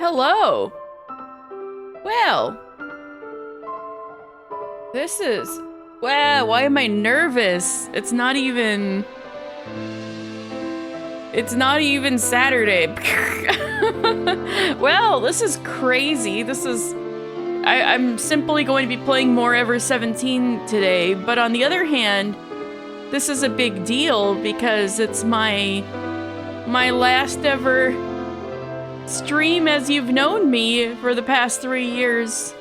Hello. Well, this is... Wow, why am I nervous? It's not even Saturday. Well, this is crazy. I'm simply going to be playing more Ever17 today, but on the other hand, this is a big deal because it's my last ever stream as you've known me for the past 3 years.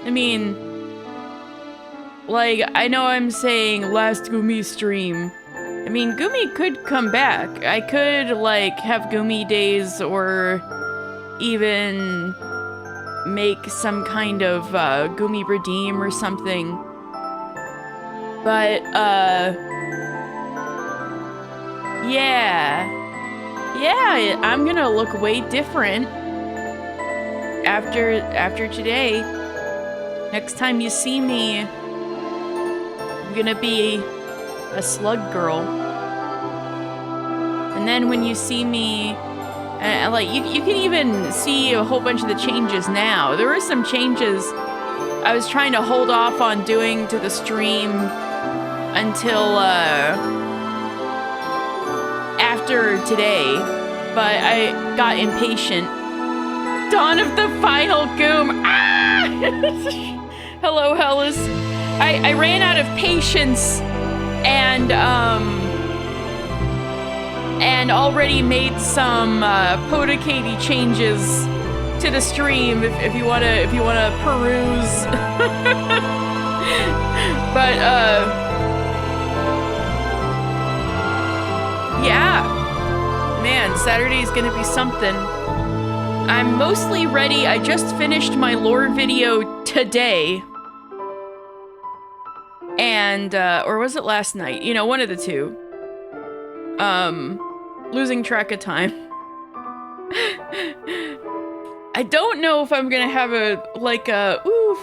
I mean, like, I know I'm saying last Gumi stream. I mean, Gumi could come back. I could, like, have Gumi days or even make some kind of Gumi redeem or something. But, yeah, I'm gonna look way different after today. Next time you see me, I'm gonna be a slug girl. And then when you see me, like, you can even see a whole bunch of the changes now. There were some changes I was trying to hold off on doing to the stream until, after today, but I got impatient. Dawn of the final Goom! Ah! Hello, Hellas. I ran out of patience and already made some Podicati changes to the stream if you wanna peruse. But yeah, man, Saturday's gonna be something. I'm mostly ready. I just finished my lore video today. And, or was it last night? You know, one of the two. Losing track of time. I don't know if I'm gonna have a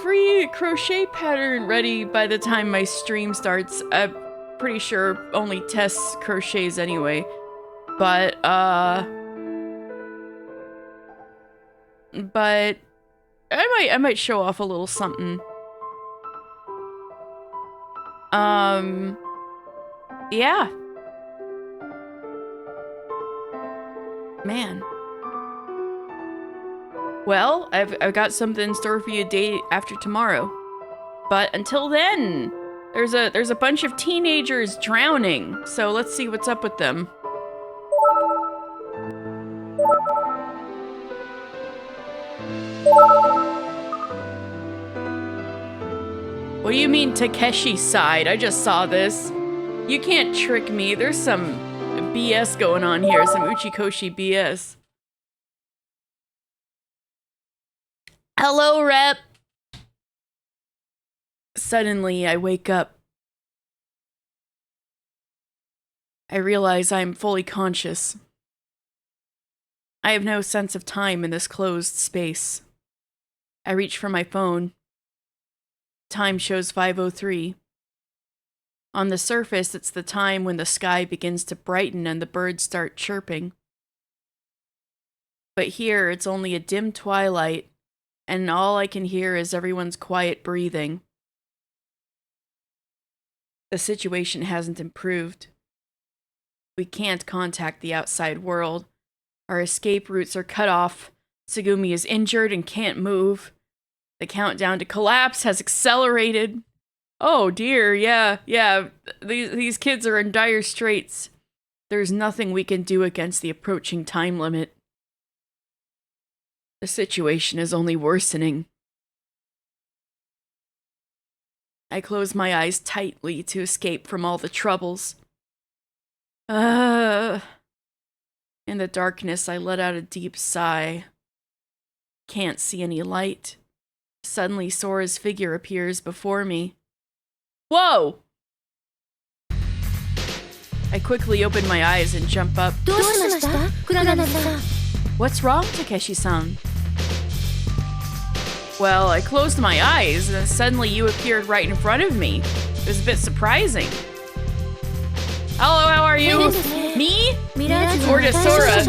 free crochet pattern ready by the time my stream starts. I'm pretty sure only Tess crochets anyway. But I might show off a little something. Yeah. Man. Well, I've got something in store for you day after tomorrow. But until then, there's a bunch of teenagers drowning. So let's see what's up with them. What do you mean Takeshi's side? I just saw this. You can't trick me. There's some BS going on here. Some Uchikoshi BS. Hello, Rep. Suddenly, I wake up. I realize I am fully conscious. I have no sense of time in this closed space. I reach for my phone. Time shows 5:03. On the surface, it's the time when the sky begins to brighten and the birds start chirping. But here, it's only a dim twilight, and all I can hear is everyone's quiet breathing. The situation hasn't improved. We can't contact the outside world. Our escape routes are cut off. Tsugumi is injured and can't move. The countdown to collapse has accelerated. Oh dear, yeah. These kids are in dire straits. There's nothing we can do against the approaching time limit. The situation is only worsening. I close my eyes tightly to escape from all the troubles. In the darkness, I let out a deep sigh. Can't see any light. Suddenly, Sora's figure appears before me. Whoa! I quickly open my eyes and jump up. What's wrong, Takeshi-san? Well, I closed my eyes, and then suddenly you appeared right in front of me. It was a bit surprising. Hello, how are you? Me? Or to Sora?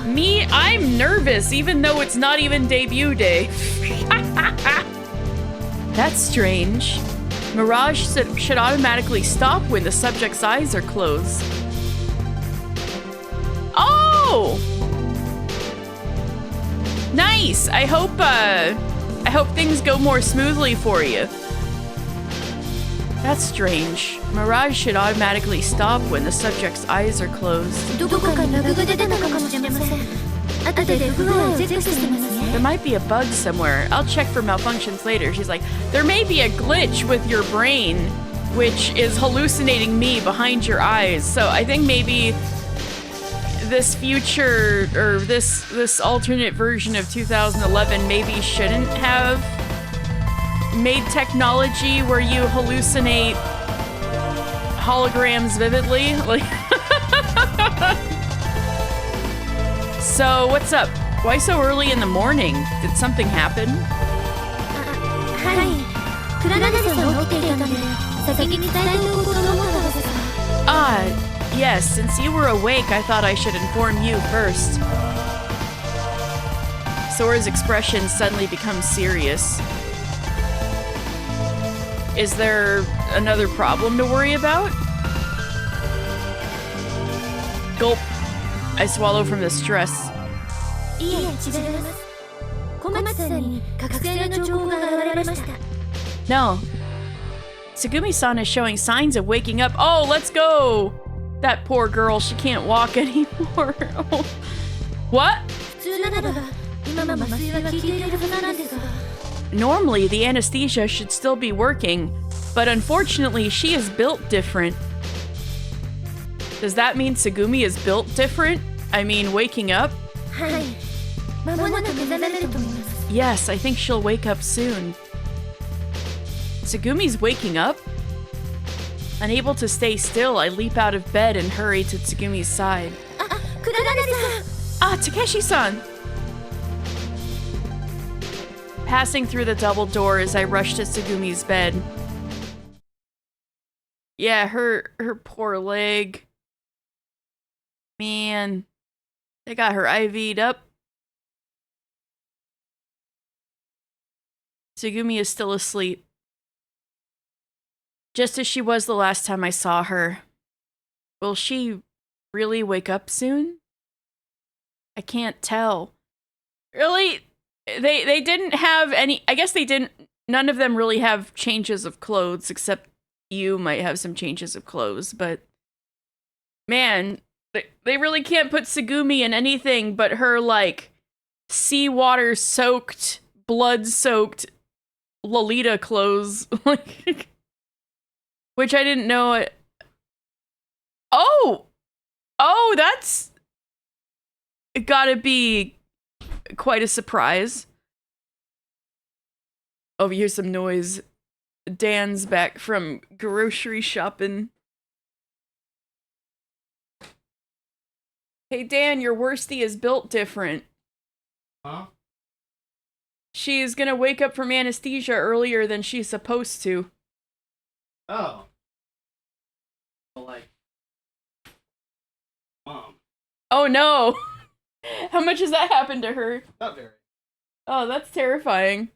Me? I'm nervous, even though it's not even debut day. That's strange. Mirage should automatically stop when the subject's eyes are closed. Oh! Nice! I hope things go more smoothly for you. That's strange. Mirage should automatically stop when the subject's eyes are closed. There might be a bug somewhere. I'll check for malfunctions later. She's like, there may be a glitch with your brain, which is hallucinating me behind your eyes. So I think maybe this future, or this alternate version of 2011 maybe shouldn't have made technology where you hallucinate holograms vividly. Like, so what's up? Why so early in the morning? Did something happen? Yes, since you were awake, I thought I should inform you first. Sora's expression suddenly becomes serious. Is there another problem to worry about? Gulp. I swallow from the stress. No. Tsugumi-san is showing signs of waking up. Oh, let's go! That poor girl, she can't walk anymore. What? Normally, the anesthesia should still be working, but unfortunately, she is built different. Does that mean Tsugumi is built different? I mean, waking up? Yes, I think she'll wake up soon. Tsugumi's waking up? Unable to stay still, I leap out of bed and hurry to Tsugumi's side. Takeshi-san! Passing through the double doors, I rush to Tsugumi's bed. Yeah, her poor leg. Man, they got her IV'd up. Tsugumi is still asleep. Just as she was the last time I saw her. Will she really wake up soon? I can't tell. Really? They didn't have any, I guess they didn't, none of them really have changes of clothes, except you might have some changes of clothes, but man, they really can't put Tsugumi in anything but her, like, seawater soaked, blood soaked Lolita clothes. Like, which I didn't know it. Oh, that's gotta be quite a surprise. Oh, here's some noise. Dan's back from grocery shopping. Hey Dan, your worstie is built different. Huh? She's gonna wake up from anesthesia earlier than she's supposed to. Oh. Well, like, Mom. Oh no! How much has that happened to her? Not very. Oh, that's terrifying.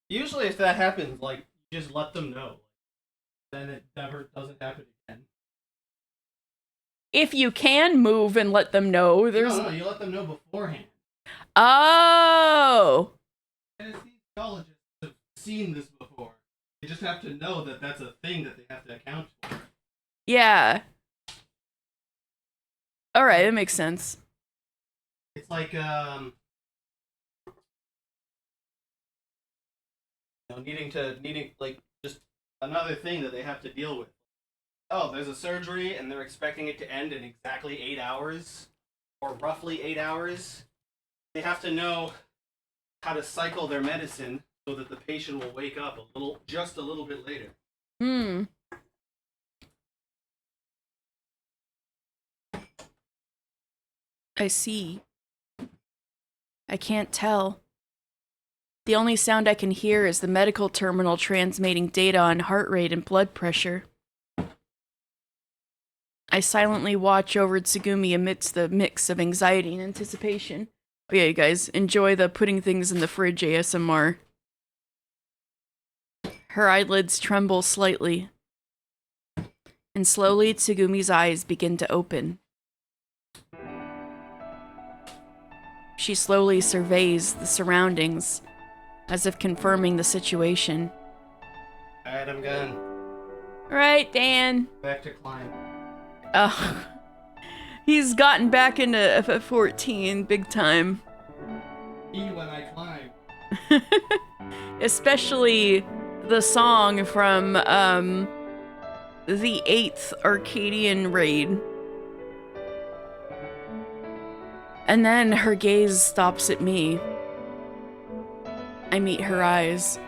Usually if that happens, like, you just let them know. Then it never doesn't happen again. If you can move and let them know, there's... No, you let them know beforehand. Oh! Anesthesiologists have seen this before. They just have to know that that's a thing that they have to account for. Yeah. Alright, it makes sense. It's like, needing, like, just another thing that they have to deal with. Oh, there's a surgery, and they're expecting it to end in exactly 8 hours, or roughly 8 hours. They have to know how to cycle their medicine so that the patient will wake up just a little bit later. I see. I can't tell. The only sound I can hear is the medical terminal transmitting data on heart rate and blood pressure. I silently watch over Tsugumi amidst the mix of anxiety and anticipation. Oh yeah, you guys, enjoy the putting things in the fridge ASMR. Her eyelids tremble slightly. And slowly, Tsugumi's eyes begin to open. She slowly surveys the surroundings, as if confirming the situation. Alright, I'm gone. Right, Dan. Back to climb. He's gotten back into FF14 big time. When I climb. Especially the song from the 8th Arcadian raid. And then her gaze stops at me. I meet her eyes.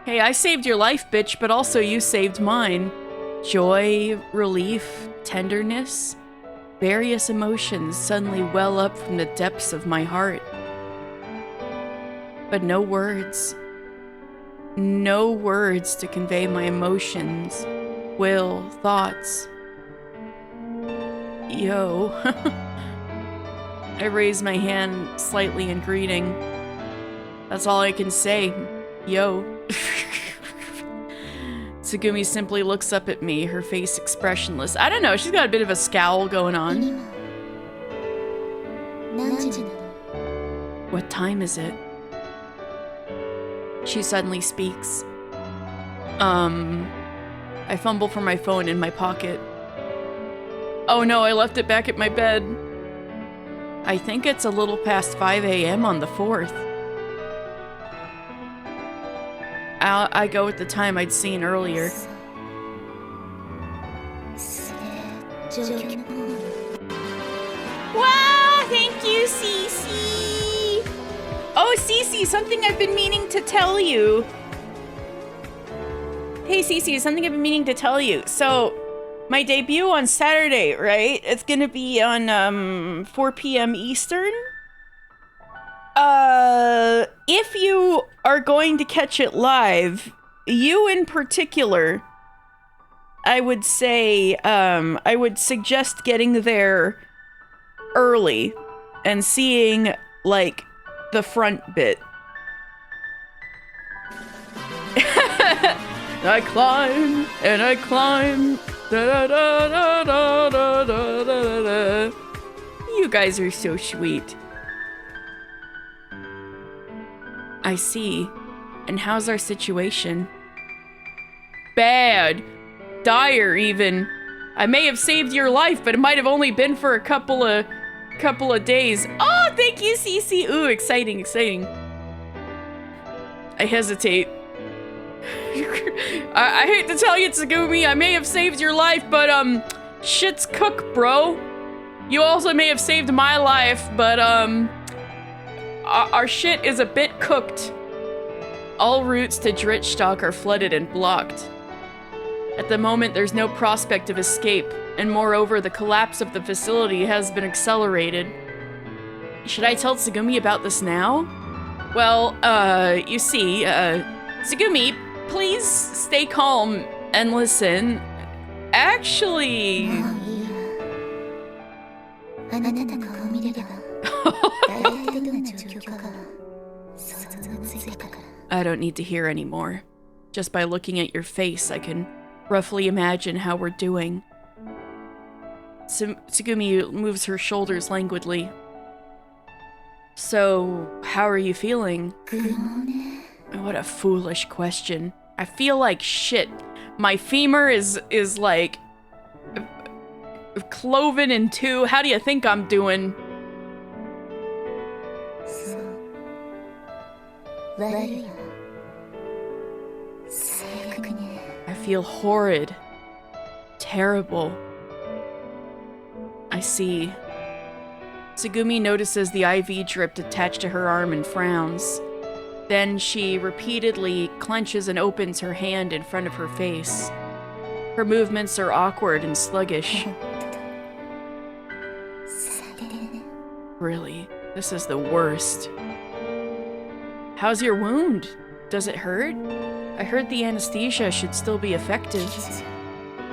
Hey, I saved your life, bitch, but also you saved mine. Joy, relief, tenderness, various emotions suddenly well up from the depths of my heart. But no words. No words to convey my emotions, will, thoughts. Yo. I raise my hand slightly in greeting. That's all I can say. Yo. Tsugumi simply looks up at me, her face expressionless. I don't know, she's got a bit of a scowl going on. What time is it? She suddenly speaks. I fumble for my phone in my pocket. Oh no, I left it back at my bed. I think it's a little past 5 a.m. on the 4th. I go with the time I'd seen earlier. Wow, thank you, Cece. Oh, Cece, something I've been meaning to tell you. Hey, Cece, something I've been meaning to tell you. So, my debut on Saturday, right? It's gonna be on 4 p.m. Eastern. If you are going to catch it live, you in particular, I would say, I would suggest getting there early and seeing, like, the front bit. I climb, and I climb, da da da da da da da da. You guys are so sweet. I see. And how's our situation? Bad. Dire, even. I may have saved your life, but it might have only been for a couple of days. Oh, thank you, Cece. Ooh, exciting, exciting. I hesitate. I hate to tell you, Tsugumi, I may have saved your life, but, shit's cooked, bro. You also may have saved my life, but, our shit is a bit cooked. All routes to Dritstock are flooded and blocked. At the moment, there's no prospect of escape, and moreover, the collapse of the facility has been accelerated. Should I tell Tsugumi about this now? Well, you see, Tsugumi, please stay calm and listen. Actually... I don't need to hear anymore. Just by looking at your face, I can roughly imagine how we're doing. Tsugumi moves her shoulders languidly. So, how are you feeling? What a foolish question. I feel like shit. My femur is like cloven in two. How do you think I'm doing? I feel horrid. Terrible. I see. Tsugumi notices the IV drip attached to her arm and frowns. Then she repeatedly clenches and opens her hand in front of her face. Her movements are awkward and sluggish. Really, this is the worst. How's your wound? Does it hurt? I heard the anesthesia should still be effective.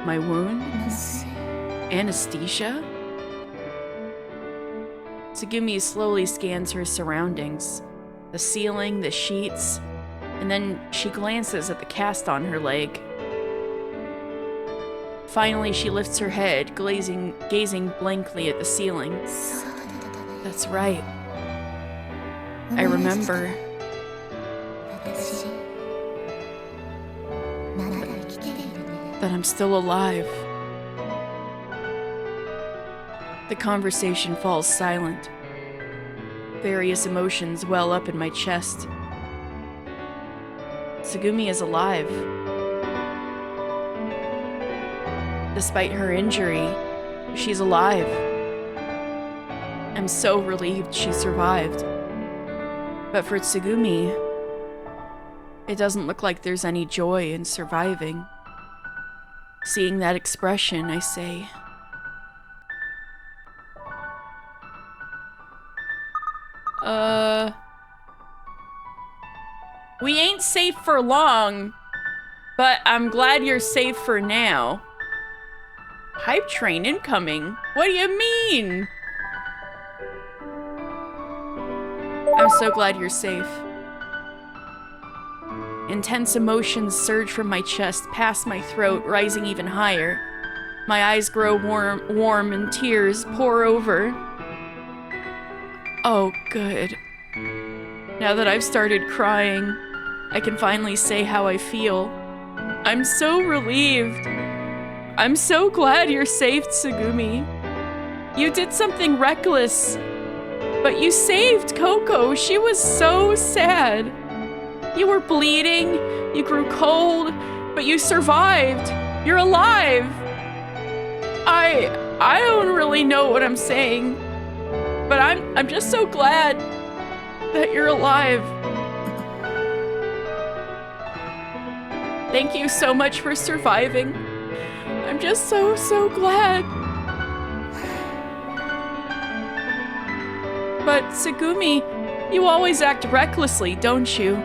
My wound? Anesthesia? Tsugumi slowly scans her surroundings. The ceiling, the sheets, and then she glances at the cast on her leg. Finally, she lifts her head, gazing blankly at the ceiling. That's right. I remember. That I'm still alive. The conversation falls silent. Various emotions well up in my chest. Tsugumi is alive. Despite her injury, she's alive. I'm so relieved she survived. But for Tsugumi, it doesn't look like there's any joy in surviving. Seeing that expression, I say, we ain't safe for long, but I'm glad you're safe for now. Hype train incoming? What do you mean? I'm so glad you're safe. Intense emotions surge from my chest, past my throat, rising even higher. My eyes grow warm and tears pour over. Oh, good. Now that I've started crying, I can finally say how I feel. I'm so relieved. I'm so glad you're safe, Tsugumi. You did something reckless, but you saved Coco. She was so sad. You were bleeding, you grew cold, but you survived. You're alive. I don't really know what I'm saying, but I'm just so glad that you're alive. Thank you so much for surviving. I'm just so glad. But Tsugumi, you always act recklessly, don't you?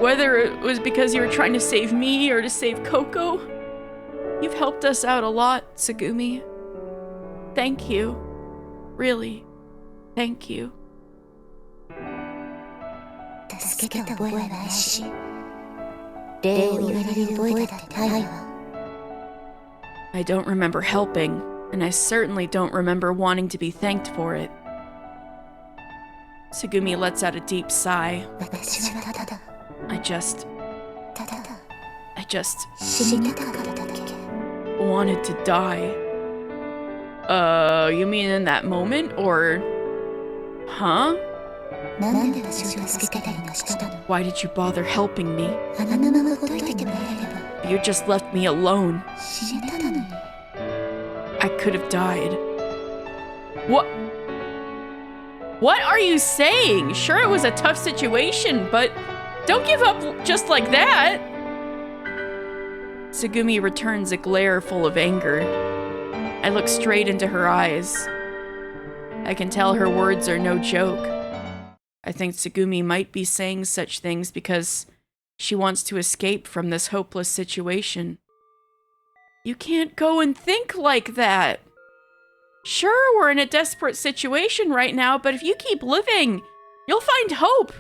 Whether it was because you were trying to save me or to save Coco, you've helped us out a lot, Tsugumi. Thank you. Really, thank you. I don't remember helping, and I certainly don't remember wanting to be thanked for it. Tsugumi lets out a deep sigh. I just wanted to die. You mean in that moment, or... Huh? Why did you bother helping me? You just left me alone. I could have died. What are you saying? Sure, it was a tough situation, but don't give up just like that. Tsugumi returns a glare full of anger. I look straight into her eyes. I can tell her words are no joke. I think Tsugumi might be saying such things because she wants to escape from this hopeless situation. You can't go and think like that. Sure, we're in a desperate situation right now, but if you keep living, you'll find hope.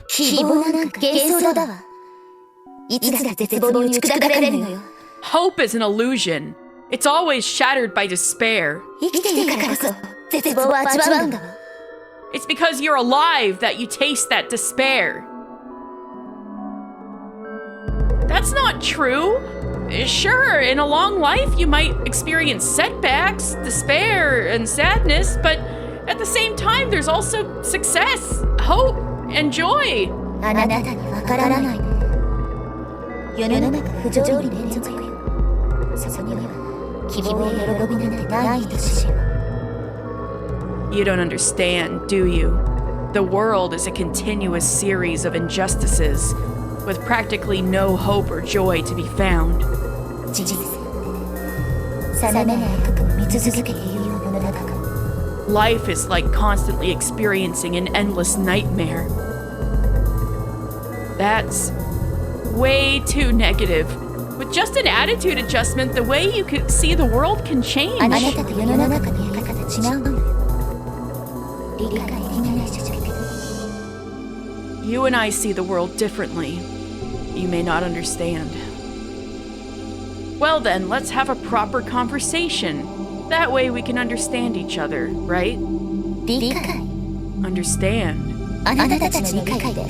Hope is an illusion. It's always shattered by despair. It's because you're alive that you taste that despair. That's not true. Sure, in a long life you might experience setbacks, despair, and sadness, but at the same time there's also success, hope, and joy. You don't understand, do you? The world is a continuous series of injustices, with practically no hope or joy to be found. Life is like constantly experiencing an endless nightmare. That's way too negative. With just an attitude adjustment, the way you could see the world can change. あなたと世の中の見え方違うのよ。理解できない主張。 You and I see the world differently. You may not understand. Well then, let's have a proper conversation. That way we can understand each other, right? 理解 Understand. あなたたちの理解って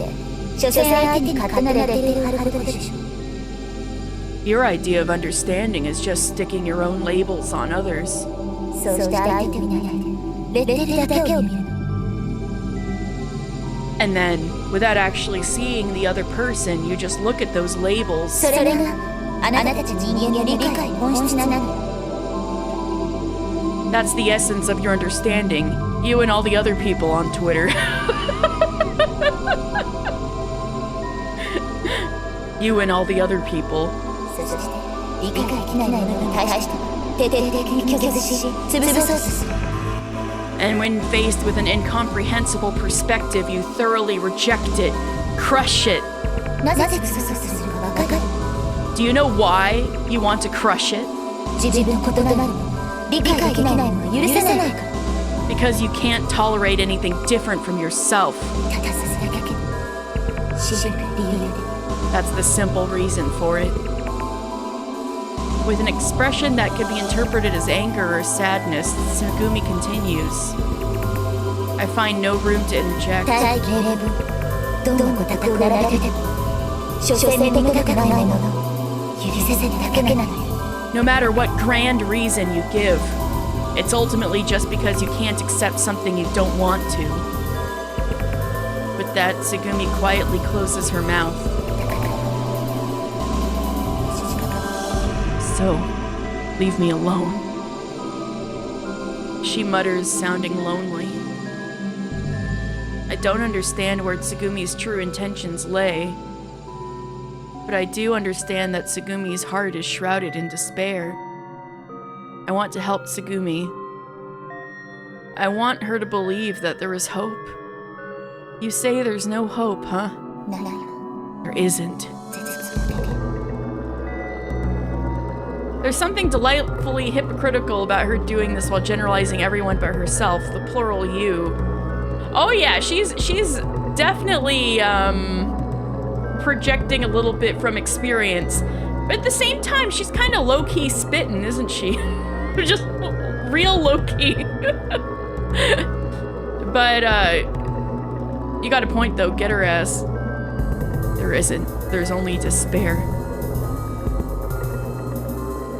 所詮相手に勝手なレッテルを貼ることでしょ。 Your idea of understanding is just sticking your own labels on others. そうして相手を見ないでレッテルだけを見るの。 And then, without actually seeing the other person, you just look at those labels. それがあなたたち人間の理解の本質なのよ。 That's the essence of your understanding. You and all the other people on Twitter. You and all the other people. そして理解できないものに対して徹底的に拒絶し潰そうとする。 And when faced with an incomprehensible perspective, you thoroughly reject it, crush it. なぜ潰そうとするかわかる？ Do you know why you want to crush it? 自分の異なるもの理解できないものを許せないから。 Because you can't tolerate anything different from yourself. たださすだけでシンプル理由で。 That's the simple reason for it. With an expression that could be interpreted as anger or sadness, Tsugumi continues. I find no room to interject. 大敬礼分どんなご託をなられても所詮認めたくないものを許せないだけなのよ。 No matter what grand reason you give, it's ultimately just because you can't accept something you don't want to. With that, Tsugumi quietly closes her mouth. So, leave me alone. She mutters, sounding lonely. I don't understand where Tsugumi's true intentions lay, but I do understand that Tsugumi's heart is shrouded in despair. I want to help Tsugumi. I want her to believe that there is hope. You say there's no hope, huh? ないよ。 There isn't. 絶望的。 There's something delightfully hypocritical about her doing this while generalizing everyone but herself, the plural you. Oh yeah, she's definitely projecting a little bit from experience. But at the same time, she's kind of low-key spitting, isn't she? Just real low-key. But you got a point though, get her ass. There isn't. There's only despair.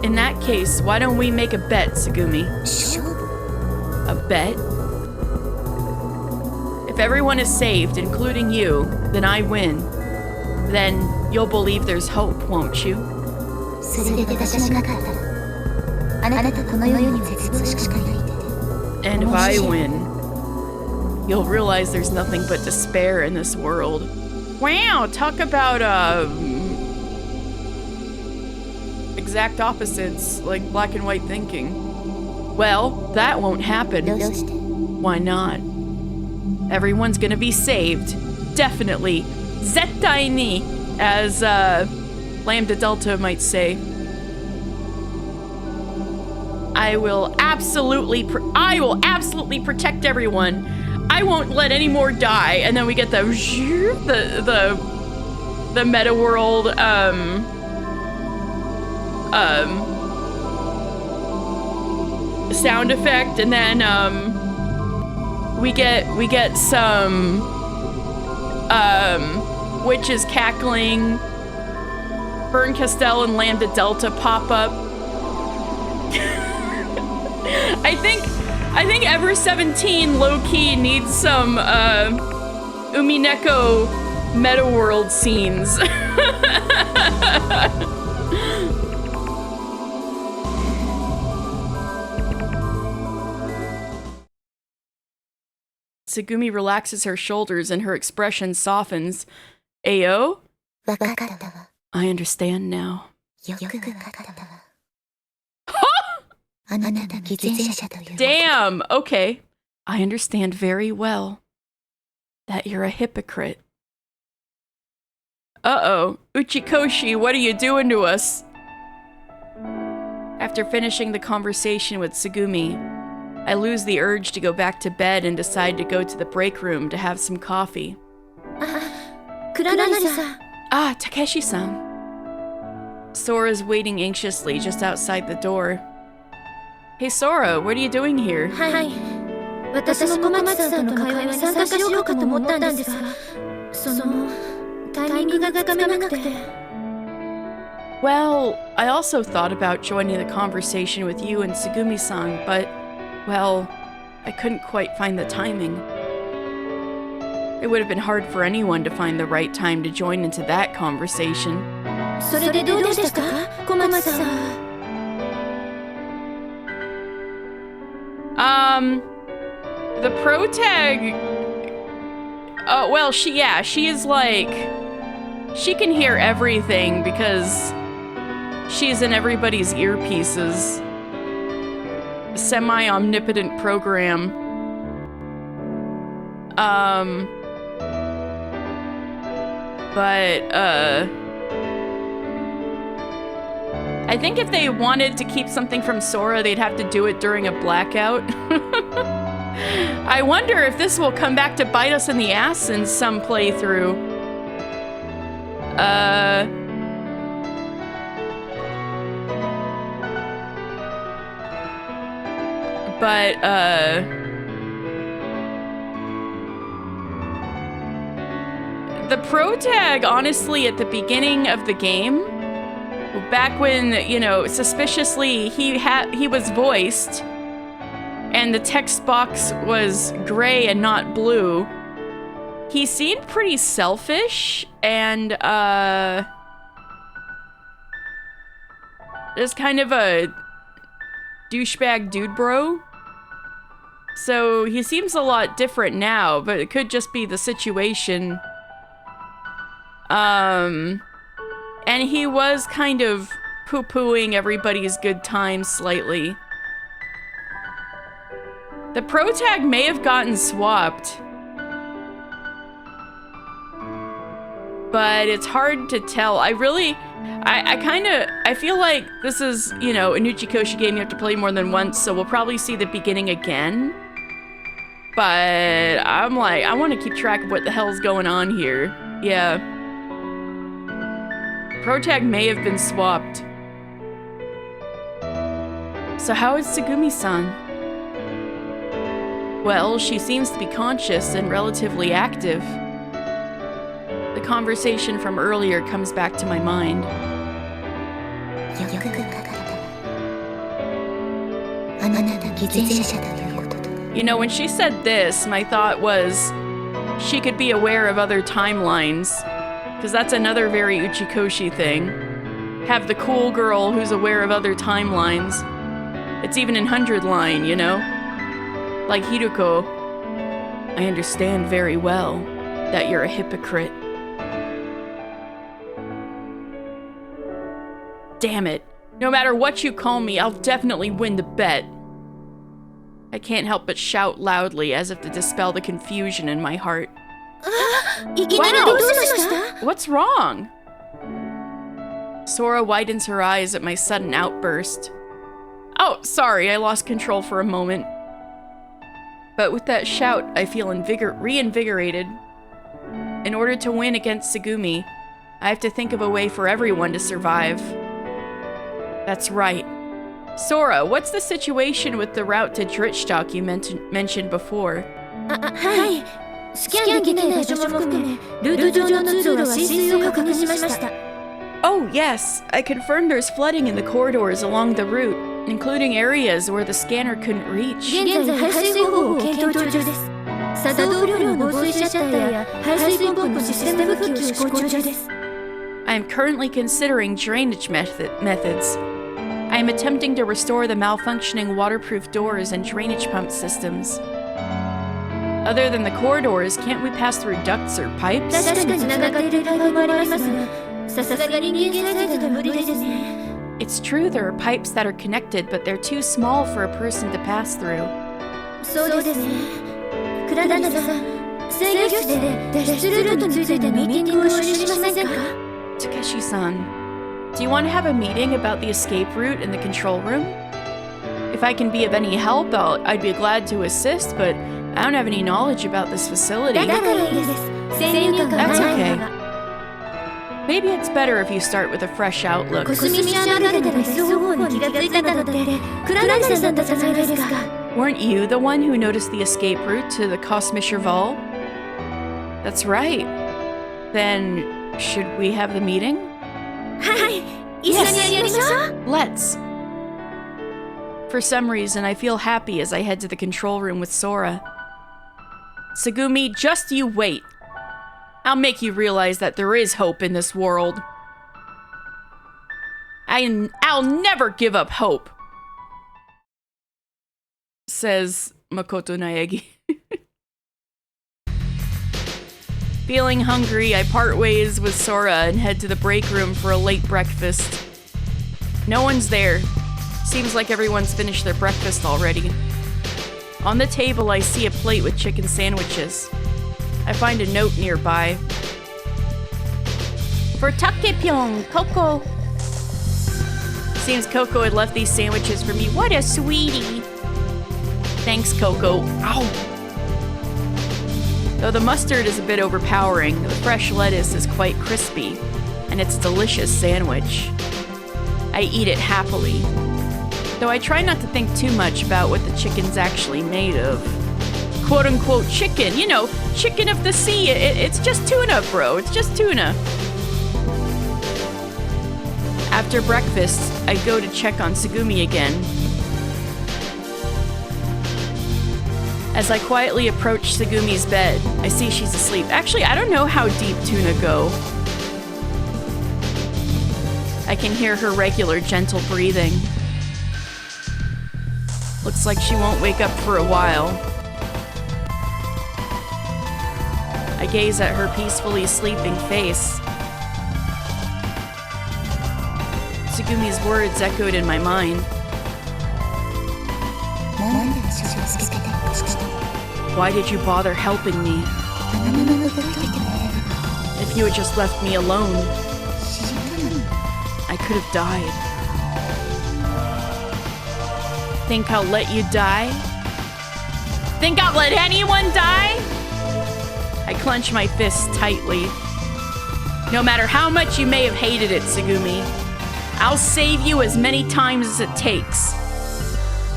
In that case, why don't we make a bet, Tsugumi? 勝負 A bet? If everyone is saved, including you, then I win. Then you'll believe there's hope, won't you? それで私が勝ったらあなたこの世に絶望しかないってて。 And if I win, you'll realize there's nothing but despair in this world. Wow, talk about, exact opposites, like black and white thinking. Well, that won't どう happen. して Why not? Everyone's gonna be saved. Definitely. Zettai ni, as Lambda Delta might say. I will absolutely protect everyone. I won't let any more die. And then we get the meta world sound effect, and then we get some witches cackling. Bern Castell and Lambda Delta pop up. I think Ever17 low-key needs some Umineko meta world scenes. Tsugumi relaxes her shoulders and her expression softens. Ayo? わかったわ。 I understand now. よくわかったわ。あなたの偽善者ということ。 Damn! Okay. I understand very well that you're a hypocrite. Uh-oh. Uchikoshi, what are you doing to us? After finishing the conversation with Tsugumi, I lose the urge to go back to bed and decide to go to the break room to have some coffee. Ah, Takeshi-san. Sora's waiting anxiously just outside the door. Hey Sora, what are you doing here? Well, I also thought about joining the conversation with you and Tsugumi-san, but, well, I couldn't quite find the timing. It would have been hard for anyone to find the right time to join into that conversation. The protag... well, she is like... She can hear everything because she's in everybody's earpieces. A semi-omnipotent program. I think if they wanted to keep something from Sora, they'd have to do it during a blackout. I wonder if this will come back to bite us in the ass in some playthrough. The protag, honestly, at the beginning of the game, back when, you know, suspiciously he was voiced, and the text box was gray and not blue, he seemed pretty selfish and, just kind of a douchebag dude bro. So he seems a lot different now, but it could just be the situation. And he was kind of poo-pooing everybody's good time slightly. The protag may have gotten swapped, but it's hard to tell. I feel like this is, you know, a Uchikoshi game you have to play more than once, so we'll probably see the beginning again. But I'm like, I want to keep track of what the hell's going on here. Yeah. Protag may have been swapped. So how is Tsugumi-san? Well, she seems to be conscious and relatively active. The conversation from earlier comes back to my mind. You know, when she said this, my thought was she could be aware of other timelines, because that's another very Uchikoshi thing. Have the cool girl who's aware of other timelines. It's even in 100 line, you know? Like Hiruko. I understand very well that you're a hypocrite. Damn it. No matter what you call me, I'll definitely win the bet. I can't help but shout loudly as if to dispel the confusion in my heart. Wow. What's wrong? Sora widens her eyes at my sudden outburst. Oh, sorry, I lost control for a moment. But with that shout, I feel reinvigorated. In order to win against Tsugumi, I have to think of a way for everyone to survive. That's right. Sora, what's the situation with the route to Drittstock you mentioned before? Oh, yes. I confirmed there's flooding in the corridors along the route, including areas where the scanner couldn't reach. I am currently considering drainage methods. I am attempting to restore the malfunctioning waterproof doors and drainage pump systems. Other than the corridors, can't we pass through ducts or pipes? It's true there are pipes that are connected, but they're too small for a person to pass through. 制御室で脱出ルートについてミーティングをしませんか？ Takeshi-san, do you want to have a meeting about the escape route in the control room? If I can be of any help, I'd be glad to assist, but I don't have any knowledge about this facility. だからいいです。先入観がない That's 方 okay. が。 Maybe it's better if you start with a fresh outlook. コスミッションルートで SO4 に気がついたのって倉成さんだったじゃないですか。 Weren't you the one who noticed the escape route to the Cosmischer Vault? That's right. Then, should we have the meeting? はい。一緒にやりましょう。 Let's. For some reason, I feel happy as I head to the control room with Sora. Tsugumi, just you wait. I'll make you realize that there is hope in this world. I'll never give up hope, says Makoto Naegi. Feeling hungry, I part ways with Sora and head to the break room for a late breakfast. No one's there. Seems like everyone's finished their breakfast already. On the table, I see a plate with chicken sandwiches. I find a note nearby. For Takepyeon, Coco. Seems Coco had left these sandwiches for me. What a sweetie. Thanks, Coco. Ow. Though the mustard is a bit overpowering, the fresh lettuce is quite crispy, and it's a delicious sandwich. I eat it happily, though I try not to think too much about what the chicken's actually made of. Quote-unquote chicken, you know, chicken of the sea. It's just tuna, bro. It's just tuna. After breakfast, I go to check on Tsugumi again. As I quietly approach Tsugumi's bed, I see she's asleep. Actually, I don't know how deep tuna go. I can hear her regular, gentle breathing. Looks like she won't wake up for a while. I gaze at her peacefully sleeping face. Tsugumi's words echoed in my mind. Why did you bother helping me? If you had just left me alone, I could have died. Think I'll let you die? Think I'll let anyone die? I clench my fists tightly. No matter how much you may have hated it, Tsugumi, I'll save you as many times as it takes.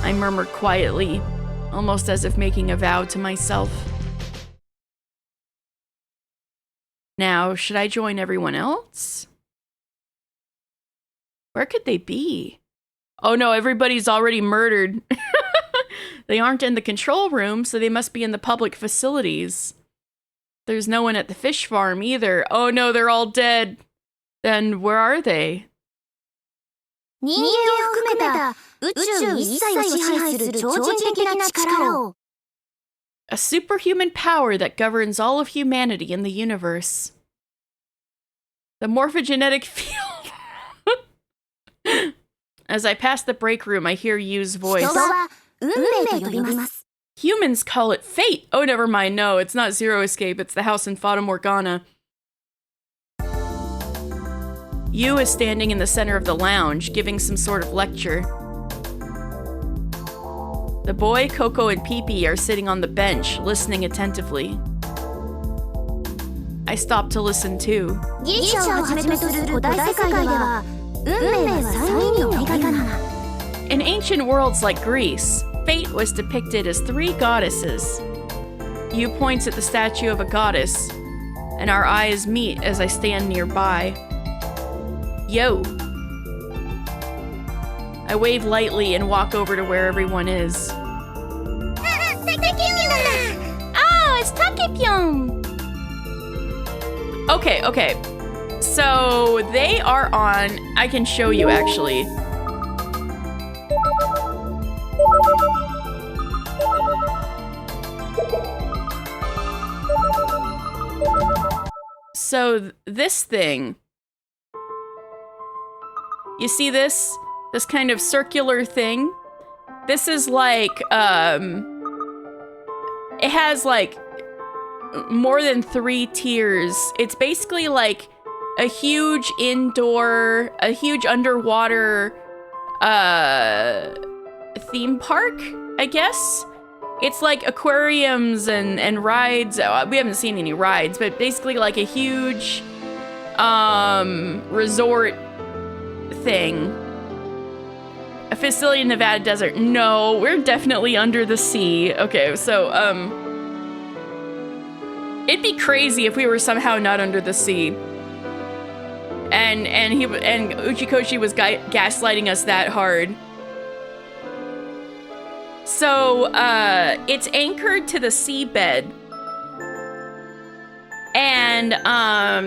I murmur quietly, almost as if making a vow to myself. Now, should I join everyone else? Where could they be? Oh no, everybody's already murdered. They aren't in the control room, so they must be in the public facilities. There's no one at the fish farm either. Oh no, they're all dead. Then where are they? A superhuman power that governs all of humanity in the universe. The morphogenetic field. As I pass the break room, I hear Yu's voice. Humans call it fate. Oh, never mind. No, it's not Zero Escape. It's the house in Fata Morgana. Yu is standing in the center of the lounge, giving some sort of lecture. The boy, Coco, and Pee-Pee are sitting on the bench, listening attentively. I stop to listen too. In ancient worlds like Greece, fate was depicted as 3 goddesses. Yu points at the statue of a goddess, and our eyes meet as I stand nearby. Yo! I wave lightly and walk over to where everyone is. Oh, it's Takepyeon! Okay. So, they are on... I can show you, actually. So, this thing... You see this? This kind of circular thing? This is like, it has like... more than 3 tiers. It's basically like a huge indoor, a huge underwater theme park, I guess. It's like aquariums and rides. We haven't seen any rides, but basically like a huge resort thing. A facility in Nevada desert. No, we're definitely under the sea. Okay, so it'd be crazy if we were somehow not under the sea. And Uchikoshi was gaslighting us that hard. So it's anchored to the seabed. And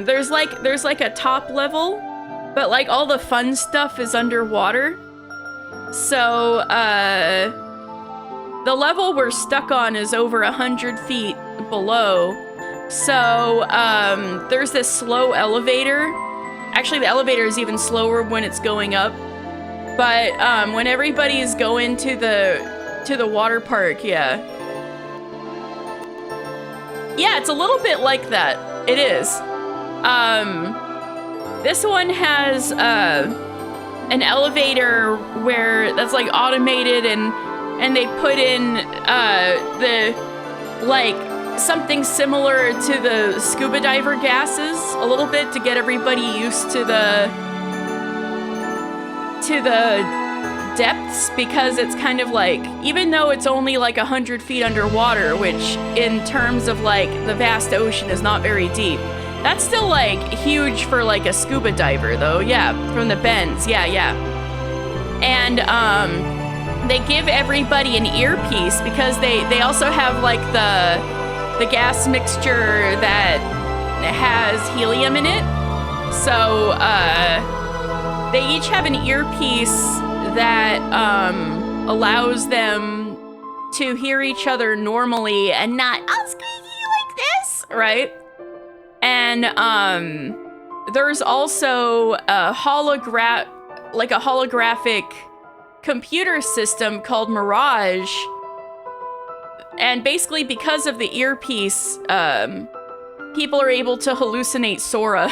there's like a top level, but like all the fun stuff is underwater. So the level we're stuck on is over 100 feet below. So there's this slow elevator. Actually, the elevator is even slower when it's going up. But when everybody is going to the water park, yeah, it's a little bit like that. It is. This one has an elevator where that's like automated, and they put in the like something similar to the scuba diver gases a little bit to get everybody used to the depths, because it's kind of like, even though it's only like 100 feet underwater, which in terms of like the vast ocean is not very deep, that's still like huge for like a scuba diver though. Yeah, from the bends. Yeah. And they give everybody an earpiece because they also have like the gas mixture that has helium in it. So they each have an earpiece that allows them to hear each other normally and not squeaky like this, right? And there's also a holographic computer system called Mirage. And basically, because of the earpiece, people are able to hallucinate Sora.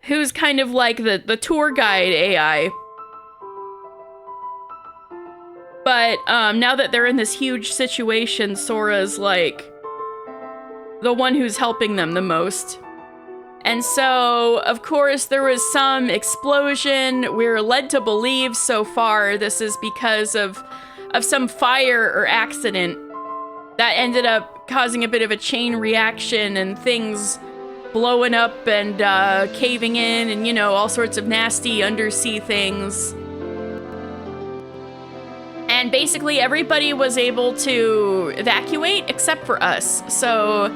Who's kind of like the tour guide AI. But now that they're in this huge situation, Sora's like the one who's helping them the most. And so, of course, there was some explosion. We're led to believe so far this is because of some fire or accident that ended up causing a bit of a chain reaction and things blowing up and caving in and, you know, all sorts of nasty undersea things. And basically everybody was able to evacuate except for us. So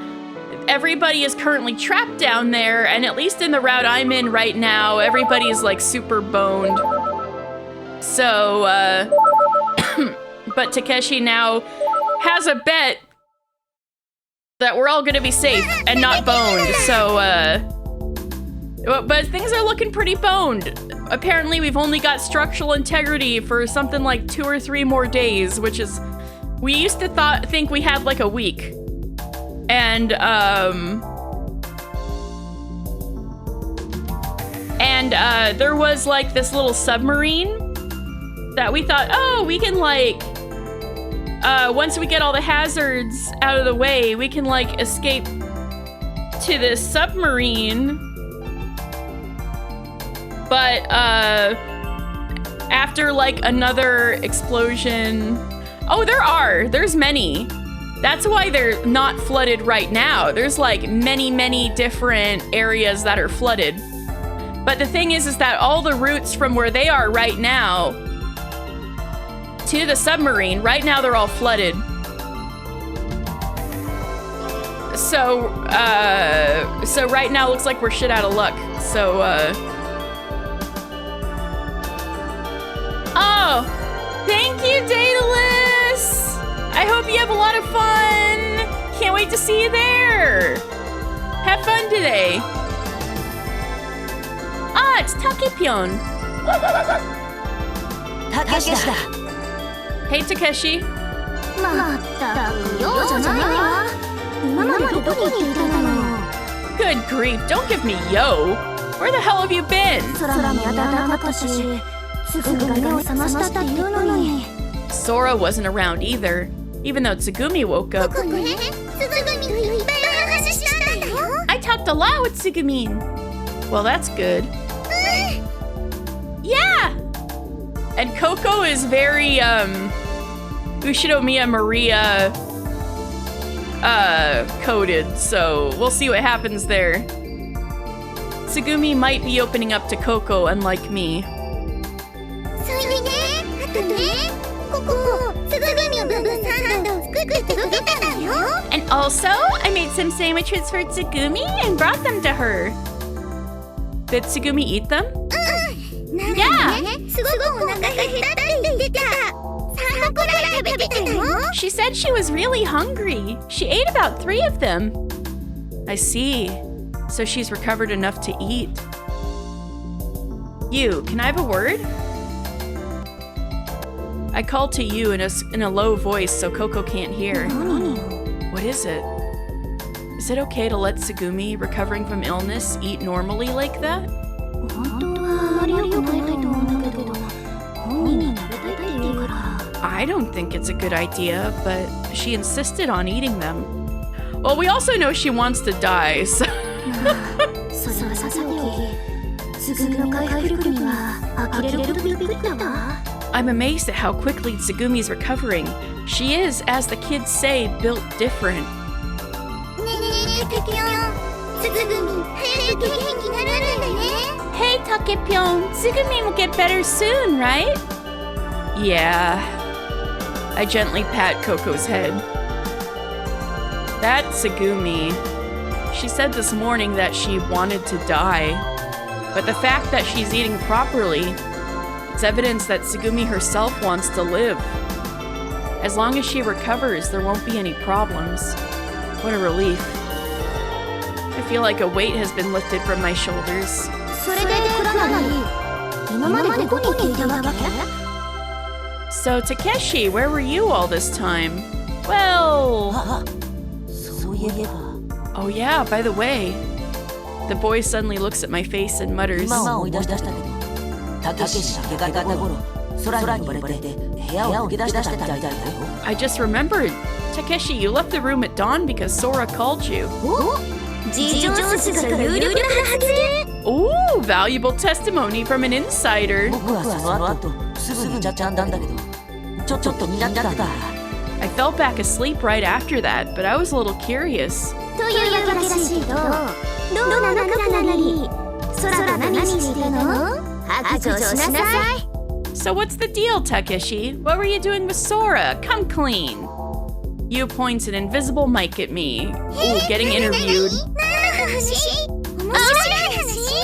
everybody is currently trapped down there, and at least in the route I'm in right now, everybody's like super boned. So, but Takeshi now has a bet that we're all gonna be safe and not boned, so, but things are looking pretty boned. Apparently we've only got structural integrity for something like 2 or 3 more days, which is, we used to think we had like a week. And there was like this little submarine that we thought, oh, we can like, once we get all the hazards out of the way, we can like escape to this submarine. But after like another explosion, oh, there's many. That's why they're not flooded right now. There's like many different areas that are flooded. But the thing is that all the routes from where they are right now to the submarine, right now they're all flooded. So right now looks like we're shit out of luck. So, oh, thank you, Daedalus! I hope you have a lot of fun! Can't wait to see you there! Have fun today! Ah, it's Takepyon! たけしだ Hey, Takeshi. まったくようじゃないわ。今までどこに行っていたの？ Good grief, don't give me yo. Where the hell have you been? 空も見当たらなかったし、すぐが目を覚ましたって言うのに。 Sora wasn't around either, even though Tsugumi woke up. ここね、すぐみといっぱいお話ししたんだよ。 I talked a lot with Tsugumin. Well, that's good. Yeah! And Coco is very, Ushinomiya Maria, coded, so we'll see what happens there. Tsugumi might be opening up to Coco, unlike me. それでね、あとね、ここ、すぐみの部分サンドを作ってくれたんだよ。 And also, I made some sandwiches for Tsugumi and brought them to her. Did Tsugumi eat them? なんかね、すごくお腹が減ったって言ってた。3個くらい食べてたよ。 She said she was really hungry. She ate about 3 of them. I see. So she's recovered enough to eat. You, can I have a word? I called to you in a low voice so Coco can't hear. What is it? Is it okay to let Tsugumi, recovering from illness, eat normally like that? 本当はあまり良くないと思うんだけど、本人に食べたいって言うから。 I don't think it's a good idea, but she insisted on eating them. Well, we also know she wants to die, so... それはさておき、すぐみの回復力には呆れるほどびっくりだわ。 I'm amazed at how quickly Tsugumi's recovering. She is, as the kids say, built different. ねえねえ、タケヨン、すぐみ、早く元気になるんだね。 Hey, Takepyon, Tsugumi will get better soon, right? Yeah. I gently pat Coco's head. That Tsugumi. She said this morning that she wanted to die. But the fact that she's eating properly, it's evidence that Tsugumi herself wants to live. As long as she recovers, there won't be any problems. What a relief. I feel like a weight has been lifted from my shoulders. それでクラナリ、今までどこに行っていたわけ？ So, Takeshi, where were you all this time? Well... そういえば。 Oh yeah, by the way. The boy suddenly looks at my face and mutters. 今思い出したけど、たけしが怪我頃、空に呼ばれて部屋を抜け出したみたいだよ。 I just remembered. Takeshi, you left the room at dawn because Sora called you. お、事情筋から有力な発言。 Ooh, valuable testimony from an insider. 僕はその後すぐにちゃったんだけど、ちょっと苦手だった。 I fell back asleep right after that, but I was a little curious. というわけらしいけど、どうなのクラナリ、空で何していたの？白状しなさい。 So what's the deal, Takeshi? What were you doing with Sora? Come clean. You points an invisible mic at me. Ooh, getting interviewed.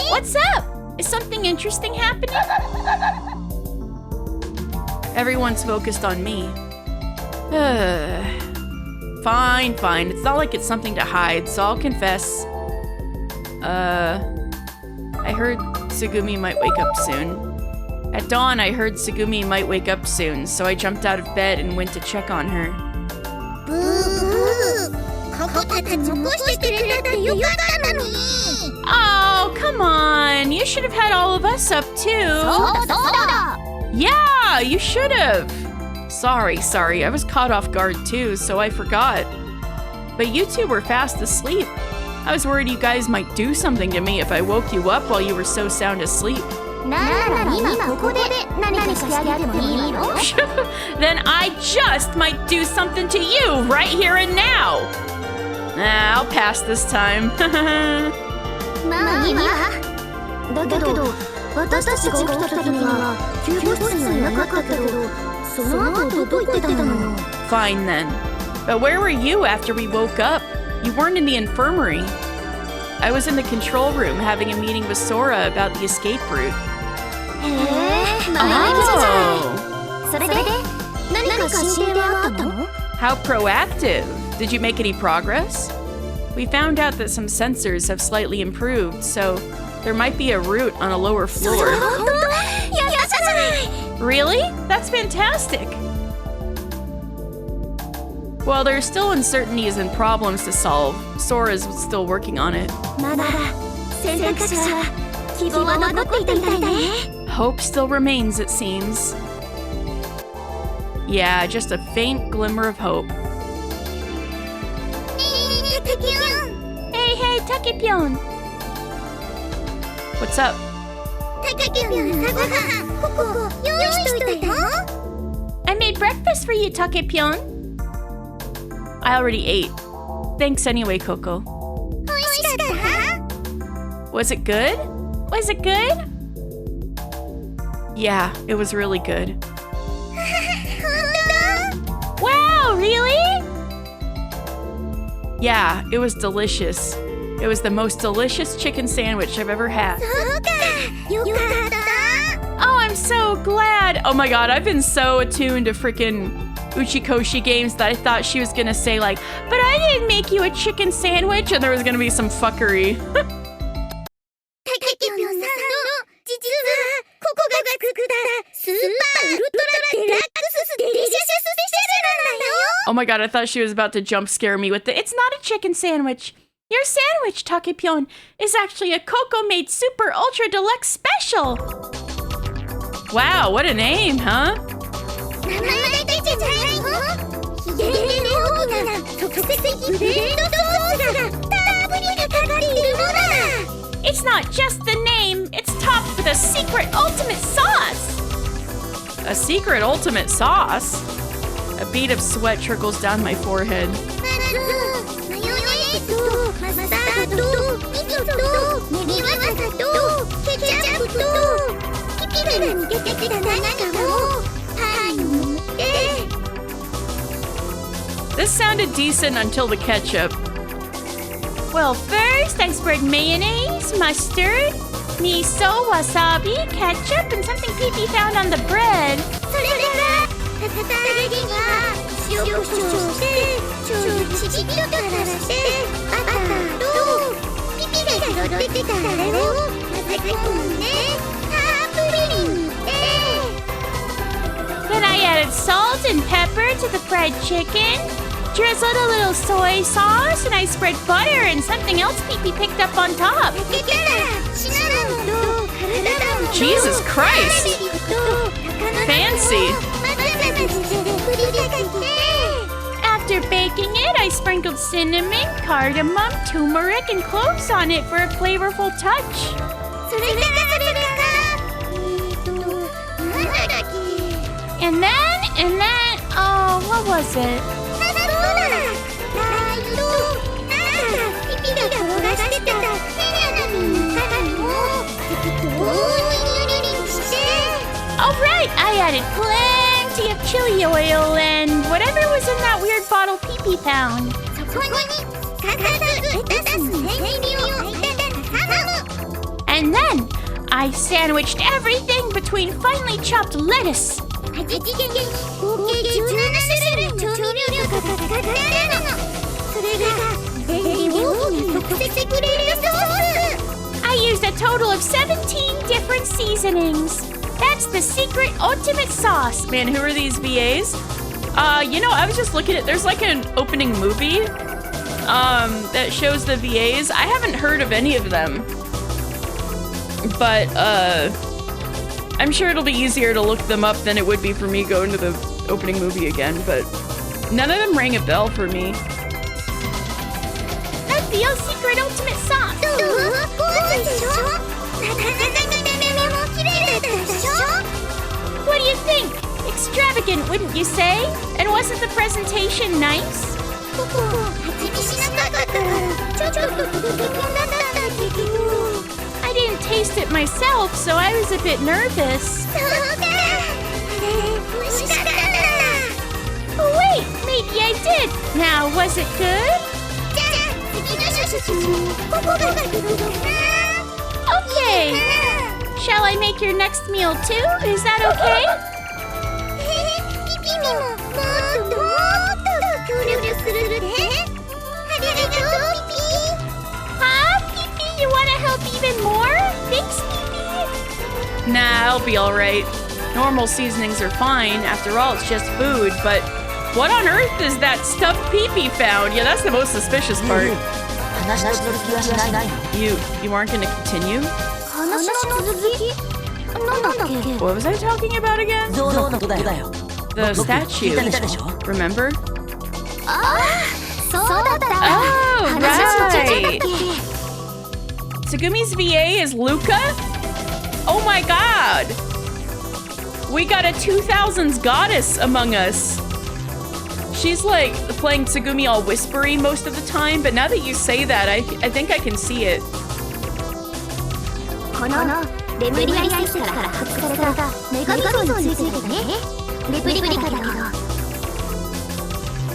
What's up? Is something interesting happening? Everyone's focused on me. Fine. It's not like it's something to hide, so I'll confess. I heard Tsugumi might wake up soon. At dawn, I heard Tsugumi might wake up soon, so I jumped out of bed and went to check on her. ブーブー、ここたち残してくれたってよかったのに。 Oh, come on. You should have had all of us up too. そうだ。 Yeah, you should have. Sorry. I was caught off guard too, so I forgot. But you two were fast asleep. I was worried you guys might do something to me if I woke you up while you were so sound asleep. なら今ここで何かしてあげてもいいの？ Then I just might do something to you right here and now. I'll pass this time. まあいいわ。だけど私たちが起きた時には救護室にはいなかったけど、その後どこ行ってたの？ Fine then. But where were you after we woke up? You weren't in the infirmary. I was in the control room having a meeting with Sora about the escape route. へえ、前向きじゃない。それで何か進展はあったの？ How proactive! Did you make any progress? We found out that some sensors have slightly improved, so there might be a route on a lower それ floor. は本当？やったじゃない。 Really? That's fantastic! Well, there's still uncertainties and problems to solve. Sora's still working on it. まだ選択肢は希望は残っていたみたいね。 Hope still remains, it seems. Yeah, just a faint glimmer of hope. Hey, Takepyon! What's up? タケピョン、朝ごはん、ここ用意しといたよ。 I made breakfast for you, Takepyon. I already ate. Thanks anyway, Coco. 美味しかった？ Was it good? Was it good? Yeah, it was really good. 本 Wow, really? Yeah, it was delicious. It was the most delicious chicken sandwich I've ever had. 当？そうか、よかった。 Oh, I'm so glad. Oh my god, I've been so attuned to freaking Uchikoshi games that I thought she was gonna say like, but I didn't make you a chicken sandwich, and there was gonna be some fuckery. タケピョンさんの実はここが作ったスーパーウルトラデラックスデリシャススペシャルなんだよ。 Oh my god, I thought she was about to jump scare me with the, it's not a chicken sandwich. Your sandwich, Takepyon, is actually a Coco-made super ultra deluxe special. Wow, what a name, huh? 名前だけじゃないよ。秘伝で大きな特製ブレンドソースがたっぷりかかっているものだ。 It's not just the name, it's topped with a secret ultimate sauce. A secret ultimate sauce? A bead of sweat trickles down my forehead. まずマヨネーズとマスタードと味噌と練りわさとケチャップとピピが逃げてきた何かをパンに塗って。 This sounded decent until the ketchup. Well, first I spread mayonnaise, mustard, miso, wasabi, ketchup, and something Pee-Pee found on the bread. それからタタタレには塩コショウしてちょいちびっと垂らしてバターとピピが拾ってきたタレを混ぜ込んでたっぷり塗って。 Then I added salt and pepper to the fried chicken, drizzled a little soy sauce, and I spread butter and something else Pee-Pee picked up on top. 焼けたらシナモンとカルダモンと Jesus Christ! ターメリックと高菜 Fancy! 混ぜ混ぜして振りかけて。 After baking it, I sprinkled cinnamon, cardamom, turmeric, and cloves on it for a flavorful touch. それからなんだっけ。 And then, oh, what was it? そうだ。ラー油となんかピピが転がしてた変な瓶の中にも適当にぬりにして。 Oh, right! I added plenty of chili oil and whatever was in that weird bottle Pee-Pee found. そこにカカツレタスネギを入れたハム。 And then, I sandwiched everything between finely chopped lettuce. 味付けに合計17種類の調味料がかかってあるの。それがデリ大きな特製ブレンドソース。 I used a total of 17 different seasonings. That's the secret ultimate sauce. Man, who are these VAs? You know, I was just looking at, there's like an opening movie that shows the VAs. I haven't heard of any of them. But I'm sure it'll be easier to look them up than it would be for me going to the opening movie again, but none of them rang a bell for me. That's the secret ultimate sauce. どう？こうでしょ？なかなか見た目も綺麗だったでしょ？ What do you think? Extravagant, wouldn't you say? And wasn't the presentation nice? ここ味見しなかったからちょっとドキドキだったんだけど。 I didn't taste it myself, so I was a bit nervous. そうか。あれ美味しかったんだ。 Oh wait, maybe I did. Now, was it good? じゃあ次の写真ここがドキドキだな。 Okay. Shall I make your next meal too? Is that okay? ピピにももっともっと協力するね。ありがとうピピ。 Huh? Pee-Pee, you want to help even more? Thanks, Pee-Pee. Nah, I'll be alright. Normal seasonings are fine. After all, it's just food, but What on earth is that stuffed peepee found? Yeah, that's the most suspicious part. 話の続きはしないの You aren't gonna continue? 話の続きなんだっけ What was I talking about again? 象のことだよ The 聞い statue. たでしょ Remember? ああそうだった Oh, 話の途中だっ right. け Tsugumi's VA is Luca? Oh my god! We got a 2000s goddess among us. She's like playing Tsugumi all whispery most of the time, but now that you say that, I think I can see it. このレプリカ施設から発掘された女神像についてだねレプリカだけど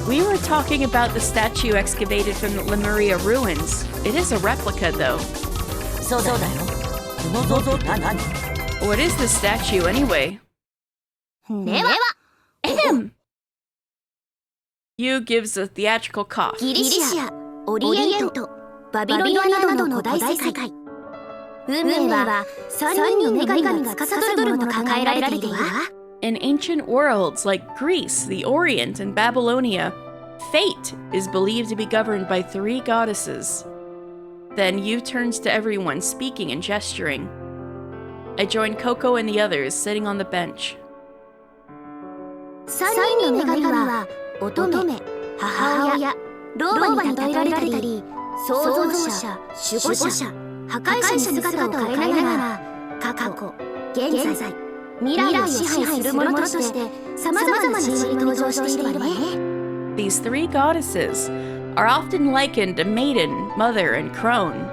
We were talking about the statue excavated from the Lemuria ruins. It is a replica, though. そうだよこの像って何 What is this statue anyway? では Yu gives a theatrical cough. ギリシア、オリエント、バビロニアなどの古代世界運命は3人の女神が司るものと考えられているわ In ancient worlds like Greece, the Orient, and Babylonia, fate is believed to be governed by 3 goddesses. Then Yu turns to everyone, speaking and gesturing. I join Coco and the others, sitting on the bench. 3人の女神は乙女、母親、老婆に例えられたり創造者、守護者、破壊者に姿を変えながら過去、現在、未来を支配する者として様々な神話に登場しているわね These 3 goddesses are often likened to maiden, mother, and crone,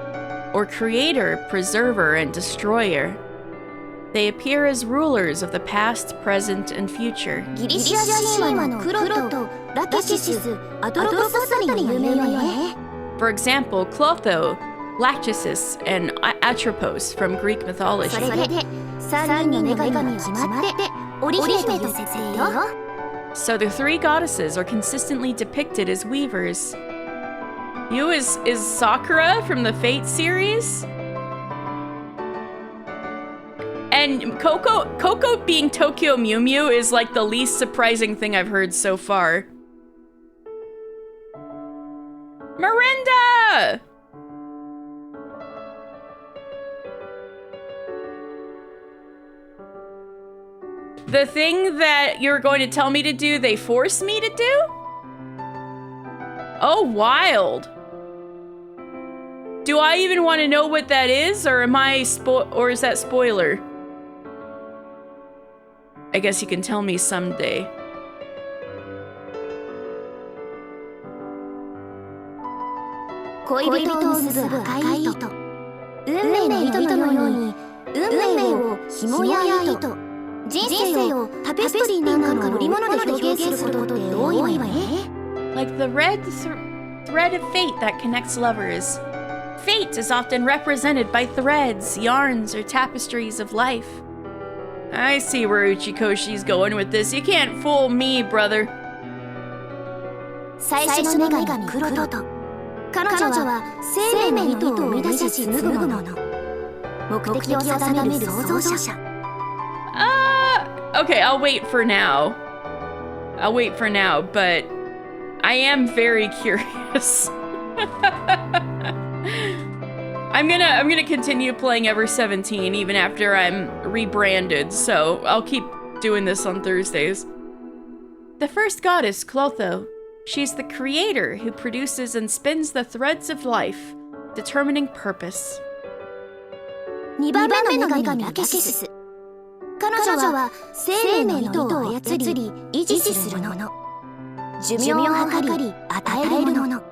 or creator, preserver, and destroyer. They appear as rulers of the past, present, and future. ギリシア神話のクロとラケシス、アトロポスあたりが有名よね For example, Clotho, Lachesis, and Atropos from Greek mythology. それで3人の女神が決まって織姫という設定よ So the 3 goddesses are consistently depicted as weavers. Yu is Sakura from the Fate series? And Coco being Tokyo Mew Mew is like the least surprising thing I've heard so far. Miranda! The thing that you're going to tell me to do, they force me to do? Oh, wild. Do I even want to know what that is, or am I or is that spoiler? I guess you can tell me someday.恋人を結ぶ赤い糸運命の糸のように運命を紐や糸人生をタペストリーなんかの織物で表現することって多いわね Like the red thread of fate that connects lovers. Fate is often represented by threads, yarns, or tapestries of life. I see where Uchikoshi's going with this. You can't fool me, brother. 最初の女神クロト彼女は生命の糸を生み出し紡ぐもの目的を定める創造者 Okay, I'll wait for now. But I am very curious. I'm gonna continue playing Ever17 even after I'm rebranded, so I'll keep doing this on Thursdays. The first goddess, Clotho. She's the creator who produces and spins the threads of life, determining purpose. 2番目の女神ラケシス彼女は生命の糸を操り維持するもの寿命を測り与えるもの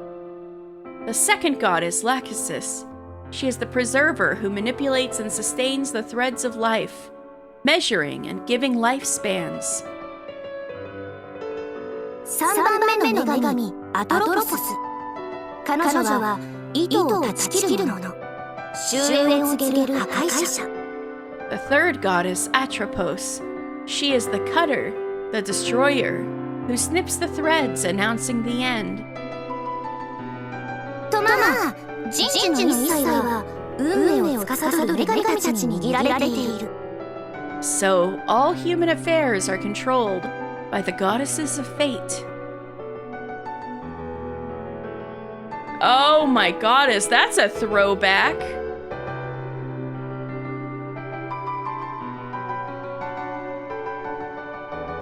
The second goddess, Lachesis. She is the preserver who manipulates and sustains the threads of life, measuring and giving lifespans. 3番目の女神アトロポス彼女は糸を断ち切るもの終焉を告げる破壊者 The third goddess, Atropos. She is the cutter, the destroyer, who snips the threads, announcing the end. とまあ人事の一切は運命を司る女神たちに握られている So, all human affairs are controlled by the goddesses of fate. Oh my goddess, that's a throwback.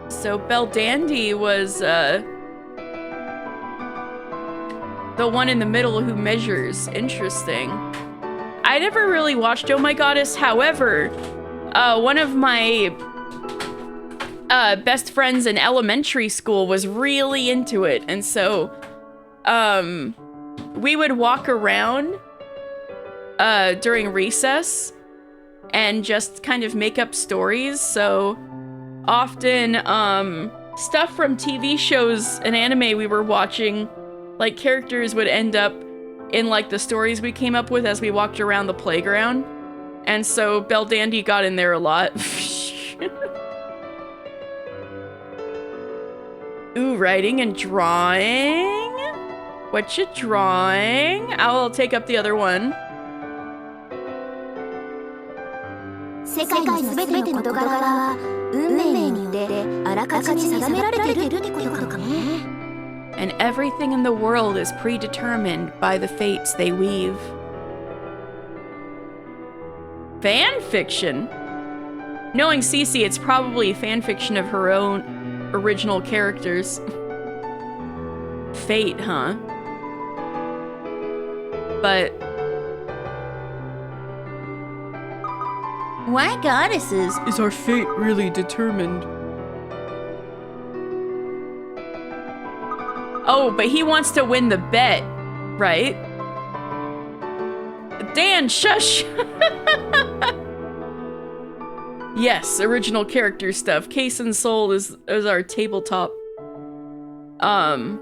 So Beldandy was the one in the middle who measures. Interesting. I never really watched Oh My Goddess. However, one of my best friends in elementary school was really into it, and so we would walk around during recess and just kind of make up stories. So often stuff from TV shows and anime we were watching, like characters would end up in like the stories we came up with as we walked around the playground. And so Beldandy got in there a lot. Ooh, writing and drawing. What you drawing? I'll take up the other one. 世界のすべての事柄は運命によってあらかじめ定められているってことかもね。 And everything in the world is predetermined by the fates they weave. Fan fiction? Knowing Cece, it's probably fan fiction of her own original characters. Fate, huh? But Why goddesses? is our fate really determined? Oh, but he wants to win the bet, right? Dan, shush! Yes, original character stuff. Case and Soul is our tabletop. Oh!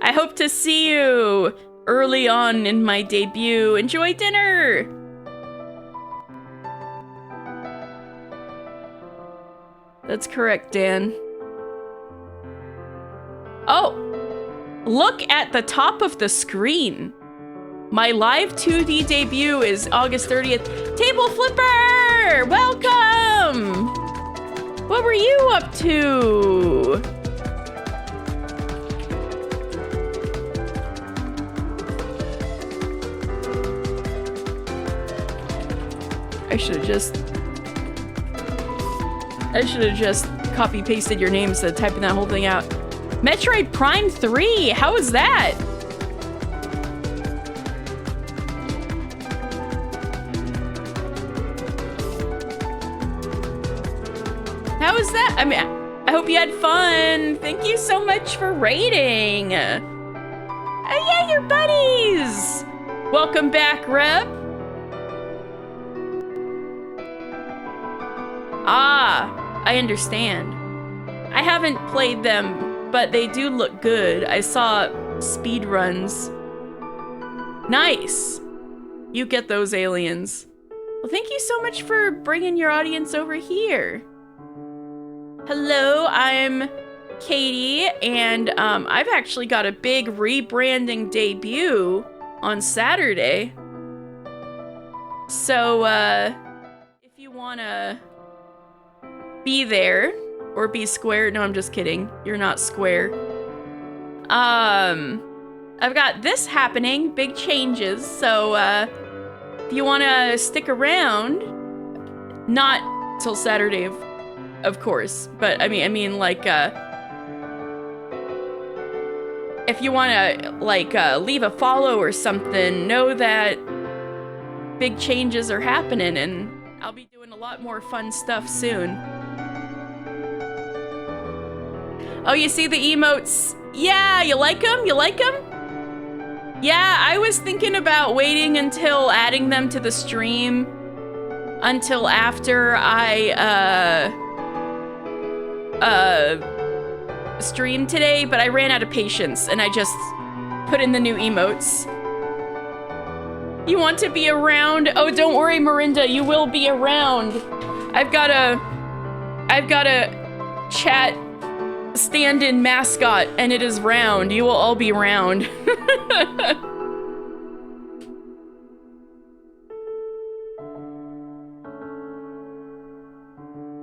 I hope to see you early on in my debut. Enjoy dinner! That's correct, Dan. Oh! Look at the top of the screen. My live 2D debut is August 30th. Table Flipper! Welcome! What were you up to? I should have just copy pasted your name instead of typing that whole thing out. Metroid Prime 3, how was that? How was that? I mean, I hope you had fun. Thank you so much for raiding. Oh yeah, your buddies. Welcome back, Rep. Ah, I understand. I haven't played them, but they do look good. I saw speed runs. Nice. You get those aliens. Well, thank you so much for bringing your audience over here. Hello, I'm Katie, and I've actually got a big rebranding debut on Saturday. So, if you wanna be there or be square, no, I'm just kidding. You're not square. I've got this happening, big changes. So, if you wanna stick around, not till Saturday, of course, but I mean, like, if you wanna, like, leave a follow or something, know that big changes are happening, and I'll be doing a lot more fun stuff soon. Oh, you see the emotes? Yeah, you like them? You like them? Yeah, I was thinking about waiting until adding them to the stream until after I, stream today, but I ran out of patience and I just put in the new emotes. You want to be around? Oh, don't worry, Marinda, you will be around. I've got a chat stand-in mascot, and it is round. You will all be round.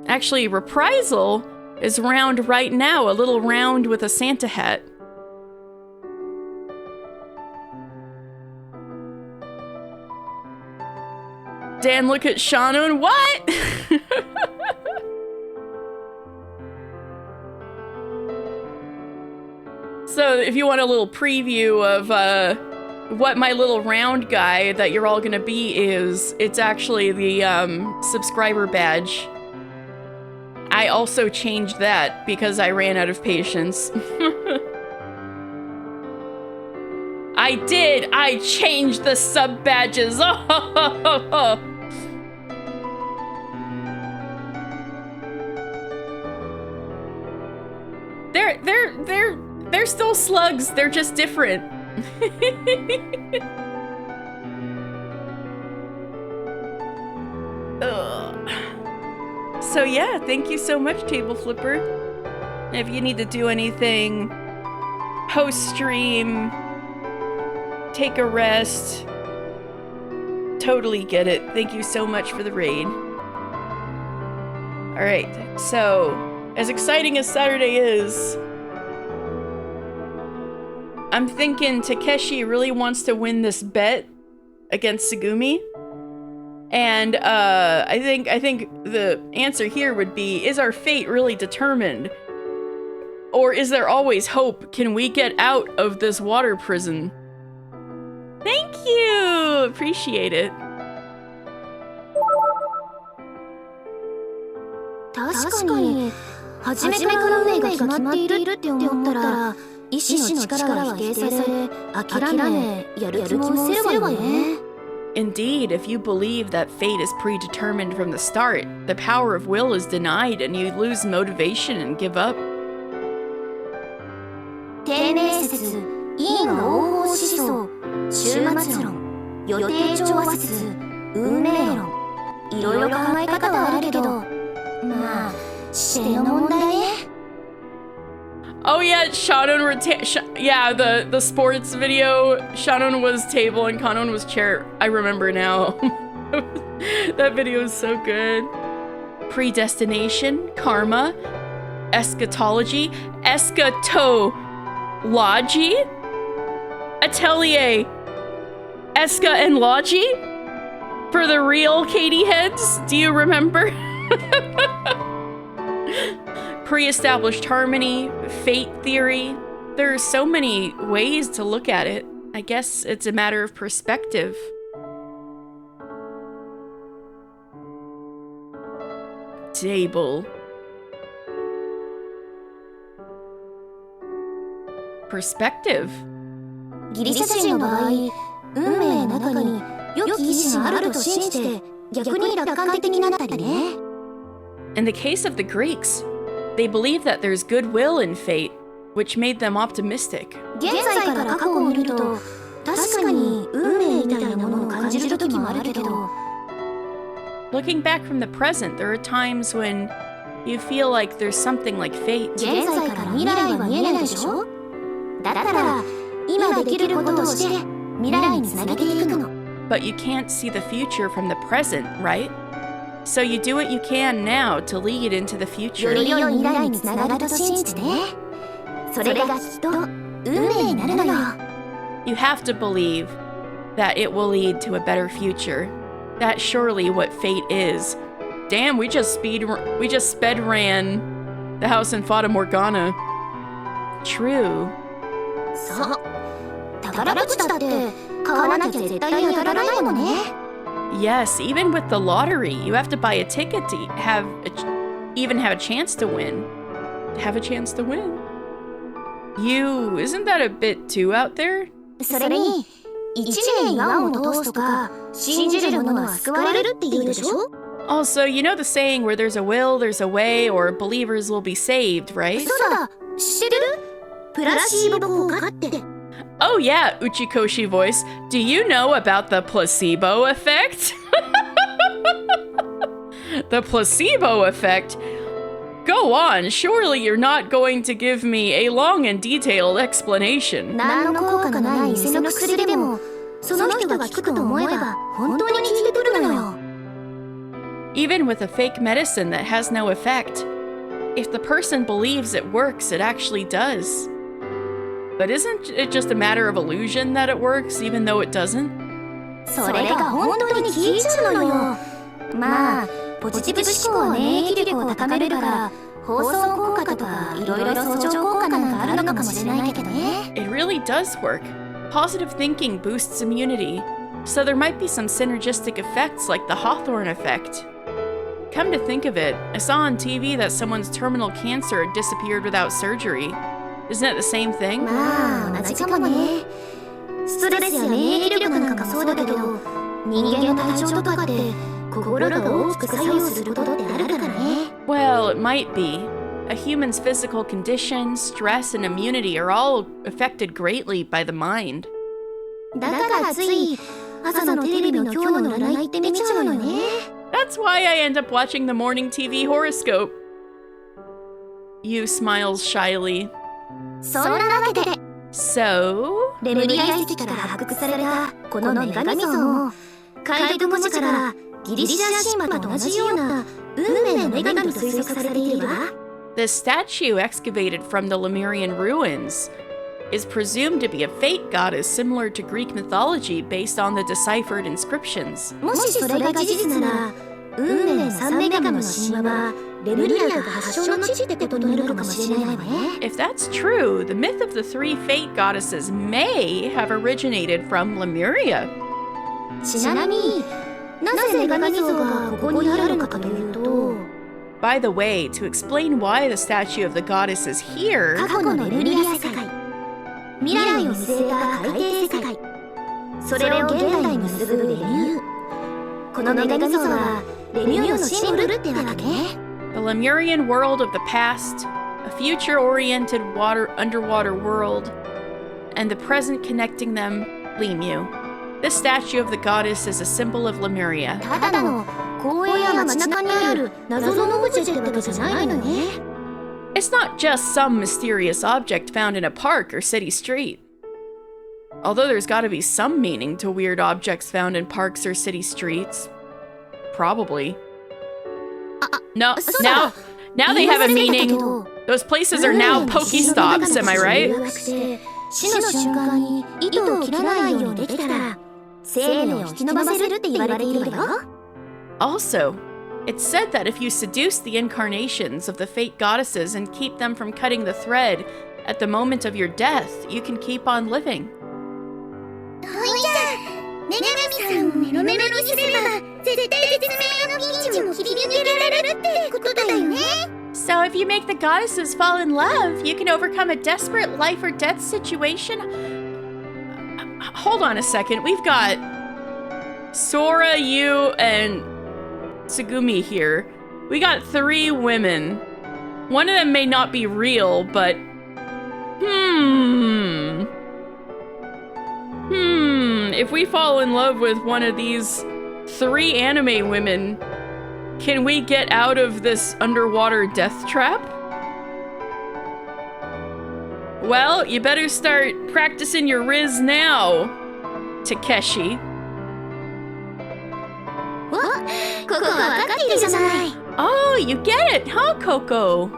Actually, Reprisal is round right now, a little round with a Santa hat. Dan, look at Shannon. What? So if you want a little preview of what my little round guy that you're all gonna be is, it's actually the subscriber badge. I also changed that because I ran out of patience. I did! I changed the sub badges! They're still slugs, they're just different. Ugh. So yeah, thank you so much, Table Flipper. If you need to do anything post-stream, take a rest, totally get it. Thank you so much for the raid. Alright, so as exciting as Saturday is, I'm thinking Takeshi really wants to win this bet against Tsugumi. And I think the answer here would be, is our fate really determined? Or is there always hope? Can we get out of this water prison? Thank you! Appreciate it. 確かに初めから運命が決まっているって思ったら意志の力は否定され諦めやる気も失せるわよね。 Indeed, if you believe that fate is predetermined from the start, the power of will is denied and you lose motivation and give up. 定年説、因果応報思想、終末論、予定調和説、運命論、いろいろ考え方はあるけど、まあ、視点の問題ね。 Oh yeah, Shannon yeah, the sports video, Shannon was table and Kanon was chair. I remember now. That video is so good. Predestination, karma, eschatology, eschatology, atelier, esca and logy for the real Katie heads. Do you remember? Pre-established harmony, fate theory. There are so many ways to look at it. I guess it's a matter of perspective. Table. Perspective. ギリシャ人の場合、運命の中に良き意志があると信じて逆に楽観的になったりね。 In the case of the Greeks, they believe that there's goodwill in fate, which made them optimistic. 現在から過去を見ると、確かに運命みたいなものを感じる時もあるけど、 Looking back from the present, there are times when you feel like there's something like fate. 現在から未来は見えないでしょ？だったら今できることをして未来につなげていくの。 But you can't see the future from the present, right? So you do what you can now to lead into the よ future. り良い未来につながると信じてね。それがきっと運命になるのよ。 You have to believe that it will lead to a better future. That's surely what fate is. Damn, we just sped ran the house in Fata Morgana. True. そう。宝くじだって買わなきゃ絶対に当たらないもんね。 Yes, even with the lottery, you have to buy a ticket to even have a chance to win. Have a chance to win. Isn't that a bit too out there? それに一年岩を通すとか信じる者は救われるって言うでしょ？ Also, you know the saying where there's a will, there's a way, or believers will be saved, right? そうだ、知ってる？プラシーボ効果って。 Oh yeah, Uchikoshi voice. Do you know about the placebo effect? The placebo effect? Go on, surely you're not going to give me a long and detailed explanation. 何の効果のない偽の薬でもその人が効くと思えば本当に効いてくるのよ。 Even with a fake medicine that has no effect, If the person believes it works, it actually does. But isn't it just a matter of illusion that it works, even though it doesn't? それが本当に効いちゃうのよ。まあ、ポジティブ思考は免疫力を高めるから、放送効果とかいろいろ相乗効果なんかあるのかもしれないけどね。It really does work. Positive thinking boosts immunity, so there might be some synergistic effects like the Hawthorne effect. Come to think of it, I saw on TV that someone's terminal cancer had disappeared without surgery. Isn't it the same thing? まあ、同じかもね。ストレスや免疫力なんかもそうだけど、人間の体調とかで心が大きく作用することってあるからね。Well, it might be. A human's physical condition, stress, and immunity are all affected greatly by the mind. だからつい朝のテレビの今日の占いって見ちゃうのよね。That's why I end up watching the morning TV horoscope. You smiles shyly. そんなわけで、So? レムリア遺跡から発掘されたこの女神像も、解読文字からギリシャ神話と同じような運命の女神と推測されているわ。The statue excavated from the Lemurian ruins is presumed to be a fate goddess similar to Greek mythology based on the deciphered inscriptions. もしそれが事実なら、運命の三女神の神話はレムリアが発祥の地ってことになるかもしれないわね。If that's true, the myth of the three fate goddesses may have originated from Lemuria. ちなみに、なぜ女神像がここにあるのかというと、By the way, to explain why the statue of the goddess is here, 過去のレムリア世界、未来を見据えた海底世界、それを現代に結ぶレミュー。この女神像はレミューのシンボルってわけ。the Lemurian world of the past, a future-oriented underwater world, and the present connecting them, Lemu. This statue of the goddess is a symbol of Lemuria. ただの公園や街中にある謎のオブジェってわけじゃないのね。It's not just some mysterious object found in a park or city street. Although there's gotta be some meaning to weird objects found in parks or city streets. Probably. No, now they have a meaning. Those places are now Pokestops, am I right? 死の瞬間に糸を切らないようにできたら、生命を引き延ばせるって言われているわよ。Also, it's said that if you seduce the incarnations of the fate goddesses and keep them from cutting the thread at the moment of your death, you can keep on living. ほいじゃ、女神さんをメロメロにすれば、絶対絶命のピンチも切り抜けられるってことだよね。So if you make the goddesses fall in love, you can overcome a desperate life or death situation. Hold on a second. We've got Sora, you, and Tsugumi here. We got 3 women. One of them may not be real, but... If we fall in love with one of these 3 anime women, can we get out of this underwater death trap? Well, you better start practicing your Riz now, Takeshi. お、ここは分かっているじゃない。Oh, you get it, huh, Coco?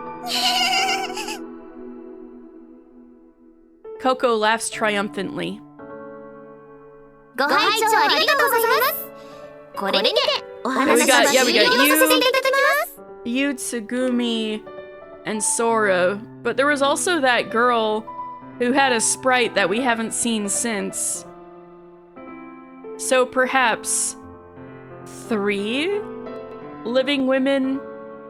Coco laughs triumphantly. ご拝聴ありがとうございます。これにてお話を終了させていただきます。You, Tsugumi, and Sora, but there was also that girl who had a sprite that we haven't seen since. So perhaps 3 living women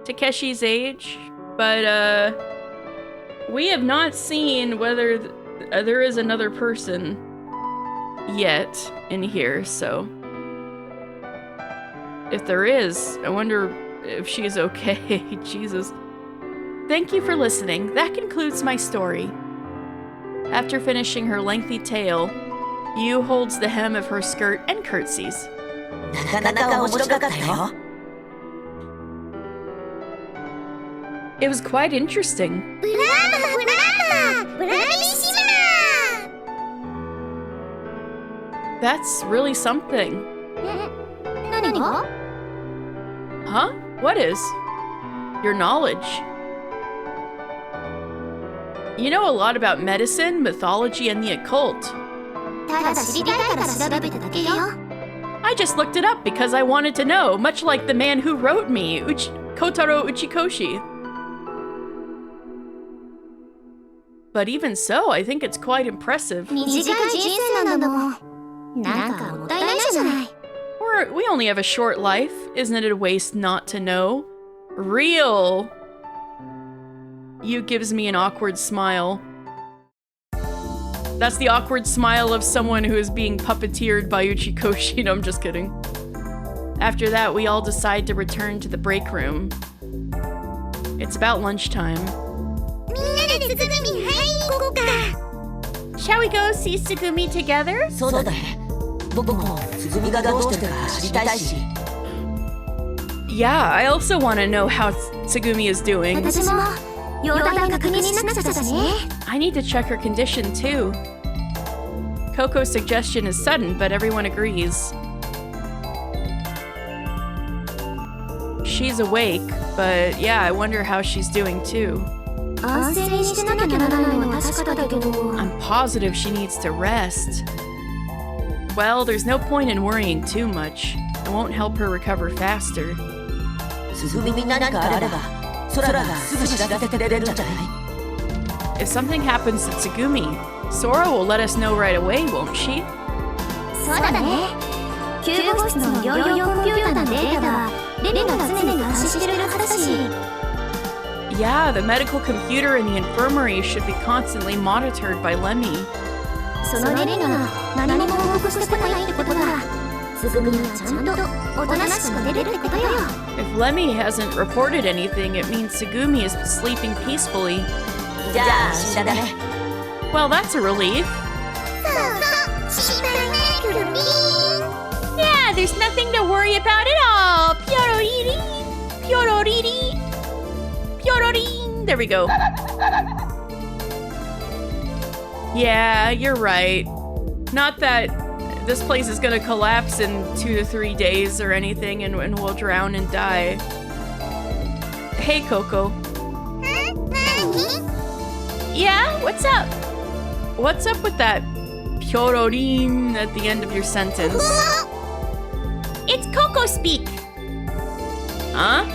Takeshi's age, but we have not seen whether there is another person yet in here, so if there is, I wonder if she is okay. Jesus. Thank you for listening. That concludes my story. After finishing her lengthy tale, Yu holds the hem of her skirt and curtsies. なかなか面白かったよ。It was quite interesting. ブラーバブラビッシマ That's really something. 何が Huh? What is? Your knowledge. You know a lot about medicine, mythology, and the occult. ただ知りたいから調べただけよ。 I just looked it up because I wanted to know, much like the man who wrote me, Kotaro Uchikoshi. But even so, I think it's quite impressive. 短い人生なんだもん。なんかもったいないじゃない。 We only have a short life. Isn't it a waste not to know? Real. You gives me an awkward smile. That's the awkward smile of someone who is being puppeteered by Uchikoshi. No, I'm just kidding. After that, we all decide to return to the break room. It's about lunchtime. みんなでつぐみ入り行こうか。 Shall we go see Tsugumi together? そうだね。僕もつぐみがどうしてるか知りたいし。 Yeah, I also want to know how Tsugumi is doing. 私も容体確認しなくちゃだね。 I need to check her condition too. Coco's suggestion is sudden, but everyone agrees. She's awake, but yeah, I wonder how she's doing too. 安静にしてなきゃならないのは確かだけど。 I'm positive she needs to rest. Well, there's no point in worrying too much. It won't help her recover faster. つぐみに何かあれば、空がすぐ知らせてくれるんじゃない？ If something happens to Tsugumi, Sora will let us know right away, won't she? そうだね。救護室の療養コンピューターのデータはレベが常に監視してるはずだし。 Yeah, the medical computer in the infirmary should be constantly monitored by Lemmy. そのレベが何も報告してこないってことは、つぐみはちゃんとおとなしく寝れるってことよ。 If Lemmy hasn't reported anything, it means Tsugumi is sleeping peacefully. じゃあ安心だね。 Well, that's a relief. そうそう、心配ないくるみ。 Yeah, there's nothing to worry about at all. Pyororiri, pyororiri, pyororin. There we go. Yeah, you're right. Not that this place is gonna collapse in 2 to 3 days or anything and we'll drown and die. Hey, Coco. 何？ Yeah, what's up? What's up with that pyororin at the end of your sentence? It's Coco speak. Huh?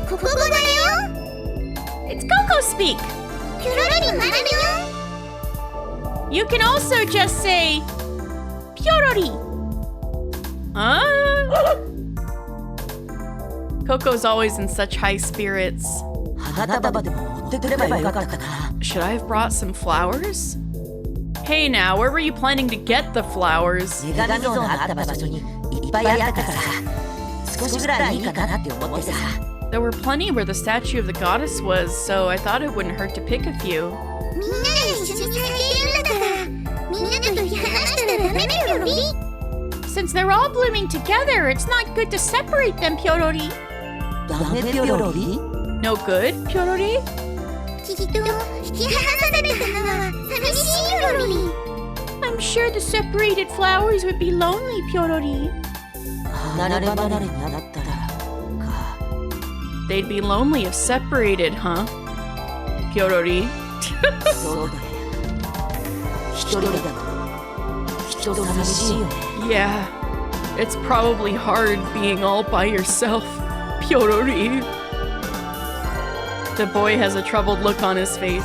ここだよ。 It's Coco speak. ピョロリになるよ。 You can also just say Pyorori. Huh? Coco's always in such high spirits. 花束でも持ってくればよかったかな。 Should I have brought some flowers? Hey now, where were you planning to get the flowers? 女神像のあった場所にいっぱいあったからさ、少しぐらいいいかなって思ってさ。 There were plenty where the statue of the goddess was, so I thought it wouldn't hurt to pick a few. みんなで一緒に咲いてるんだから、みんなで取り離したらダメピョロリ。 Since they're all blooming together, it's not good to separate them, Pyorori. ダメピョロリ？ No good, Pyorori? きっと引き離された花は寂しいピョロリ。 I'm sure the separated flowers would be lonely, Pyorori. 離れ離れになったらか。 They'd be lonely if separated, huh? Pyorori. そうだよ。一人だときっと寂しいよね。 Yeah, it's probably hard being all by yourself, Pyorori. The boy has a troubled look on his face.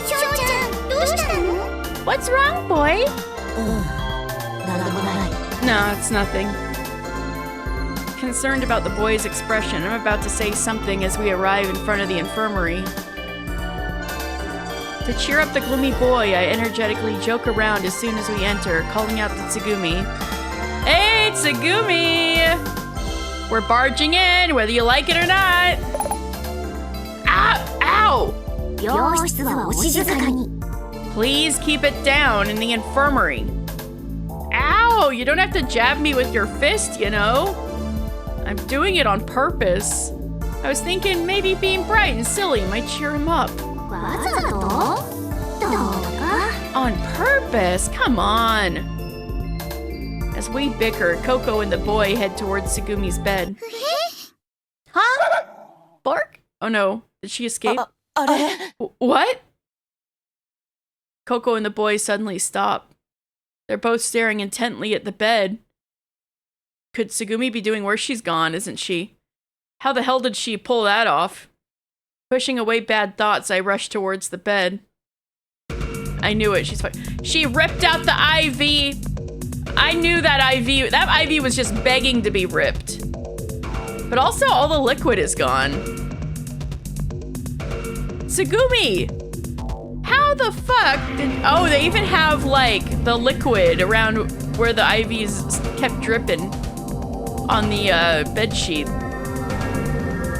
しょうちゃん、どうしたの？ What's wrong, boy? なんでもない。 No, it's nothing. Concerned about the boy's expression, I'm about to say something as we arrive in front of the infirmary. To cheer up the gloomy boy, I energetically joke around as soon as we enter, calling out to Tsugumi. Hey, Tsugumi! We're barging in, whether you like it or not! Ow! Ow! 病室はお静かに。 Please keep it down in the infirmary. Ow! You don't have to jab me with your fist, you know? I'm doing it on purpose. I was thinking maybe being bright and silly might cheer him up. わざと？どうか？ On purpose? Come on. As we bicker, Coco and the boy head towards Tsugumi's bed. Huh? Bark? Oh no. Did she escape? What? Coco and the boy suddenly stop. They're both staring intently at the bed. Could Tsugumi be doing worse? She's gone, isn't she? How the hell did she pull that off? Pushing away bad thoughts, I rushed towards the bed. I knew it. She's fine. She ripped out the IV. I knew that IV. That IV was just begging to be ripped. But also, all the liquid is gone. Tsugumi! How the fuck did... Oh, they even have, like, the liquid around where the IVs kept dripping on the bed sheet.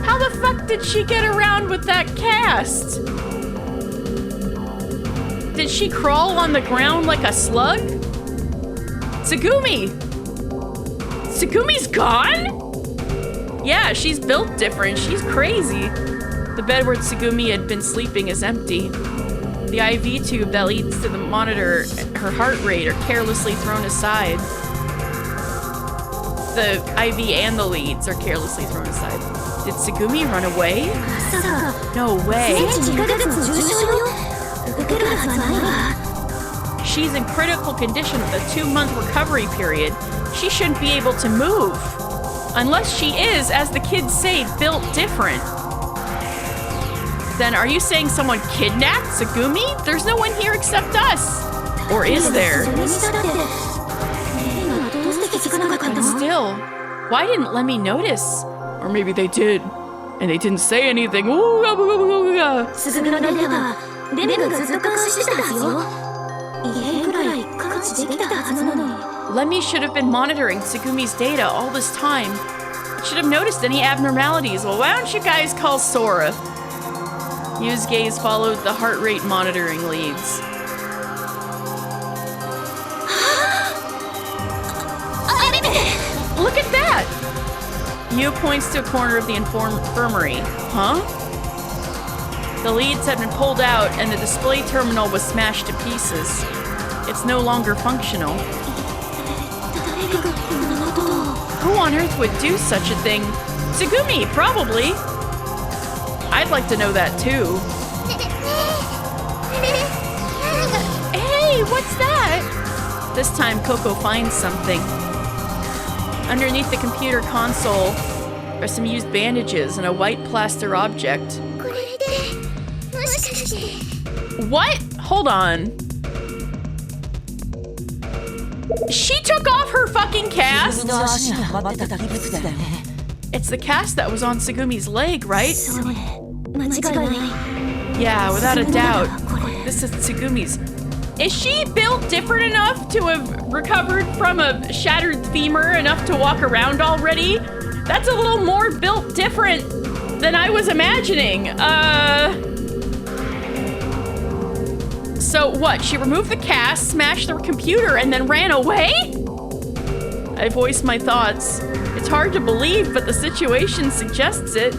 How the fuck did she get around with that cast? Did she crawl on the ground like a slug? Tsugumi! Tsugumi's gone? Yeah, she's built different. She's crazy. The bed where Tsugumi had been sleeping is empty. The IV tube that leads to the monitor her heart rate are carelessly thrown aside. The IV and the leads are carelessly thrown aside. Did Tsugumi run away? No way. She's in critical condition with a 2-month recovery period. She shouldn't be able to move. Unless she is, as the kids say, built different. Then are you saying someone kidnapped Tsugumi? There's no one here except us. Or is there? Still, why didn't Lemmy notice? Or maybe they did, and they didn't say anything. Lemmy should have been monitoring Tsugumi's data all this time. Should have noticed any abnormalities. Well, why don't you guys call Sora? Yu's gaze followed the heart rate monitoring leads. Look at that! Yu points to a corner of the infirmary. Huh? The leads had been pulled out and the display terminal was smashed to pieces. It's no longer functional. Who on earth would do such a thing? Tsugumi, probably. I'd like to know that too. Hey, what's that? This time Coco finds something. Underneath the computer console are some used bandages and a white plaster object. What? Hold on. She took off her fucking cast? It's the cast that was on Tsugumi's leg, right? Yeah, without a doubt. This is Tsugumi's. Is she built different enough to have recovered from a shattered femur enough to walk around already? That's a little more built different than I was imagining. So what? She removed the cast, smashed the computer, and then ran away? I voiced my thoughts. It's hard to believe, but the situation suggests it.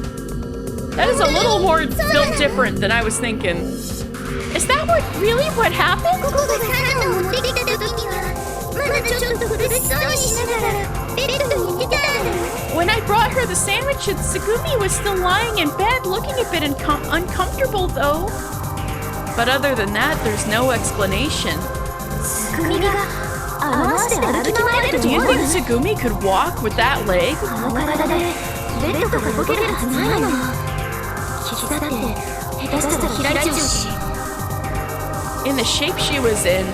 That is a little more built different than I was thinking. Is that really what happened? When I brought her the sandwich, Tsugumi was still lying in bed, looking a bit uncomfortable though. But other than that, there's no explanation. Do you think Tsugumi could walk with that leg? In the shape she was in,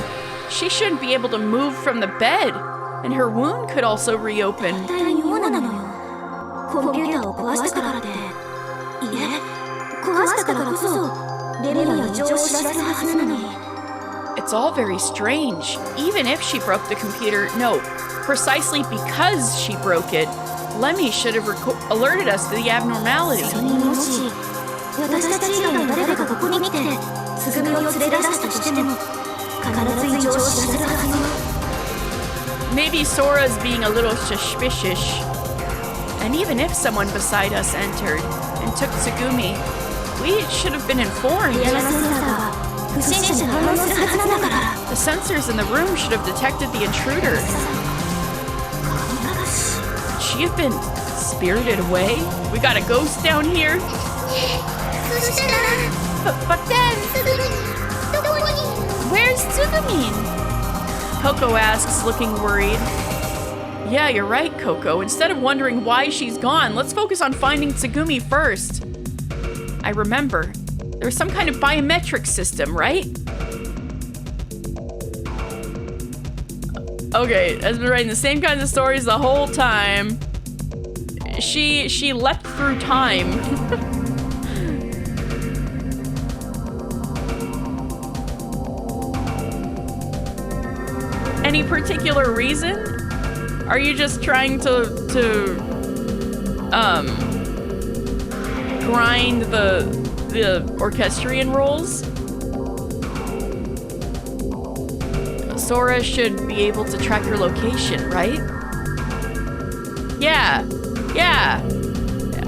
she shouldn't be able to move from the bed, and her wound could also reopen. It's all very strange. Even if she broke the computer, no, precisely because she broke it, Lemmy should have alerted us to the abnormality. Maybe Sora's being a little suspicious. And even if someone beside us entered and took Tsugumi, we should have been informed. The sensors in the room should have detected the intruder. Could she have been spirited away? We got a ghost down here? but then, すぐにどこに where's Tsugumin? Coco asks, looking worried. Yeah, you're right, Coco. Instead of wondering why she's gone, let's focus on finding Tsugumi first. I remember. There's some kind of biometric system, right? Okay, I've been writing the same kinds of stories the whole time. She leapt through time. Any particular reason? Are you just trying to grind the orchestrion rolls? Sora should be able to track your location, right? Yeah.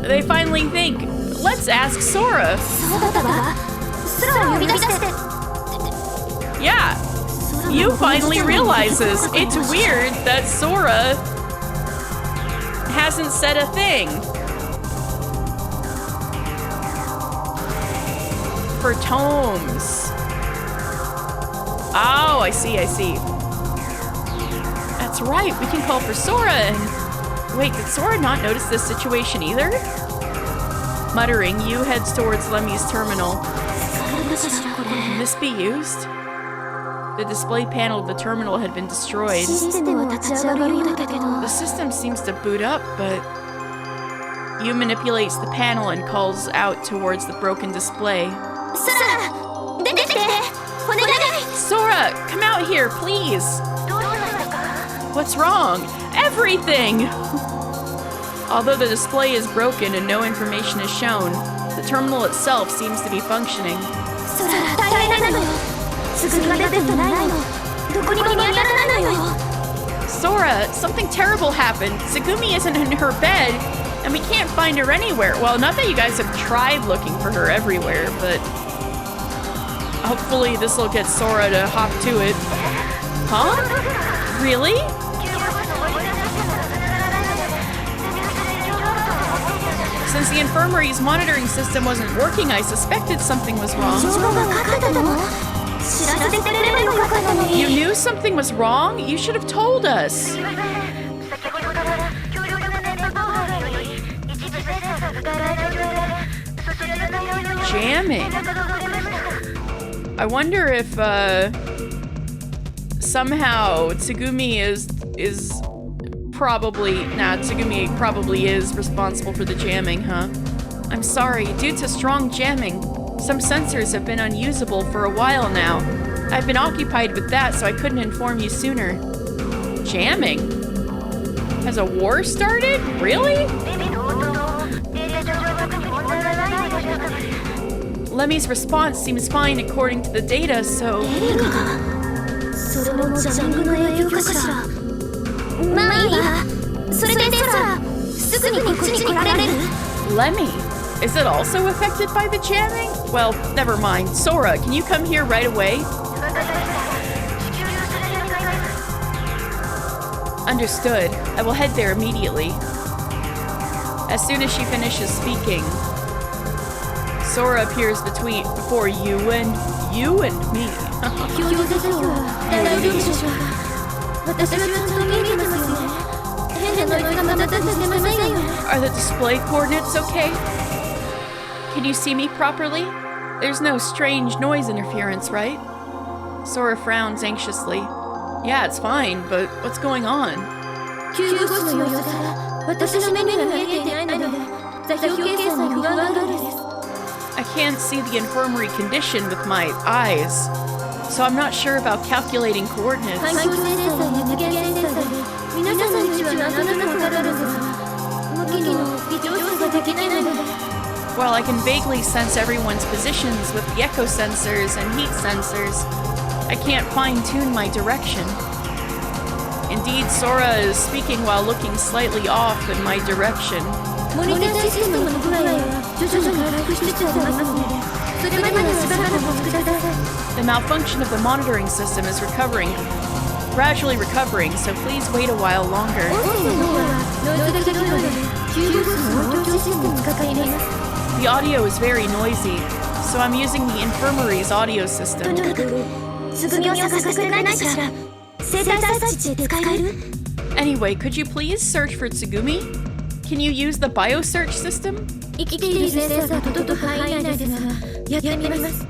They finally think, let's ask Sora. そうだったわ空を呼び出して Yeah. You finally realize this. It's weird that Sora hasn't said a thing. For tomes. Oh, I see. That's right, we can call for Sora and... Wait, did Sora not notice this situation either? Muttering, Yu heads towards Lemmy's terminal. Can this be used? The display panel of the terminal had been destroyed. システムは立ち上がるようだけど The system seems to boot up, but... Yu manipulates the panel and calls out towards the broken display. 空出てきてお願い Sora, come out here, please! どうしましたか What's wrong? Everything! Although the display is broken and no information is shown, the terminal itself seems to be functioning. 空大変なのよすぐには出てないのどこにも見当たらないのよ Sora, something terrible happened. Tsugumi isn't in her bed, and we can't find her anywhere. Well, not that you guys have tried looking for her everywhere, but... Hopefully this will get Sora to hop to it. Huh? Really? Since the infirmary's monitoring system wasn't working, I suspected something was wrong. 情報が分かってたの知らせてくれればよかったのに You knew something was wrong? You should have told us. 先ほどから強力な電波妨害により一時生産が使えない状況でそちらの内容に Jamming. 連絡が取れました I wonder if somehow Tsugumi is probably Tsugumi probably is responsible for the jamming, huh? I'm sorry, due to strong jamming, some sensors have been unusable for a while now. I've been occupied with that, so I couldn't inform you sooner. Jamming? Has a war started? Really? Lemmy's response seems fine according to the data, so... それもジャミングの影響かしらまあいいわそれでさすぐにこっちに来られる Lemmy? Is it also affected by the jamming? Well, never mind. Sora, can you come here right away? Understood. I will head there immediately. As soon as she finishes speaking, Sora appears before you and me. 気をつけてよ大丈夫でしょうか私はちゃんと見えてますよね変なノイズがまた出してませんよね Are the display coordinates okay? Can you see me properly? There's no strange noise interference, right? Sora frowns anxiously. Yeah, it's fine, but what's going on? 救護室の様子から私の目には見えていないので座標計算に不安があるんです I can't see the infirmary condition with my eyes, so I'm not sure about calculating coordinates. 環境センサーや無限センサーで皆さんの位置はなんとなくわかるんですが向きの微調整ができないので While I can vaguely sense everyone's positions with the echo sensors and heat sensors, I can't fine-tune my direction. Indeed, Sora is speaking while looking slightly off in my direction. モニターシステムの不具合は徐々に回復しつつありますのでそれまではしばらくお待ちください The malfunction of the monitoring system is gradually recovering, so please wait a while longer. 音声の方はノイズがひどいので救護室の音響システムがかかります The audio is very noisy, so I'm using the infirmary's audio system. とにかくつぐみを探してくれないかしら。生体サーチって使える？ Anyway, could you please search for Tsugumi? Can you use the biosearch system? 生きているセンサーが届く範囲内ですが、やってみます。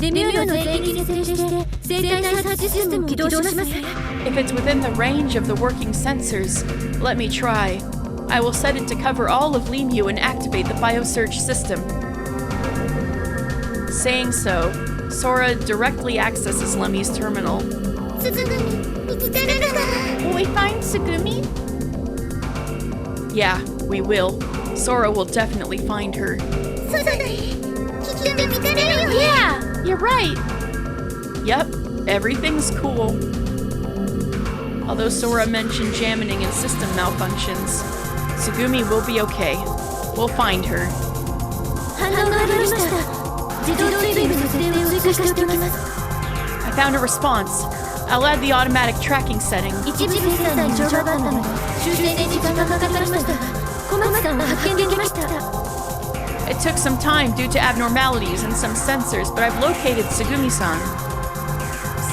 レミューの全域に設定して生体サーチシステムを起動します。 If it's within the range of the working sensors, let me try. I will set it to cover all of Lemu and activate the biosearch system. Saying so, Sora directly accesses Lemmy's terminal. つぐみ見つかるかな？ Will we find Tsugumi? Yeah, we will. Sora will definitely find her. そうだね。きっと見つかるよ。 Yeah, you're right. Yep, everything's cool. Although Sora mentioned jamming and system malfunctions, Tsugumi will be okay. We'll find her. 反応がありました。自動追尾の設定を追加しておきます。 I found a response. I'll add the automatic tracking setting. 一部センサーに異常があったので修正に時間がかかりましたが、小松さんは発見できました。 It took some time due to abnormalities in some sensors, but I've located Tsugumi-san.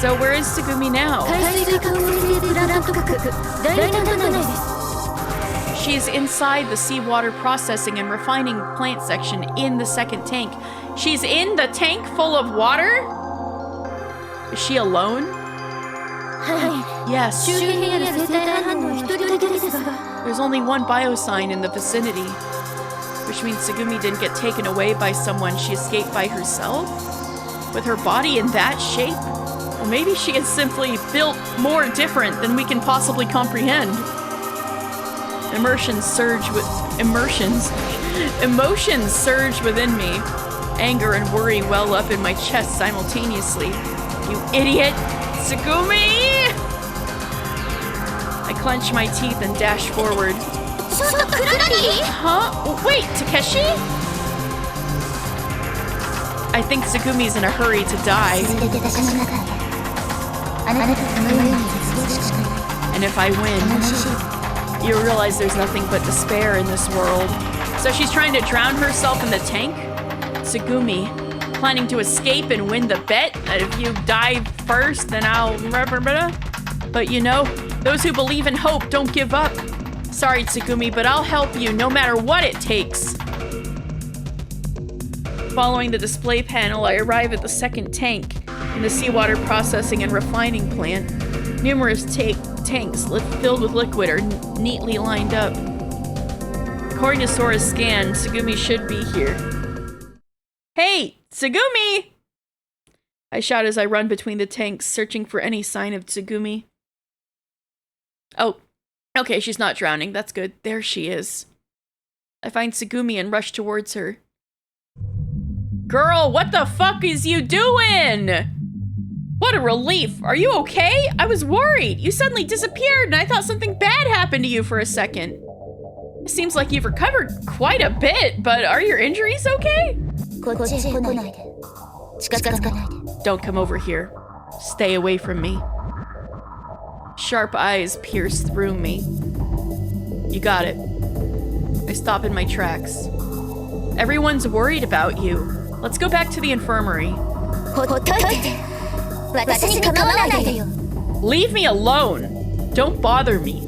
So where is Tsugumi now? 海水化合成プラント国第2タンク内です。 She is inside the seawater processing and refining plant section in the second tank. She's in the tank full of water? Is she alone? は Yes. い。周辺にある生体反応一人だけですが、 There's only one biosign in the vicinity, which means Tsugumi didn't get taken away by someone. She escaped by herself? With her body in that shape? Or maybe she is simply built more different than we can possibly comprehend. Emotions surge within me. Anger and worry well up in my chest simultaneously. You idiot! Tsugumi! I clench my teeth and dash forward. ちょっとクラリー？ Huh? Wait, Takeshi? I think Tsugumi's in a hurry to die. 全て私の中であなたとのように過ごすしかない。 And if I win, you realize there's nothing but despair in this world. So she's trying to drown herself in the tank? Tsugumi, planning to escape and win the bet that if you die first, then I'll... But you know, those who believe in hope don't give up. Sorry, Tsugumi, but I'll help you no matter what it takes. Following the display panel, I arrive at the second tank in the seawater processing and refining plant. Numerous tanks filled with liquid are neatly lined up. According to Sora's scan, Tsugumi should be here. Hey, Tsugumi! I shout as I run between the tanks, searching for any sign of Tsugumi. Oh, okay, she's not drowning. That's good. There she is. I find Tsugumi and rush towards her. Girl, what the fuck is you doing? What a relief. Are you okay? I was worried. You suddenly disappeared and I thought something bad happened to you for a second. It seems like you've recovered quite a bit, but are your injuries okay? こっちへ来ないで。近づかないで。 Don't come over here. Stay away from me. Sharp eyes pierce through me. You got it. I stop in my tracks. Everyone's worried about you. Let's go back to the infirmary. ほっといて。私に構わないでよ。 Leave me alone. Don't bother me.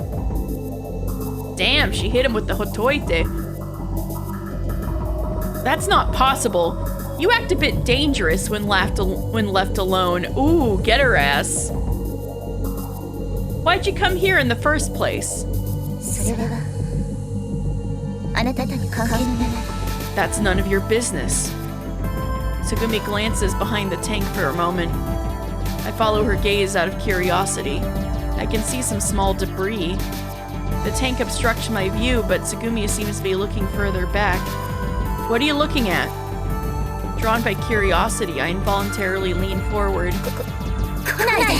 Damn, she hit him with the hotoite. That's not possible. You act a bit dangerous when left alone. Ooh, get her ass. Why'd you come here in the first place? それはあなたに関係のない。 That's none of your business. Tsugumi glances behind the tank for a moment. I follow her gaze out of curiosity. I can see some small debris. The tank obstructs my view, but Tsugumi seems to be looking further back. What are you looking at? Drawn by curiosity, I involuntarily lean forward. 来ないで。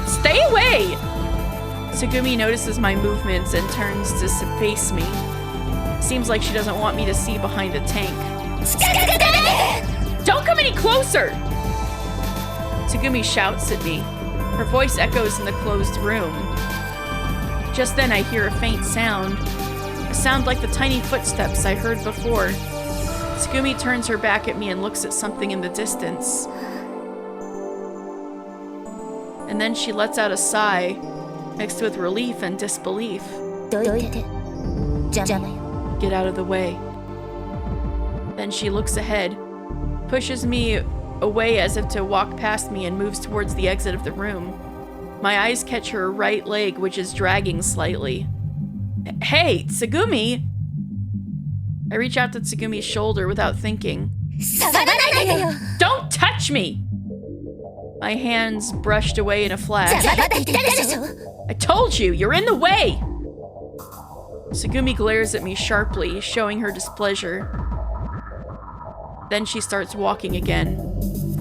Stay away! Tsugumi notices my movements and turns to face me. Seems like she doesn't want me to see behind the tank. 近づかないで。 Don't come any closer! Tsugumi shouts at me. Her voice echoes in the closed room. Just then I hear a faint sound. A sound like the tiny footsteps I heard before. Tsugumi turns her back at me and looks at something in the distance. And then she lets out a sigh, mixed with relief and disbelief. どいて邪魔よ Get out of the way. Then she looks ahead, pushes me away as if to walk past me, and moves towards the exit of the room. My eyes catch her right leg, which is dragging slightly. Hey, Tsugumi! I reach out to Tsugumi's shoulder without thinking. 触らないでよ Don't touch me! My hands brushed away in a flash. 邪魔だって言ったでしょ I told you, you're in the way! Tsugumi glares at me sharply, showing her displeasure. Then she starts walking again.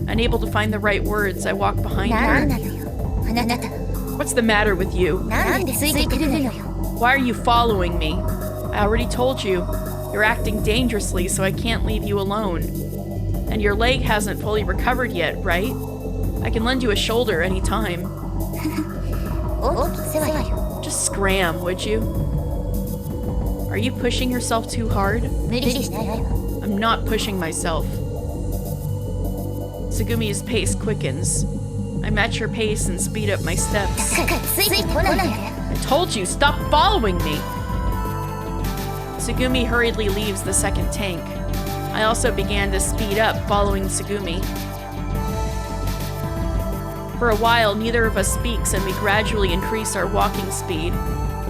Unable to find the right words, I walk behind なん her. なのよあなた What's the matter with you? なんでついてくるのよ Why are you following me? I already told you. You're acting dangerously, so I can't leave you alone. And your leg hasn't fully recovered yet, right? I can lend you a shoulder anytime. 大きく世話よ Just scram, would you? Are you pushing yourself too hard? 無理しないわ I'm not pushing myself. Tsugumi's pace quickens. I match her pace and speed up my steps. だからついてこないで I told you, stop following me! Tsugumi hurriedly leaves the second tank. I also began to speed up, following Tsugumi. For a while, neither of us speaks, and we gradually increase our walking speed.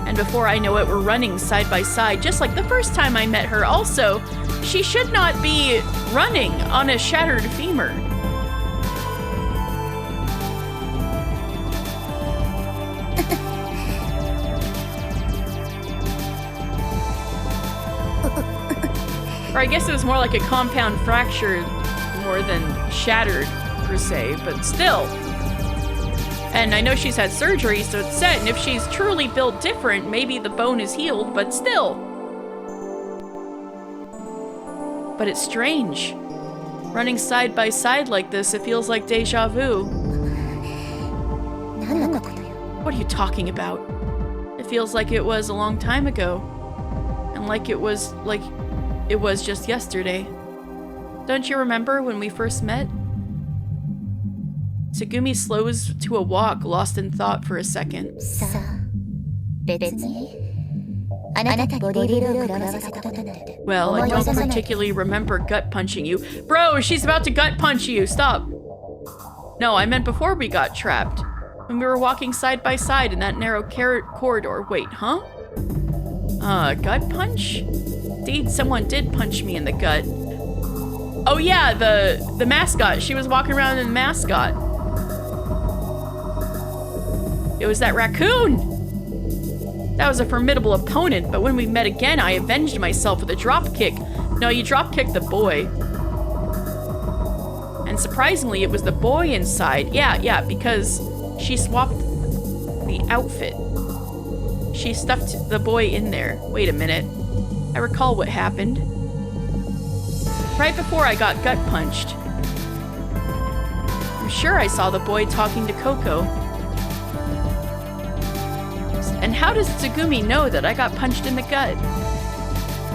And before I know it, we're running side by side, just like the first time I met her. Also, she should not be running on a shattered femur. Or I guess it was more like a compound fracture more than shattered, per se, but still. And I know she's had surgery, so it's set, and if she's truly built different, maybe the bone is healed, but still. But it's strange. Running side by side like this, it feels like deja vu. 何のことよ What are you talking about? It feels like it was a long time ago. And like it was just yesterday. Don't you remember when we first met? Tsugumi slows to a walk, lost in thought for a second. さあ別にあなたにボディーブローを食らわせたことなんて Well, I don't particularly remember gut punching you. Bro, she's about to gut punch you. Stop. No, I meant before we got trapped. When we were walking side by side in that narrow corridor. Wait, huh? Gut punch? Indeed, someone did punch me in the gut. Oh yeah, the mascot. She was walking around in the mascot. It was that raccoon! That was a formidable opponent, but when we met again, I avenged myself with a drop kick. No, you drop kicked the boy. And surprisingly, it was the boy inside. Yeah, because she swapped the outfit. She stuffed the boy in there. Wait a minute. I recall what happened. Right before I got gut punched. I'm sure I saw the boy talking to Coco. And how does Tsugumi know that I got punched in the gut?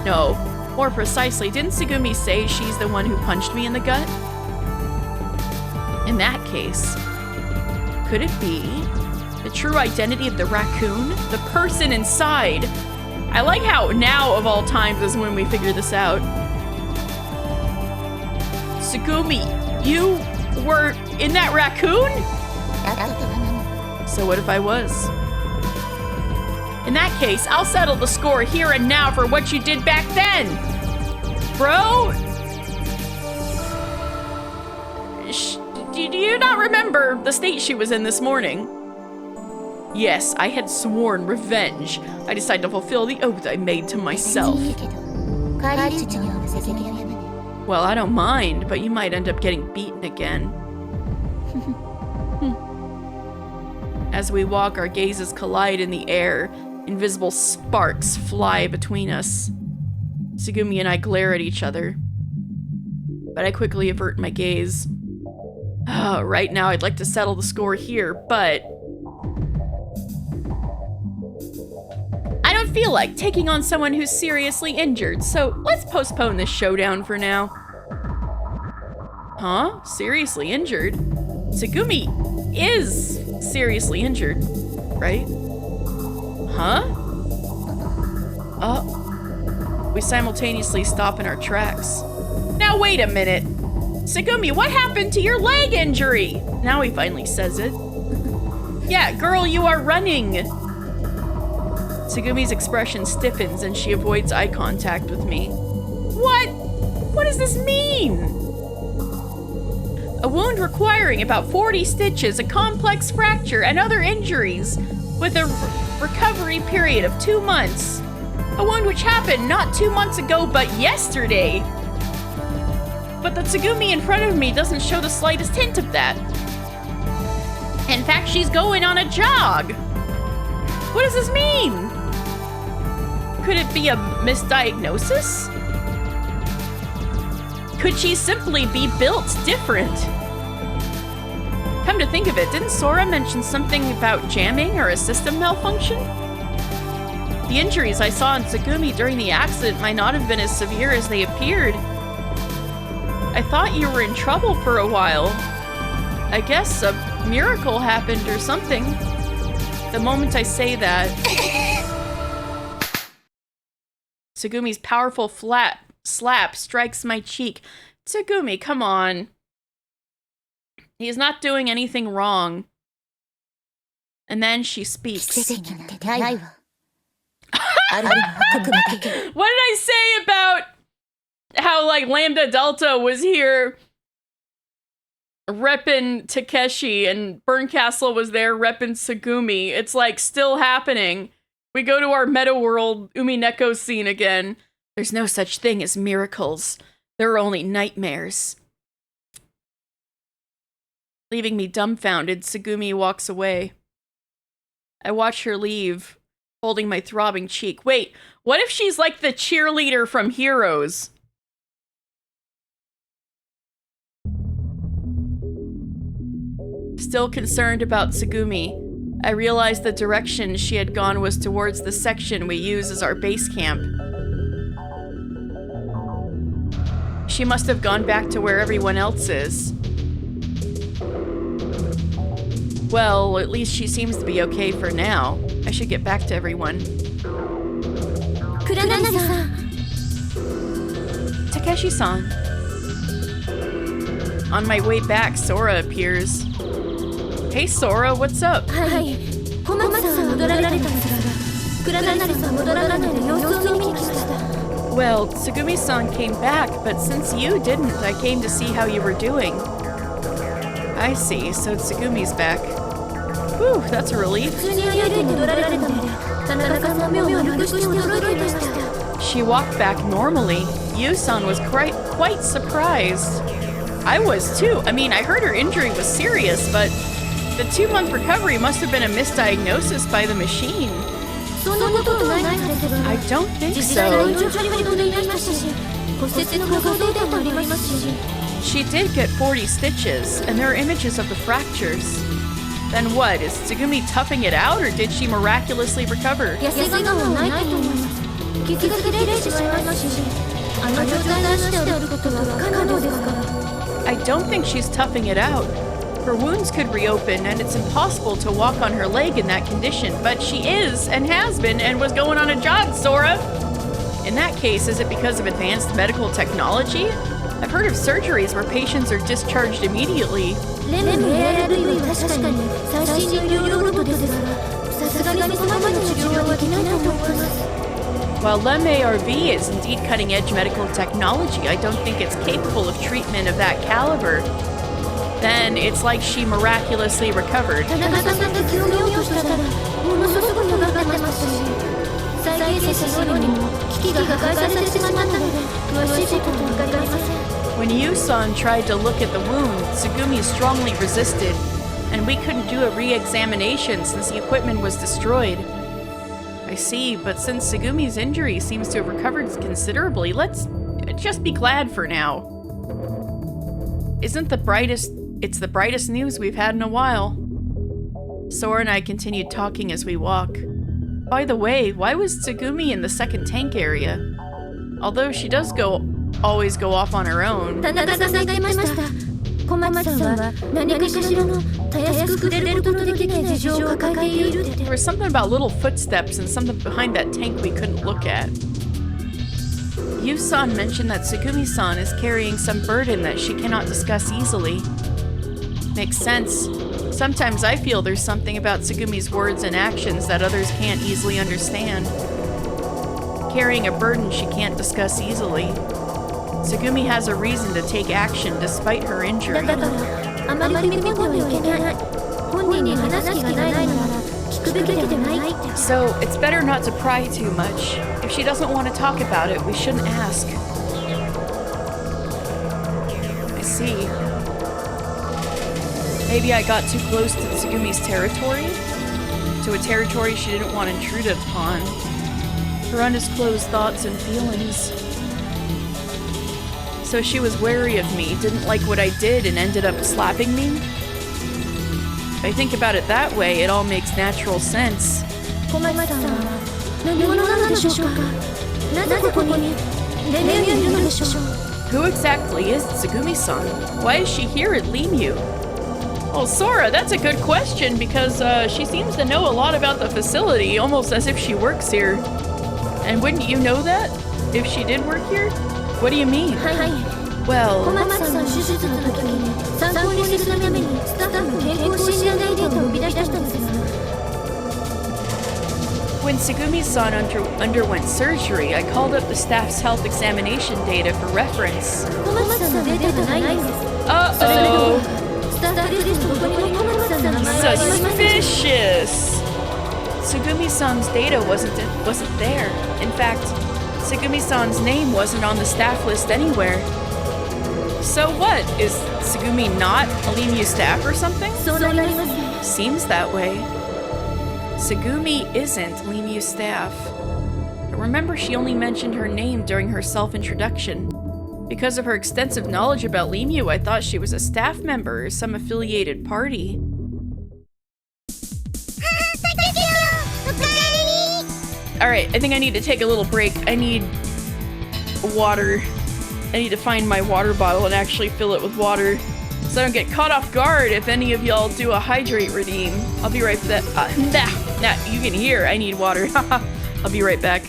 No, more precisely, didn't Tsugumi say she's the one who punched me in the gut? In that case, could it be the true identity of the raccoon? The person inside? I like how now of all times is when we figure this out. Tsugumi, you were in that raccoon? だって何 So what if I was? In that case, I'll settle the score here and now for what you did back then! Bro? Do you not remember the state she was in this morning? Yes, I had sworn revenge. I decided to fulfill the oath I made to 別 myself. にいいけど帰り道には無責任やめね Well, I don't mind, but you might end up getting beaten again. As we walk, our gazes collide in the air. Invisible sparks fly between us. Tsugumi and I glare at each other, but I quickly avert my gaze. Right now, I'd like to settle the score here, but I don't feel like taking on someone who's seriously injured, so let's postpone this showdown for now. Huh? Seriously injured? Tsugumi is seriously injured, right? Huh? We simultaneously stop in our tracks. Now wait a minute. Tsugumi, what happened to your leg injury? Now he finally says it. Yeah, girl, you are running. Tsugumi's expression stiffens and she avoids eye contact with me. What? What does this mean? A wound requiring about 40 stitches, a complex fracture, and other injuries, with a recovery period of 2 months. A wound which happened not 2 months ago, but yesterday. But the Tsugumi in front of me doesn't show the slightest hint of that. In fact, she's going on a jog. What does this mean? Could it be a misdiagnosis? Could she simply be built different? Come to think of it, didn't Sora mention something about jamming or a system malfunction? The injuries I saw in Tsugumi during the accident might not have been as severe as they appeared. I thought you were in trouble for a while. I guess a miracle happened or something. The moment I say that, Tsugumi's powerful slap strikes my cheek. Tsugumi, come on. He is not doing anything wrong. And then she speaks. What did I say about how, like, Lambda Delta was here reppin' Takeshi and Burncastle was there reppin' Tsugumi? It's, like, still happening. We go to our meta world Umineko scene again. There's no such thing as miracles. There are only nightmares. Leaving me dumbfounded, Tsugumi walks away. I watch her leave, holding my throbbing cheek. Wait, what if she's like the cheerleader from Heroes? Still concerned about Tsugumi, I realized the direction she had gone was towards the section we use as our base camp. She must have gone back to where everyone else is. Well, at least she seems to be okay for now. I should get back to everyone. Takeshi-san. On my way back, Sora appears. Hey Sora, what's up? Well, Tsugumi-san came back, but since you didn't, I came to see how you were doing. I see, so Tsugumi's back. Whew, that's a relief. She walked back normally. Yu-san was quite surprised. I was too. I mean, I heard her injury was serious, but the 2-month recovery must have been a misdiagnosis by the machine. I don't think so. She did get 40 stitches, and there are images of the fractures. Then what? Is Tsugumi toughing it out, or did she miraculously recover? I don't think she's toughing it out. Her wounds could reopen, and it's impossible to walk on her leg in that condition, but she is, and has been, and was going on a jog, Sora! In that case, is it because of advanced medical technology? I've heard of surgeries where patients are discharged immediately. While LEM-ARV is indeed cutting-edge medical technology, I don't think it's capable of treatment of that caliber. Then it's like she miraculously recovered. When Yu-san tried to look at the wound, Tsugumi strongly resisted, and we couldn't do a re-examination since the equipment was destroyed. I see, but since Tsugumi's injury seems to have recovered considerably, let's just be glad for now. It's the brightest news we've had in a while. Sora and I continued talking as we walk. By the way, why was Tsugumi in the second tank area? Although she does always go off on her own. 田中さんが言ってました。小松さんは何かしらのたやすく触れることのできない事情を抱えているって。 There was something about little footsteps and something behind that tank we couldn't look at. Yu-san mentioned that Tsugumi-san is carrying some burden that she cannot discuss easily. Makes sense. Sometimes I feel there's something about Tsugumi's words and actions that others can't easily understand. Carrying a burden she can't discuss easily. Tsugumi has a reason to take action despite her injury. だからあまり踏み込んではいけない。本人に話す気がないのなら聞くべきではないって。 So, it's better not to pry too much. If she doesn't want to talk about it, we shouldn't ask. I see. Maybe I got too close to Tsugumi's territory? To a territory she didn't want intruded upon. Her undisclosed thoughts and feelings. So she was wary of me, didn't like what I did, and ended up slapping me? If I think about it that way, it all makes natural sense. 小松さんは何者なのでしょうか。なぜここにレミューにいるのでしょう。 Who exactly is Tsugumi-san? Why is she here at Lemue? Well, Sora, that's a good question because she seems to know a lot about the facility, almost as if she works here. And wouldn't you know that? If she did work here? What do you mean? はい。 Well, 小松さんの手術の時に参考にするためにスタッフの健康診断データを生み出したんですが。 when Tsugumi-san underwent surgery, I called up the staff's health examination data for reference. 小松さんのデータがないんです。 Uh-oh! スタッフリストにどこにも小松さんの名前がありません。 Suspicious! Tsugumi-san's data wasn't there. In fact, Tsugumi-san's name wasn't on the staff list anywhere. So what? Is Tsugumi not a Lemue staff or something? そうなります。 Seems that way. Tsugumi isn't Lemue staff. But remember, she only mentioned her name during her self-introduction. Because of her extensive knowledge about Lemue, I thought she was a staff member or some affiliated party. Alright, I think I need to take a little break. I need water. I need to find my water bottle and actually fill it with water so I don't get caught off guard if any of y'all do a hydrate redeem. I'll be right back. Nah, you can hear I need water. I'll be right back.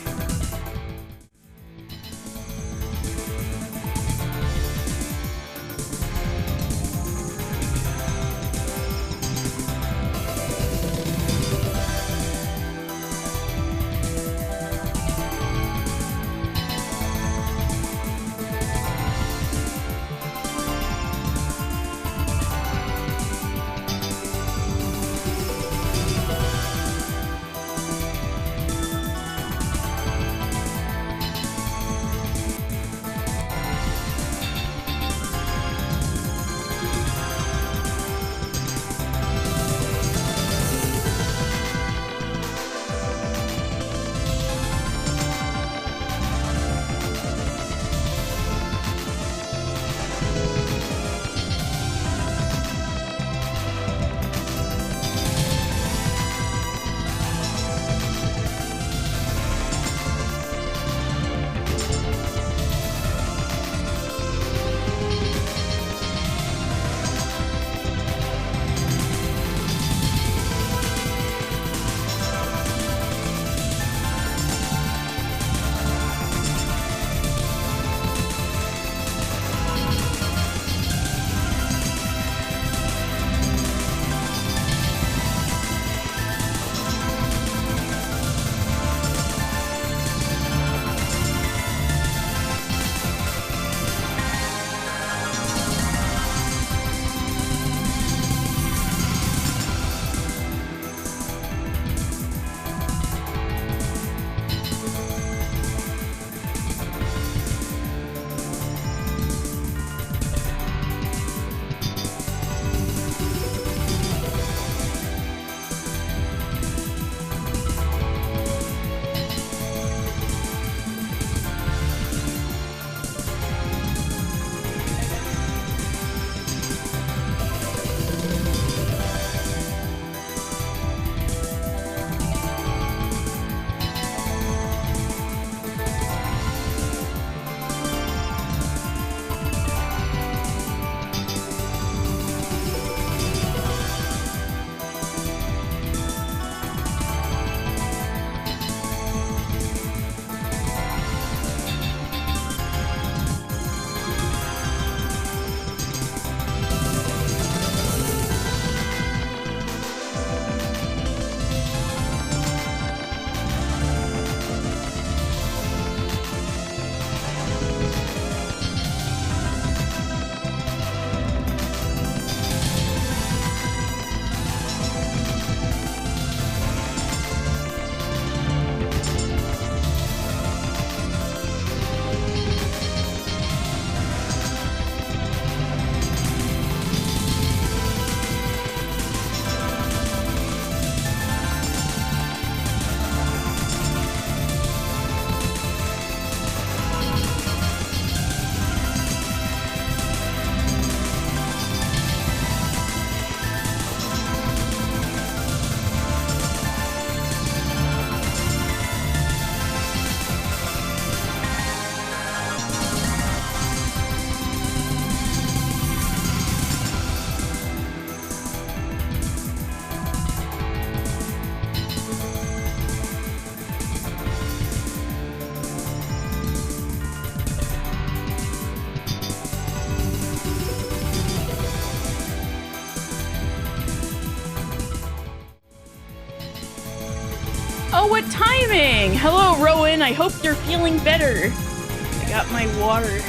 Wow, what timing! Hello, Rowan. I hope you're feeling better. I got my water.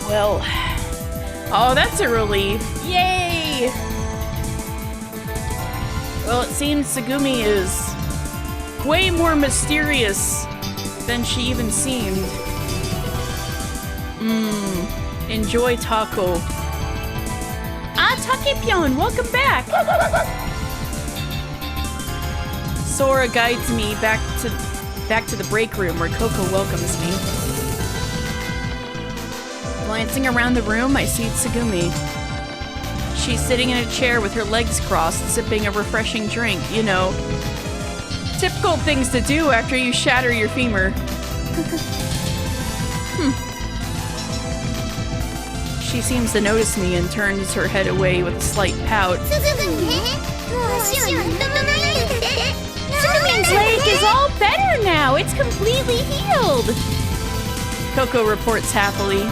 Well, oh, that's a relief. Yay! Well, it seems Tsugumi is way more mysterious than she even seemed. Enjoy taco. Ah, Takepyon, welcome back! Sora guides me back to the break room where Coco welcomes me. Glancing around the room, I see Tsugumi. She's sitting in a chair with her legs crossed, sipping a refreshing drink. You know, typical things to do after you shatter your femur. She seems to notice me and turns her head away with a slight pout. Tsugumi's leg is all better now. It's completely healed. Coco reports happily.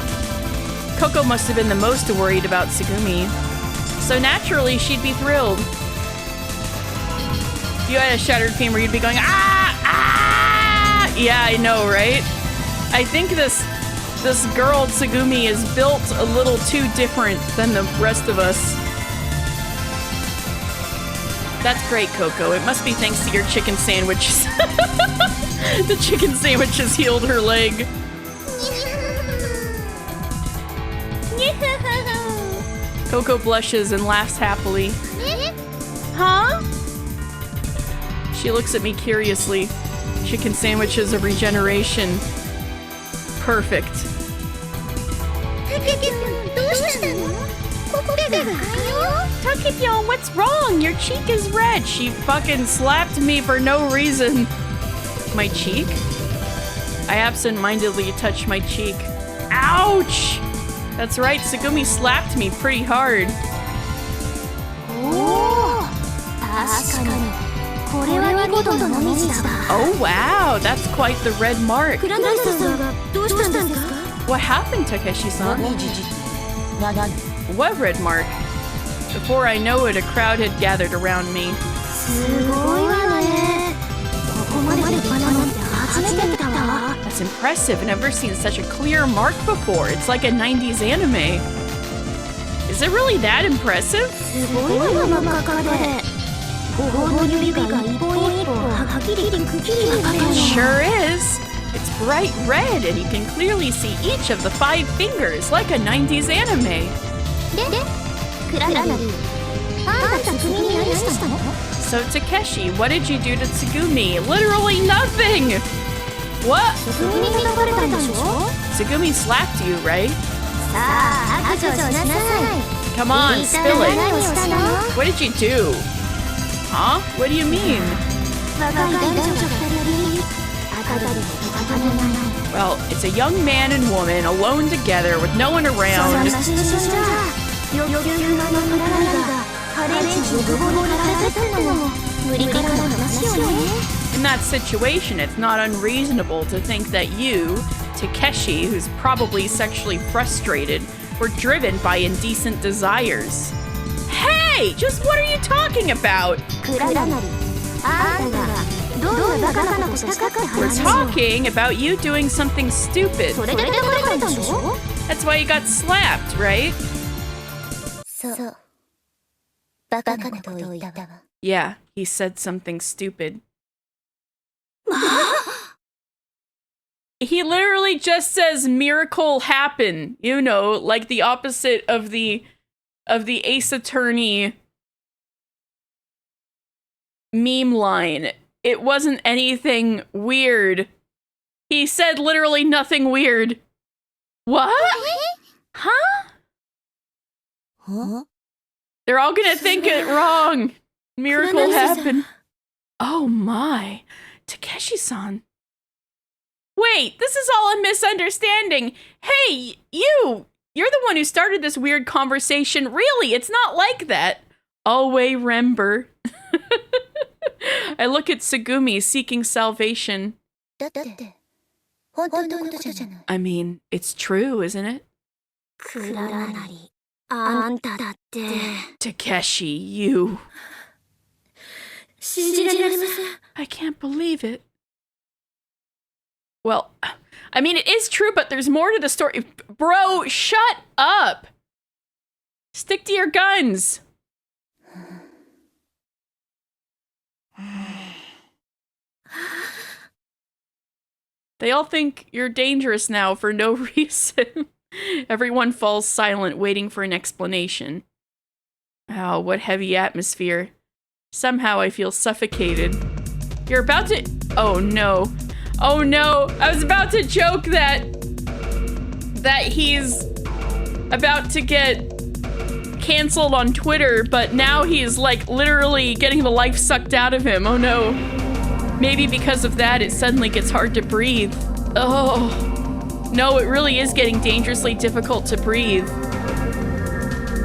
Coco must have been the most worried about Tsugumi, so naturally she'd be thrilled. If you had a shattered femur, you'd be going, ah, ah! Yeah, I know, right? I think this girl Tsugumi is built a little too different than the rest of us. That's great, Coco. It must be thanks to your chicken sandwiches. The chicken sandwiches healed her leg. Coco blushes and laughs happily. Huh? She looks at me curiously. Chicken sandwiches of regeneration. Perfect. Takepyon, what's wrong? Your cheek is red. She fucking slapped me for no reason. My cheek? I absent-mindedly touched my cheek. Ouch! That's right, Tsugumi slapped me pretty hard. Oh wow, that's quite the red mark. What happened, Takeshi-san? What red mark? Before I know it, a crowd had gathered around me. That's impressive. I've never seen such a clear mark before. It's like a 90s anime. Is it really that impressive? It sure is. It's bright red, and you can clearly see each of the 5 fingers, like a 90s anime. So Takeshi, what did you do to Tsugumi? Literally nothing! What? Tsugumi slapped you, right? Come on, spill it. What did you do? Huh? What do you mean? Well, it's a young man and woman alone together with no one around. In that situation, it's not unreasonable to think that you, Takeshi, who's probably sexually frustrated, were driven by indecent desires. Hey! Just what are you talking about? We're talking about you doing something stupid. That's why you got slapped, right? Yeah, he said something stupid. He literally just says miracle happen, you know, like the opposite of the Ace Attorney meme line. It wasn't anything weird. He said literally nothing weird. What? Huh? They're all gonna think it wrong. Miracle happened. Oh my. Takeshi-san. Wait, this is all a misunderstanding. Hey, you're the one who started this weird conversation. Really, it's not like that. Always remember. I look at Tsugumi seeking salvation. I mean, it's true, isn't it? Takeshi, you. 信じられません。 I can't believe it. Well, I mean, it is true, but there's more to the story. Bro, shut up! Stick to your guns! They all think you're dangerous now for no reason. Everyone falls silent, waiting for an explanation. Oh, what heavy atmosphere. Somehow I feel suffocated. You're about to... Oh no. Oh no. I was about to joke that he's about to get canceled on Twitter, but now he's like literally getting the life sucked out of him. Oh no. Maybe because of that, it suddenly gets hard to breathe. Oh. No, it really is getting dangerously difficult to breathe.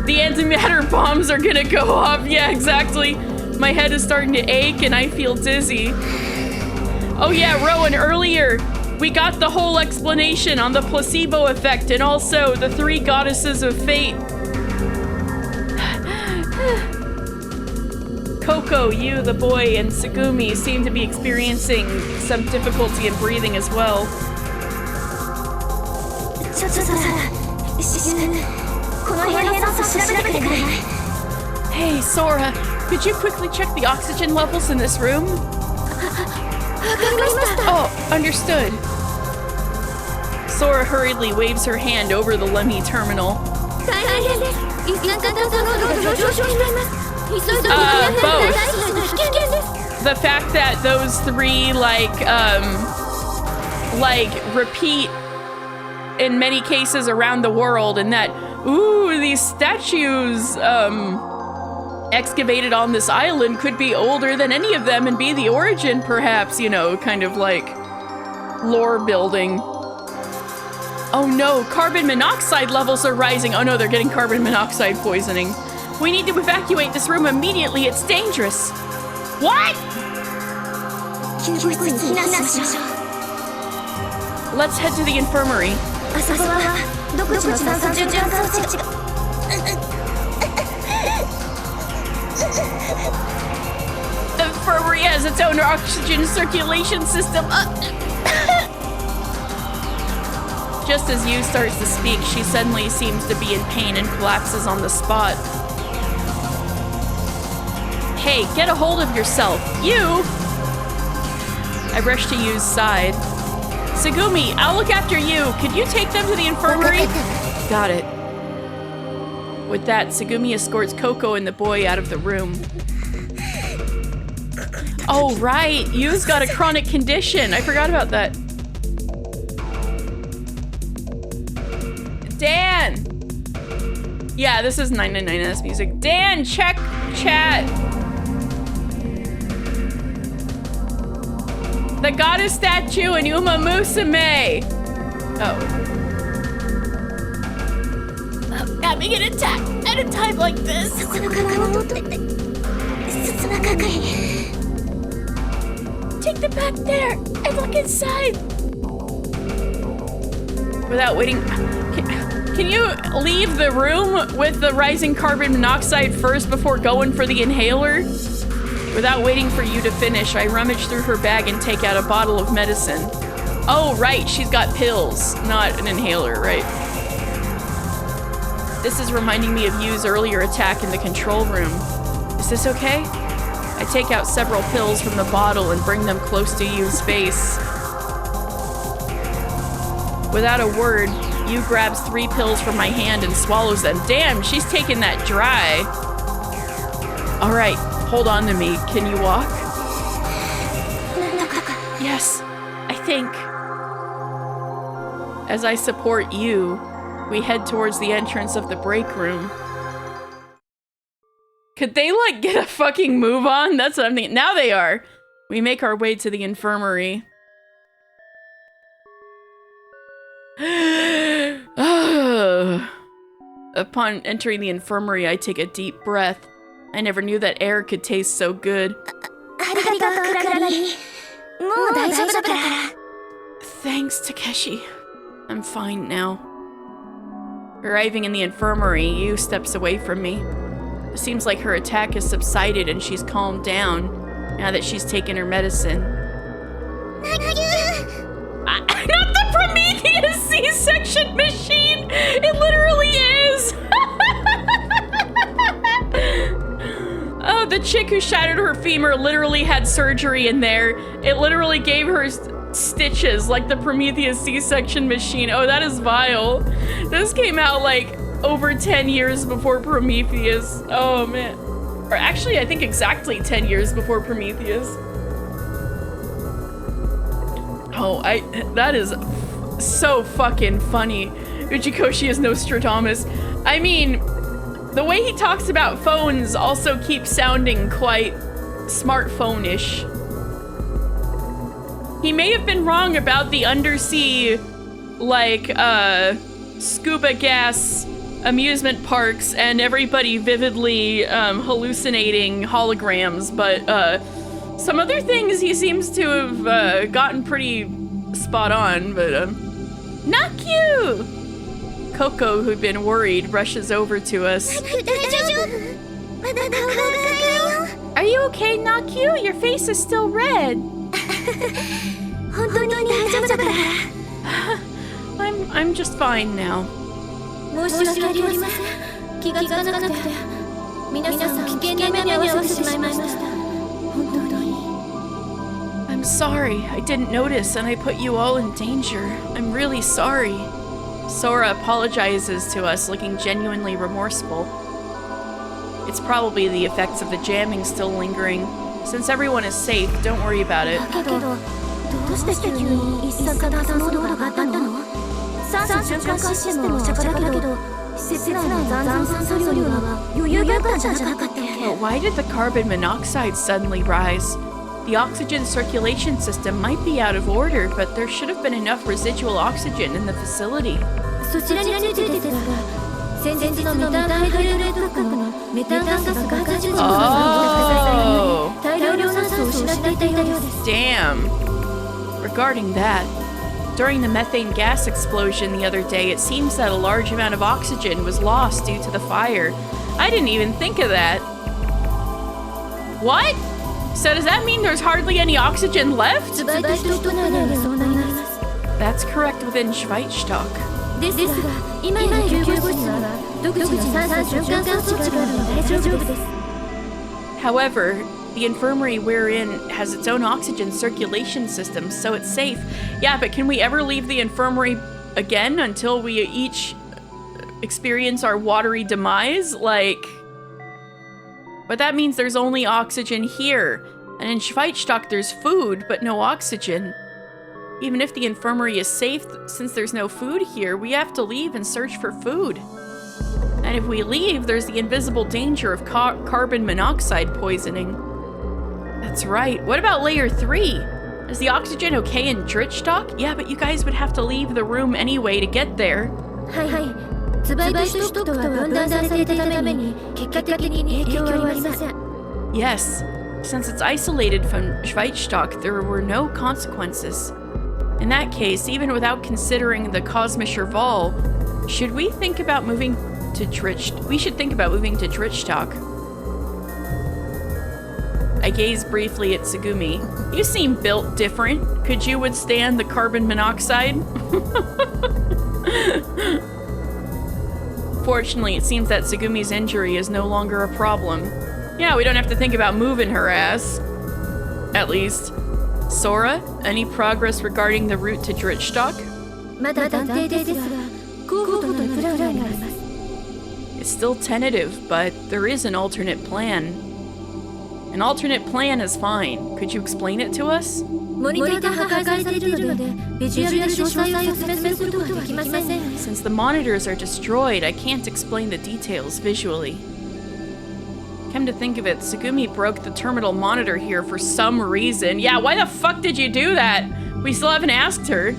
The antimatter bombs are gonna go off. Yeah, exactly. My head is starting to ache and I feel dizzy. Oh yeah, Rowan, earlier we got the whole explanation on the placebo effect and also the 3 goddesses of fate. Coco, you, the boy, and Tsugumi seem to be experiencing some difficulty in breathing as well. Hey, Sora, could you quickly check the oxygen levels in this room? Oh, understood. Sora hurriedly waves her hand over the Lemmy terminal. Both. The fact that those 3, repeat in many cases around the world, and that, ooh, these statues, excavated on this island could be older than any of them and be the origin, perhaps, you know, kind of like lore building. Oh no, carbon monoxide levels are rising. Oh no, they're getting carbon monoxide poisoning. We need to evacuate this room immediately. It's dangerous. What? Let's head to the infirmary. The infirmary has its own oxygen circulation system. Just as Yu starts to speak, she suddenly seems to be in pain and collapses on the spot. Hey, get a hold of yourself. You! I rush to Yu's side. Tsugumi, I'll look after you. Could you take them to the infirmary? Got it. With that, Tsugumi escorts Coco and the boy out of the room. Oh, right. Yu's got a chronic condition. I forgot about that. Dan! Yeah, this is 999S music. Dan, check chat. The goddess statue in Uma Musume. Oh. Having an attack at a time like this. Take them back there and look inside. Without waiting, can you leave the room with the rising carbon monoxide first before going for the inhaler? Without waiting for you to finish, I rummage through her bag and take out a bottle of medicine. Oh, right, she's got pills, not an inhaler, right? This is reminding me of Yu's earlier attack in the control room. Is this okay? I take out several pills from the bottle and bring them close to Yu's face. Without a word, Yu grabs 3 pills from my hand and swallows them. Damn, she's taking that dry. All right, hold on to me. Can you walk? Yes, I think. As I support Yu, we head towards the entrance of the break room. Could they, like, get a fucking move on? That's what I'm thinking. Now they are. We make our way to the infirmary. Upon entering the infirmary, I take a deep breath. I never knew that air could taste so good. Thanks, Takeshi. I'm fine now. Arriving in the infirmary, Yu steps away from me. It seems like her attack has subsided and she's calmed down. now that she's taken her medicine. Not the Prometheus C-section machine! It literally is! Oh, the chick who shattered her femur literally had surgery in there. It literally gave her stitches like the Prometheus C-section machine. Oh, that is vile. This came out like over 10 years before Prometheus. Oh, man. Or actually, I think exactly 10 years before Prometheus. Oh, that is so fucking funny. Uchikoshi is Nostradamus. I mean, the way he talks about phones also keeps sounding quite smartphone-ish. He may have been wrong about the undersea, like, scuba gas amusement parks and everybody vividly hallucinating holograms, but some other things he seems to have gotten pretty spot on, but not cute! Coco, who'd been worried, rushes over to us. Are you okay, Nakyu? Your face is still red. I'm just fine now. I'm sorry. I didn't notice and I put you all in danger. I'm really sorry. Sora apologizes to us, looking genuinely remorseful. It's probably the effects of the jamming still lingering. Since everyone is safe, don't worry about it. But why did the carbon monoxide suddenly rise? The oxygen circulation system might be out of order, but there should have been enough residual oxygen in the facility. Oh. Damn. Regarding that, during the methane gas explosion the other day, it seems that a large amount of oxygen was lost due to the fire. I didn't even think of that. What? So does that mean there's hardly any oxygen left? That's correct within Schweizstock. However, the infirmary we're in has its own oxygen circulation system, so it's safe. Yeah, but can we ever leave the infirmary again until we each experience our watery demise? Like... But that means there's only oxygen here. And in Schweizstock there's food, but no oxygen. Even if the infirmary is safe, since there's no food here, we have to leave and search for food. And if we leave, there's the invisible danger of carbon monoxide poisoning. That's right. What about layer 3? Is the oxygen okay in Drittstock? Yeah, but you guys would have to leave the room anyway to get there. Yes. Since it's isolated from Schweizstock, there were no consequences. In that case, even without considering the Cosmischer Wahl, should we think about moving to Drittstock? We should think about moving to Drittstock. I gaze briefly at Tsugumi. You seem built different. Could you withstand the carbon monoxide? Fortunately, it seems that Tsugumi's injury is no longer a problem. Yeah, we don't have to think about moving her ass. At least. Sora, any progress regarding the route to Drittstock? It's still tentative, but there is an alternate plan. An alternate plan is fine. Could you explain it to us? Since the monitors are destroyed, I can't explain the details visually. Come to think of it, Tsugumi broke the terminal monitor here for some reason. Yeah, why the fuck did you do that? We still haven't asked her.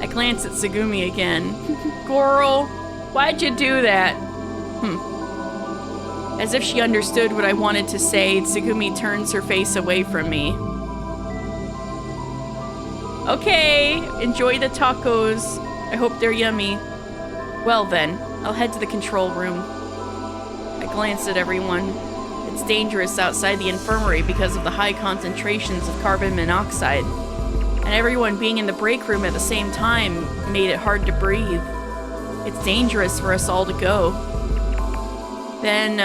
I glance at Tsugumi again. Girl, why'd you do that? As if she understood what I wanted to say, Tsugumi turns her face away from me. Okay, enjoy the tacos. I hope they're yummy. Well then, I'll head to the control room. I glance at everyone. The It's dangerous outside the infirmary because of the high concentrations of carbon monoxide. And everyone being in the break room at the same time made it hard to breathe. It's dangerous for us all to go. Then,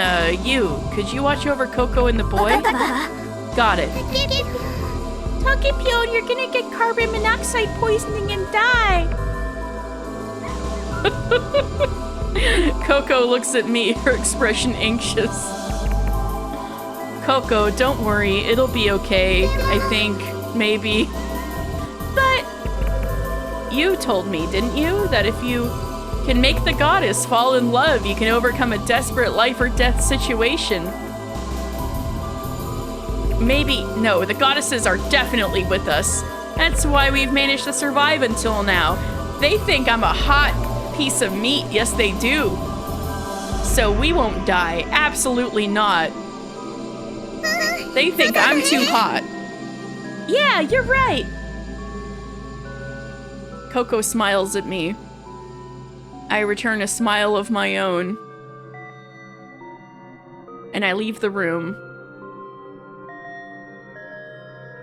could you watch over Coco and the boy? Got it. Takepyon, you're gonna get carbon monoxide poisoning and die. Coco looks at me, her expression anxious. Coco, don't worry, it'll be okay, I think, maybe. But you told me, didn't you, that if you can make the goddess fall in love, you can overcome a desperate life or death situation. Maybe, no, the goddesses are definitely with us. That's why we've managed to survive until now. They think I'm a hot piece of meat, yes they do. So we won't die, absolutely not. They think I'm too hot. Yeah, you're right. Coco smiles at me. I return a smile of my own. And I leave the room.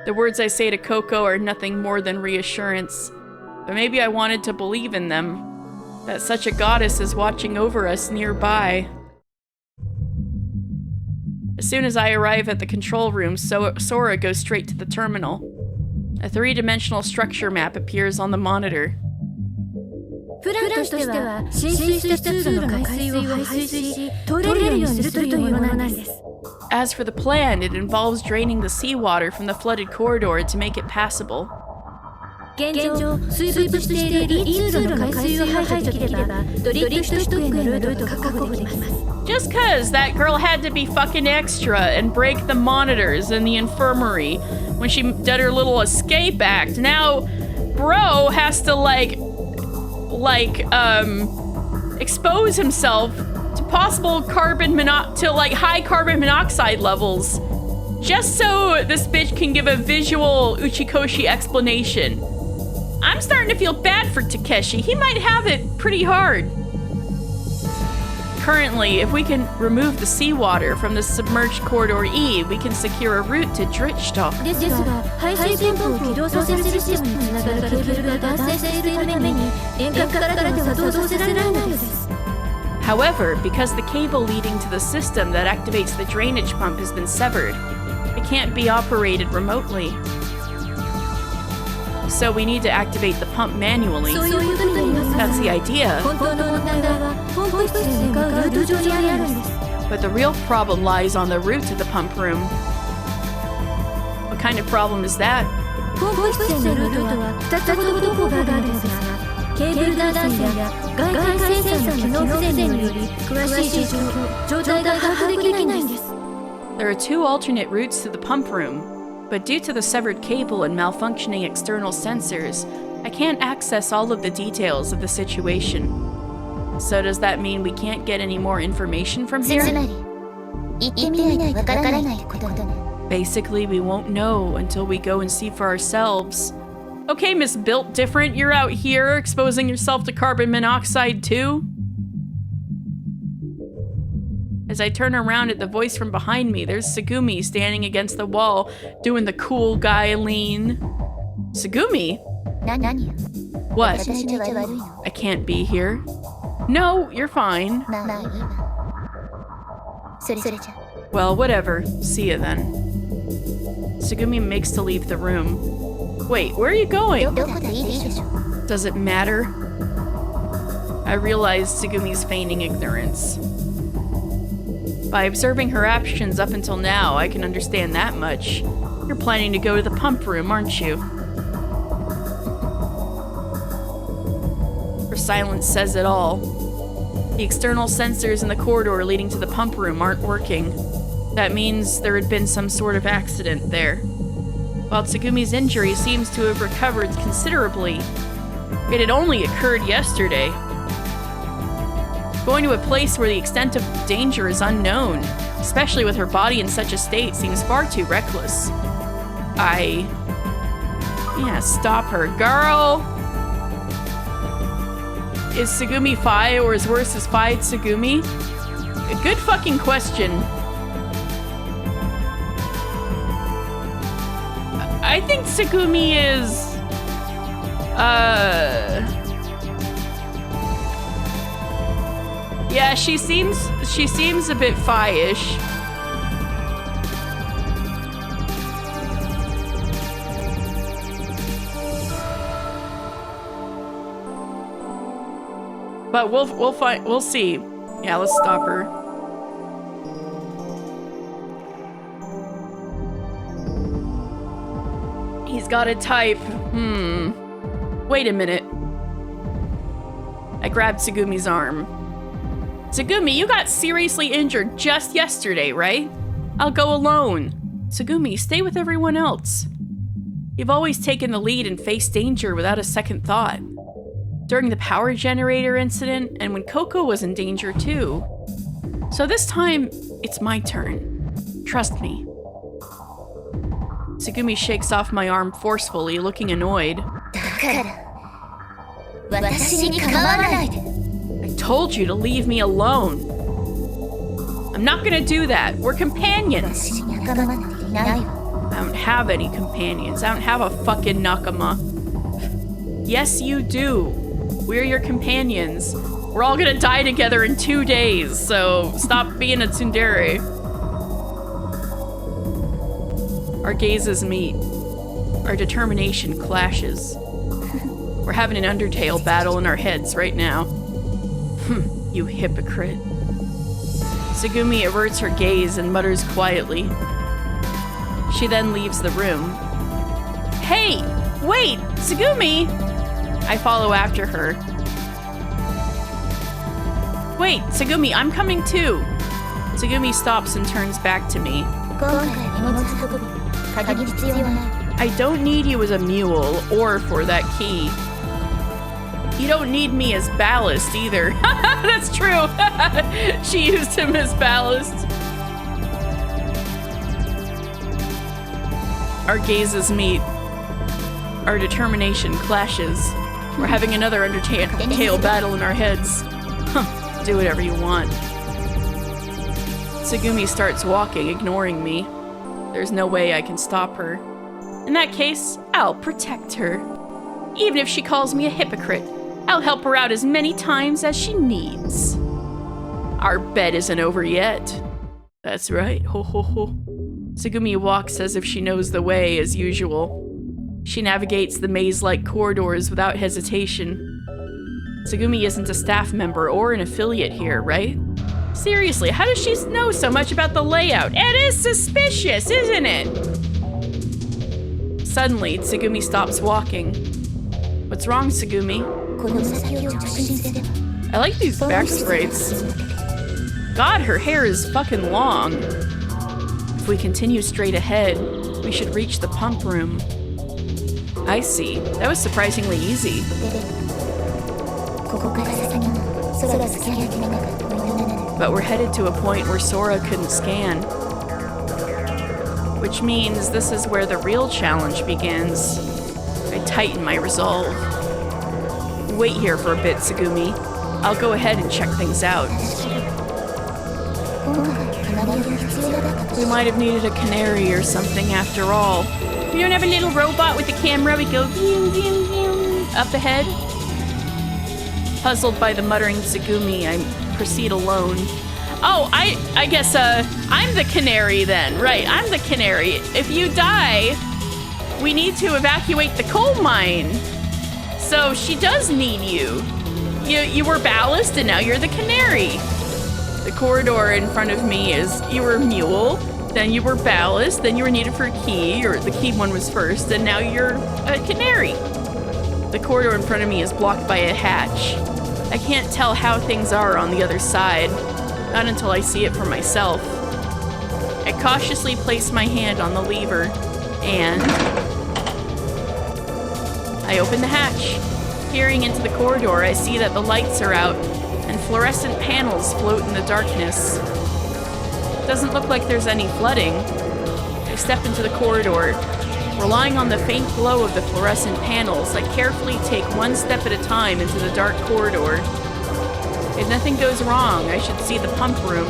The words I say to Coco are nothing more than reassurance. But maybe I wanted to believe in them. That such a goddess is watching over us nearby. As soon as I arrive at the control room, Sora goes straight to the terminal. A three-dimensional structure map appears on the monitor. As for the plan, it involves draining the seawater from the flooded corridor to make it passable. Just cause that girl had to be fucking extra and break the monitors in the infirmary when she did her little escape act, now bro has to expose himself to possible high carbon monoxide levels just so this bitch can give a visual Uchikoshi explanation. I'm starting to feel bad for Takeshi. He might have it pretty hard. Currently, if we can remove the seawater from the submerged corridor E, we can secure a route to Dritzstock. However, because the cable leading to the system that activates the drainage pump has been severed, it can't be operated remotely. So we need to activate the pump manually. That's the idea. But the real problem lies on the route to the pump room. What kind of problem is that? There are two alternate routes to the pump room. But due to the severed cable and malfunctioning external sensors, I can't access all of the details of the situation. So does that mean we can't get any more information from here? Basically, we won't know until we go and see for ourselves. Okay, Miss Built Different, you're out here exposing yourself to carbon monoxide too? As I turn around at the voice from behind me, there's Tsugumi standing against the wall, doing the cool guy lean. Tsugumi? What? I can't be here. No, you're fine. Well, whatever. See ya then. Tsugumi makes to leave the room. Wait, where are you going? Does it matter? I realize Tsugumi's feigning ignorance. By observing her actions up until now, I can understand that much. You're planning to go to the pump room, aren't you? Her silence says it all. The external sensors in the corridor leading to the pump room aren't working. That means there had been some sort of accident there. While Tsugumi's injury seems to have recovered considerably, it had only occurred yesterday. Going to a place where the extent of danger is unknown, especially with her body in such a state, seems far too reckless. Yeah, stop her, girl! Is Tsugumi Fi or as worse as Fi Tsugumi? A good fucking question. I think Tsugumi is... Yeah, she seems a bit fi-ish. But we'll see. Yeah, let's stop her. He's got a type. Wait a minute. I grabbed Tsugumi's arm. Tsugumi, you got seriously injured just yesterday, right? I'll go alone. Tsugumi, stay with everyone else. You've always taken the lead and faced danger without a second thought. During the power generator incident, and when Coco was in danger too. So this time, it's my turn. Trust me. Tsugumi shakes off my arm forcefully, looking annoyed. I told you to leave me alone. I'm not gonna do that. We're companions. I don't have any companions. I don't have a fucking nakama. Yes, you do. We're your companions. We're all gonna die together in 2 days, so stop being a tsundere. Our gazes meet. Our determination clashes. We're having an Undertale battle in our heads right now. You hypocrite. Tsugumi averts her gaze and mutters quietly. She then leaves the room. Hey! Wait! Tsugumi! I follow after her. Wait, Tsugumi, I'm coming too. Tsugumi stops and turns back to me. I don't need you as a mule or for that key. You don't need me as ballast either. That's true. She used him as ballast. Our gazes meet. Our determination clashes. We're having another Undertale battle in our heads. Do whatever you want. Tsugumi starts walking, ignoring me. There's no way I can stop her. In that case, I'll protect her. Even if she calls me a hypocrite, I'll help her out as many times as she needs. Our bet isn't over yet. That's right, ho ho ho. Tsugumi walks as if she knows the way, as usual. She navigates the maze-like corridors without hesitation. Tsugumi isn't a staff member or an affiliate here, right? Seriously, how does she know so much about the layout? It is suspicious, isn't it? Suddenly, Tsugumi stops walking. What's wrong, Tsugumi? I like these back sprays. God, her hair is fucking long. If we continue straight ahead, we should reach the pump room. I see. That was surprisingly easy. But we're headed to a point where Sora couldn't scan. Which means this is where the real challenge begins. I tighten my resolve. Wait here for a bit, Tsugumi. I'll go ahead and check things out. We might have needed a canary or something after all. You don't have a little robot with a camera we go vroom, vroom, vroom, up ahead? Puzzled by the muttering Tsugumi, I proceed alone. Oh, I guess, I'm the canary then. Right, I'm the canary. If you die, we need to evacuate the coal mine. So she does need you. You were ballast and now you're the canary. The corridor in front of me is, you were a mule, then you were ballast, then you were needed for a key, or the key one was first, and now you're a canary. The corridor in front of me is blocked by a hatch. I can't tell how things are on the other side, not until I see it for myself. I cautiously place my hand on the lever, and I open the hatch. Peering into the corridor, I see that the lights are out, and fluorescent panels float in the darkness. Doesn't look like there's any flooding. I step into the corridor. Relying on the faint glow of the fluorescent panels, I carefully take one step at a time into the dark corridor. If nothing goes wrong, I should see the pump room.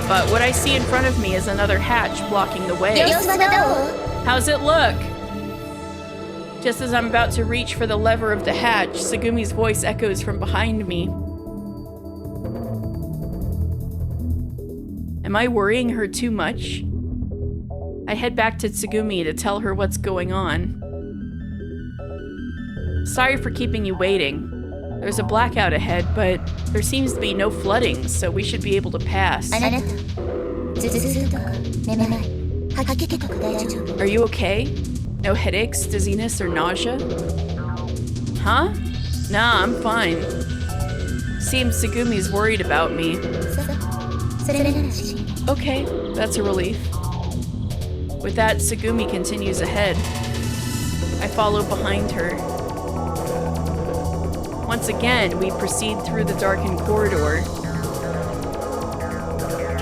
but what I see in front of me is another hatch blocking the way. 様子はどう？ How's it look? Just as I'm about to reach for the lever of the hatch, Segumi's voice echoes from behind me. Am I worrying her too much? I head back to Tsugumi to tell her what's going on. Sorry for keeping you waiting. There's a blackout ahead, but there seems to be no flooding, so we should be able to pass. あなた、頭痛とかめまい、吐き気とか大丈夫？ Are you okay? No headaches, dizziness, or nausea? Huh? Nah, I'm fine. Seems Segumi's worried about me. それならしい。 Okay, that's a relief. With that, Tsugumi continues ahead. I follow behind her. Once again, we proceed through the darkened corridor.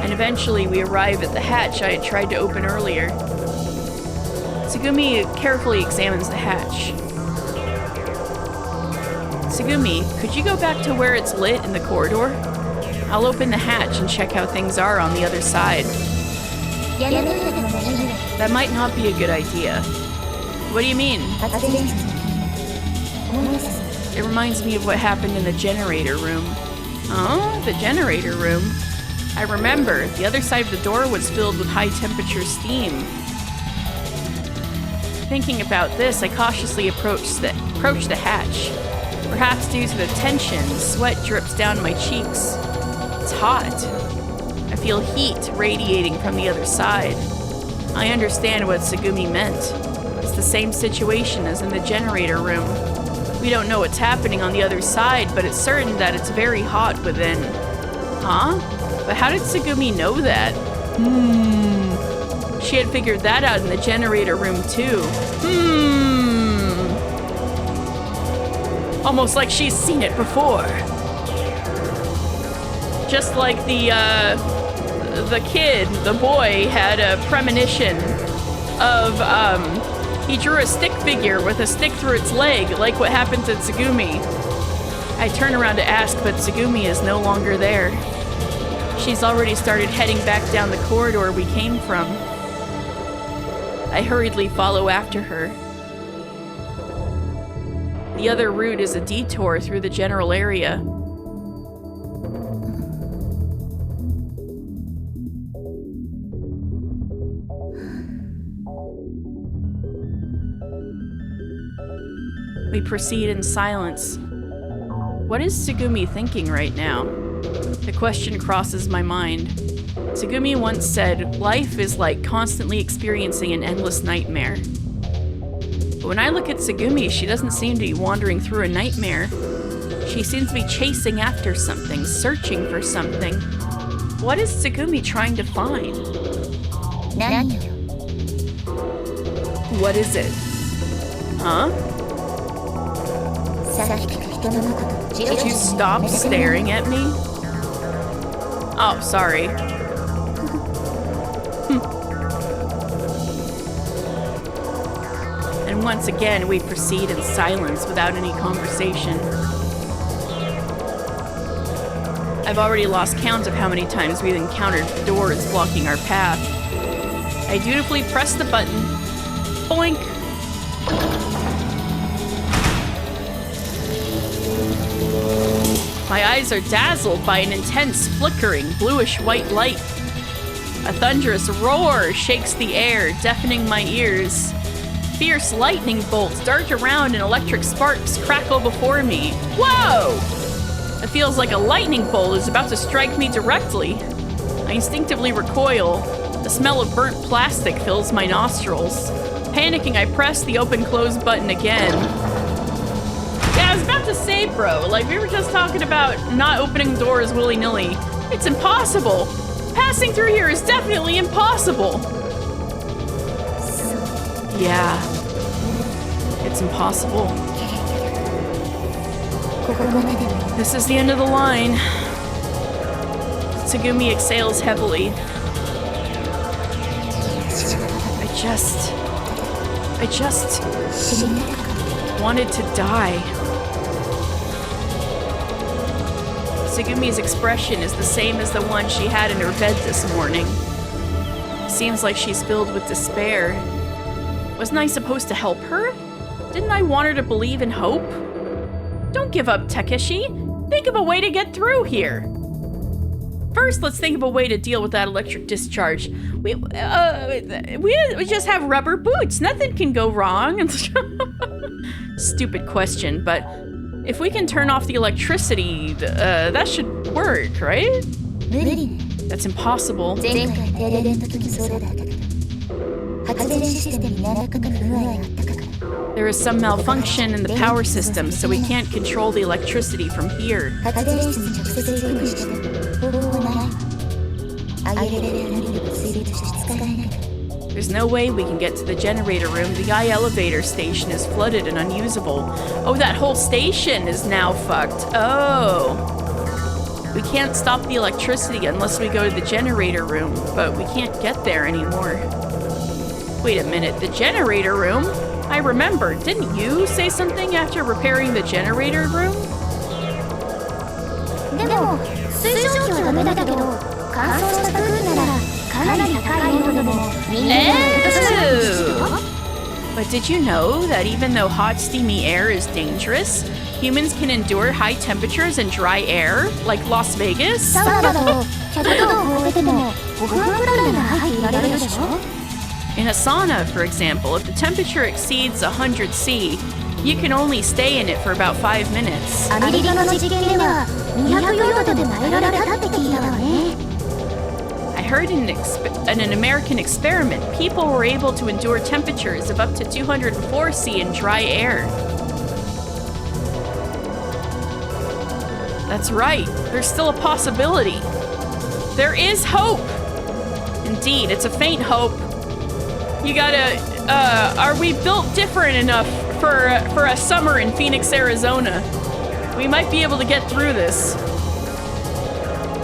And eventually we arrive at the hatch I had tried to open earlier. Tsugumi carefully examines the hatch. Tsugumi, could you go back to where it's lit in the corridor? I'll open the hatch and check how things are on the other side. やめといた方がいいわ。 That might not be a good idea. What do you mean? 発電室の君思い出す。 It reminds me of what happened in the generator room. Oh, the generator room. I remember, the other side of the door was filled with high-temperature steam. Thinking about this, I cautiously approach the hatch. Perhaps due to the tension, sweat drips down my cheeks. It's hot. I feel heat radiating from the other side. I understand what Tsugumi meant. It's the same situation as in the generator room. We don't know what's happening on the other side, but it's certain that it's very hot within. Huh? But how did Tsugumi know that? She had figured that out in the generator room too. Almost like she's seen it before. Just like the kid, the boy, had a premonition of, he drew a stick figure with a stick through its leg, like what happened to Tsugumi. I turn around to ask, but Tsugumi is no longer there. She's already started heading back down the corridor we came from. I hurriedly follow after her. The other route is a detour through the general area. We proceed in silence. What is Tsugumi thinking right now? The question crosses my mind. Tsugumi once said, life is like constantly experiencing an endless nightmare. But when I look at Tsugumi, she doesn't seem to be wandering through a nightmare. She seems to be chasing after something, searching for something. What is Tsugumi trying to find? 何よ。 What is it? Huh? さっきから人のことじろ Did じ you ろ stop 目線 staring at me? Oh, sorry. And once again, we proceed in silence without any conversation. I've already lost count of how many times we've encountered doors blocking our path. I dutifully press the button. Boink! My eyes are dazzled by an intense, flickering, bluish-white light. A thunderous roar shakes the air, deafening my ears. Fierce lightning bolts dart around and electric sparks crackle before me. Whoa! It feels like a lightning bolt is about to strike me directly. I instinctively recoil. The smell of burnt plastic fills my nostrils. Panicking, I press the open-close button again. Yeah, I was about to say, bro, like, we were just talking about not opening doors willy-nilly. It's impossible. Passing through here is definitely impossible. Yeah. It's impossible. ここまででも This is the end of the line. Tsugumi exhales heavily. I just 死んでたか wanted to die. Tsugumi's expression is the same as the one she had in her bed this morning. Seems like she's filled with despair. Wasn't I supposed to help her? Didn't I want her to believe in hope? Don't give up, Takeshi. Think of a way to get through here. First, let's think of a way to deal with that electric discharge. We just have rubber boots. Nothing can go wrong. Stupid question, but if we can turn off the electricity, that should work, right? That's impossible. There is some malfunction in the power system, so we can't control the electricity from here. There's no way we can get to the generator room. The elevator station is flooded and unusable. Oh, that whole station is now fucked. Oh. We can't stop the electricity unless we go to the generator room, but we can't get there anymore. Wait a minute, the generator room? I remember, didn't you say something after repairing the generator room? But did you know that even though hot, steamy air is dangerous, humans can endure high temperatures and dry air, like Las Vegas? In a sauna, for example, if the temperature exceeds 100 C, you can only stay in it for about 5 minutes. I heard in an American experiment, people were able to endure temperatures of up to 204 C in dry air. That's right, there's still a possibility. There is hope! Indeed, it's a faint hope. You gotta, are we built different enough for a summer in Phoenix, Arizona? We might be able to get through this.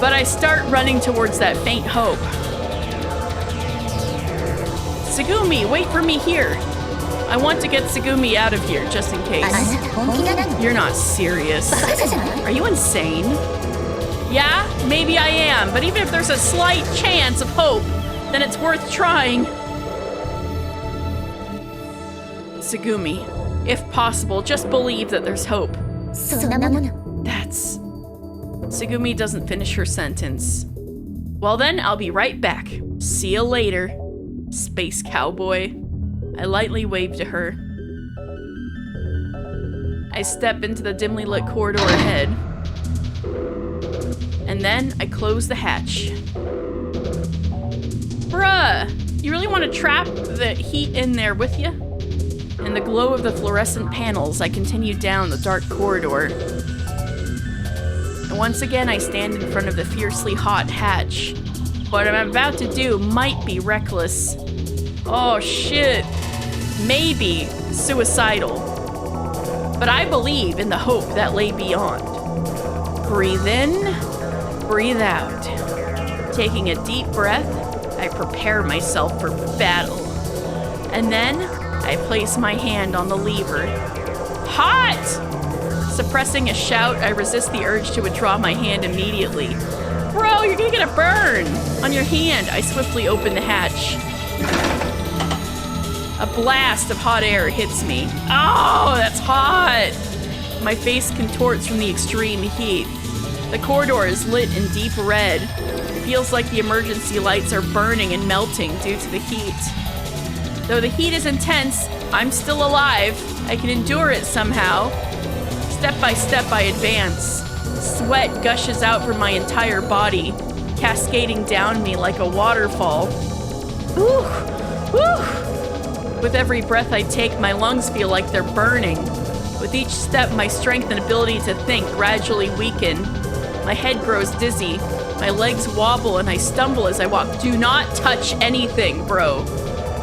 But I start running towards that faint hope. Tsugumi, wait for me here. I want to get Tsugumi out of here, just in case. You're not serious. Are you insane? Yeah, maybe I am, but even if there's a slight chance of hope, then it's worth trying. Tsugumi, if possible, just believe that there's hope. That's... Tsugumi doesn't finish her sentence. Well then, I'll be right back. See you later, space cowboy. I lightly wave to her. I step into the dimly lit corridor ahead. And then I close the hatch. Bruh, you really want to trap the heat in there with you? In the glow of the fluorescent panels, I continue down the dark corridor. And once again, I stand in front of the fiercely hot hatch. What I'm about to do might be reckless. Oh shit. Maybe suicidal. But I believe in the hope that lay beyond. Breathe in, breathe out. Taking a deep breath, I prepare myself for battle. And then, I place my hand on the lever. Hot! Suppressing a shout, I resist the urge to withdraw my hand immediately. Bro, you're gonna get a burn! On your hand, I swiftly open the hatch. A blast of hot air hits me. Oh, that's hot! My face contorts from the extreme heat. The corridor is lit in deep red. It feels like the emergency lights are burning and melting due to the heat. Though the heat is intense, I'm still alive. I can endure it somehow. Step by step, I advance. Sweat gushes out from my entire body, cascading down me like a waterfall. Ooh, ooh. With every breath I take, my lungs feel like they're burning. With each step, my strength and ability to think gradually weaken. My head grows dizzy. My legs wobble and I stumble as I walk. Do not touch anything, bro.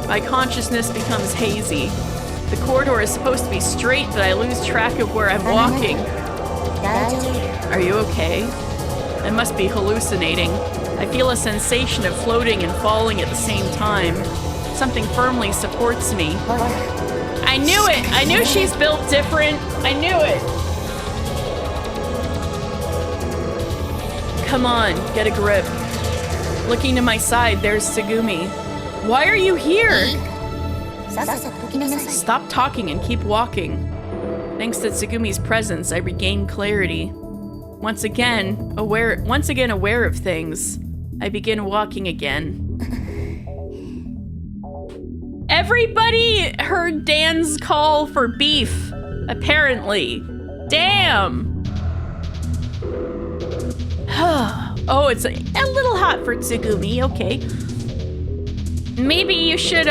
My consciousness becomes hazy. The corridor is supposed to be straight, but I lose track of where I'm walking. Are you okay? I must be hallucinating. I feel a sensation of floating and falling at the same time. Something firmly supports me. I knew it! I knew she's built different. I knew it! Come on, get a grip. Looking to my side, there's Tsugumi. Why are you here? さっさとどきなさい Stop talking and keep walking. Thanks to Tsugumi's presence, I regain clarity. Once again aware of things, I begin walking again. Everybody heard Dan's call for beef, apparently. Damn! Oh, it's a little hot for Tsugumi, okay. Maybe you should,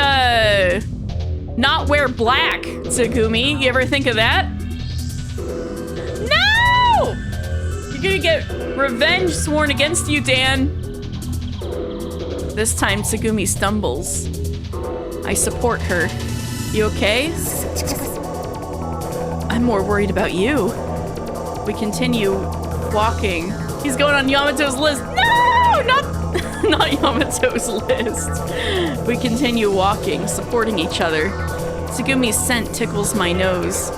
not wear black, Tsugumi. You ever think of that? No! You're gonna get revenge sworn against you, Dan. This time, Tsugumi stumbles. I support her. You okay? I'm more worried about you. We continue walking. He's going on Yamato's list. No! Not Yamato's list. We continue walking, supporting each other. Tsugumi's scent tickles my nose.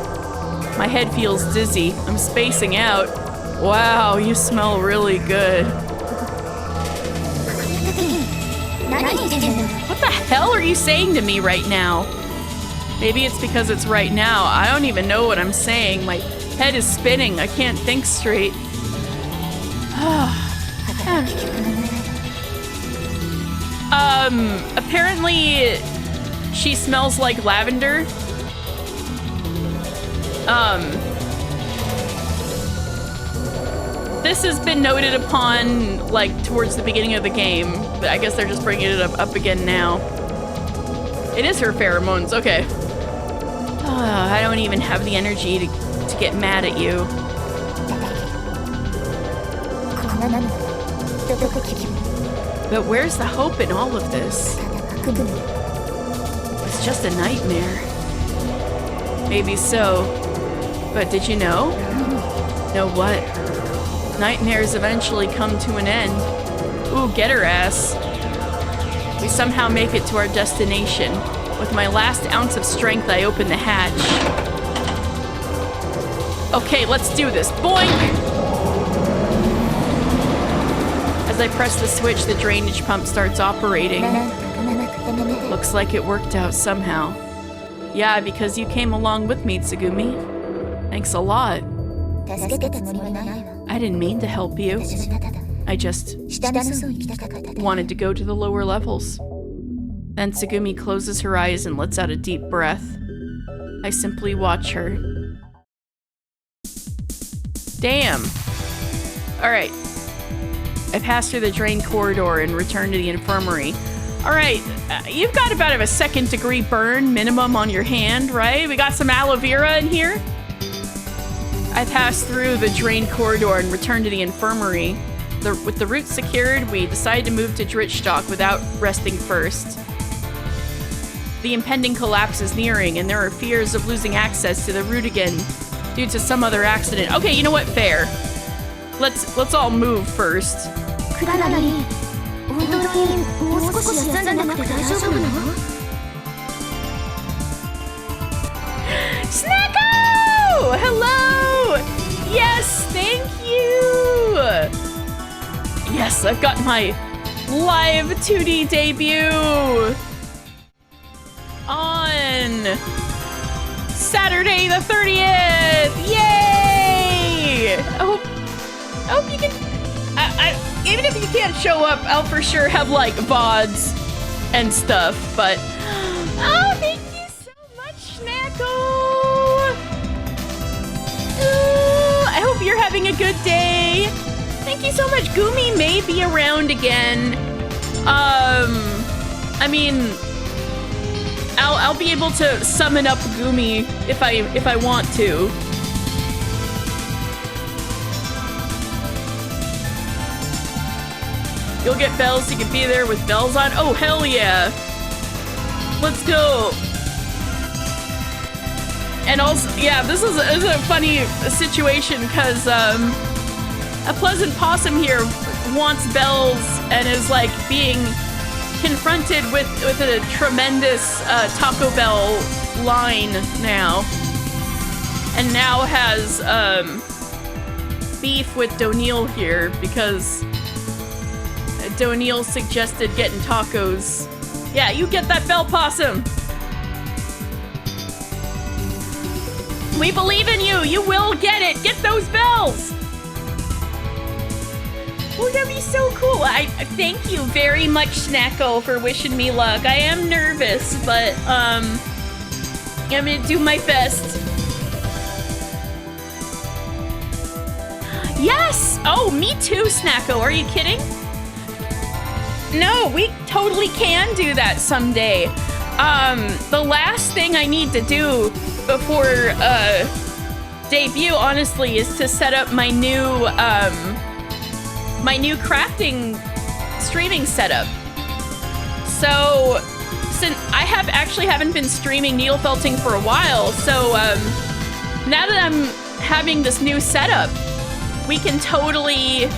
My head feels dizzy. I'm spacing out. Wow, you smell really good. What the hell are you saying to me right now? Maybe it's because it's right now. I don't even know what I'm saying. My head is spinning. I can't think straight. Apparently she smells like lavender. This has been noted upon, like, towards the beginning of the game, but I guess they're just bringing it up again now. It is her pheromones, okay. I don't even have the energy to get mad at you. But where's the hope in all of this? It's just a nightmare. Maybe so. But did you know? Know what? Nightmares eventually come to an end. Ooh, get her ass. We somehow make it to our destination. With my last ounce of strength, I open the hatch. Okay, let's do this. Boink! As I press the switch, the drainage pump starts operating. Looks like it worked out somehow. Yeah, because you came along with me, Tsugumi. Thanks a lot. I didn't mean to help you. I just wanted to go to the lower levels. Then Tsugumi closes her eyes and lets out a deep breath. I simply watch her. Damn. Alright. I pass through the drain corridor and return to the infirmary. Alright, you've got about a 2nd degree burn minimum on your hand, right? We got some aloe vera in here. I pass through the drain corridor and return to the infirmary. With the route secured, we decide to move to Drittstock without resting first. The impending collapse is nearing, and there are fears of losing access to the route again due to some other accident. Okay, you know what? Fair. Let's all move first. Snacko! Hello! Yes, thank you! Yes, I've got my live 2D debut on Saturday the 30th! Yay! I hope you can... even if you can't show up, I'll for sure have, like, VODs and stuff, but... Oh, thank you so much, Snacko! Ooh, I hope you're having a good day. Thank you so much. Gumi may be around again. I mean... I'll be able to summon up Gumi if I want to. You'll get bells so you can be there with bells on. Oh, hell yeah. Let's go. And also, yeah, this is a funny situation because a pleasant possum here wants bells and is like being confronted with a tremendous Taco Bell line now. And now has beef with Donil here because Donil suggested getting tacos. Yeah, you get that bell, Possum. We believe in you. You will get it. Get those bells. Oh, that'd be so cool. I thank you very much, Snacko, for wishing me luck. I am nervous, but I'm gonna do my best. Yes! Oh, me too, Snacko. Are you kidding? No, we totally can do that someday. The last thing I need to do before debut, honestly, is to set up my new crafting streaming setup. So, since I haven't been streaming Neil Felting for a while, so now that I'm having this new setup, we can totally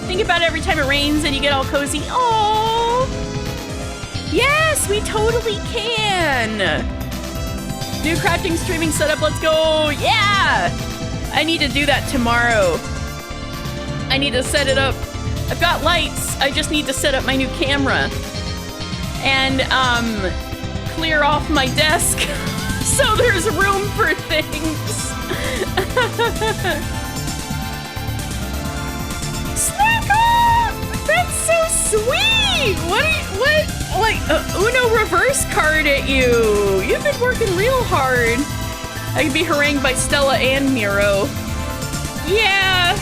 think about it every time it rains and you get all cozy. Oh, yes, we totally can. New crafting streaming setup, let's go. Yeah, I need to do that tomorrow. I need to set it up. I've got lights. I just need to set up my new camera and clear off my desk so there's room for things. Snacker! That's so sweet! What? Uno reverse card at you. You've been working real hard. I can be harangued by Stella and Miro. Yeah.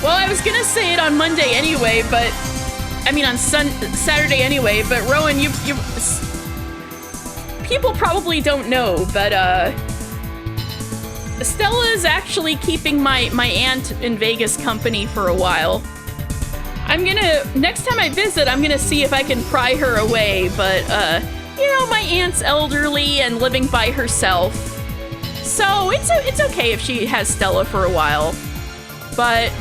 Well, I was gonna say it on Monday anyway, but I mean on Saturday anyway, but Rowan, you people probably don't know, but Stella is actually keeping my aunt in Vegas company for a while. Next time I visit, I'm gonna see if I can pry her away, but you know, my aunt's elderly and living by herself. So it's okay if she has Stella for a while. But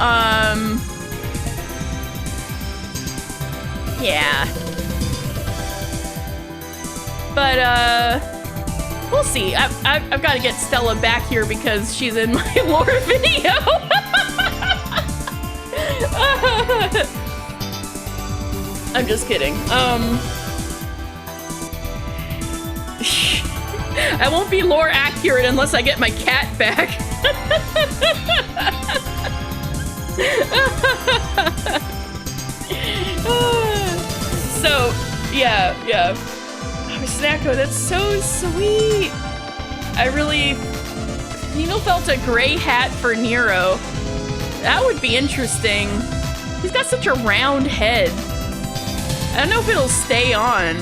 yeah. But we'll see. I've got to get Stella back here because she's in my lore video. I'm just kidding. I won't be lore accurate unless I get my cat back. So, yeah. Oh, Snacko, that's so sweet. Nino felt a gray hat for Nero. That would be interesting. He's got such a round head. I don't know if it'll stay on.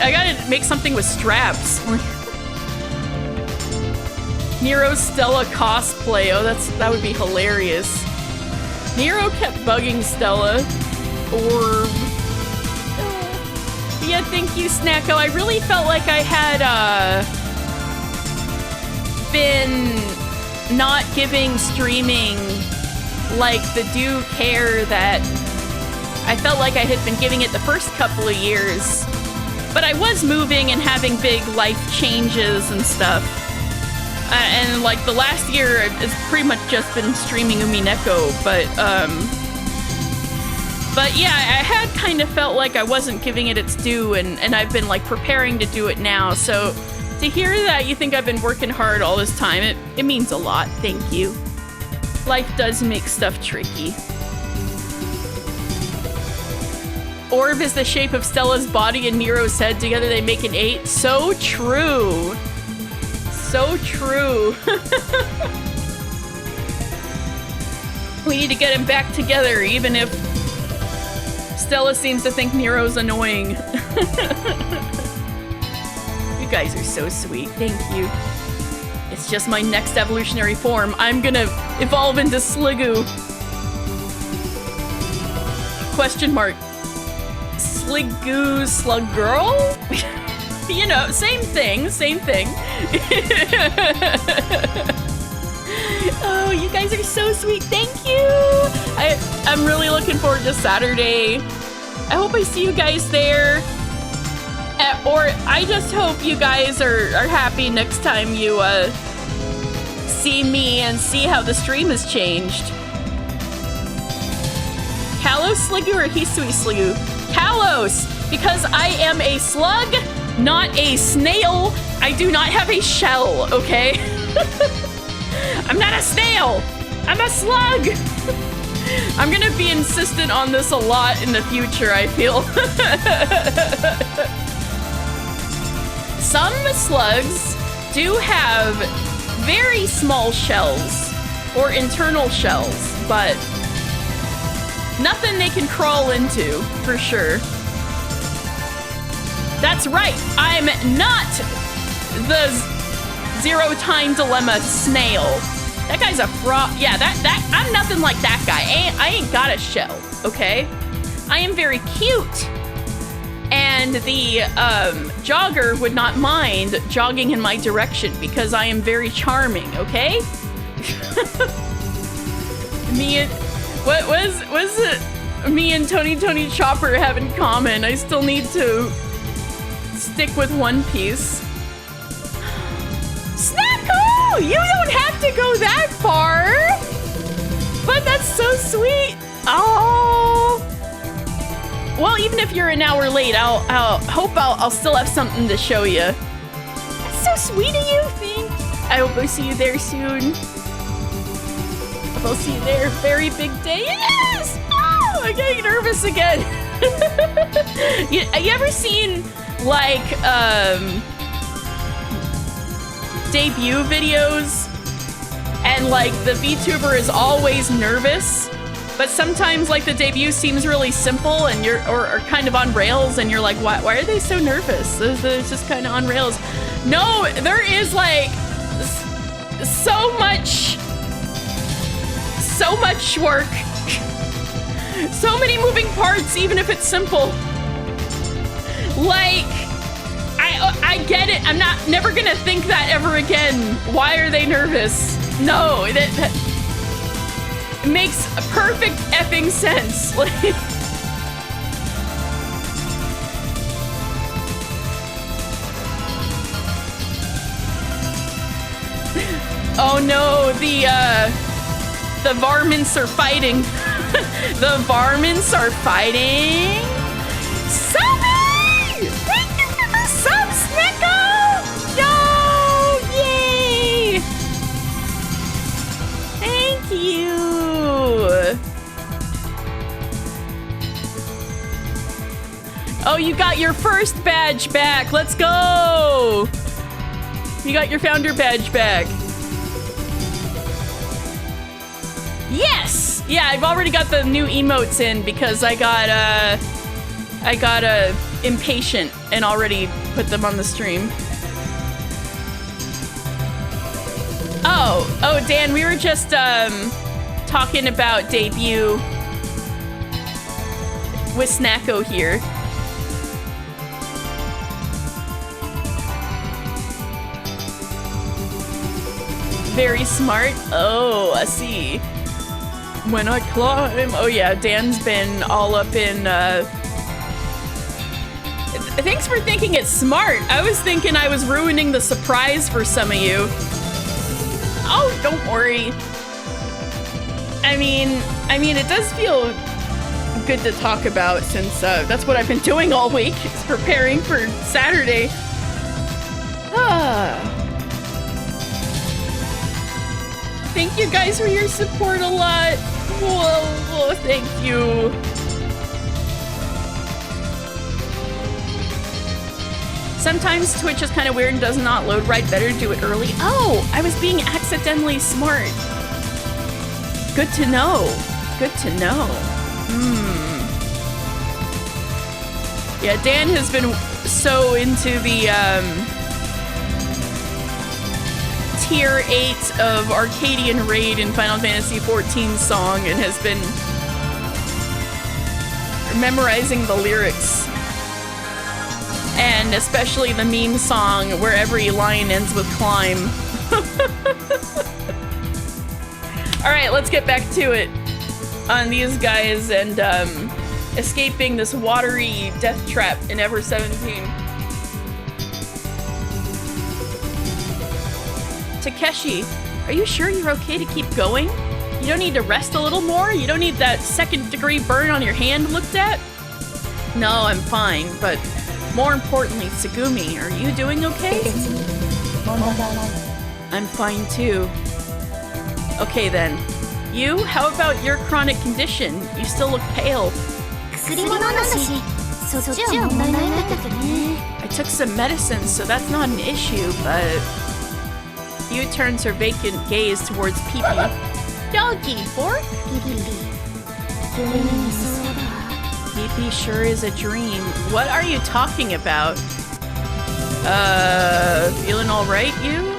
I gotta make something with straps. Nero Stella cosplay. Oh, that would be hilarious. Nero kept bugging Stella. Orb. Yeah, thank you, Snacko. I really felt like I had been not giving streaming like the due care that I felt like I had been giving it the first couple of years. But I was moving and having big life changes and stuff. And like the last year, it's pretty much just been streaming Umineko, but yeah, I had kind of felt like I wasn't giving it its due, and I've been like preparing to do it now. So to hear that you think I've been working hard all this time, it means a lot. Thank you. Life does make stuff tricky. Orb is the shape of Stella's body and Nero's head. Together they make an 8. So true. So true. We need to get him back together, even if Stella seems to think Nero's annoying. You guys are so sweet. Thank you. It's just my next evolutionary form. I'm gonna evolve into Sliggoo. Question mark. Sliggoo Slug Girl? You know, same thing. Oh, you guys are so sweet. Thank you. I'm really looking forward to Saturday. I hope I see you guys there. Or I just hope you guys are happy next time you see me and see how the stream has changed. Kalos Sligu or Hisui Sligu? Kalos, because I am a slug, not a snail. I do not have a shell, okay? I'm not a snail. I'm a slug. I'm gonna be insistent on this a lot in the future, I feel. Some slugs do have very small shells or internal shells, but nothing they can crawl into, for sure. That's right, I'm not the Zero Time Dilemma snail. That guy's a fraud. Yeah, I'm nothing like that guy. I ain't got a shell, okay? I am very cute. And the jogger would not mind jogging in my direction because I am very charming, okay? Me and what was it? Me and Tony Chopper have in common. I still need to stick with One Piece. Snacko! You don't have to go that far! But that's so sweet! Oh! Well, even if you're an hour late, I'll still have something to show you. That's so sweet of you, thanks. I hope I see you there soon. I'll see you there. Very big day. Yes! Oh, I'm getting nervous again. you ever seen, like, debut videos? And, like, the VTuber is always nervous, but sometimes, like, the debut seems really simple and or kind of on rails, and you're like, why are they so nervous? It's just kind of on rails. No, there is, like, so much work. So many moving parts, even if it's simple. Like, I get it. I'm never gonna think that ever again. Why are they nervous? No, that makes perfect effing sense. Like, oh no, the varmints are fighting. The varmints are fighting. Subby! Thank you for the sub, Snicko! Yo! Yay! Thank you! Oh, you got your first badge back. Let's go! You got your founder badge back. Yes! Yeah, I've already got the new emotes in because I got impatient and already put them on the stream. Oh, Dan, we were just talking about debut with Snacko here. Very smart. Oh, I see. When I climb. Oh yeah, Dan's been all up in, thanks for thinking it's smart. I was thinking I was ruining the surprise for some of you. Oh, don't worry. I mean, it does feel good to talk about since that's what I've been doing all week, is preparing for Saturday. Thank you guys for your support a lot. Whoa, thank you. Sometimes Twitch is kind of weird and does not load right. Better do it early. Oh, I was being accidentally smart. Good to know. Good to know. Yeah, Dan has been so into the Tier 8 of Arcadian Raid in Final Fantasy XIV song and has been memorizing the lyrics. And especially the meme song where every line ends with climb. Alright, let's get back to it on these guys and escaping this watery death trap in Ever17. Takeshi, Are you sure you're okay to keep going? You don't need to rest a little more? You don't need that second-degree burn on your hand looked at? No, I'm fine, but more importantly, Tsugumi, are you doing okay? I'm fine too. Okay then. You, how about your chronic condition? You still look pale. I took some medicine, so that's not an issue, but... Yu turns her vacant gaze towards Pee-Pee. Doggy, fork? Pee-Pee sure is a dream. What are you talking about? Feeling alright, you?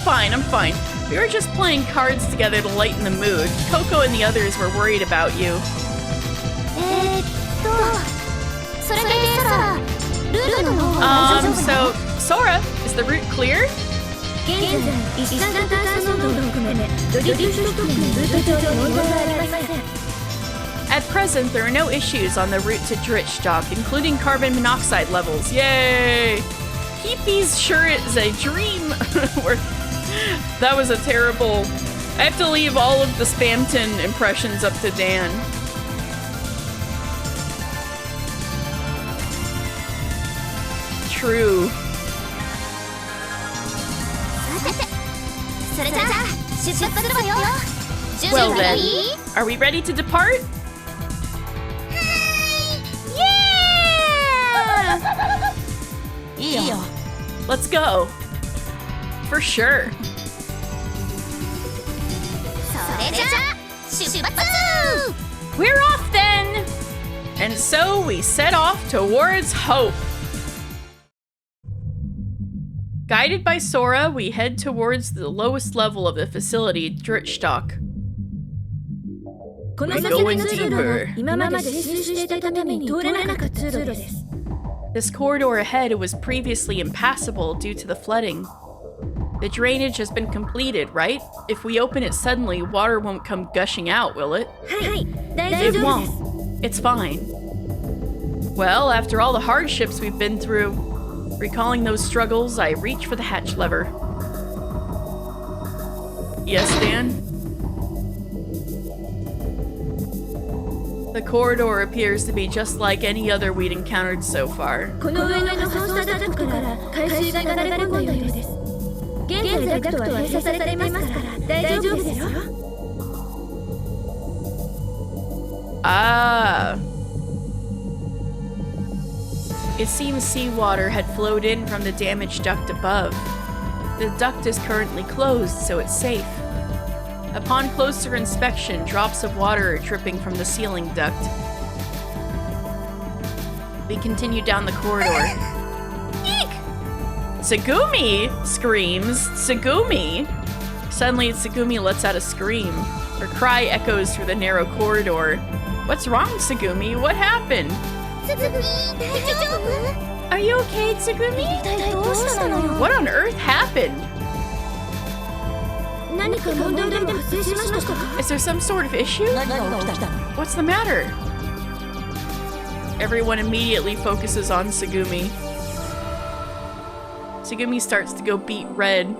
I'm fine. We were just playing cards together to lighten the mood. Coco and the others were worried about you. So, Sora, is the route clear? At present, there are no issues on the route to Dritstock, including carbon monoxide levels. Yay! Pee-Pee's sure is a dream. That was a terrible... I have to leave all of the Spamton impressions up to Dan. True. Well then, are we ready to depart? Yeah! Let's go. For sure. We're off then! And so we set off towards hope. Guided by Sora, we head towards the lowest level of the facility, Dritstock. We're going deeper. This corridor ahead was previously impassable due to the flooding. The drainage has been completed, right? If we open it suddenly, water won't come gushing out, will it? It won't. It's fine. Well, after all the hardships we've been through, recalling those struggles, I reach for the hatch lever. Yes, Dan? The corridor appears to be just like any other we'd encountered so far. Ah. It seems seawater had flowed in from the damaged duct above. The duct is currently closed, so it's safe. Upon closer inspection, drops of water are dripping from the ceiling duct. We continue down the corridor. Eek! Tsugumi screams. Tsugumi! Suddenly, Tsugumi lets out a scream. Her cry echoes through the narrow corridor. What's wrong, Tsugumi? What happened? Are you okay, Tsugumi? What on earth happened? Is there some sort of issue? What's the matter? Everyone immediately focuses on Tsugumi. Tsugumi starts to go beet red.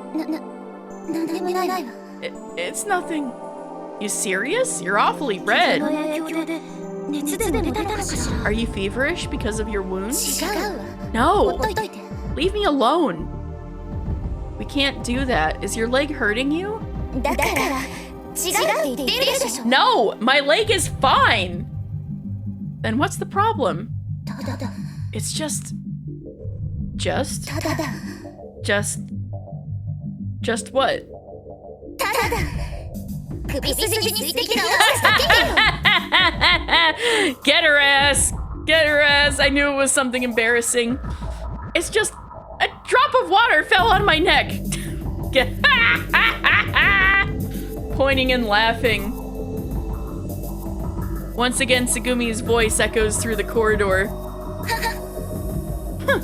It's nothing. You serious? You're awfully red. Are you feverish because of your wounds? No! Leave me alone. We can't do that. Is your leg hurting you? No! My leg is fine! Then what's the problem? It's just what? Get her ass! Get her ass! I knew it was something embarrassing. It's just a drop of water fell on my neck. Pointing and laughing. Once again, Tsugumi's voice echoes through the corridor. Huh.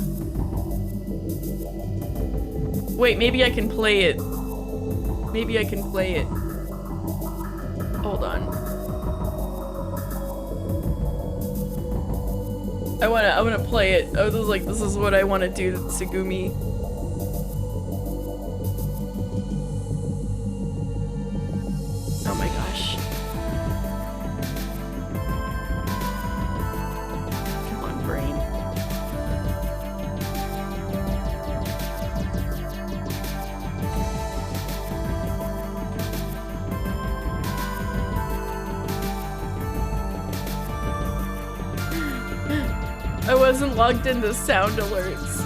Wait, maybe I can play it. Maybe I can play it. Hold on. I wanna play it. I was like, this is what I wanna do to Tsugumi. Oh my gosh. Come on, brain. I wasn't logged into sound alerts.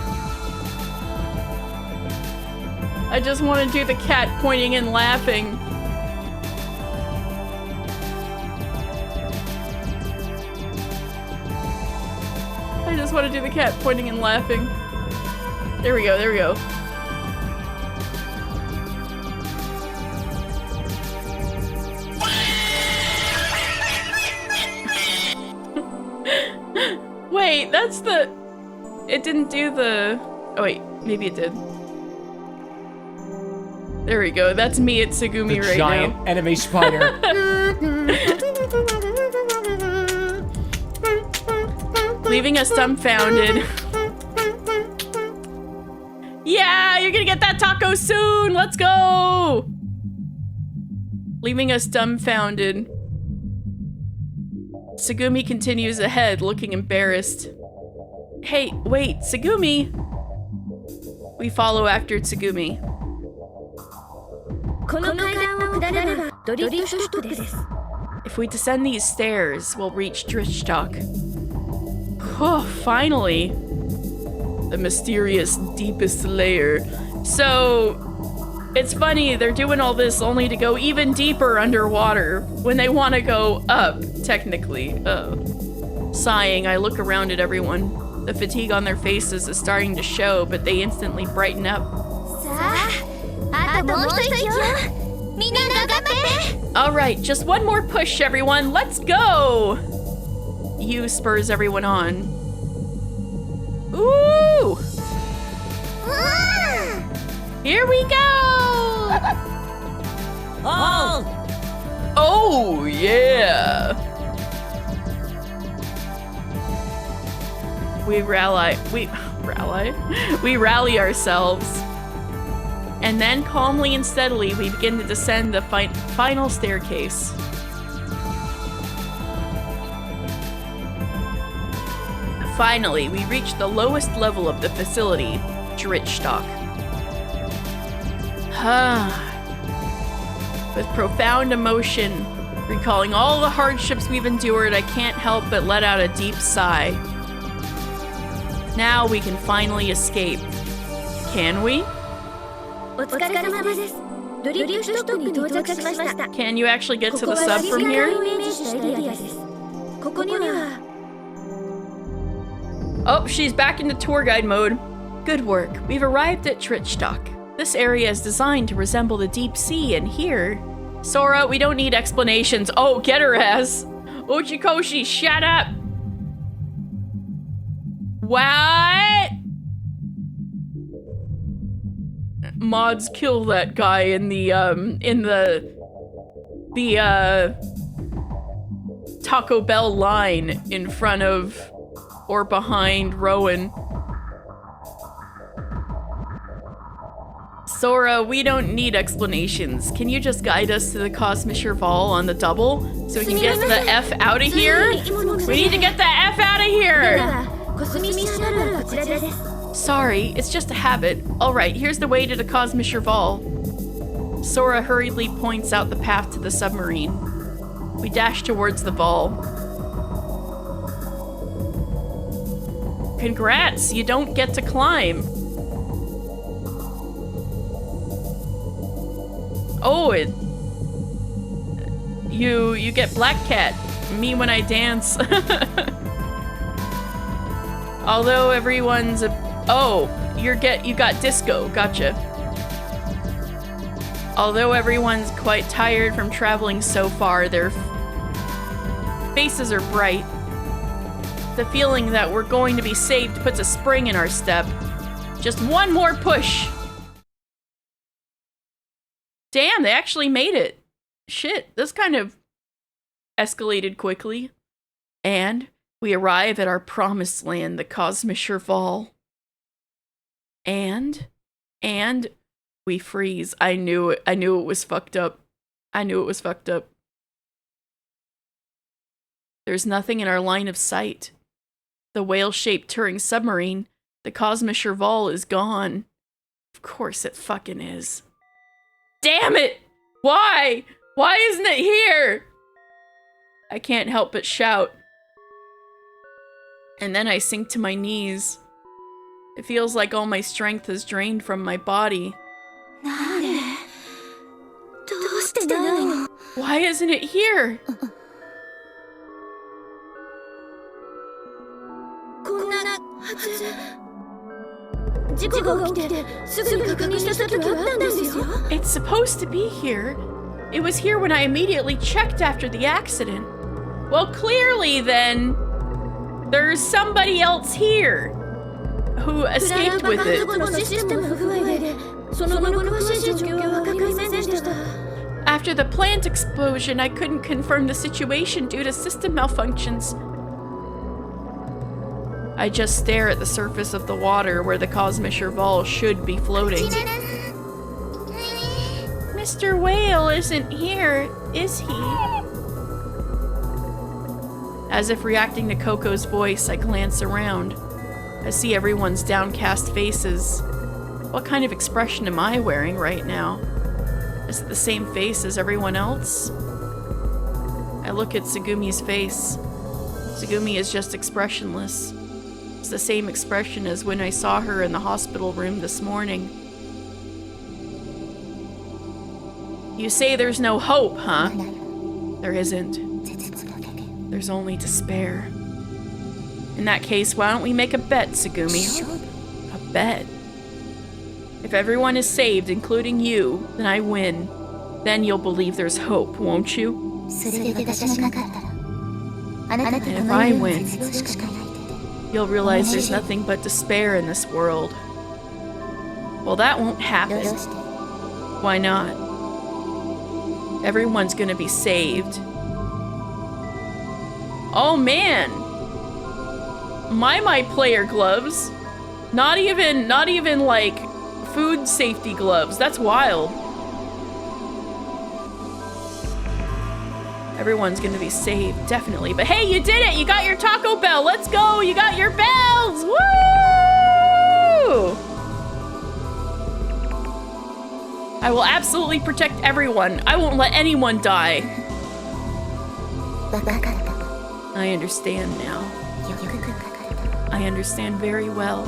I just want to do the cat pointing and laughing. I just want to do the cat pointing and laughing. There we go, there we go. Wait, that's the... It didn't do the... Oh wait, maybe it did. There we go, that's me at Tsugumi right giant now. enemy spider. Leaving us dumbfounded. Yeah, you're gonna get that taco soon! Let's go! Leaving us dumbfounded. Tsugumi continues ahead, looking embarrassed. Hey, wait, Tsugumi! We follow after Tsugumi. この階段を下ればドリフトストップです。 If we descend these stairs, we'll reach Driftstock. Oh, finally! The mysterious deepest layer. So, it's funny, they're doing all this only to go even deeper underwater when they want to go up, technically. Sighing, I look around at everyone. The fatigue on their faces is starting to show, but they instantly brighten up. さあ、あともう一息よ。みんな頑張って。 Alright, just one more push, everyone. Let's go! You spurs everyone on. Ooh! Here we go! Oh! Oh, yeah! We rally ourselves. And then calmly and steadily, we begin to descend the final staircase. Finally, we reach the lowest level of the facility, Driftstock. With profound emotion, recalling all the hardships we've endured, I can't help but let out a deep sigh. Now we can finally escape. Can we? お疲れ様です。ドリフトストップに到着しました。 Can you actually get to the sub from ここは here? イメージしたエリアです。ここには Oh, she's back into tour guide mode. Good work. We've arrived at Driftstock. This area is designed to resemble the deep sea, and here... Sora, we don't need explanations. Oh, get her ass. Uchikoshi, shut up. What? Mods kill that guy in the Taco Bell line in front of or behind Rowan. Sora, we don't need explanations. Can you just guide us to the Cosmisher Vol on the double so we can get the F out of here? We need to get the F out of here! コスミッシャルはこちらです。 Sorry, it's just a habit. Alright, here's the way to the Cosmisher Vol. Sora hurriedly points out the path to the submarine. We dash towards the Vol. Congrats, you don't get to climb. Oh, you get Black Cat. Me when I dance. Although everyone's oh, you got disco. Gotcha. Although everyone's quite tired from traveling so far, their faces are bright. The feeling that we're going to be saved puts a spring in our step. Just one more push. Damn, they actually made it. Shit, this kind of escalated quickly. And We arrive at our promised land, the Cosmischer Val. And we freeze. I knew it. I knew it was fucked up. I knew it was fucked up. There's nothing in our line of sight. The whale-shaped touring submarine, the Cosmischer Val, is gone. Of course it fucking is. Damn it! Why? Why isn't it here? I can't help but shout. And then I sink to my knees. It feels like all my strength is drained from my body. Why isn't it here? It's supposed to be here. It was here when I immediately checked after the accident. Well, clearly then, there's somebody else here who escaped with it. After the plant explosion, I couldn't confirm the situation due to system malfunctions. I just stare at the surface of the water where the Cosmischer Val should be floating. Mr. Whale isn't here, is he? As if reacting to Coco's voice, I glance around. I see everyone's downcast faces. What kind of expression am I wearing right now? Is it the same face as everyone else? I look at Tsugumi's face. Tsugumi is just expressionless. It's the same expression as when I saw her in the hospital room this morning. You say there's no hope, huh? There isn't. There's only despair. In that case, why don't we make a bet, Tsugumi? A bet? If everyone is saved, including you, then I win. Then you'll believe there's hope, won't you? And if I win, you'll realize there's nothing but despair in this world. Well, that won't happen. Why not? Everyone's gonna be saved. Oh man! My player gloves. Not even like food safety gloves. That's wild. Everyone's gonna be saved, definitely. But hey, you did it! You got your Taco Bell! Let's go! You got your bells! Woo! I will absolutely protect everyone. I won't let anyone die. I understand now. I understand very well.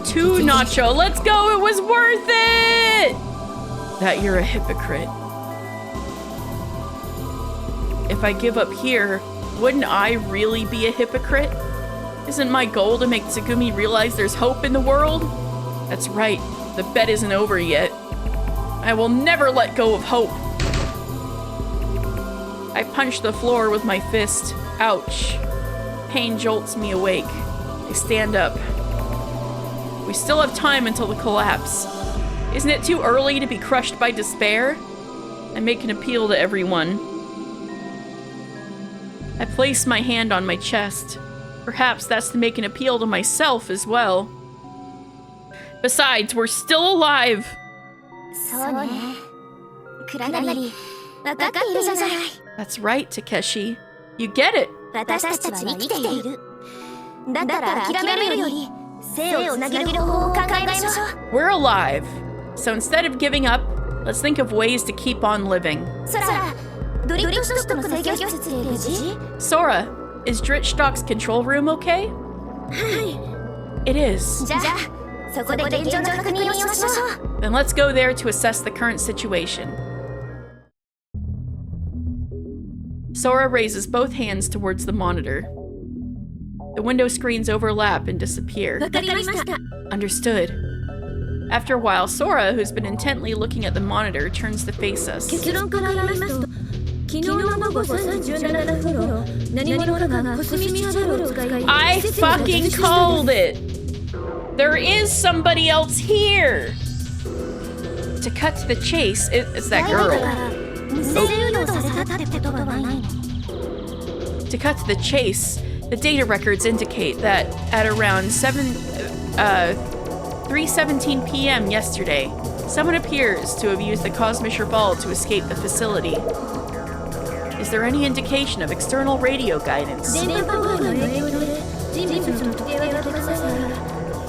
2 Nacho, let's go! It was worth it! That you're a hypocrite. If I give up here, wouldn't I really be a hypocrite? Isn't my goal to make Tsugumi realize there's hope in the world? That's right, the bet isn't over yet. I will never let go of hope. I punch the floor with my fist. Ouch. Pain jolts me awake. I stand up. We still have time until the collapse. Isn't it too early to be crushed by despair? I make an appeal to everyone. I place my hand on my chest. Perhaps that's to make an appeal to myself as well. Besides, we're still alive! That's right, Takeshi. You get it! We're alive. So instead of giving up, let's think of ways to keep on living. Sora, is Dritstock's control room okay? It is. Then let's go there to assess the current situation. Sora raises both hands towards the monitor. The window screens overlap and disappear. Understood. After a while, Sora, who's been intently looking at the monitor, turns to face us. I fucking called it! There is somebody else here! To cut to the chase, it's that girl. To cut to the chase, The data records indicate that at around 3:17 p.m. yesterday, someone appears to have used the Cosmischer Vault to escape the facility. Is there any indication of external radio guidance? 電波妨害の影響で人物の特定はできませんが、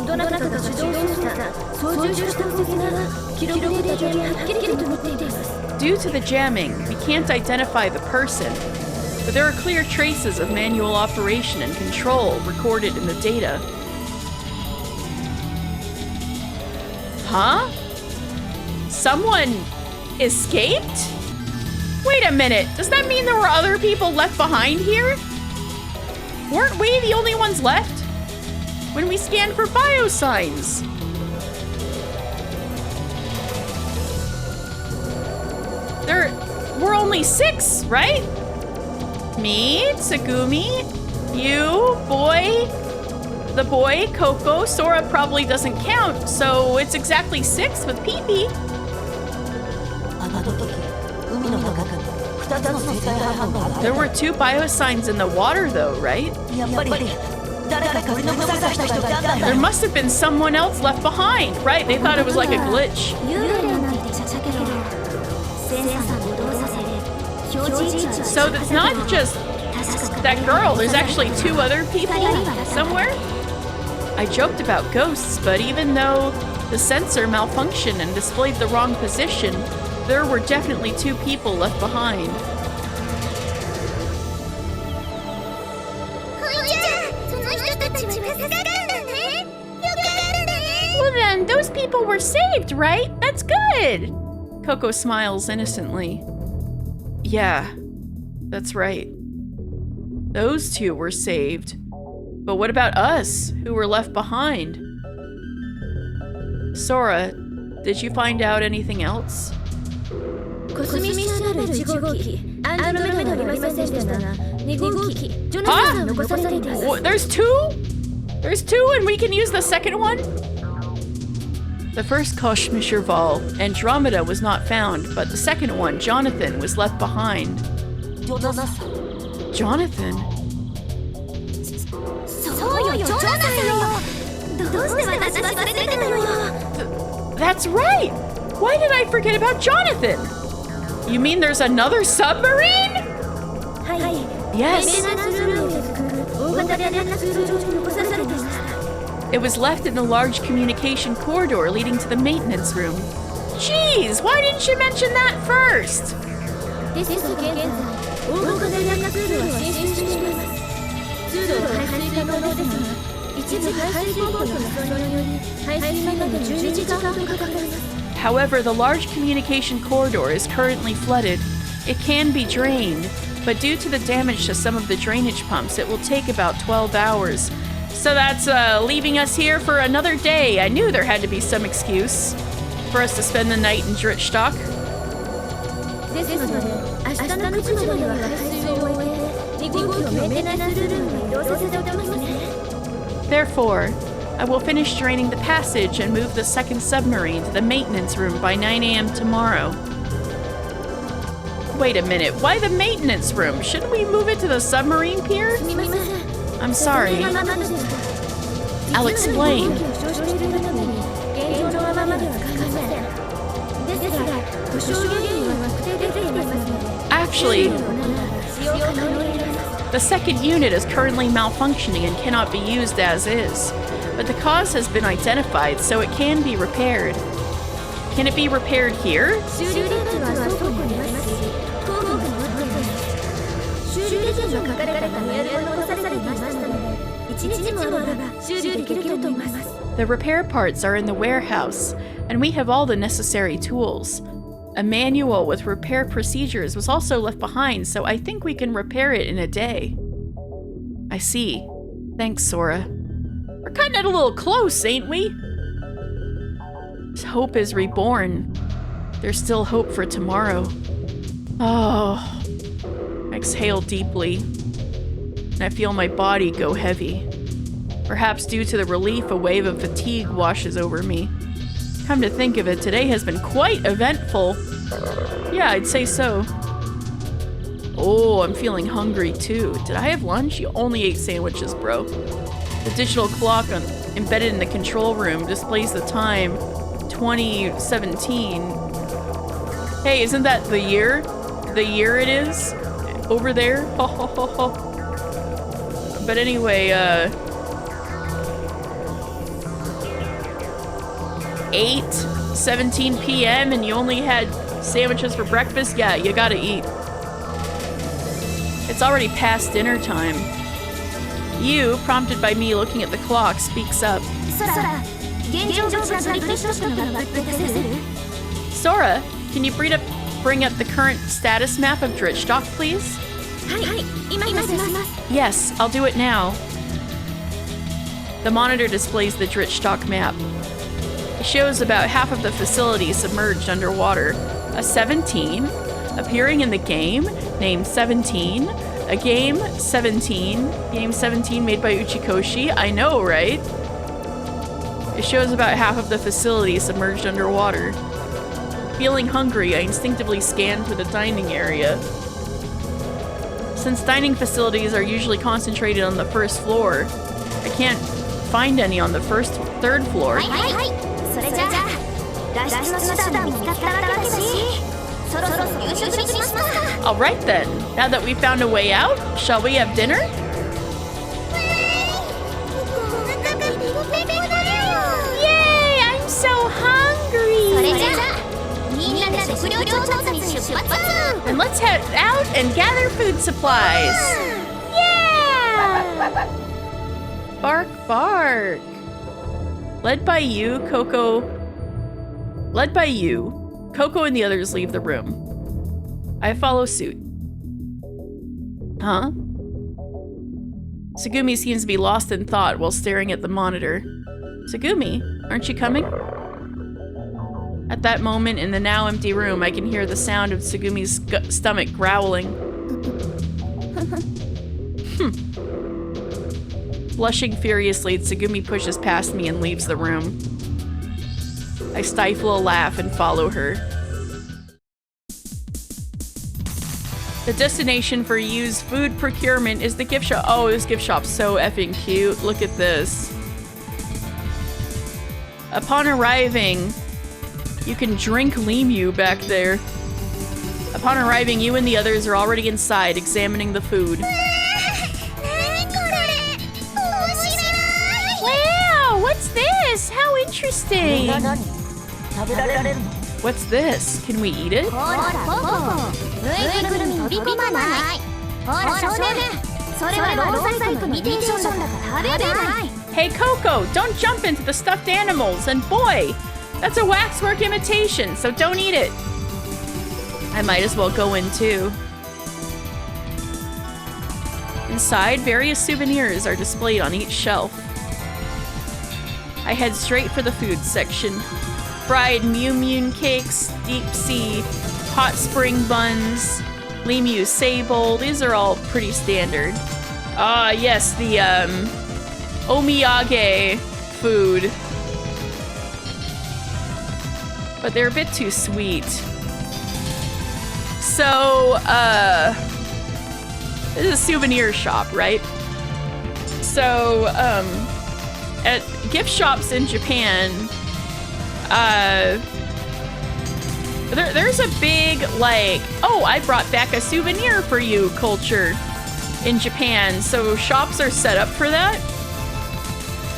どなたかが主導した操縦した動きが記録データ上にはっきりと載っています。 Due to the jamming, we can't identify the person, but there are clear traces of manual operation and control recorded in the data. Huh? Someone escaped? Wait a minute, does that mean there were other people left behind here? Weren't we the only ones left? When we scanned for biosigns. There were only 6, right? Me, Tsugumi, you, boy, the boy, Coco, Sora probably doesn't count, so it's exactly 6 with Pee-Pee. あの時海の中に2つの生体反応があ There were 2 biosigns in the water though, right? やっぱり誰か取り残された人がいたんだ There must have been someone else left behind, right? They thought it was like a glitch. 幽霊なんて言っちゃったけど、センサーを動作され、表示位置は So it's not just that girl, there's actually 2 other people somewhere? I joked about ghosts, but even though the sensor malfunctioned and displayed the wrong position, there were definitely 2 people left behind. ほいじゃあ、その人たちは助かるんだね。よかったね。 Well then, those people were saved, right? That's good! Coco smiles innocently. Yeah, that's right. Those 2 were saved. But what about us, who were left behind? Sora, did you find out anything else? コスミッシュレベル1号機、アンドロメダはありませんでしたが、2号機、ジョナサンが残されています。 There's 2? There's 2 and we can use the second one? The first Cosmischer Vault, Andromeda, was not found, but the second one, Jonathan, was left behind. ジョナサン Jonathan? そうよ、ジョナサンよ。どうして私忘れてたのよ。 That's right! Why did I forget about Jonathan? You mean there's another submarine? はい。 Yes. メンテナンスルームで作る大型連絡通常に残されていました。 It was left in the large communication corridor leading to the maintenance room. Jeez, why didn't you mention that first? ですが現在、大型連絡通路は進出しています。通路は排水可能ですが、一部排水ポンプの破損により排水までに12時間ほどかかります。 However, the large communication corridor is currently flooded. It can be drained, but due to the damage to some of the drainage pumps, it will take about 12 hours. So that's leaving us here for another day. I knew there had to be some excuse for us to spend the night in Drittstock. ですので、明日の9時までは排水を終えて、2号機をメンテナンスルームに移動させておきますね。 Therefore, I will finish draining the passage and move the second submarine to the maintenance room by 9 a.m. tomorrow. Wait a minute, why the maintenance room? Shouldn't we move it to the submarine pier? すみません。 I'm sorry. そのままでした。 I'll explain. 実は2号機を使用しているために、現状のままでは使えません。ですが、故障原因は特定できていますので、 Actually, 使用可能になります。 the second unit is currently malfunctioning and cannot be used as is. But the cause has been identified, so it can be repaired. Can it be repaired here? 修理電池は倉庫にありますし、工具も持っています。修理手順の書かれたマニュアルが残されていましたので、1日もあれば修理できると思います。 The repair parts are in the warehouse, and we have all the necessary tools. A manual with repair procedures was also left behind, so I think we can repair it in a day. I see. Thanks, Sora. We're cutting it a little close, ain't we? Hope is reborn. There's still hope for tomorrow. Oh. Exhale deeply. And I feel my body go heavy. Perhaps due to the relief, a wave of fatigue washes over me. Come to think of it, today has been quite eventful. Yeah, I'd say so. Oh, I'm feeling hungry too. Did I have lunch? You only ate sandwiches, bro. The digital clock embedded in the control room displays the time 2017. Hey, isn't that the year? The year it is? Over there? Ho ho ho ho. But anyway, 8:17 p.m. and you only had sandwiches for breakfast? Yeah, you gotta eat. It's already past dinner time. You, prompted by me looking at the clock, speaks up. Sora, can you bring up the current status map of Dritstock, please? Yes, I'll do it now. The monitor displays the Dritstock map. It shows about half of the facility submerged underwater. A 17 appearing in the game named 17. A game 17. Game 17 made by Uchikoshi. I know, right? It shows about half of the facility submerged underwater. Feeling hungry, I instinctively scanned for the dining area. Since dining facilities are usually concentrated on the first floor, I can't find any on the third floor. Alright then, now that we found a way out, shall we have dinner? Yay! I'm so hungry! Then let's head out and gather food supplies! Yeah! Bark, bark! Led by you, Coco and the others leave the room. I follow suit. Huh? Tsugumi seems to be lost in thought while staring at the monitor. Tsugumi, aren't you coming? At that moment, in the now empty room, I can hear the sound of Tsugumi's stomach growling. Blushing furiously, Tsugumi pushes past me and leaves the room. I stifle a laugh and follow her. The destination for Yu's food procurement is the gift shop. Oh, this gift shop's so effing cute. Look at this. Upon arriving, you can drink Limu back there. Upon arriving, you and the others are already inside, examining the food. Wow, what's this? How interesting. What's this? Can we eat it? Hey Coco, don't jump into the stuffed animals, and boy, that's a waxwork imitation, so don't eat it. I might as well go in too. Inside, various souvenirs are displayed on each shelf. I head straight for the food section. Fried Mew cakes, deep sea, hot spring buns, Limu sable. These are all pretty standard. Ah, yes, the omiyage food. But they're a bit too sweet. So, this is a souvenir shop, right? So, at gift shops in Japan, there's a big, like, oh, I brought back a souvenir for you culture in Japan. So shops are set up for that.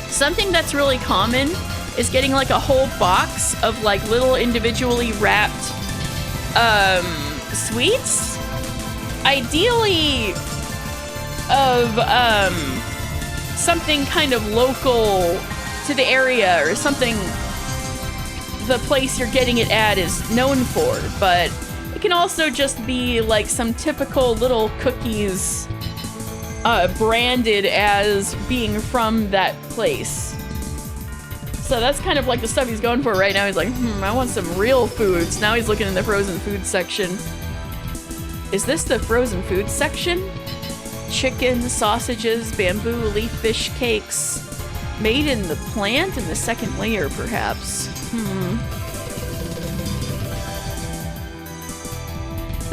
Something that's really common is getting like a whole box of like little individually wrapped sweets. Ideally of something kind of local to the area or something the place you're getting it at is known for, but it can also just be like some typical little cookies branded as being from that place. So that's kind of like the stuff he's going for right now. He's like, I want some real foods. Now he's looking in the frozen food section. Is this the frozen food section? Chicken, sausages, bamboo leaf fish cakes. Made in the plant in the second layer,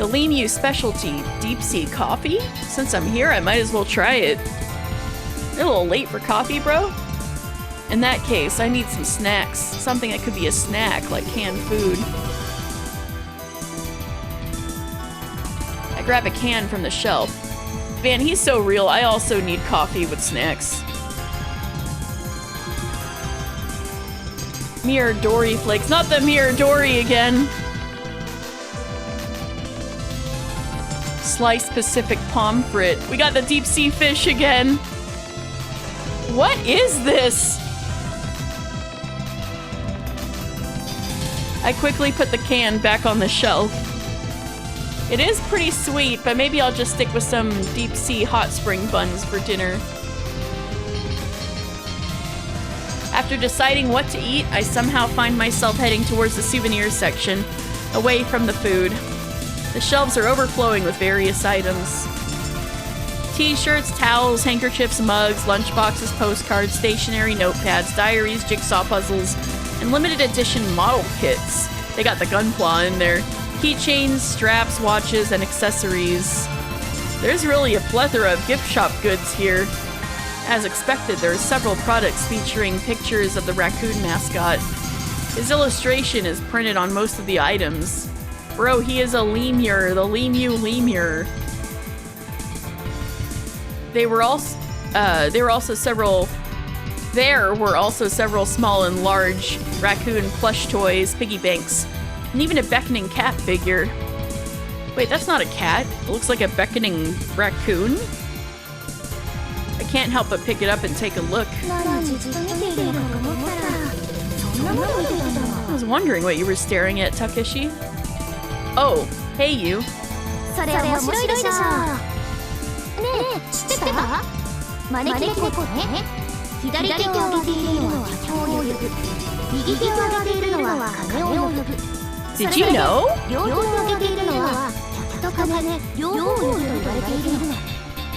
The Lemu specialty deep sea coffee? Since I'm here, I might as well try it. You're a little late for coffee, bro? In that case, I need some snacks. Something that could be a snack, like canned food. I grab a can from the shelf. Man, he's so real. I also need coffee with snacks. Miradori flakes. Not the Miradori again. Sliced Pacific pomfret. We got the deep sea fish again. What is this? I quickly put the can back on the shelf. It is pretty sweet, but maybe I'll just stick with some deep sea hot spring buns for dinner. After deciding what to eat, I somehow find myself heading towards the souvenirs section, away from the food. The shelves are overflowing with various items. T-shirts, towels, handkerchiefs, mugs, lunchboxes, postcards, stationery, notepads, diaries, jigsaw puzzles, and limited edition model kits. They got the gunpla in there. Keychains, straps, watches, and accessories. There's really a plethora of gift shop goods here. As expected, there are several products featuring pictures of the raccoon mascot. His illustration is printed on most of the items. Bro, he is a lemur, the lemur. There were also several small and large raccoon plush toys, piggy banks, and even a beckoning cat figure. Wait, that's not a cat. It looks like a beckoning raccoon. I can't help but pick it up and take a look. I was wondering what you were staring at, Takeshi. Oh, hey you. Did you know?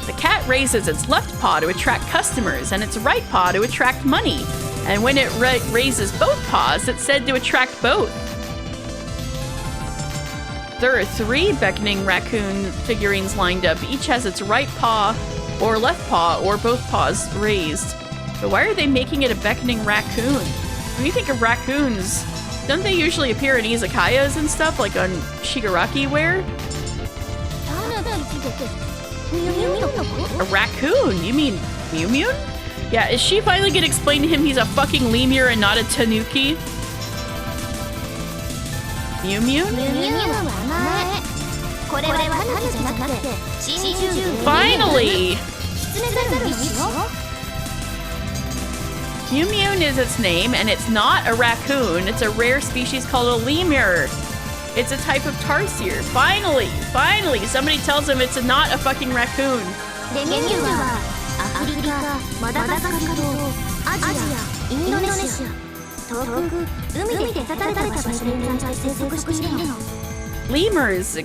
The cat raises its left paw to attract customers and its right paw to attract money. And when it raises both paws, it's said to attract both. There are 3 beckoning raccoon figurines lined up. Each has its right paw or left paw or both paws raised. But why are they making it a beckoning raccoon? When you think of raccoons, don't they usually appear in izakayas and stuff, like on Shigaraki ware? A raccoon? You mean Mew Mew? Yeah, is she finally gonna explain to him he's a fucking lemur and not a tanuki? Mew Mew? Finally! Mew Mew is its name, and it's not a raccoon. It's a rare species called a lemur. It's a type of tarsier. Finally! Somebody tells him it's not a fucking raccoon. Lemurs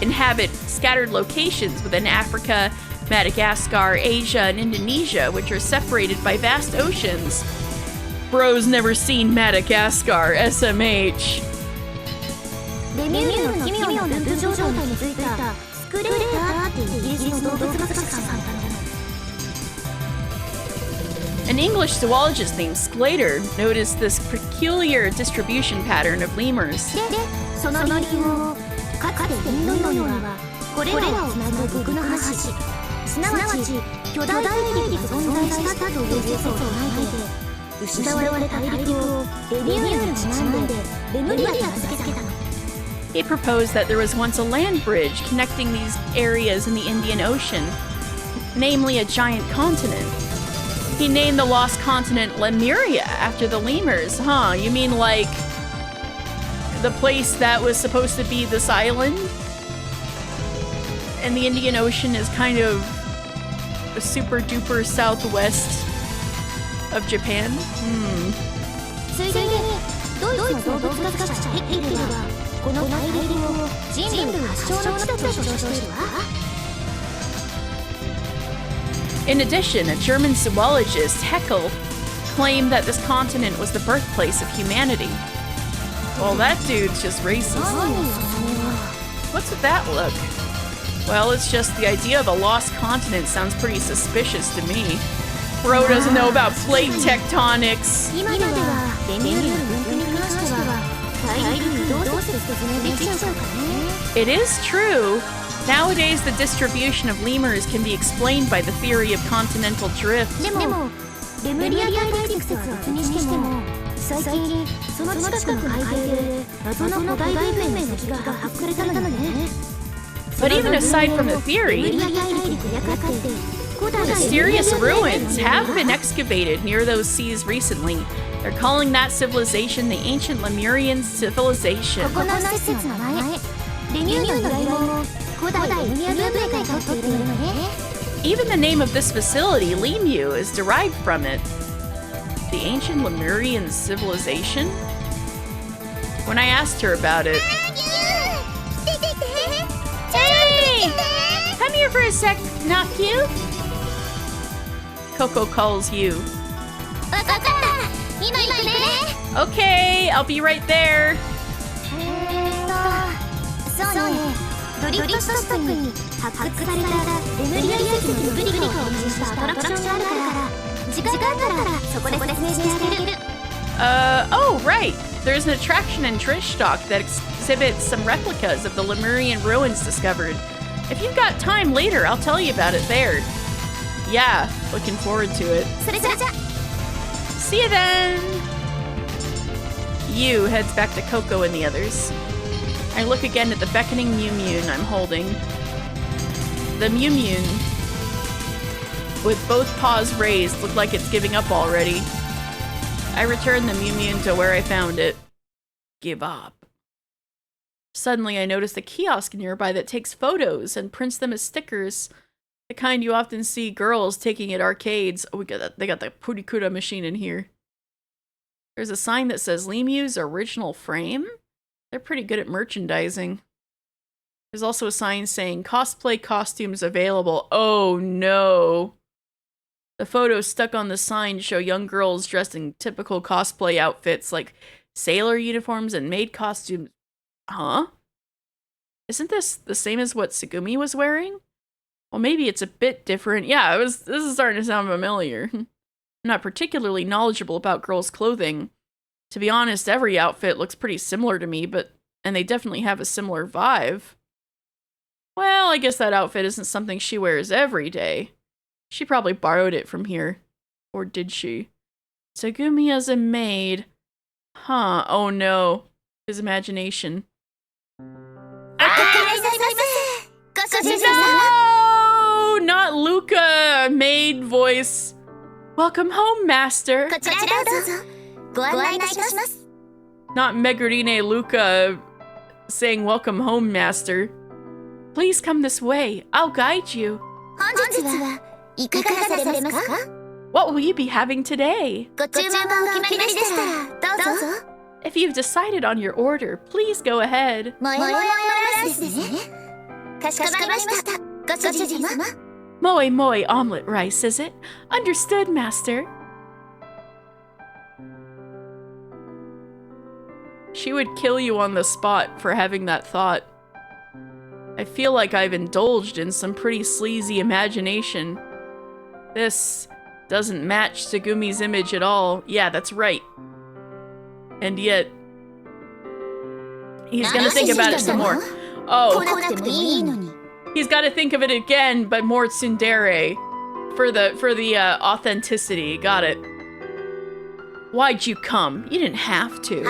inhabit scattered locations within Africa, Madagascar, Asia, and Indonesia, which are separated by vast oceans. Bro's never seen Madagascar, SMH. An English zoologist named Sclater noticed this peculiar distribution pattern of lemurs. He proposed that there was once a land bridge connecting these areas in the Indian Ocean, namely a giant continent. He named the lost continent Lemuria after the lemurs. Huh, you mean like the place that was supposed to be this island? And the Indian Ocean is kind of a super duper southwest of Japan? In addition, a German zoologist, Haeckel, claimed that this continent was the birthplace of humanity. Well, that dude's just racist. What's with that look? Well, it's just the idea of a lost continent sounds pretty suspicious to me. Bro doesn't know about plate tectonics. 今ではレミュールの分布に関しては大陸どう説明できちゃうからね。 It is true. Nowadays, the distribution of lemurs can be explained by the theory of continental drift. でもレムリア大陸説は別にしても最近その近くの海底で謎の古代文明の石が発掘されたのね。 But even aside from the theory, mysterious ruins have been excavated near those seas recently. They're calling that civilization the ancient Lemurian civilization. ここの施設の名前レミューの由来も古代レミュー文明から取っているのね。 Even the name of this facility, Lemur, is derived from it. The ancient Lemurian civilization? When I asked her about it, hey! Come here for a sec, not you? Coco calls you. わかった今行くね。 Okay, I'll be right there. そうねドリフトストップに発掘されたレムリア遺跡のレプリカを記したアトラクションがあるから時間があったらそこで説明してあげる。 Oh, right. There's an attraction in Trishstock that exhibits some replicas of the Lemurian ruins discovered. If you've got time later, I'll tell you about it there. Yeah, looking forward to it. それじゃ See you then! Yu heads back to Coco and the others. I look again at the beckoning Mew I'm holding. The Mew with both paws raised, looked like it's giving up already. I return the Mew to where I found it. Give up. Suddenly, I notice a kiosk nearby that takes photos and prints them as stickers. The kind you often see girls taking at arcades. Oh, they got the Purikura machine in here. There's a sign that says Lemu's original frame. They're pretty good at merchandising. There's also a sign saying cosplay costumes available. Oh no. The photos stuck on the sign show young girls dressed in typical cosplay outfits like sailor uniforms and maid costumes. Huh? Isn't this the same as what Tsugumi was wearing? Well, maybe it's a bit different. Yeah, this is starting to sound familiar. I'm not particularly knowledgeable about girls' clothing. To be honest, every outfit looks pretty similar to me, and they definitely have a similar vibe. Well, I guess that outfit isn't something she wears every day. She probably borrowed it from here. Or did she? Tsugumi as a maid. Huh, oh no. His imagination. No! Not Luca, maid voice. Welcome home, master. こちらどうぞご案内いたします。 Not Megurine Luca saying welcome home, master. Please come this way. I'll guide you. 本日はいかがされますか？ What will you be having today? ご注文がお決まりでしたらどうぞ。 If you've decided on your order, please go ahead. もえもえライスですね。かしこまりました。ご主人様。 Moe moe omelet rice, is it? Understood, master. She would kill you on the spot for having that thought. I feel like I've indulged in some pretty sleazy imagination. This doesn't match Tsugumi's image at all. Yeah, that's right. And yet, he's gonna think about it some more. Oh, he's got to think of it again, but more tsundere for the authenticity. Got it. Why'd you come? You didn't have to.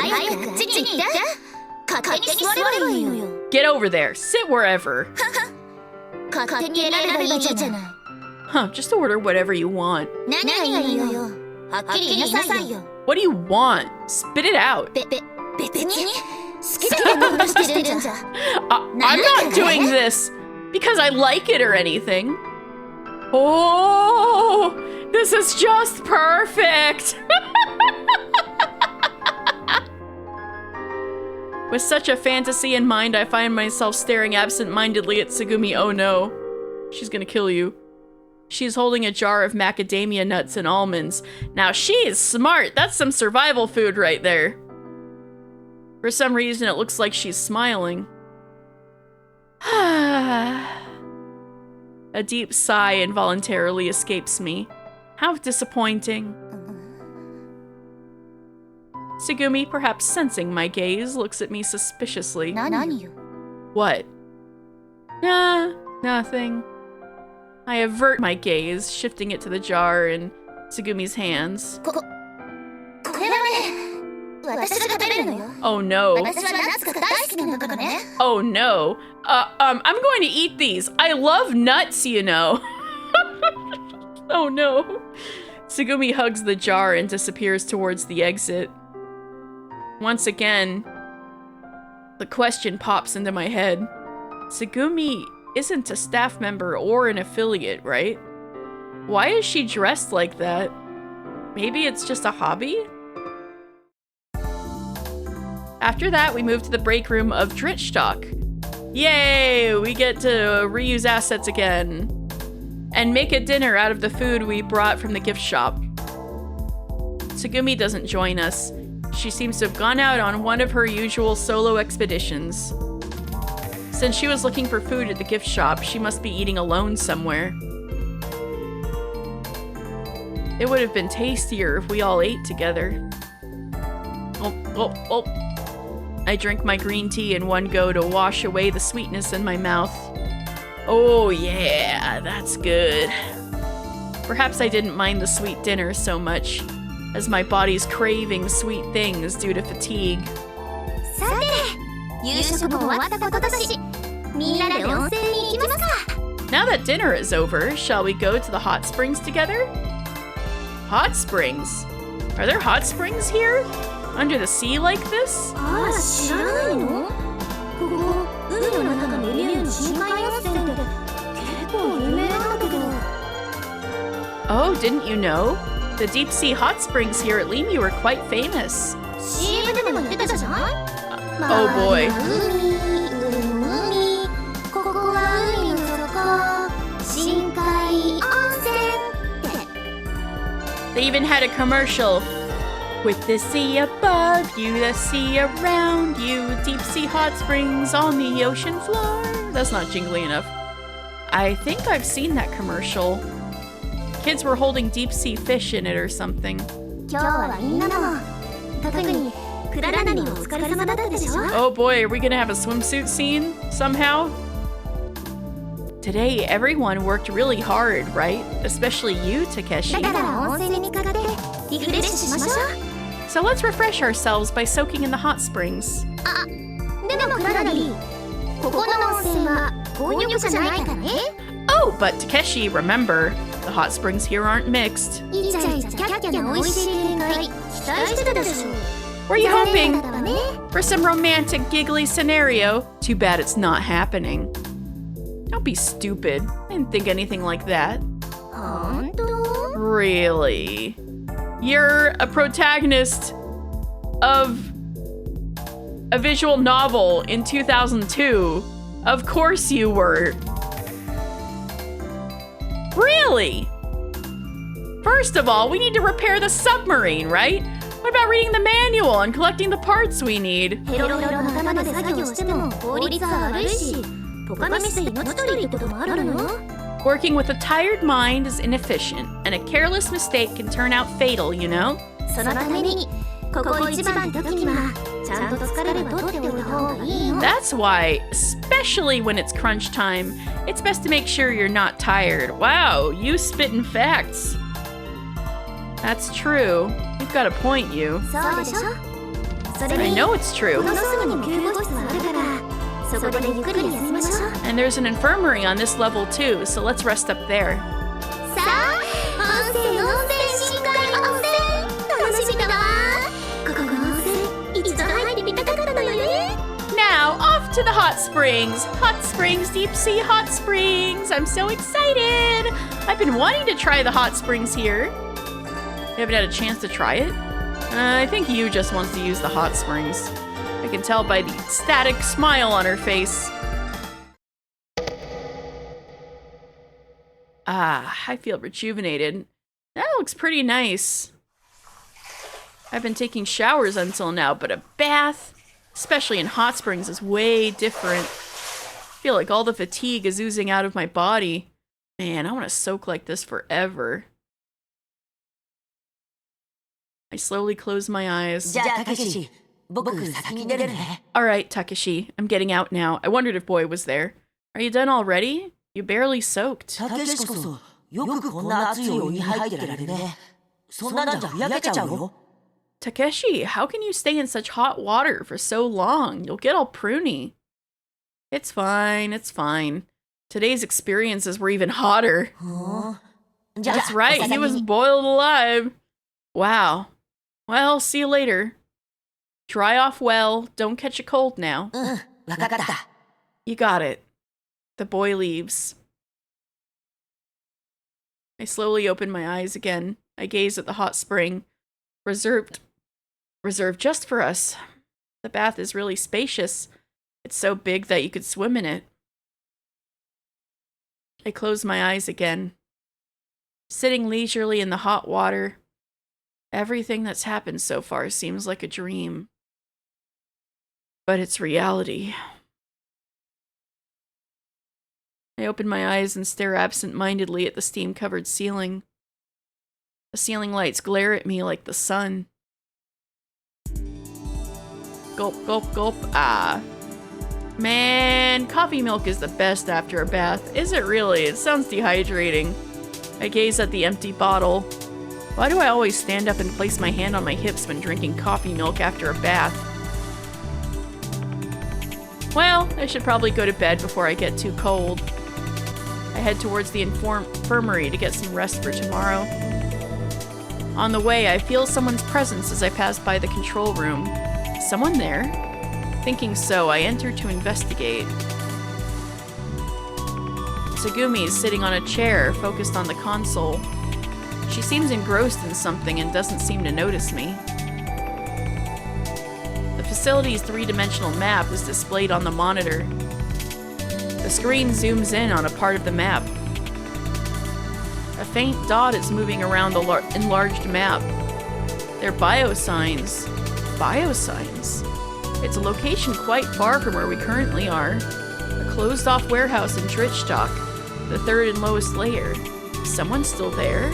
Get over there. Sit wherever. Huh, just order whatever you want. What do you want? Spit it out. I'm not doing this because I like it or anything. Oh, this is just perfect. With such a fantasy in mind, I find myself staring absent-mindedly at Tsugumi. Oh no, she's gonna kill you. She's holding a jar of macadamia nuts and almonds. Now she is smart. That's some survival food right there. For some reason, it looks like she's smiling. A deep sigh involuntarily escapes me. How disappointing. Tsugumi, perhaps sensing my gaze, looks at me suspiciously. What? Nah, nothing. I avert my gaze, shifting it to the jar in Tsugumi's hands. Oh no. Oh no. I'm going to eat these. I love nuts, you know. Oh no. Tsugumi hugs the jar and disappears towards the exit. Once again, the question pops into my head. Tsugumi isn't a staff member or an affiliate, right? Why is she dressed like that? Maybe it's just a hobby? After that, we move to the break room of Dritstock. Yay! We get to reuse assets again. And make a dinner out of the food we brought from the gift shop. Tsugumi doesn't join us. She seems to have gone out on one of her usual solo expeditions. Since she was looking for food at the gift shop, she must be eating alone somewhere. It would have been tastier if we all ate together. Oh. I drink my green tea in one go to wash away the sweetness in my mouth. Oh yeah, that's good. Perhaps I didn't mind the sweet dinner so much, as my body's craving sweet things due to fatigue. Now that dinner is over, shall we go to the hot springs together? Hot springs? Are there hot springs here? Under the sea like this? Oh, didn't you know? The deep sea hot springs here at Limi were quite famous. Oh boy. They even had a commercial. With the sea above you, the sea around you, deep sea hot springs on the ocean floor. That's not jingly enough. I think I've seen that commercial. Kids were holding deep sea fish in it or something. Oh boy, are we gonna have a swimsuit scene somehow? Today, everyone worked really hard, right? Especially you, Takeshi. So let's refresh ourselves by soaking in the hot springs. Oh, but Takeshi, remember, the hot springs here aren't mixed. Were you hoping for some romantic, giggly scenario? Too bad it's not happening. Don't be stupid. I didn't think anything like that. Really? You're a protagonist of a visual novel in 2002. Of course you were. Really? First of all, we need to repair the submarine, right? What about reading the manual and collecting the parts we need? Working with a tired mind is inefficient, and a careless mistake can turn out fatal, you know? That's why, especially when it's crunch time, it's best to make sure you're not tired. Wow, you spittin' facts. That's true. You've got a point, you. I know it's true. And there's an infirmary on this level too, so let's rest up there. Now, off to the hot springs. Hot springs, deep sea hot springs. I'm so excited. I've been wanting to try the hot springs here. You haven't had a chance to try it? I think Yu just wants to use the hot springs. I can tell by the ecstatic smile on her face. Ah, I feel rejuvenated. That looks pretty nice. I've been taking showers until now, but a bath, especially in hot springs, is way different. feel like all the fatigue is oozing out of my body. Man, I want to soak like this forever. I slowly close my eyes. じゃあたけし、僕先に出るね。 Alright, Takeshi, I'm getting out now. I wondered if Boy was there. Are you done already? You barely soaked. たけしこそ、よくこんな熱いお湯に入ってられるね。そんなんじゃふやけちゃうよ。 Takeshi, how can you stay in such hot water for so long? You'll get all pruny. It's fine, it's fine. Today's experiences were even hotter. じゃあ That's right, he was boiled alive. Wow. Well, see you later. Dry off well, don't catch a cold now. わかった。 You got it. The boy leaves. I slowly open my eyes again. I gaze at the hot spring. Reserved just for us. The bath is really spacious. It's so big that you could swim in it. I close my eyes again. Sitting leisurely in the hot water. Everything that's happened so far seems like a dream. But it's reality. I open my eyes and stare absent-mindedly at the steam-covered ceiling. The ceiling lights glare at me like the sun. Gulp, gulp, gulp. Ah. Man, coffee milk is the best after a bath. Is it really? It sounds dehydrating. I gaze at the empty bottle. Why do I always stand up and place my hand on my hips when drinking coffee milk after a bath? Well, I should probably go to bed before I get too cold. I head towards the infirmary to get some rest for tomorrow. On the way, I feel someone's presence as I pass by the control room. Is someone there? Thinking so, I enter to investigate. Tsugumi is sitting on a chair, focused on the console. She seems engrossed in something and doesn't seem to notice me. The facility's three-dimensional map is displayed on the monitor. The screen zooms in on a part of the map. A faint dot is moving around the enlarged map. They're biosigns. Biosigns? It's a location quite far from where we currently are. A closed-off warehouse in Trichstock, the third and lowest layer. Is someone still there?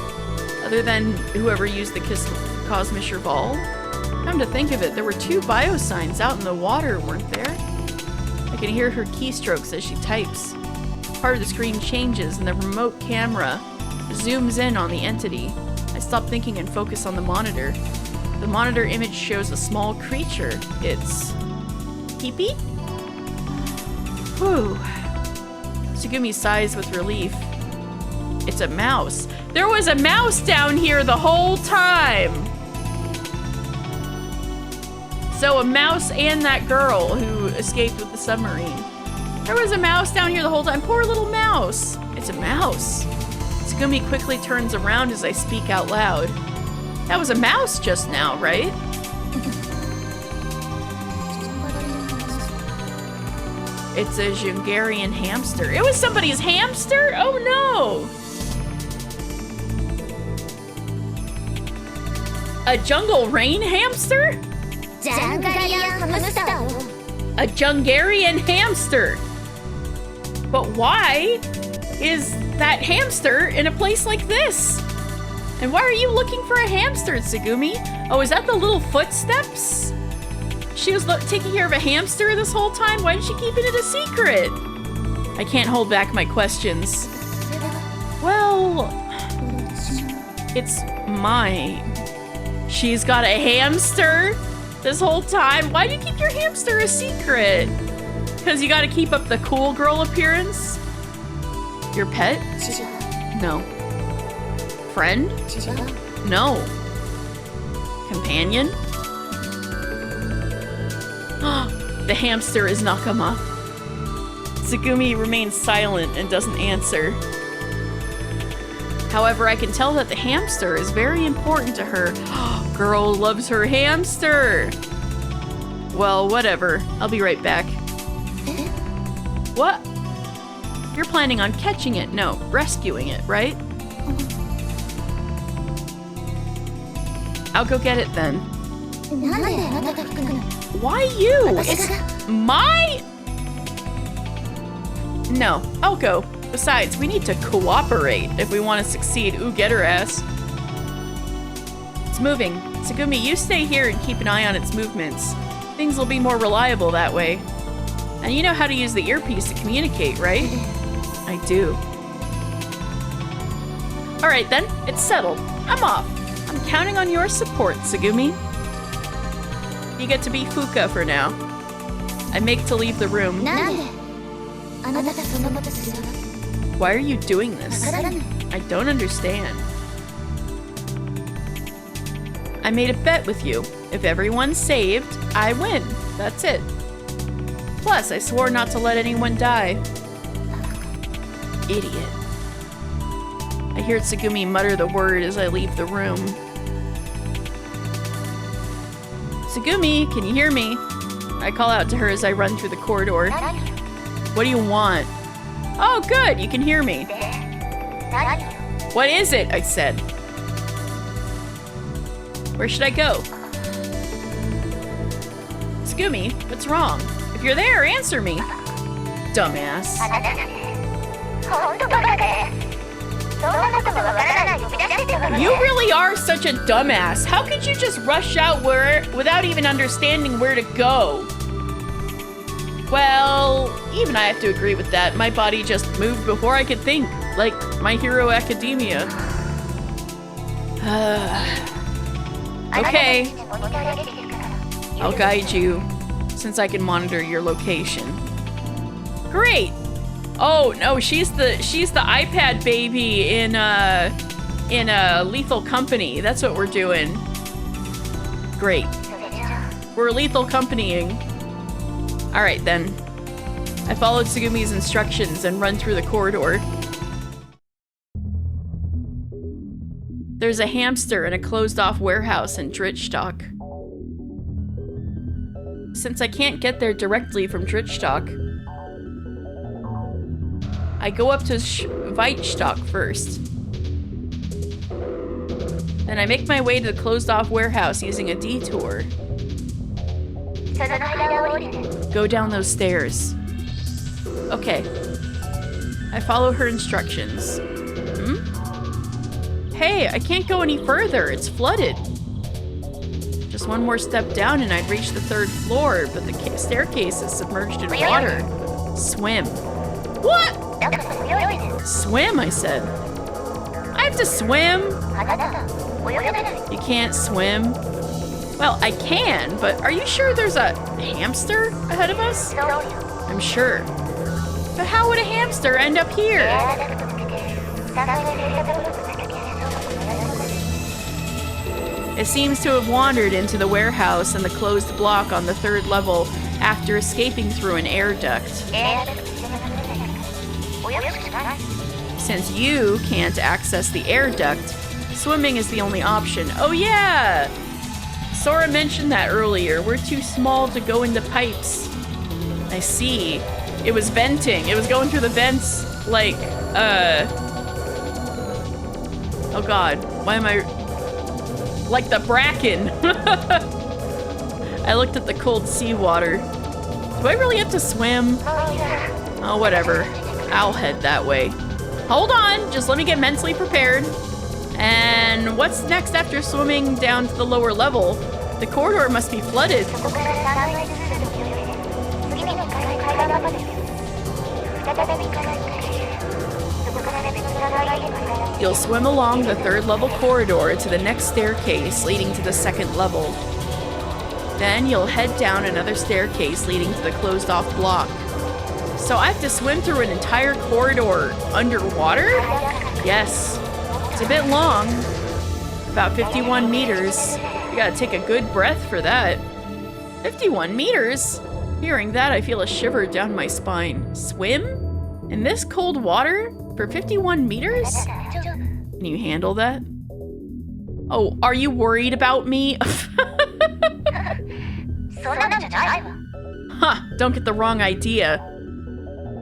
Other than whoever used the Cosmischer Ball? Come to think of it, there were 2 biosigns out in the water, weren't there? I can hear her keystrokes as she types. Part of the screen changes and the remote camera zooms in on the entity. I stop thinking and focus on the monitor. The monitor image shows a small creature. It's... Peepee? Whew. Tsugumi sighs with relief. It's a mouse. There was a mouse down here the whole time! So a mouse and that girl who escaped with the submarine. There was a mouse down here the whole time. Poor little mouse. It's a mouse. Tsugumi quickly turns around as I speak out loud. That was a mouse just now, right? It's a Hungarian hamster. It was somebody's hamster? Oh no! A jungle rain hamster? ジャンガリアンハムスターを A Hungarian hamster. But why is that hamster in a place like this? And why are you looking for a hamster, Tsugumi? Oh, is that the little footsteps? She was taking care of a hamster this whole time? Why did she keep it a secret? I can't hold back my questions. Well, it's my... She's got a hamster this whole time? Why do you keep your hamster a secret? Because you gotta keep up the cool girl appearance? Your pet? 違う No. Friend? 違う No. Companion? The hamster is Nakama. Tsugumi remains silent and doesn't answer. However, I can tell that the hamster is very important to her. Girl loves her hamster! Well, whatever. I'll be right back. What? You're planning on catching it? No, rescuing it, right? I'll go get it then. なんであなたが行くの Why you? 私 It's が my... No, I'll go. Besides, we need to cooperate if we want to succeed. Ooh, get her ass. It's moving. Tsugumi, you stay here and keep an eye on its movements. Things will be more reliable that way. And you know how to use the earpiece to communicate, right? I do. Alright then, it's settled. I'm off. I'm counting on your support, Tsugumi. You get to be Fuka for now. I make to leave the room. なんであなたそんなことするの Why are you doing this? わからない I don't understand. I made a bet with you. If everyone's saved, I win. That's it. Plus, I swore not to let anyone die. Idiot. I hear Tsugumi mutter the word as I leave the room. Tsugumi, can you hear me? I call out to her as I run through the corridor. What do you want? Oh, good, you can hear me. What is it? I said. Where should I go? Tsugumi, what's wrong? If you're there, answer me. Dumbass. 本当バカでそんなこともわからない呼び出してたからね You really are such a dumbass. How could you just rush out without even understanding where to go? Well, even I have to agree with that. My body just moved before I could think, like My Hero Academia. Okay, I'll guide you, since I can monitor your location. Great. Oh no, she's the iPad baby in Lethal Company. That's what we're doing. Great. We're lethal companying. All right then. I followed Tsugumi's instructions and run through the corridor. There's a hamster in a closed-off warehouse in Drittstock. Since I can't get there directly from Drittstock, I go up to Weitstock first. Then I make my way to the closed-off warehouse using a detour. Go down those stairs. Okay. I follow her instructions. Hey, I can't go any further. It's flooded. Just one more step down and I'd reach the 3rd floor, but the staircase is submerged in water. Swim. What? Swim, I said. I have to swim? You can't swim? Well, I can, but are you sure there's a hamster ahead of us? I'm sure. But how would a hamster end up here? It seems to have wandered into the warehouse and the closed block on the 3rd level after escaping through an air duct. Since you can't access the air duct, swimming is the only option. Oh yeah! Sora mentioned that earlier. We're too small to go into pipes. I see. It was venting. It was going through the vents like, oh god. Why am I... Like the Bracken. I looked at the cold seawater. Do I really have to swim? Oh, whatever. I'll head that way. Hold on, just let me get mentally prepared. And what's next after swimming down to the lower level? The corridor must be flooded. You'll swim along the 3rd level corridor to the next staircase leading to the 2nd level. Then you'll head down another staircase leading to the closed off block. So I have to swim through an entire corridor underwater? Yes. It's a bit long. About 51 meters. You gotta take a good breath for that. 51 meters? Hearing that, I feel a shiver down my spine. Swim? In this cold water? For 51 meters? Can you handle that? Oh, are you worried about me? Huh, don't get the wrong idea.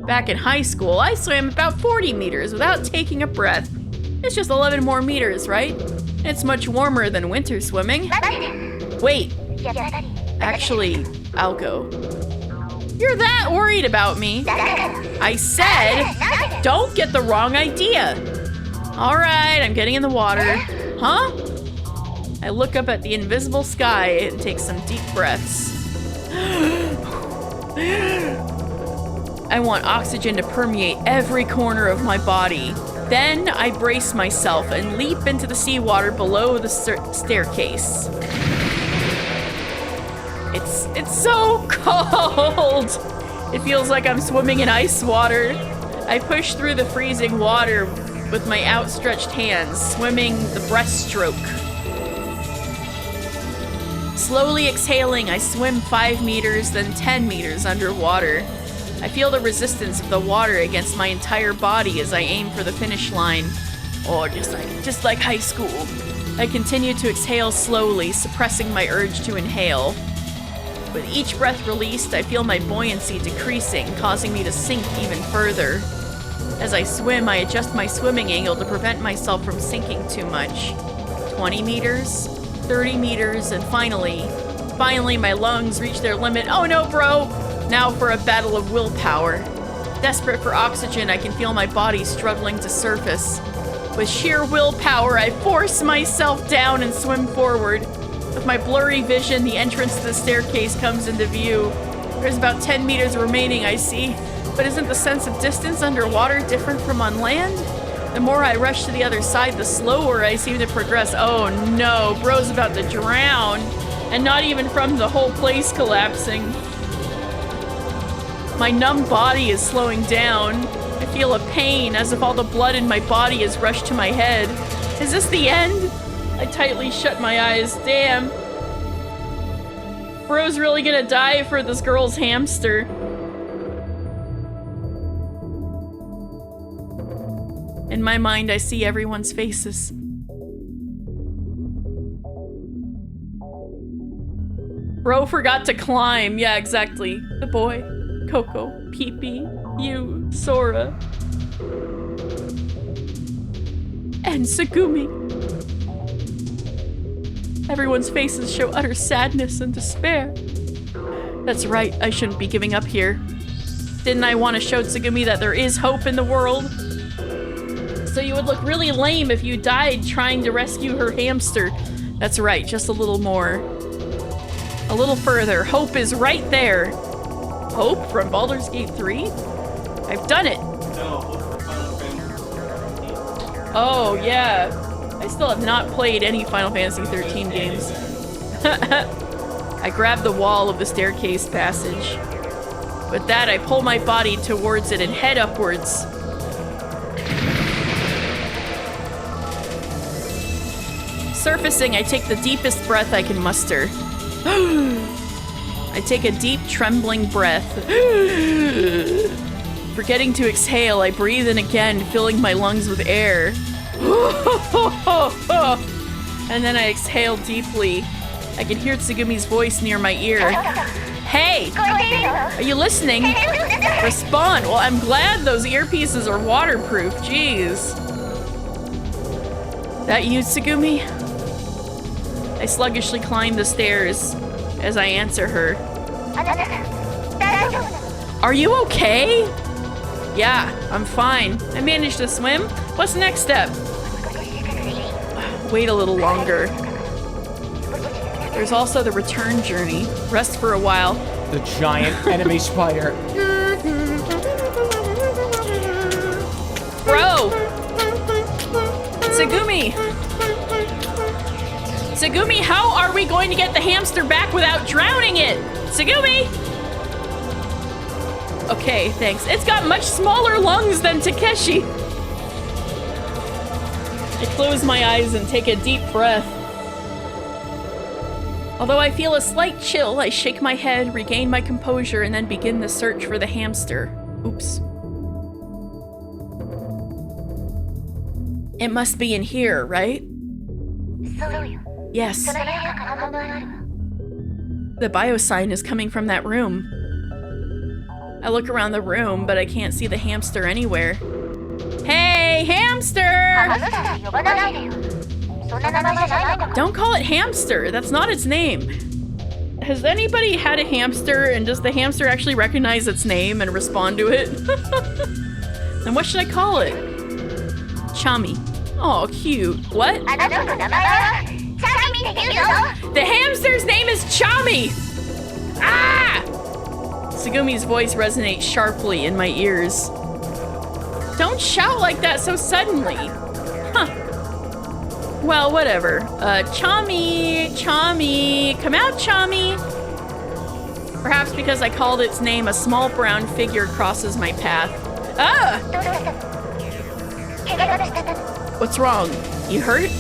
Back in high school, I swam about 40 meters without taking a breath. It's just 11 more meters, right? It's much warmer than winter swimming. Wait. Actually, I'll go. You're that worried about me? I said, don't get the wrong idea. All right, I'm getting in the water. Huh? I look up at the invisible sky and take some deep breaths. I want oxygen to permeate every corner of my body. Then I brace myself and leap into the seawater below the staircase. It's so cold! It feels like I'm swimming in ice water. I push through the freezing water with my outstretched hands, swimming the breaststroke. Slowly exhaling, I swim 5 meters, then 10 meters underwater. I feel the resistance of the water against my entire body as I aim for the finish line. Oh, just like high school. I continue to exhale slowly, suppressing my urge to inhale. With each breath released, I feel my buoyancy decreasing, causing me to sink even further. As I swim, I adjust my swimming angle to prevent myself from sinking too much. 20 meters, 30 meters, and finally my lungs reach their limit. Oh no, bro! Now for a battle of willpower. Desperate for oxygen, I can feel my body struggling to surface. With sheer willpower, I force myself down and swim forward. With my blurry vision, the entrance to the staircase comes into view. There's about 10 meters remaining, I see. But isn't the sense of distance underwater different from on land? The more I rush to the other side, the slower I seem to progress. Oh no, bro's about to drown. And not even from the whole place collapsing. My numb body is slowing down. I feel a pain, as if all the blood in my body is rushed to my head. Is this the end? I tightly shut my eyes. Damn. Bro's really gonna die for this girl's hamster. In my mind, I see everyone's faces. Bro forgot to climb. Yeah, exactly. The boy, Coco, Pee-Pee, you, Sora, and Tsugumi. Everyone's faces show utter sadness and despair. That's right, I shouldn't be giving up here. Didn't I want to show Tsugumi that there is hope in the world? So you would look really lame if you died trying to rescue her hamster. That's right, just a little more. A little further. Hope is right there. Hope from Baldur's Gate 3? I've done it. No, Hope for Final Fantasy. Oh, yeah. I still have not played any Final Fantasy 13 games. I grab the wall of the staircase passage. With that, I pull my body towards it and head upwards. Surfacing, I take the deepest breath I can muster. I take a deep, trembling breath. Forgetting to exhale, I breathe in again, filling my lungs with air. And then I exhale deeply. I can hear Tsugumi's voice near my ear. Hey! Are you listening? Respond! Well, I'm glad those earpieces are waterproof. Jeez. That you, Tsugumi? I sluggishly climb the stairs as I answer her. Are you okay? Yeah, I'm fine. I managed to swim. What's the next step? Wait a little longer. There's also the return journey. Rest for a while. The giant enemy spider. Bro! Tsugumi! Tsugumi, how are we going to get the hamster back without drowning it? Tsugumi! Okay, thanks. It's got much smaller lungs than Takeshi. I close my eyes and take a deep breath. Although I feel a slight chill, I shake my head, regain my composure, and then begin the search for the hamster. Oops. It must be in here, right? Yes. The biosign is coming from that room. I look around the room, but I can't see the hamster anywhere. Hey, hamster! Don't call it hamster. That's not its name. Has anybody had a hamster and does the hamster actually recognize its name and respond to it? Then what should I call it? Chummy. Oh, cute. What? あなたの名前はチャミって言うの The hamster's name is Chummy! Ah! Tsugumi's voice resonates sharply in my ears. Don't shout like that so suddenly. Huh. Well, whatever. Chummy! Chummy! Come out, Chummy! Perhaps because I called its name, a small brown figure crosses my path. Ah! どうした怪我などしたの What's wrong? You hurt?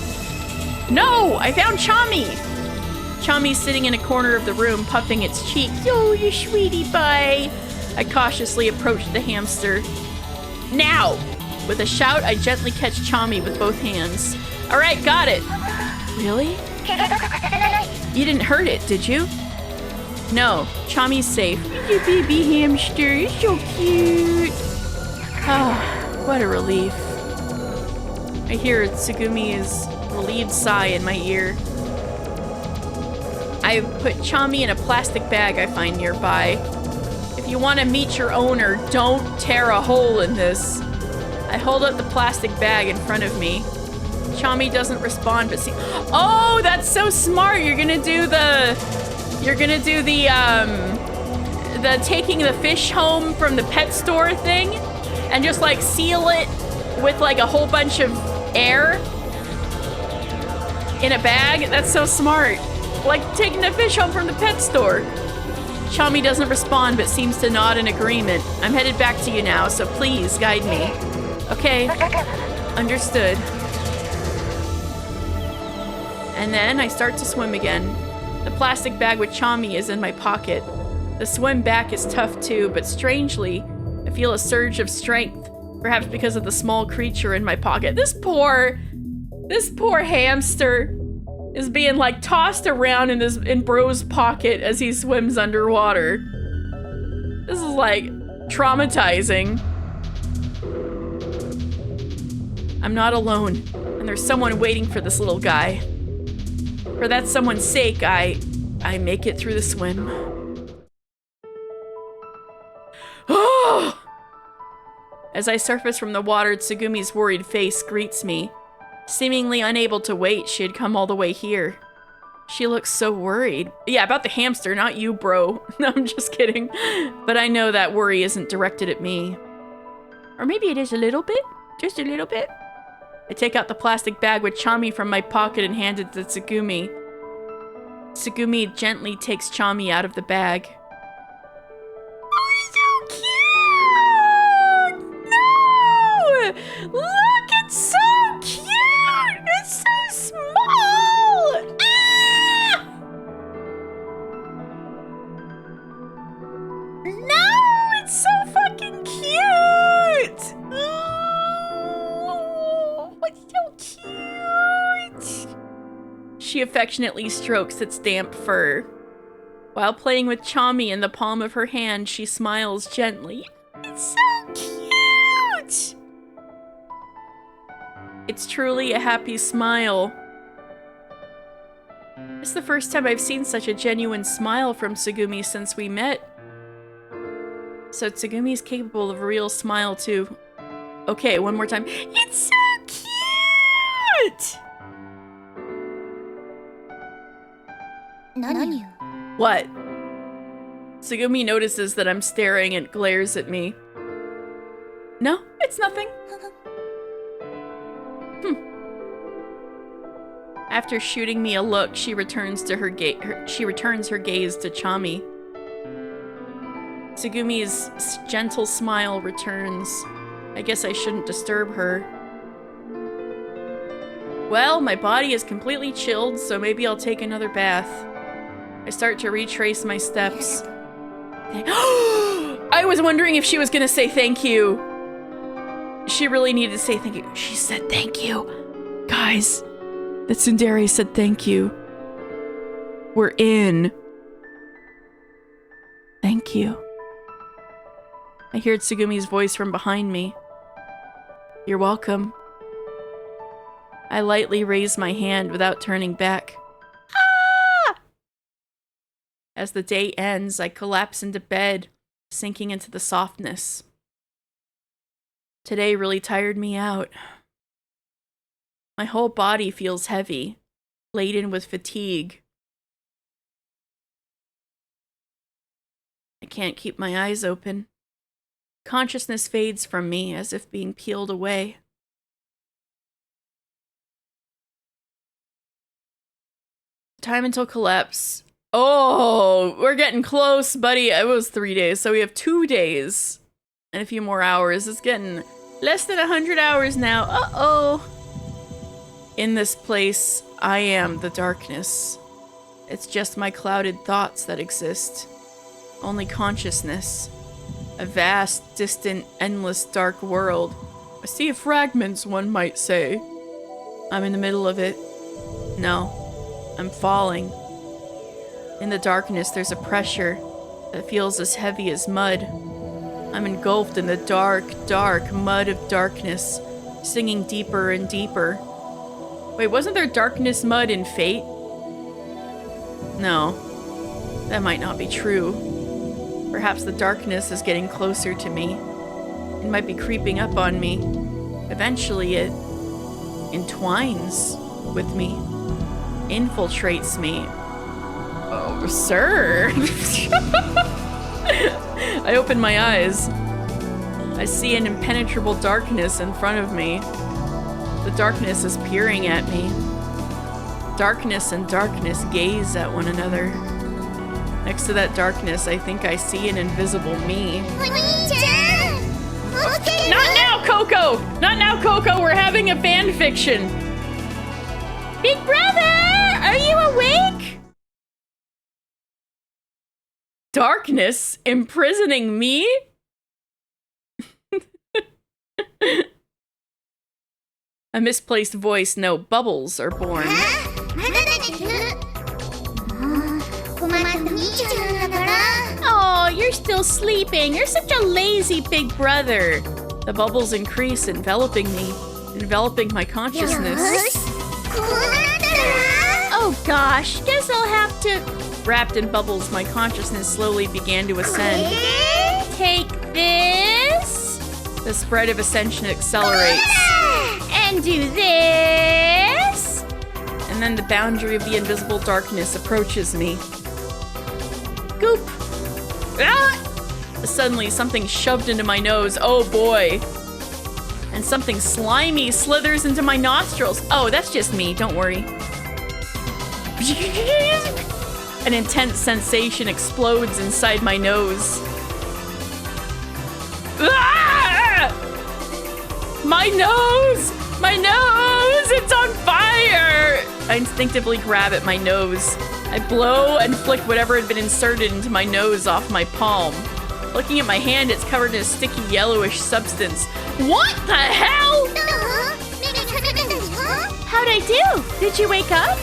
No! I found Chami! Chami's sitting in a corner of the room, puffing its cheek. Oh, you sweetie pie! I cautiously approached the hamster. Now! With a shout, I gently catch Chami with both hands. Alright, got it! Really? 怪我とかさせない You didn't hurt it, did you? No, Chami's safe. You baby hamster, you're so cute! Ah, what a relief. I hear Tsugumi's relieved sigh in my ear. I put Chami in a plastic bag I find nearby. If you want to meet your owner, don't tear a hole in this. I hold up the plastic bag in front of me. Chami doesn't respond, but see. Oh, that's so smart! You're gonna do the taking the fish home from the pet store thing, and just like seal it with like a whole bunch of air in a bag. That's so smart. Like taking the fish home from the pet store. Chami doesn't respond, but seems to nod in agreement. I'm headed back to you now, so please guide me. Okay, understood. And then I start to swim again. The plastic bag with Chami is in my pocket. The swim back is tough too, but strangely, I feel a surge of strength, perhaps because of the small creature in my pocket. This poor hamster is being like tossed around in Bro's pocket as he swims underwater. This is like traumatizing. I'm not alone, and there's someone waiting for this little guy. For that someone's sake, I make it through the swim. Oh! As I surface from the water, Tsugumi's worried face greets me. Seemingly unable to wait, she had come all the way here. She looks so worried. Yeah, about the hamster, not you, bro. No, I'm just kidding. But I know that worry isn't directed at me. Or maybe it is a little bit. Just a little bit. I take out the plastic bag with Chami from my pocket and hand it to Tsugumi. Tsugumi gently takes Chami out of the bag. Oh, it's so cute! No! Look, it's so cute! It's so small! Ah! No! It's so fucking cute! Oh, it's so cute! She affectionately strokes its damp fur. While playing with Chami in the palm of her hand, she smiles gently. It's so cute! It's truly a happy smile. It's the first time I've seen such a genuine smile from Tsugumi since we met. So Tsugumi's capable of a real smile too. Okay, one more time. It's so cute! 何よ What? Tsugumi notices that I'm staring and glares at me. No, it's nothing. After shooting me a look, she returns her gaze to Chami. Tsugumi's gentle smile returns. I guess I shouldn't disturb her. Well, my body is completely chilled, so maybe I'll take another bath. I start to retrace my steps. I was wondering if she was gonna say thank you. She really needed to say thank you. She said thank you. Guys, the tsundere said thank you. We're in. Thank you. I hear Tsugumi's voice from behind me. You're welcome. I lightly raise my hand without turning back. Ah! As the day ends, I collapse into bed, sinking into the softness. Today really tired me out. My whole body feels heavy, laden with fatigue. I can't keep my eyes open. Consciousness fades from me as if being peeled away. Time until collapse. Oh, we're getting close, buddy. It was 3 days, so we have 2 days and a few more hours. It's getting less than 100 hours now. Uh-oh. In this place, I am the darkness. It's just my clouded thoughts that exist. Only consciousness. A vast, distant, endless, dark world. A sea of fragments, one might say. I'm in the middle of it. No, I'm falling. In the darkness, there's a pressure that feels as heavy as mud. I'm engulfed in the dark, dark mud of darkness, sinking deeper and deeper. Wait, wasn't there darkness mud in Fate? No, that might not be true. Perhaps the darkness is getting closer to me. It might be creeping up on me. Eventually it entwines with me, infiltrates me. Oh, sir. I open my eyes. I see an impenetrable darkness in front of me. The darkness is peering at me. Darkness and darkness gaze at one another. Next to that darkness, I think I see an invisible me. Not now, Coco! Not now, Coco! We're having a fan fiction! Big brother! Are you awake? Darkness imprisoning me? A misplaced voice, no, bubbles are born. Oh, you're still sleeping. You're such a lazy big brother. The bubbles increase, enveloping me, enveloping my consciousness. Oh gosh, guess I'll have to... Wrapped in bubbles, my consciousness slowly began to ascend. Take this. The spread of ascension accelerates. And do this. And then the boundary of the invisible darkness approaches me. Goop! Ah! Suddenly, something shoved into my nose. Oh boy. And something slimy slithers into my nostrils. Oh, that's just me. Don't worry. An intense sensation explodes inside my nose. Ah! My nose! My nose! It's on fire! I instinctively grab at my nose. I blow and flick whatever had been inserted into my nose off my palm. Looking at my hand, it's covered in a sticky yellowish substance. What the hell? How'd I do? Did you wake up?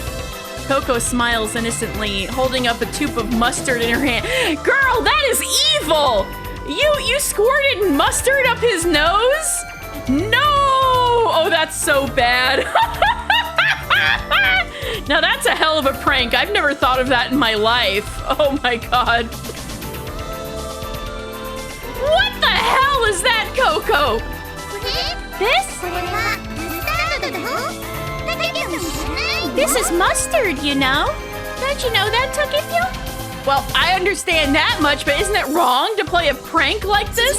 Coco smiles innocently, holding up a tube of mustard in her hand. Girl, that is evil! You squirted mustard up his nose? No! Oh, that's so bad. Now that's a hell of a prank. I've never thought of that in my life. Oh my god. What the hell is that, Coco? This is mustard, you know. Don't you know that, Tokipyo? Well, I understand that much, but isn't it wrong to play a prank like this?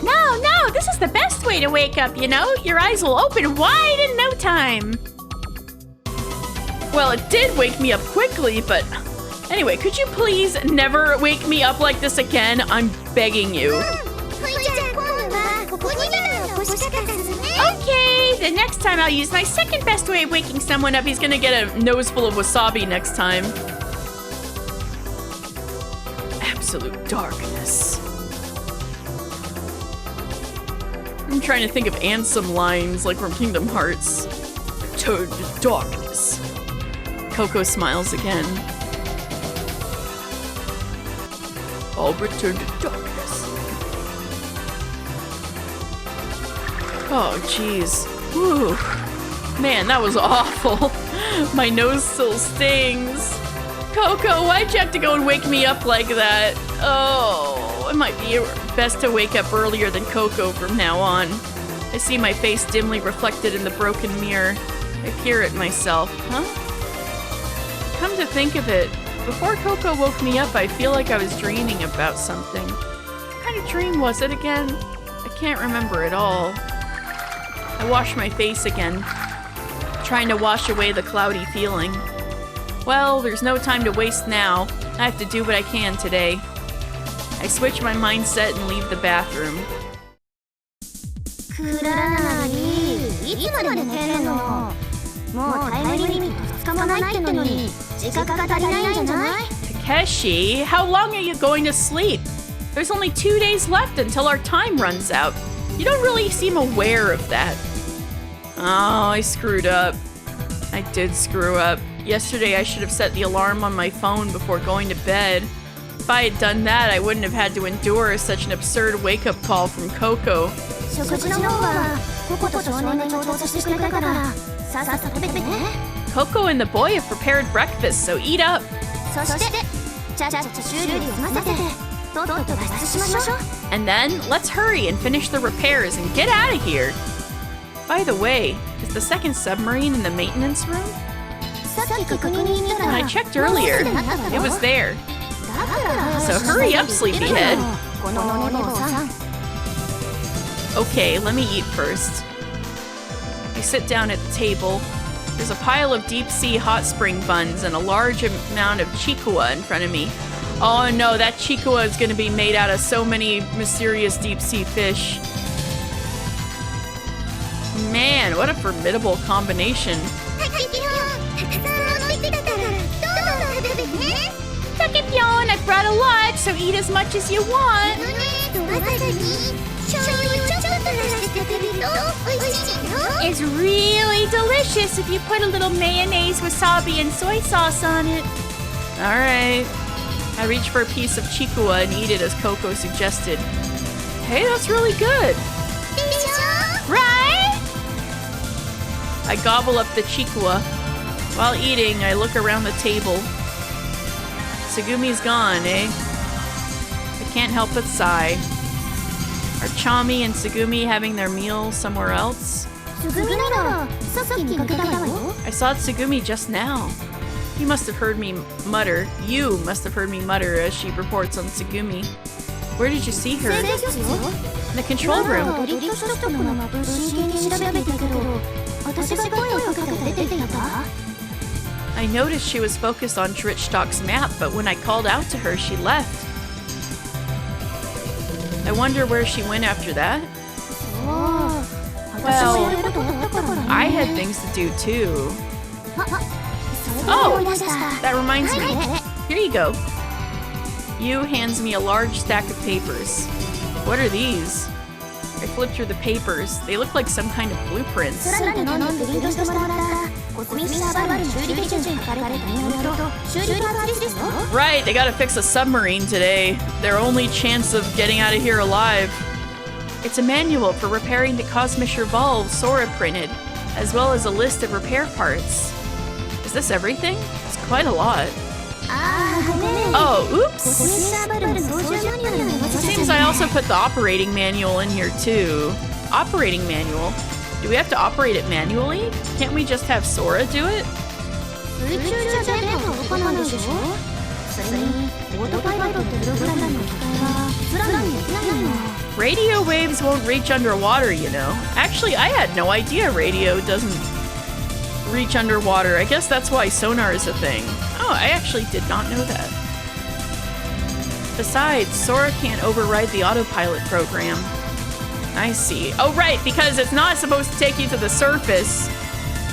No, this is the best way to wake up, you know? Your eyes will open wide in no time. Well, it did wake me up quickly, but... Anyway, could you please never wake me up like this again? I'm begging you. Okay, the next time I'll use my second best way of waking someone up. He's gonna get a nose full of wasabi next time. Absolute darkness. I'm trying to think of Ansem lines like from Kingdom Hearts. Turn to darkness. Coco smiles again. I'll return to darkness. Oh, jeez. Whew. Man, that was awful. My nose still stings. Coco, why'd you have to go and wake me up like that? Oh, it might be best to wake up earlier than Coco from now on. I see my face dimly reflected in the broken mirror. I peer at myself. Huh? Come to think of it, before Coco woke me up, I feel like I was dreaming about something. What kind of dream was it again? I can't remember at all. I wash my face again, trying to wash away the cloudy feeling. Well, there's no time to waste now. I have to do what I can today. I switch my mindset and leave the bathroom. クラナリ、いつまで寝てるの？もうタイムリミット2日もないってのに時間が足りないんじゃない？ Takeshi, how long are you going to sleep? There's only 2 days left until our time runs out. You don't really seem aware of that. Oh, I screwed up. I did screw up. Yesterday I should have set the alarm on my phone before going to bed. If I had done that, I wouldn't have had to endure such an absurd wake-up call from Coco. 食事の方はココと少年が調達してくれたからさっさと食べてね。 Coco and the boy have prepared breakfast, so eat up. そしてちゃっちゃと修理を済ませてとっとと脱出しましょう。 And then, let's hurry and finish the repairs and get out of here. By the way, is the second submarine in the maintenance room? さっき確認に行ったら I checked earlier. It was there. So hurry up, sleepyhead. このお姉さん。 Okay, let me eat first. I sit down at the table. There's a pile of deep-sea hot spring buns and a large amount of chikua in front of me. Oh no, that chikua is going to be made out of so many mysterious deep-sea fish. Man, what a formidable combination. Takepyon, I brought a lot, so eat as much as you want. It's really delicious if you put a little mayonnaise, wasabi, and soy sauce on it. Alright. I reach for a piece of chikua and eat it as Coco suggested. Hey, that's really good. Right? I gobble up the chikua. While eating, I look around the table. Tsugumi's gone, eh? I can't help but sigh. Are Chami and Tsugumi having their meal somewhere else? I saw Tsugumi just now. You must have heard me mutter. You must have heard me mutter as she reports on Tsugumi. Where did you see her? In the control room. I noticed she was focused on Drittstock's map, but when I called out to her, she left. I wonder where she went after that. Well, I had things to do too. Oh, that reminds me. Here you go. Yu hands me a large stack of papers. What are these? I flip through the papers. They look like some kind of blueprints. Right, they gotta fix a submarine today. Their only chance of getting out of here alive. It's a manual for repairing the Cosmischer valve Sora printed, as well as a list of repair parts. Is this everything? It's quite a lot. Oh, oops! Seems I also put the operating manual in here too. Operating manual? Do we have to operate it manually? Can't we just have Sora do it? Radio waves won't reach underwater, you know. Actually, I had no idea radio doesn't reach underwater. I guess that's why sonar is a thing. Oh, I actually did not know that. Besides, Sora can't override the autopilot program. I see. Oh, right, because it's not supposed to take you to the surface.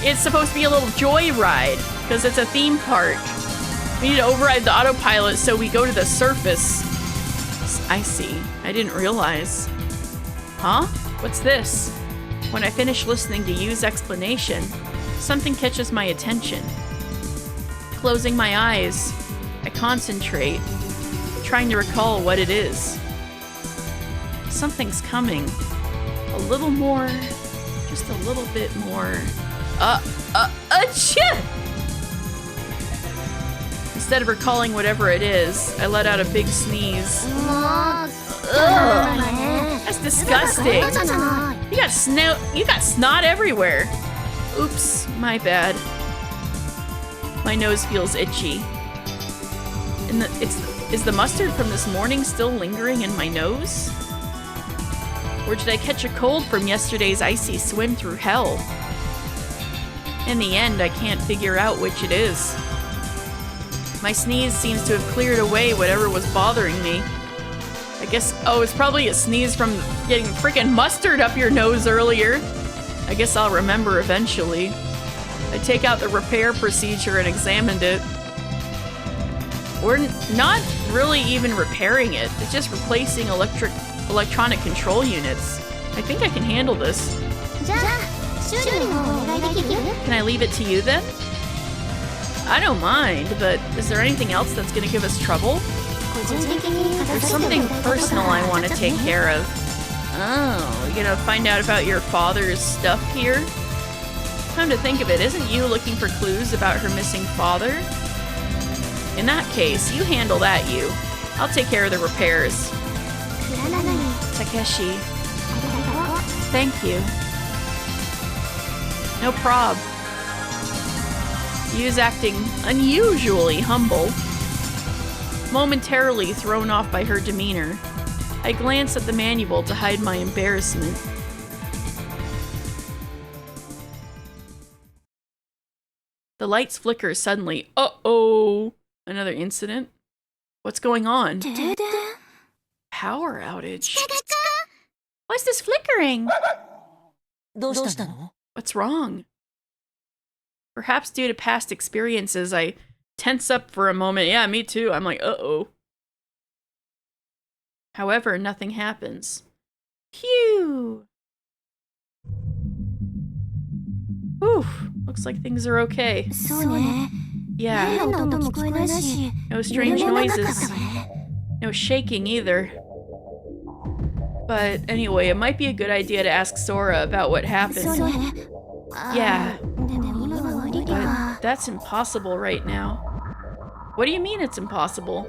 It's supposed to be a little joyride, because it's a theme park. We need to override the autopilot so we go to the surface. I see. I didn't realize. Huh? What's this? When I finish listening to Yu's explanation, something catches my attention. Closing my eyes, I concentrate, trying to recall what it is. Something's coming. A little more, just a little bit more. Achoo! Instead of recalling whatever it is, I let out a big sneeze. Ugh, that's disgusting. You got snot everywhere. Oops, my bad. My nose feels itchy. And is the mustard from this morning still lingering in my nose? Or did I catch a cold from yesterday's icy swim through hell? In the end, I can't figure out which it is. My sneeze seems to have cleared away whatever was bothering me. I guess, oh, it's probably a sneeze from getting freaking mustard up your nose earlier. I guess I'll remember eventually. I take out the repair procedure and examined it. We're not really even repairing it. It's just replacing electronic control units. I think I can handle this. Can I leave it to you then? I don't mind, but is there anything else that's gonna give us trouble? There's something personal I want to take care of. Oh, you gonna find out about your father's stuff here? Come to think of it, isn't you looking for clues about her missing father? In that case, you handle that, you. I'll take care of the repairs. Takeshi. Thank you. No prob. Yu's acting unusually humble. Momentarily thrown off by her demeanor, I glance at the manual to hide my embarrassment. The lights flicker suddenly. Uh-oh! Another incident? What's going on? Power outage. What's this flickering? どうしたの? What's wrong? Perhaps due to past experiences, I tense up for a moment. Yeah, me too. I'm like, uh-oh. However, nothing happens. Phew! Whew. Looks like things are okay. Yeah. No strange noises. No shaking either. But anyway, it might be a good idea to ask Sora about what happened. Yeah. But that's impossible right now. What do you mean it's impossible?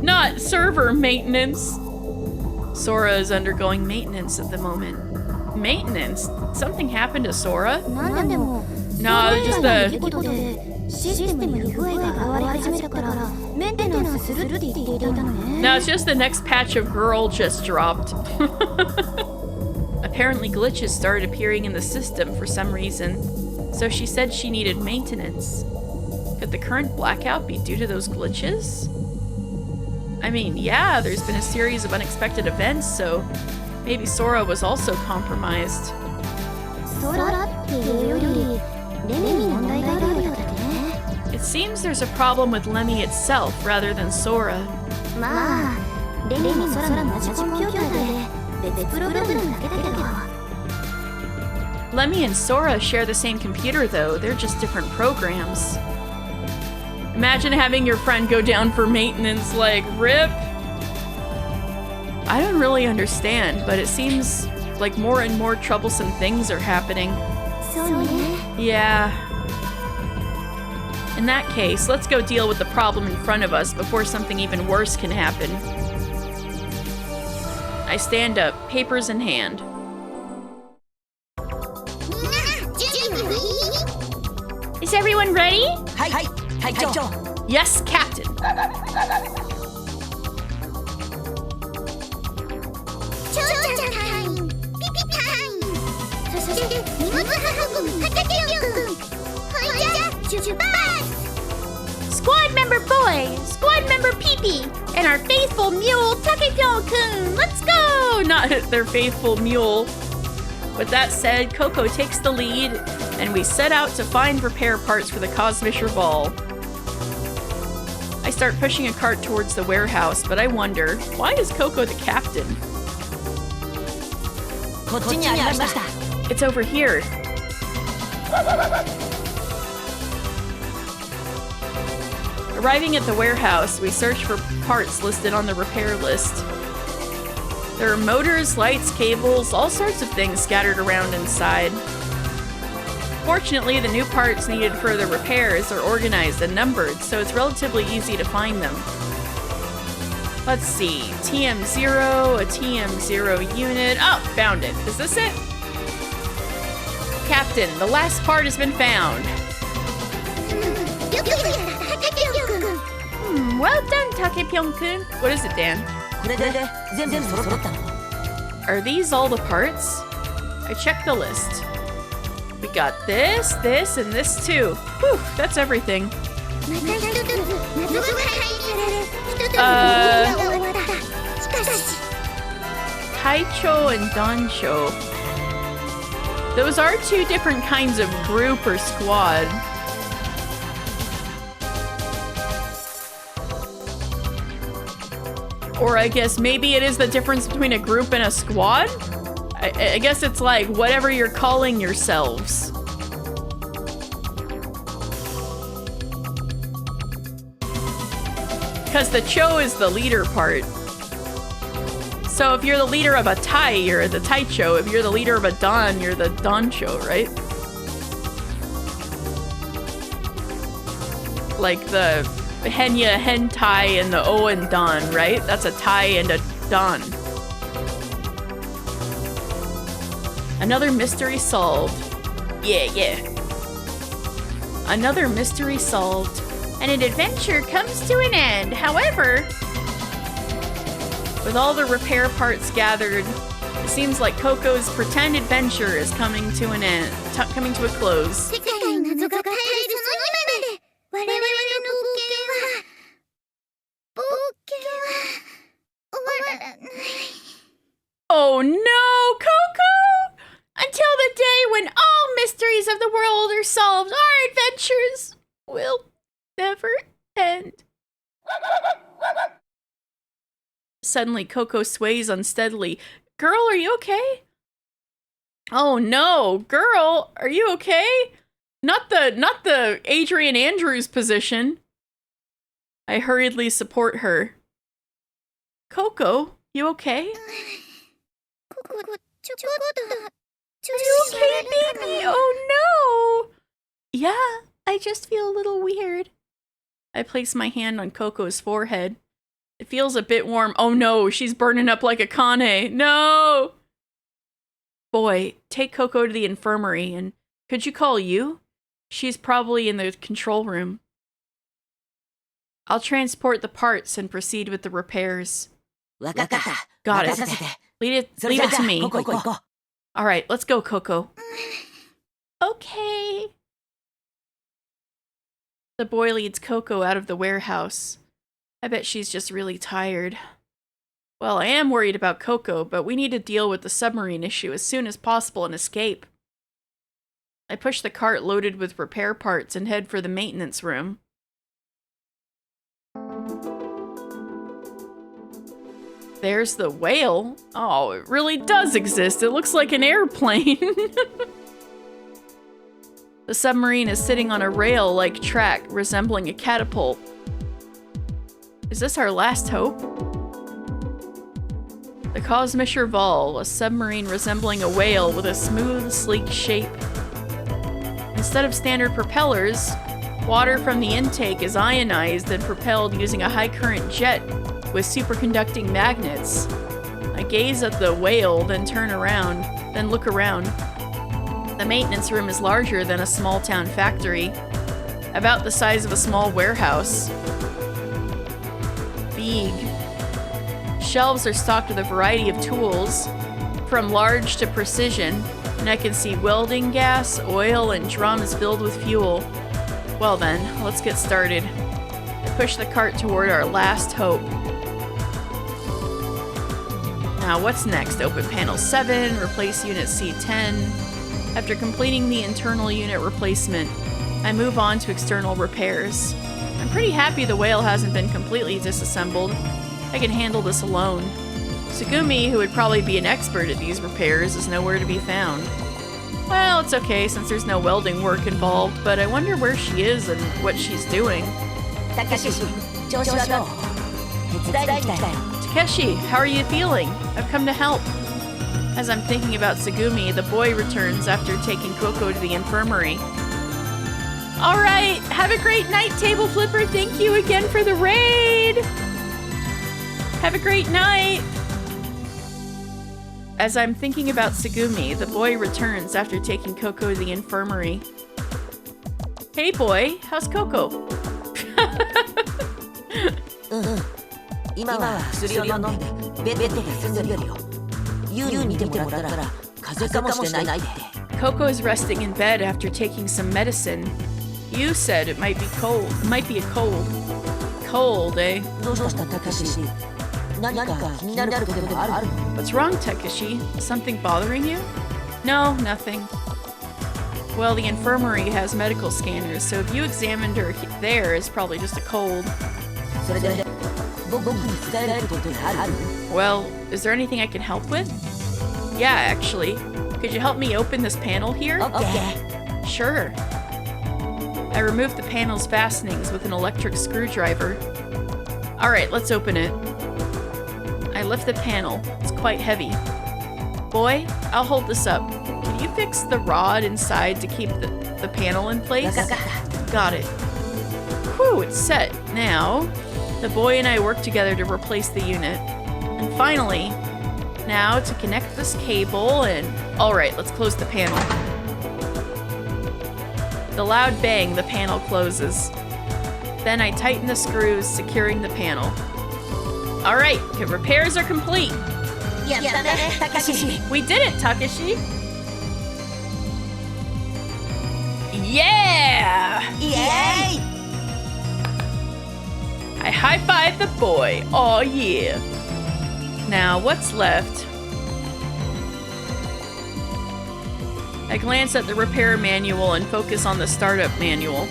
Not server maintenance! Sora is undergoing maintenance at the moment. Maintenance? Something happened to Sora? No, just the... No, it's just the next patch of Girl just dropped. Apparently glitches started appearing in the system for some reason, so she said she needed maintenance. Could the current blackout be due to those glitches? I mean, yeah, there's been a series of unexpected events, so maybe Sora was also compromised. It seems there's a problem with Lemmy itself rather than Sora. Lemmy and Sora share the same computer though, they're just different programs. Imagine having your friend go down for maintenance, like, RIP! I don't really understand, but it seems like more and more troublesome things are happening. Yeah. In that case, let's go deal with the problem in front of us before something even worse can happen. I stand up, papers in hand. Is everyone ready? Yes, Captain. Squad member boy, squad member Pee-Pee, and our faithful mule Takepyo-kun. Let's go! Not their faithful mule. With that said, Coco takes the lead, and we set out to find repair parts for the Cosmisher Ball. I start pushing a cart towards the warehouse, but I wonder, why is Coco the captain? It's over here. Arriving at the warehouse, we search for parts listed on the repair list. There are motors, lights, cables, all sorts of things scattered around inside. Fortunately, the new parts needed for the repairs are organized and numbered, so it's relatively easy to find them. Let's see. TM0, a TM0 unit. Oh, found it. Is this it? Captain, the last part has been found. Well done, Takepyeong-kun. What is it, Dan? これで全部揃ったの Are these all the parts? I checked the list. We got this, this, and this too. Whew, that's everything. Taicho and Dancho. Those are two different kinds of group or squad. Or I guess maybe it is the difference between a group and a squad? I guess it's like whatever you're calling yourselves. Because the Cho is the leader part. So if you're the leader of a Tai, you're the Taicho. If you're the leader of a Dan, you're the Dancho, right? Like the Henya, Hentai, and the O and Dan, right? That's a Tai and a Dan. Another mystery solved. Yeah. Another mystery solved. And an adventure comes to an end. However, with all the repair parts gathered, it seems like Coco's pretend adventure is coming to an end, coming to a close. Oh no, Coco! Until the day when all mysteries of the world are solved, our adventures will never end. Suddenly, Coco sways unsteadily. Girl, are you okay? Oh no, girl, are you okay? Not the Adrian Andrews position. I hurriedly support her. Coco, you okay? Are you okay, baby? Oh no! Yeah, I just feel a little weird. I place my hand on Coco's forehead. It feels a bit warm. Oh no, she's burning up like a Kane. No! Boy, take Coco to the infirmary and could you call you? She's probably in the control room. I'll transport the parts and proceed with the repairs. Got it. Leave it to me. Alright, let's go, Coco. Okay. The boy leads Coco out of the warehouse. I bet she's just really tired. Well, I am worried about Coco, but we need to deal with the submarine issue as soon as possible and escape. I push the cart loaded with repair parts and head for the maintenance room. There's the whale. Oh, it really does exist. It looks like an airplane. The submarine is sitting on a rail-like track resembling a catapult. Is this our last hope? The Cosmischer Val, a submarine resembling a whale with a smooth, sleek shape. Instead of standard propellers, water from the intake is ionized and propelled using a high-current jet with superconducting magnets. I gaze at the whale, then look around. The maintenance room is larger than a small-town factory, about the size of a small warehouse. Big. Shelves are stocked with a variety of tools, from large to precision, and I can see welding gas, oil, and drums filled with fuel. Well then, let's get started. I push the cart toward our last hope. Now what's next? Open panel 7, replace unit C10. After completing the internal unit replacement, I move on to external repairs. I'm pretty happy the whale hasn't been completely disassembled. I can handle this alone. Tsugumi, who would probably be an expert at these repairs, is nowhere to be found. Well, it's okay since there's no welding work involved, but I wonder where she is and what she's doing. Takeshi, how are you feeling? I've come to help. As I'm thinking about Tsugumi, the boy returns after taking Coco to the infirmary. Alright, have a great night, Table Flipper. Thank you again for the raid. Have a great night. As I'm thinking about Tsugumi, the boy returns after taking Coco to the infirmary. Hey boy, how's Coco? 今は薬を飲んでベッドで休んでるよ。ユウに見てもらったら風邪かもしれないって。 Coco is resting in bed after taking some medicine. You said it might be cold. It might be a cold. Cold, eh? どうしたタケシ？何か気になることでもあるの？ What's wrong, Takeshi? Something bothering you? No, nothing. Well, the infirmary has medical scanners, so if you examined her there, it's probably just a cold. それで僕に伝えられることがある？ Well, is there anything I can help with? Yeah, actually. Could you help me open this panel here? Okay. Sure. I removed the panel's fastenings with an electric screwdriver. Alright, let's open it. I lift the panel. It's quite heavy. Boy, I'll hold this up. Can you fix the rod inside to keep the panel in place? Got it. Whew, it's set. Now, the boy and I work together to replace the unit. And finally, now to connect this cable and... Alright, let's close the panel. With a loud bang, the panel closes. Then I tighten the screws, securing the panel. Alright, repairs are complete. We did it, Takeshi! Yeah! Yay! I high-five the boy. Oh yeah. Now, what's left? I glance at the repair manual and focus on the startup manual.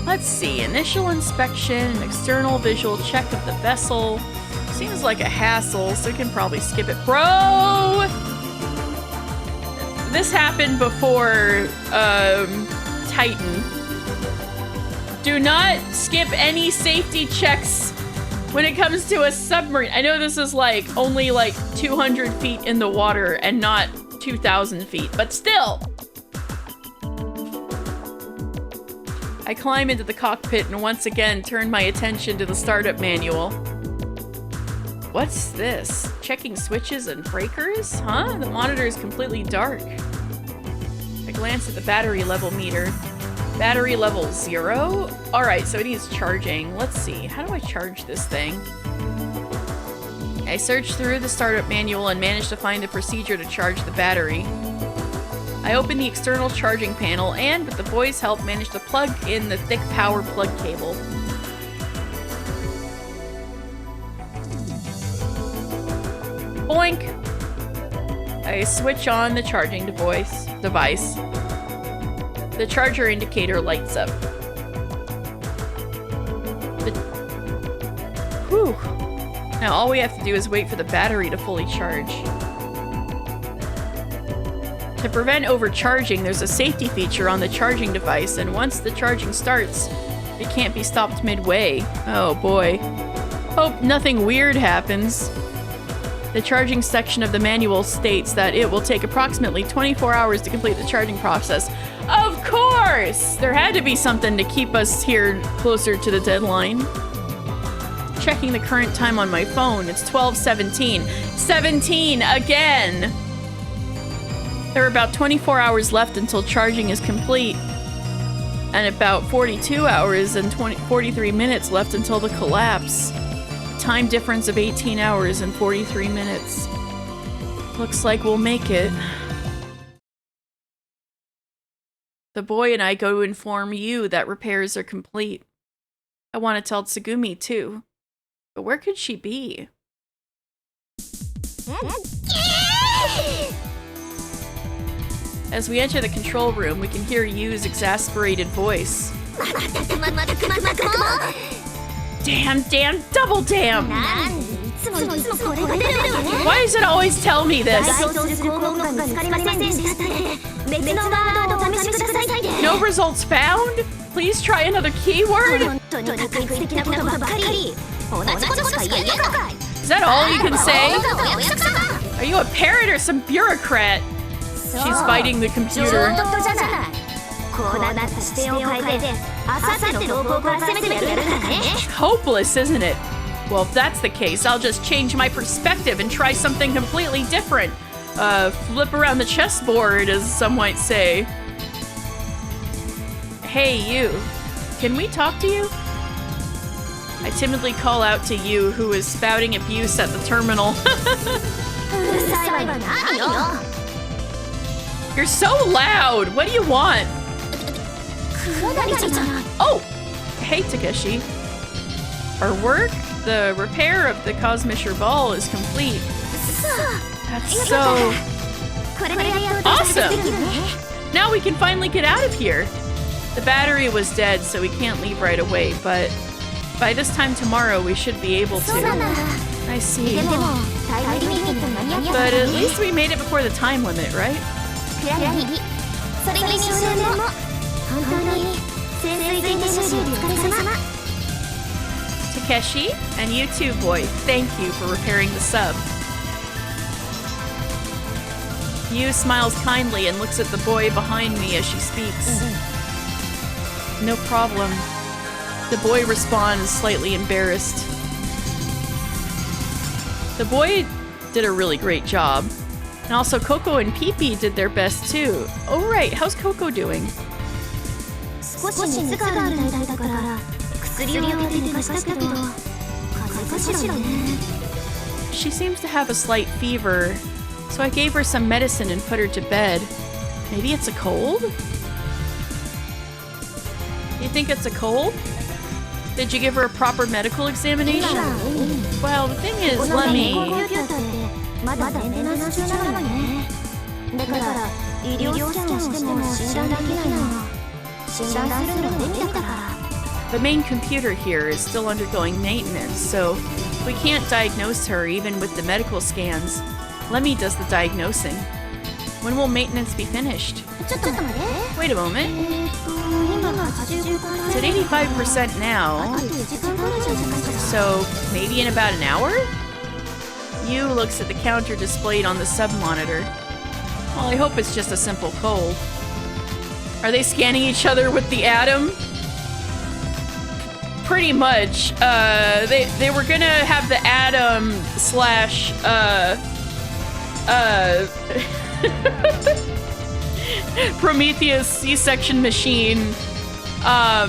Let's see. Initial inspection, external visual check of the vessel. Seems like a hassle, so we can probably skip it. Bro! This happened before, Titan. Do not skip any safety checks when it comes to a submarine. I know this is like only like 200 feet in the water and not 2,000 feet, but still. I climb into the cockpit and once again turn my attention to the startup manual. What's this? Checking switches and breakers? Huh? The monitor is completely dark. I glance at the battery level meter. Battery level 0? Alright, so it needs charging. Let's see. How do I charge this thing? I search through the startup manual and manage to find the procedure to charge the battery. I open the external charging panel and, with the boy's help, manage to plug in the thick power plug cable. Boink! I switch on the charging device. The charger indicator lights up. Whew. Now all we have to do is wait for the battery to fully charge. To prevent overcharging, there's a safety feature on the charging device, and once the charging starts, it can't be stopped midway. Oh boy. Hope nothing weird happens. The charging section of the manual states that it will take approximately 24 hours to complete the charging process. Of course! There had to be something to keep us here closer to the deadline. Checking the current time on my phone, it's 12:17. 17 again! There are about 24 hours left until charging is complete, and about 42 hours and 43 minutes left until the collapse. Time difference of 18 hours and 43 minutes. Looks like we'll make it. The boy and I go to inform you that repairs are complete. I want to tell Tsugumi too. But where could she be? As we enter the control room, we can hear Yu's exasperated voice. Damn, double damn! Why does it always tell me this? No results found? Please try another keyword? Is that all you can say? Are you a parrot or some bureaucrat? She's fighting the computer. Hopeless, isn't it? Well, if that's the case, I'll just change my perspective and try something completely different. Flip around the chessboard, as some might say. Hey, you. Can we talk to you? I timidly call out to you, who is spouting abuse at the terminal. You're so loud! What do you want? Oh! Hey, Takeshi. Our work, the repair of the Cosmischer Ball, is complete. That's so... awesome! Now we can finally get out of here. The battery was dead, so we can't leave right away, but by this time tomorrow we should be able to. I see. But at least we made it before the time limit, right? Takeshi, and you too, boy. Thank you for repairing the sub. Yu smiles kindly and looks at the boy behind me as she speaks. No problem. The boy responds, slightly embarrassed. The boy did a really great job. And also Coco and Pee-Pee did their best too. Oh right, how's Coco doing? She seems to have a slight fever, so I gave her some medicine and put her to bed. Maybe it's a cold? You think it's a cold? Did you give her a proper medical examination? Well, the thing is, let me... The main computer here is still undergoing maintenance, so we can't diagnose her even with the medical scans. Lemmy does the diagnosing. When will maintenance be finished? Wait a moment. It's at 85% now. So maybe in about an hour? Yu looks at the counter displayed on the sub-monitor. Well, I hope it's just a simple cold. Are they scanning each other with the Atom? Pretty much. They were gonna have the Atom slash, Prometheus C-section machine. I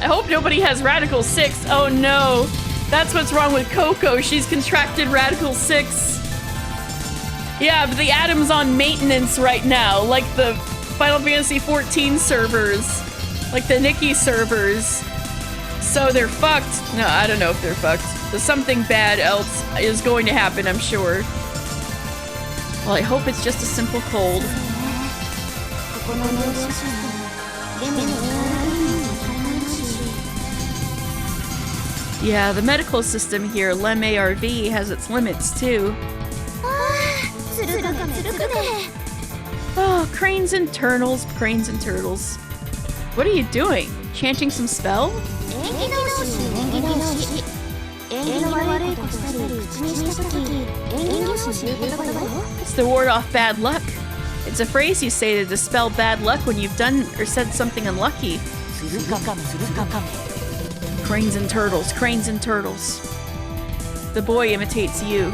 hope nobody has Radical 6. Oh no. That's what's wrong with Coco. She's contracted Radical 6. Yeah, but the Atom's on maintenance right now, like the Final Fantasy 14 servers. Like the Nikki servers. So they're fucked. No, I don't know if they're fucked. But something bad else is going to happen, I'm sure. Well, I hope it's just a simple cold. Yeah, the medical system here, Lem ARV, has its limits too. Oh, cranes and turtles, cranes and turtles. What are you doing? Chanting some spell? It's to ward off bad luck. It's a phrase you say to dispel bad luck when you've done or said something unlucky. Cranes and turtles, cranes and turtles. The boy imitates you.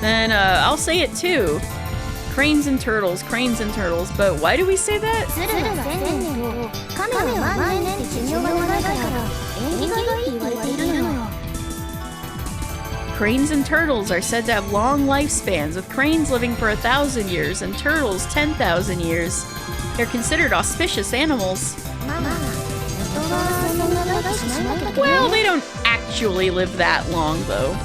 Then, I'll say it too. Cranes and turtles, but why do we say that? Cranes and turtles are said to have long lifespans, with cranes living for 1,000 years and turtles 10,000 years. They're considered auspicious animals. Well, they don't actually live that long, though.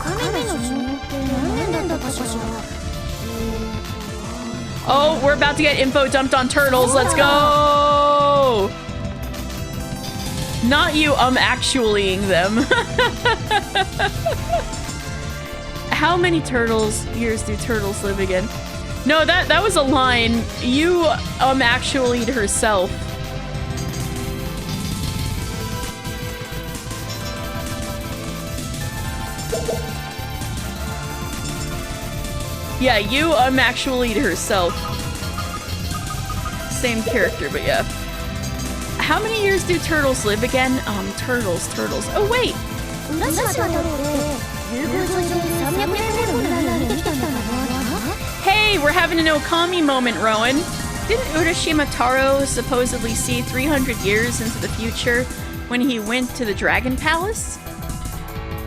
Oh, we're about to get info dumped on turtles. Let's go! Not you, actuallying them. How many years do turtles live again? No, that was a line. You, actuallyed herself. Yeah, you actually herself. Same character, but yeah. How many years do turtles live again? Turtles. Oh, wait. Hey, we're having an Okami moment, Rowan. Didn't Urashima Taro supposedly see 300 years into the future when he went to the Dragon Palace?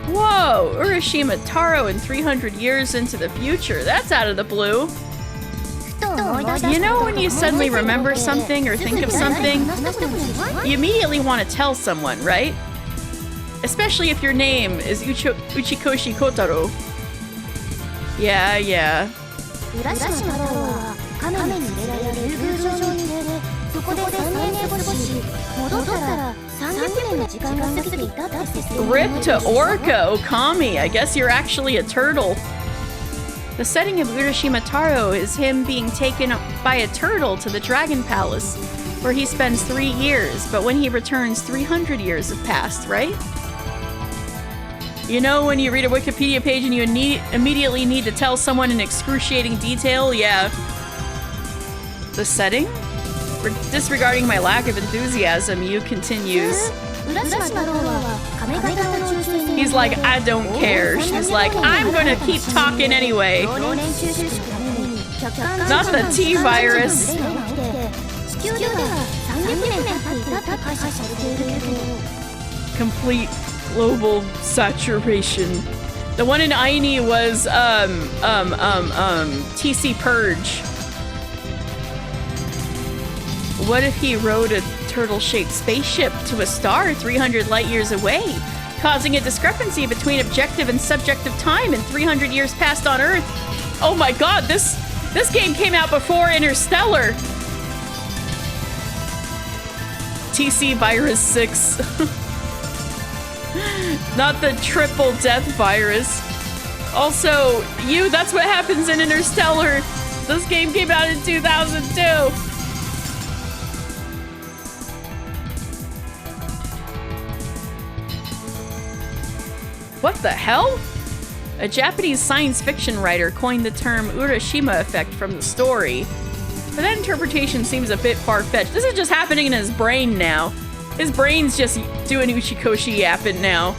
Whoa, Urashima Taro and 300 years into the future. That's out of the blue. You know when you suddenly remember something or think of something, you immediately want to tell someone, right? Especially if your name is Uchikoshi Kotaro. Yeah. Rip to Orca Okami. I guess you're actually a turtle. The setting of Urashima Taro is him being taken by a turtle to the Dragon Palace, where he spends 3 years, but when he returns, 300 years have passed, right? You know when you read a Wikipedia page and you immediately need to tell someone in excruciating detail? Yeah. The setting? Disregarding my lack of enthusiasm, Yu continues. He's like, I don't care. She's like, I'm gonna keep talking anyway. Not the T-virus. Complete global saturation. The one in Aini was, TC Purge. What if he rode a turtle-shaped spaceship to a star 300 light years away, causing a discrepancy between objective and subjective time in 300 years past on Earth? Oh my god, this game came out before Interstellar. TC Virus 6. Not the triple death virus. Also, that's what happens in Interstellar. This game came out in 2002. What the hell? A Japanese science fiction writer coined the term Urashima effect from the story. But that interpretation seems a bit far-fetched. This is just happening in his brain now. His brain's just doing Uchikoshi yapping now.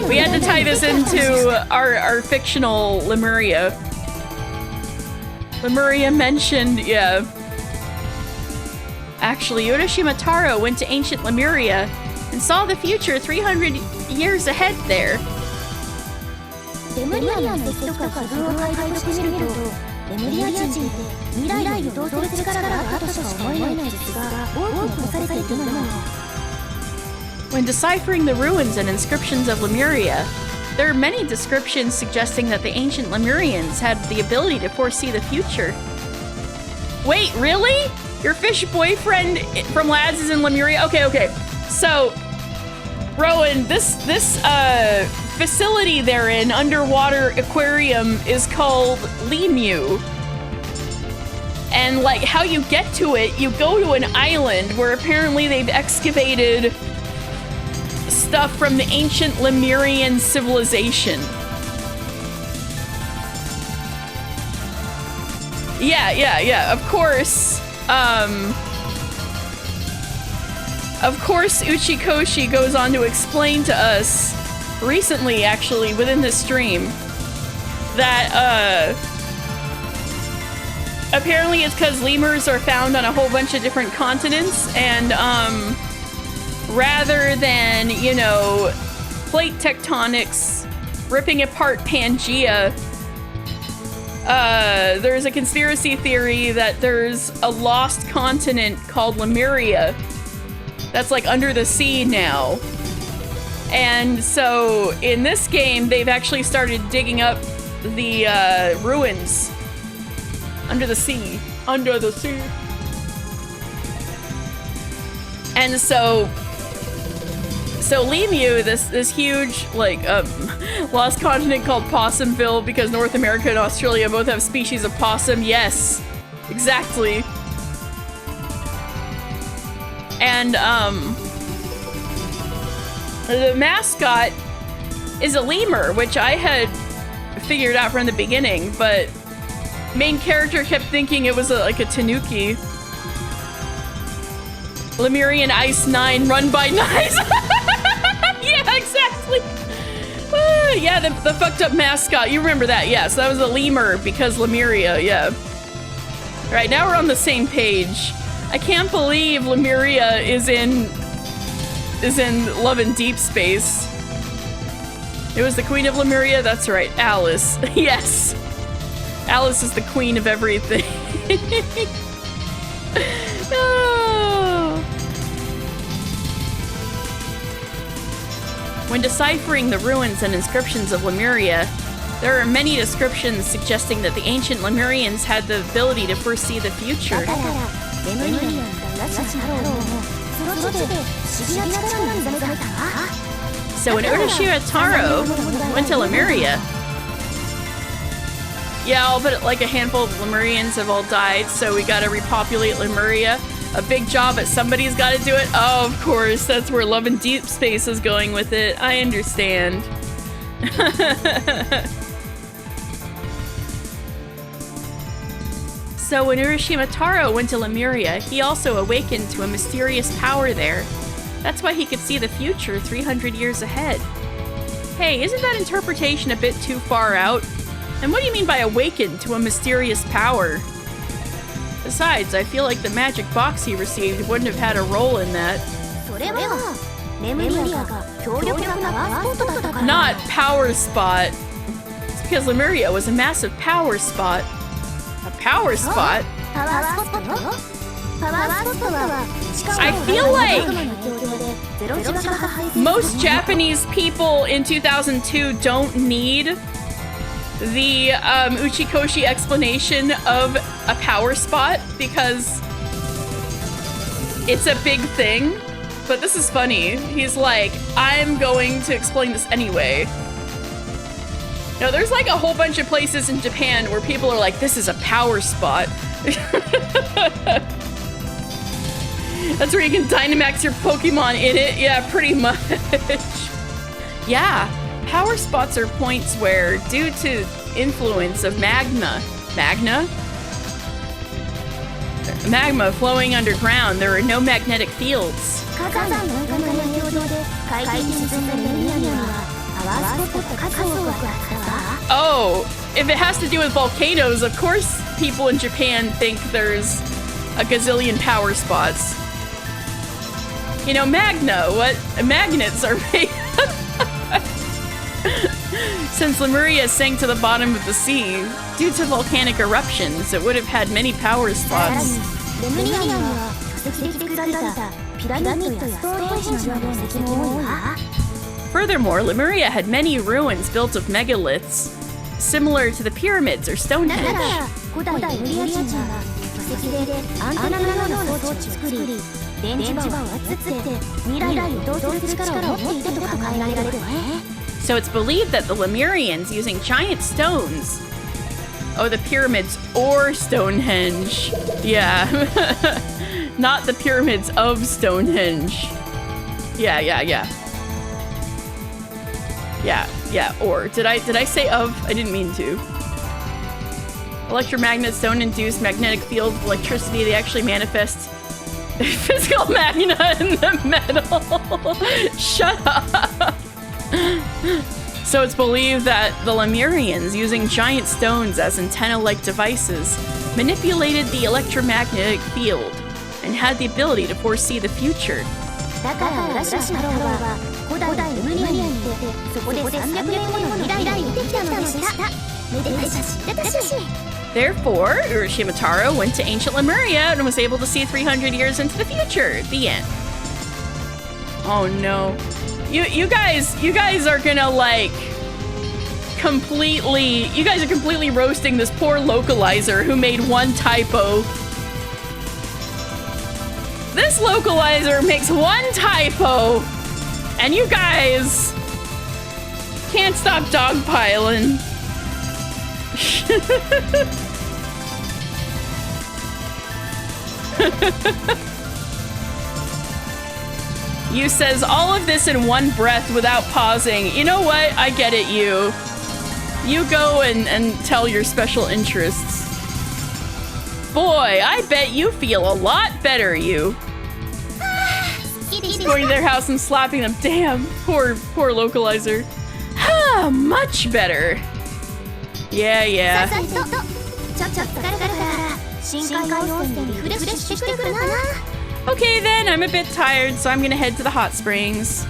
We had to tie this into our fictional Lemuria. Lemuria mentioned, yeah. Actually, Urashima Taro went to ancient Lemuria and saw the future 300 years ahead there. When deciphering the ruins and inscriptions of Lemuria, there are many descriptions suggesting that the ancient Lemurians had the ability to foresee the future. Wait, really? Your fish boyfriend from Lads is in Lemuria? Okay. So, Rowan, this facility they're in, underwater aquarium, is called Lemu. And like how you get to it, you go to an island where apparently they've excavated stuff from the ancient Lemurian civilization. Yeah, of course. Of course, Uchikoshi goes on to explain to us, recently actually, within this stream, that, apparently it's because lemurs are found on a whole bunch of different continents, and, rather than, you know, plate tectonics ripping apart Pangea, there's a conspiracy theory that there's a lost continent called Lemuria that's like under the sea now. And so in this game, they've actually started digging up the ruins under the sea. Under the sea. And so Lemu, this huge, like, lost continent called Possumville, because North America and Australia both have species of possum. Yes, exactly. And, The mascot is a lemur, which I had figured out from the beginning, but main character kept thinking it was like a tanuki. Lemurian Ice 9 run by Knives. Yeah, exactly. Yeah, the fucked up mascot. You remember that? Yeah, so that was a lemur because Lemuria, yeah. All right, now we're on the same page. I can't believe Lemuria is in Love and Deep Space. It was the queen of Lemuria? That's right, Alice. Yes. Alice is the queen of everything. Oh. When deciphering the ruins and inscriptions of Lemuria, there are many descriptions suggesting that the ancient Lemurians had the ability to foresee the future. So when Urashima Taro went to Lemuria, yeah, all but like a handful of Lemurians have all died, so we gotta repopulate Lemuria. A big job, but somebody's gotta do it. Oh, of course, that's where Love and Deep Space is going with it. I understand. So when Urashima Taro went to Lemuria, he also awakened to a mysterious power there. That's why he could see the future 300 years ahead. Hey, isn't that interpretation a bit too far out? And what do you mean by awakened to a mysterious power? Besides, I feel like the magic box he received wouldn't have had a role in that. Not power spot. It's because Lemuria was a massive power spot. A power spot? I feel like most Japanese people in 2002 don't need the Uchikoshi explanation of a power spot because it's a big thing. But this is funny. He's like, I'm going to explain this anyway. No, there's like a whole bunch of places in Japan where people are like, this is a power spot. That's where you can Dynamax your Pokemon in it. Yeah, pretty much. Yeah, power spots are points where, due to influence of magma flowing underground, there are no magnetic fields. Oh, if it has to do with volcanoes, of course people in Japan think there's a gazillion power spots. You know, what magnets are made of. Since Lemuria sank to the bottom of the sea, due to volcanic eruptions, it would have had many power spots. Furthermore, Lemuria had many ruins built of megaliths, similar to the pyramids or Stonehenge. So it's believed that the Lemurians, using giant stones... Oh, the pyramids or Stonehenge. Yeah. Not the pyramids of Stonehenge. Yeah. Yeah, or. Did I say of? I didn't mean to. Electromagnets don't induce magnetic fields of electricity. They actually manifest physical magna in the metal. Shut up. So it's believed that the Lemurians, using giant stones as antenna-like devices, manipulated the electromagnetic field and had the ability to foresee the future. Therefore, Urashima Taro went to ancient Lemuria and was able to see 300 years into the future. The end. Oh no. You guys are gonna like completely, you guys are completely roasting this poor localizer who made one typo. This localizer makes one typo and you guys can't stop dogpiling. You says all of this in one breath without pausing. You know what? I get it, you. You go and tell your special interests. Boy, I bet you feel a lot better, you. Going to their house and slapping them. Damn, poor localizer. Ah, much better. Yeah. ちょっと疲れたから深海温泉でリフレッシュしてくるかな。 Okay then, I'm a bit tired, so I'm gonna head to the hot springs.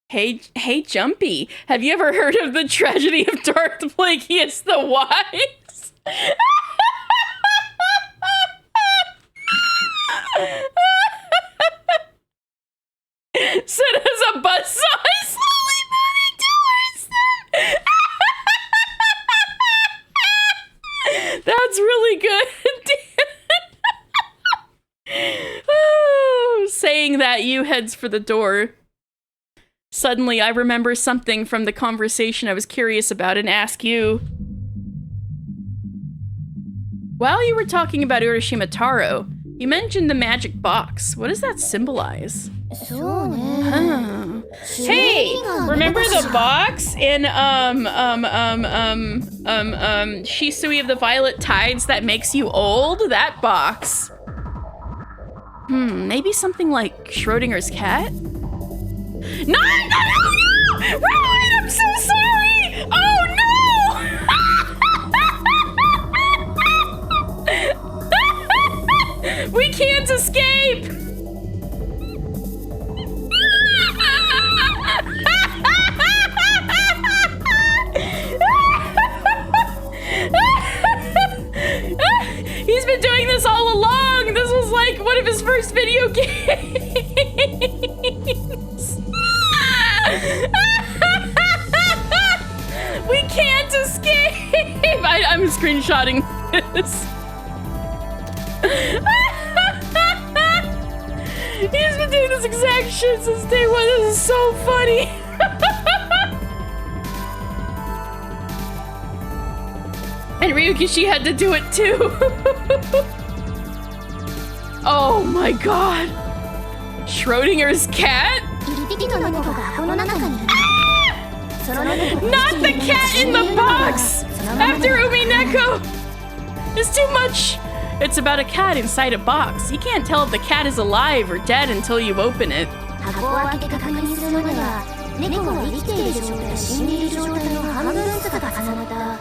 Hey Jumpy, have you ever heard of the tragedy of Darth Plagueis the Wise? Said as a buzzsaw is slowly moving towards them. That's really good. Oh, saying that, you heads for the door. Suddenly, I remember something from the conversation I was curious about and ask you. While you were talking about Urashima Taro, you mentioned the magic box. What does that symbolize? そうね。 Huh. Hey, remember the box in Shisui of the Violet Tides that makes you old? That box. Maybe something like Schrodinger's cat? No! Rowan, I'm so sorry! Oh no! We can't escape! He's been doing this all along. This was like one of his first video games. We can't escape. I'm screenshotting this. He's been doing this exact shit since day one. This is so funny. And Ryukishi had to do it too. Oh my god. Schrodinger's cat? 一匹の猫が箱の中にいる。 Not the cat in the box! After Umineko! It's too much! It's about a cat inside a box. You can't tell if the cat is alive or dead until you open it. 箱を開けて確認するまでは、猫が生きている状態と死んでいる状態の半分ずつが重なった、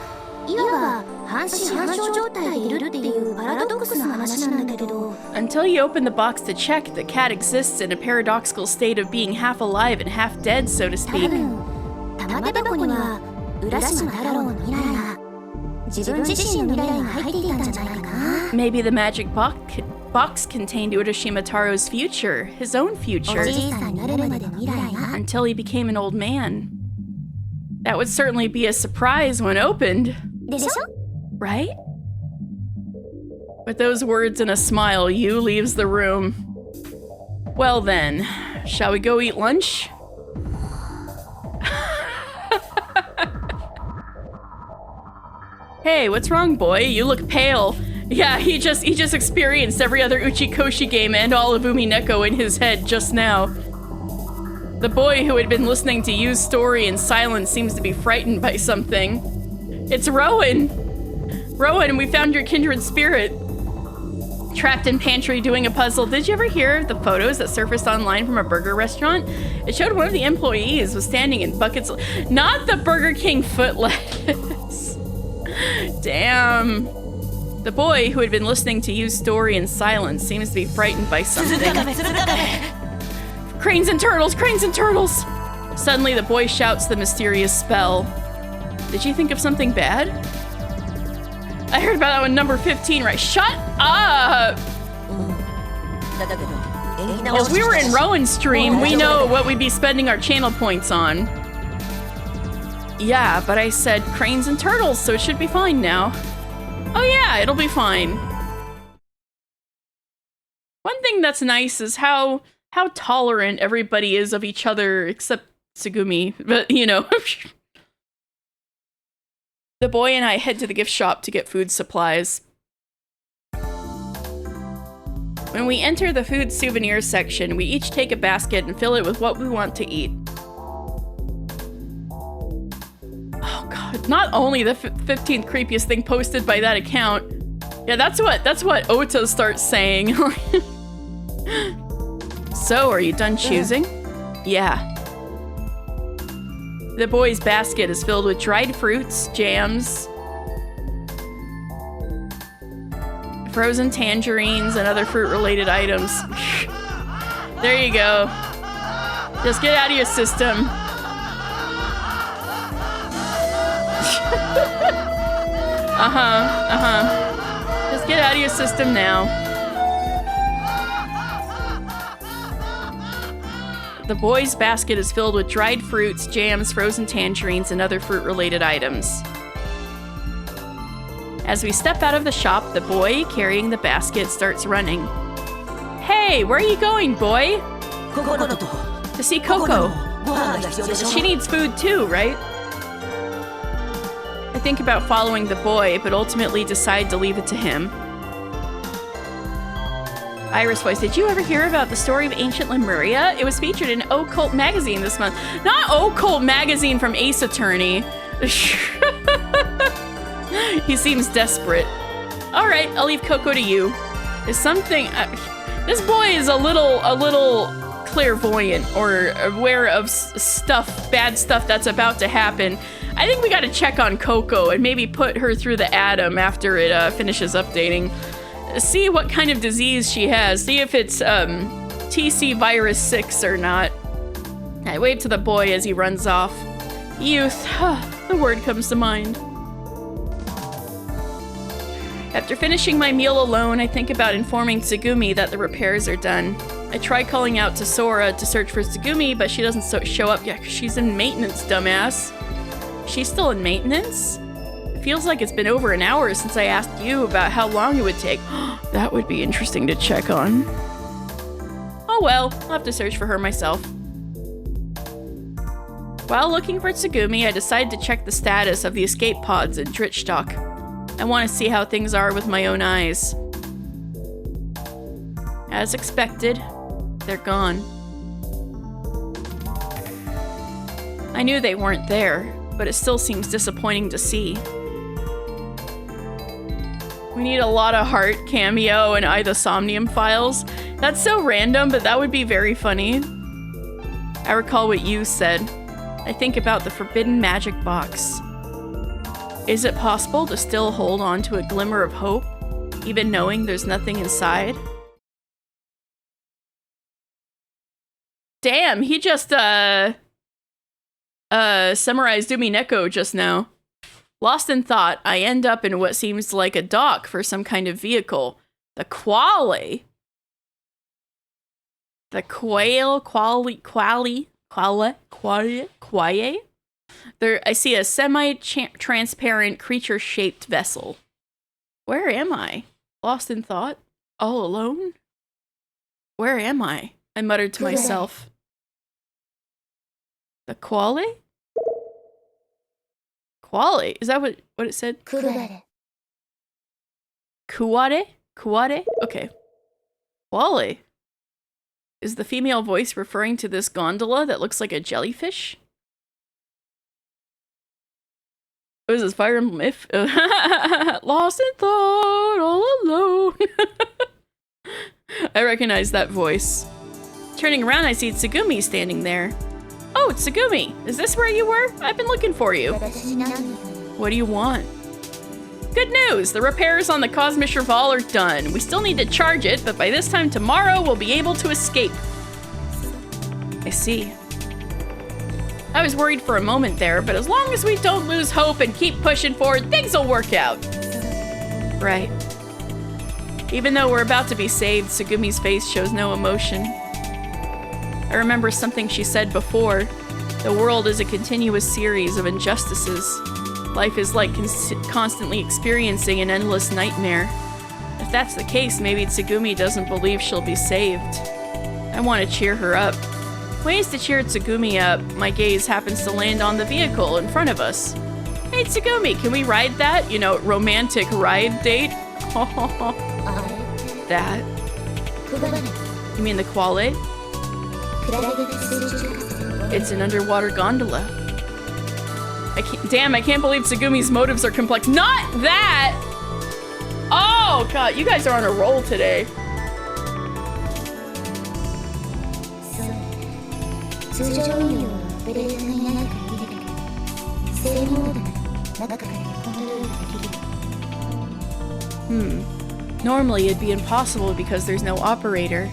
いわば半死半生状態でいるっていうパラドックスな話なんだけど。 Until you open the box to check, the cat exists in a paradoxical state of being half alive and half dead, so to 多 speak. 分、玉手箱には浦島太郎の未来が、自分自身の未来が入っていたんじゃないかな。 Maybe the magic box contained Urashima Taro's future, his own お future, じいさんになるまでの未来が。 until he became an old man. That would certainly be a surprise when opened, でしょ？ right? With those words and a smile, Yu leaves the room. Well then, shall we go eat lunch? Hey, what's wrong, boy? You look pale. Yeah, he just experienced every other Uchikoshi game and all of Umineko in his head just now. The boy who had been listening to Yu's story in silence seems to be frightened by something. It's Rowan! Rowan, we found your kindred spirit. Trapped in pantry doing a puzzle. Did you ever hear the photos that surfaced online from a burger restaurant? It showed one of the employees was standing in buckets. Not the Burger King foot lettuce. Damn. The boy who had been listening to Yu's story in silence seems to be frightened by something. Cranes and turtles! Cranes and turtles! Suddenly, the boy shouts the mysterious spell. Did you think of something bad? I heard about that one, number 15, right? Shut up! If we were in Rowan's stream, we know what we'd be spending our channel points on. Yeah, but I said cranes and turtles, so it should be fine now. Oh yeah, it'll be fine. One thing that's nice is how tolerant everybody is of each other, except Tsugumi, but you know. The boy and I head to the gift shop to get food supplies. When we enter the food souvenirs section, we each take a basket and fill it with what we want to eat. Oh god, not only the 15th creepiest thing posted by that account. Yeah, that's what Ota starts saying. So, are you done choosing? Yeah. The boy's basket is filled with dried fruits, jams, frozen tangerines, and other fruit-related items. There you go. Just get out of your system. Just get out of your system now. The boy's basket is filled with dried fruits, jams, frozen tangerines, and other fruit-related items. As we step out of the shop, the boy carrying the basket starts running. Hey, where are you going, boy? To see Coco. She needs food too, right? I think about following the boy, but ultimately decide to leave it to him. Iris voice, did you ever hear about the story of ancient Lemuria? It was featured in Occult Magazine this month. Not Occult Magazine from Ace Attorney. He seems desperate. All right, I'll leave Coco to you. Is something... this boy is a little clairvoyant or aware of stuff, bad stuff that's about to happen. I think we gotta check on Coco and maybe put her through the Atom after it finishes updating. See what kind of disease she has. See if it's TC virus 6 or not. I wave to the boy as he runs off. Youth, the word comes to mind. After finishing my meal alone, I think about informing Tsugumi that the repairs are done. I try calling out to Sora to search for Tsugumi, but she doesn't show up yet because she's in maintenance, dumbass. She's still in maintenance? Feels like it's been over an hour since I asked you about how long it would take. That would be interesting to check on. Oh well, I'll have to search for her myself. While looking for Tsugumi, I decide to check the status of the escape pods in Dritstock. I want to see how things are with my own eyes. As expected, they're gone. I knew they weren't there, but it still seems disappointing to see. We need a lot of heart, cameo, and the Somnium files. That's so random, but that would be very funny. I recall what you said. I think about the forbidden magic box. Is it possible to still hold on to a glimmer of hope, even knowing there's nothing inside? Damn, he just, summarized Umineko just now. Lost in thought, I end up in what seems like a dock for some kind of vehicle. The Quale. The Quale. There, I see a semi-transparent creature-shaped vessel. Where am I? Lost in thought? All alone? Where am I? I muttered to myself. The Quale? Quale? Is that what it said? Kuware? Kuware? Okay. Quale. Is the female voice referring to this gondola that looks like a jellyfish? What is this, Fire Emblem If? Lost in thought, all alone. I recognize that voice. Turning around, I see Tsugumi standing there. Oh, Tsugumi! Is this where you were? I've been looking for you. What do you want? Good news! The repairs on the Cosmic Cheval are done. We still need to charge it, but by this time tomorrow, we'll be able to escape. I see. I was worried for a moment there, but as long as we don't lose hope and keep pushing forward, things will work out. Right. Even though we're about to be saved, Tsugumi's face shows no emotion. I remember something she said before. The world is a continuous series of injustices. Life is like constantly experiencing an endless nightmare. If that's the case, maybe Tsugumi doesn't believe she'll be saved. I want to cheer her up. Ways to cheer Tsugumi up, my gaze happens to land on the vehicle in front of us. Hey Tsugumi, can we ride that? You know, romantic ride date? That. You mean the quality? It's an underwater gondola. Damn, I can't believe Tsugumi's motives are complex. Not that! Oh, God, you guys are on a roll today. Normally it'd be impossible because there's no operator.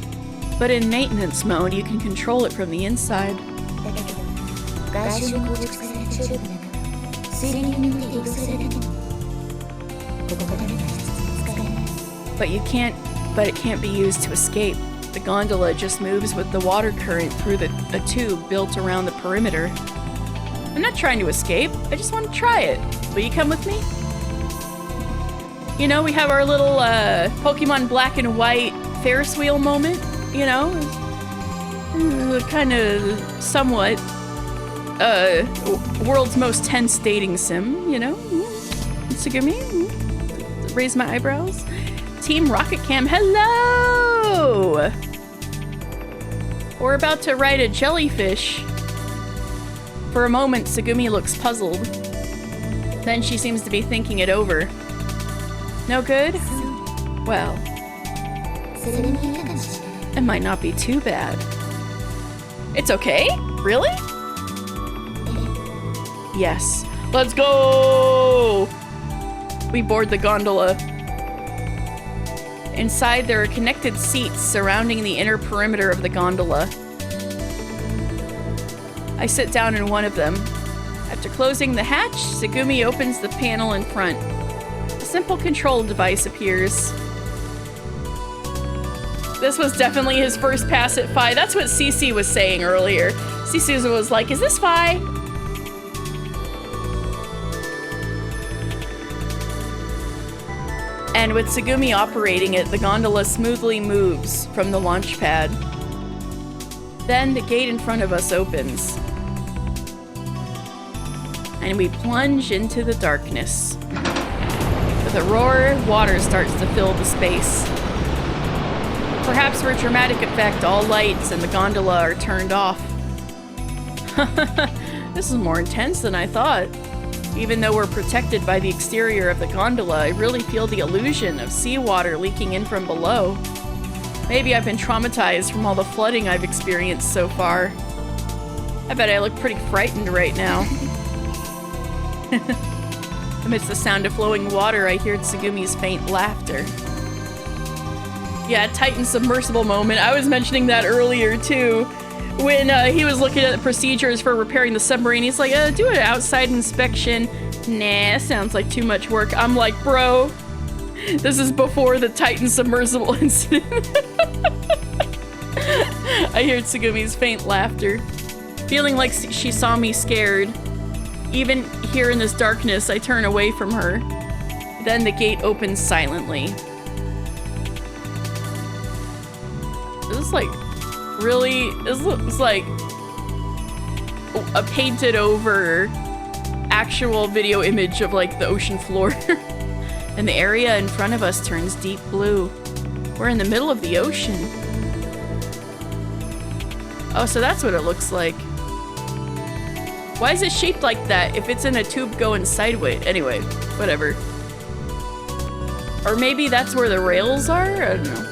But in maintenance mode, you can control it from the inside. But it can't be used to escape. The gondola just moves with the water current through a tube built around the perimeter. I'm not trying to escape, I just want to try it. Will you come with me? You know, we have our little Pokemon Black and White Ferris wheel moment, you know? Kind of somewhat world's most tense dating sim, you know? Tsugumi? Raise my eyebrows. Team Rocket Cam, hello! We're about to ride a jellyfish. For a moment, Tsugumi looks puzzled. Then she seems to be thinking it over. No good? Well, it might not be too bad. It's okay? Really? Yes. Let's go! We board the gondola. Inside, there are connected seats surrounding the inner perimeter of the gondola. I sit down in one of them. After closing the hatch, Tsugumi opens the panel in front. A simple control device appears. This was definitely his first pass at Fi. That's what Cece was saying earlier. Cece was like, is this Fi? And with Tsugumi operating it, the gondola smoothly moves from the launch pad. Then the gate in front of us opens. And we plunge into the darkness. With a roar, water starts to fill the space. Perhaps for dramatic effect, all lights in the gondola are turned off. This is more intense than I thought. Even though we're protected by the exterior of the gondola, I really feel the illusion of seawater leaking in from below. Maybe I've been traumatized from all the flooding I've experienced so far. I bet I look pretty frightened right now. Amidst the sound of flowing water, I hear Tsugumi's faint laughter. Yeah, Titan submersible moment. I was mentioning that earlier too. When he was looking at the procedures for repairing the submarine, he's like, do an outside inspection. Nah, sounds like too much work. I'm like, bro, this is before the Titan submersible incident. I hear Tsugumi's faint laughter. Feeling like she saw me scared. Even here in this darkness, I turn away from her. Then the gate opens silently. This is like really, this looks like a painted over actual video image of like the ocean floor. And the area in front of us turns deep blue. We're in the middle of the ocean. Oh, so that's what it looks like. Why is it shaped like that if it's in a tube going sideways? Anyway, whatever. Or maybe that's where the rails are? I don't know.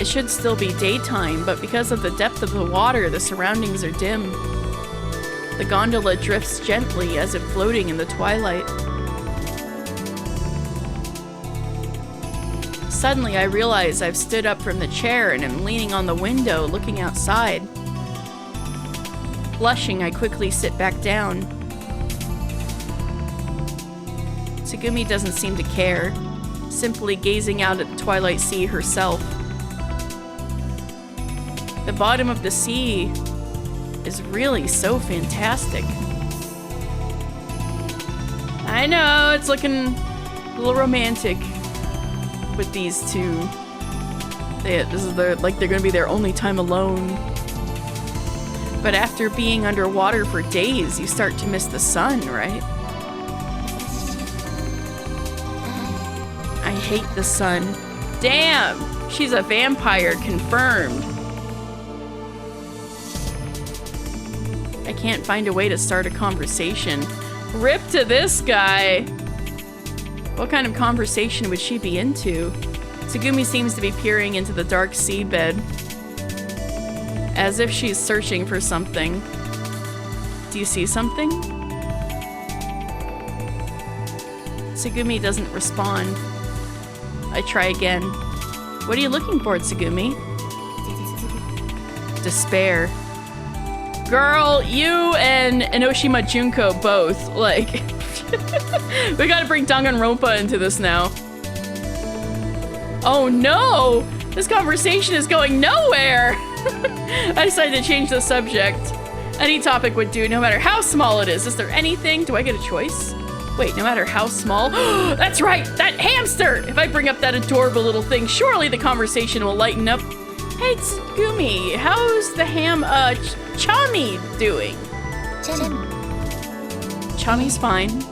It should still be daytime, but because of the depth of the water, the surroundings are dim. The gondola drifts gently as if floating in the twilight. Suddenly, I realize I've stood up from the chair and am leaning on the window, looking outside. Blushing, I quickly sit back down. Tsugumi doesn't seem to care, simply gazing out at the twilight sea herself. The bottom of the sea is really so fantastic. I know, it's looking a little romantic with these two. This is like they're gonna be their only time alone. But after being underwater for days, you start to miss the sun, right? I hate the sun. Damn! She's a vampire, confirmed. I can't find a way to start a conversation. Rip to this guy. What kind of conversation would she be into? Tsugumi seems to be peering into the dark seabed, as if she's searching for something. Do you see something? Tsugumi doesn't respond. I try again. What are you looking for, Tsugumi? Despair. Girl, you and Enoshima Junko both, like... we gotta bring Danganronpa into this now. Oh no! This conversation is going nowhere! I decided to change the subject. Any topic would do, no matter how small it is. Is there anything? Do I get a choice? Wait, no matter how small? That's right! That hamster! If I bring up that adorable little thing, surely the conversation will lighten up. Hey, Tsugumi, how's the Chami doing? Chami's fine.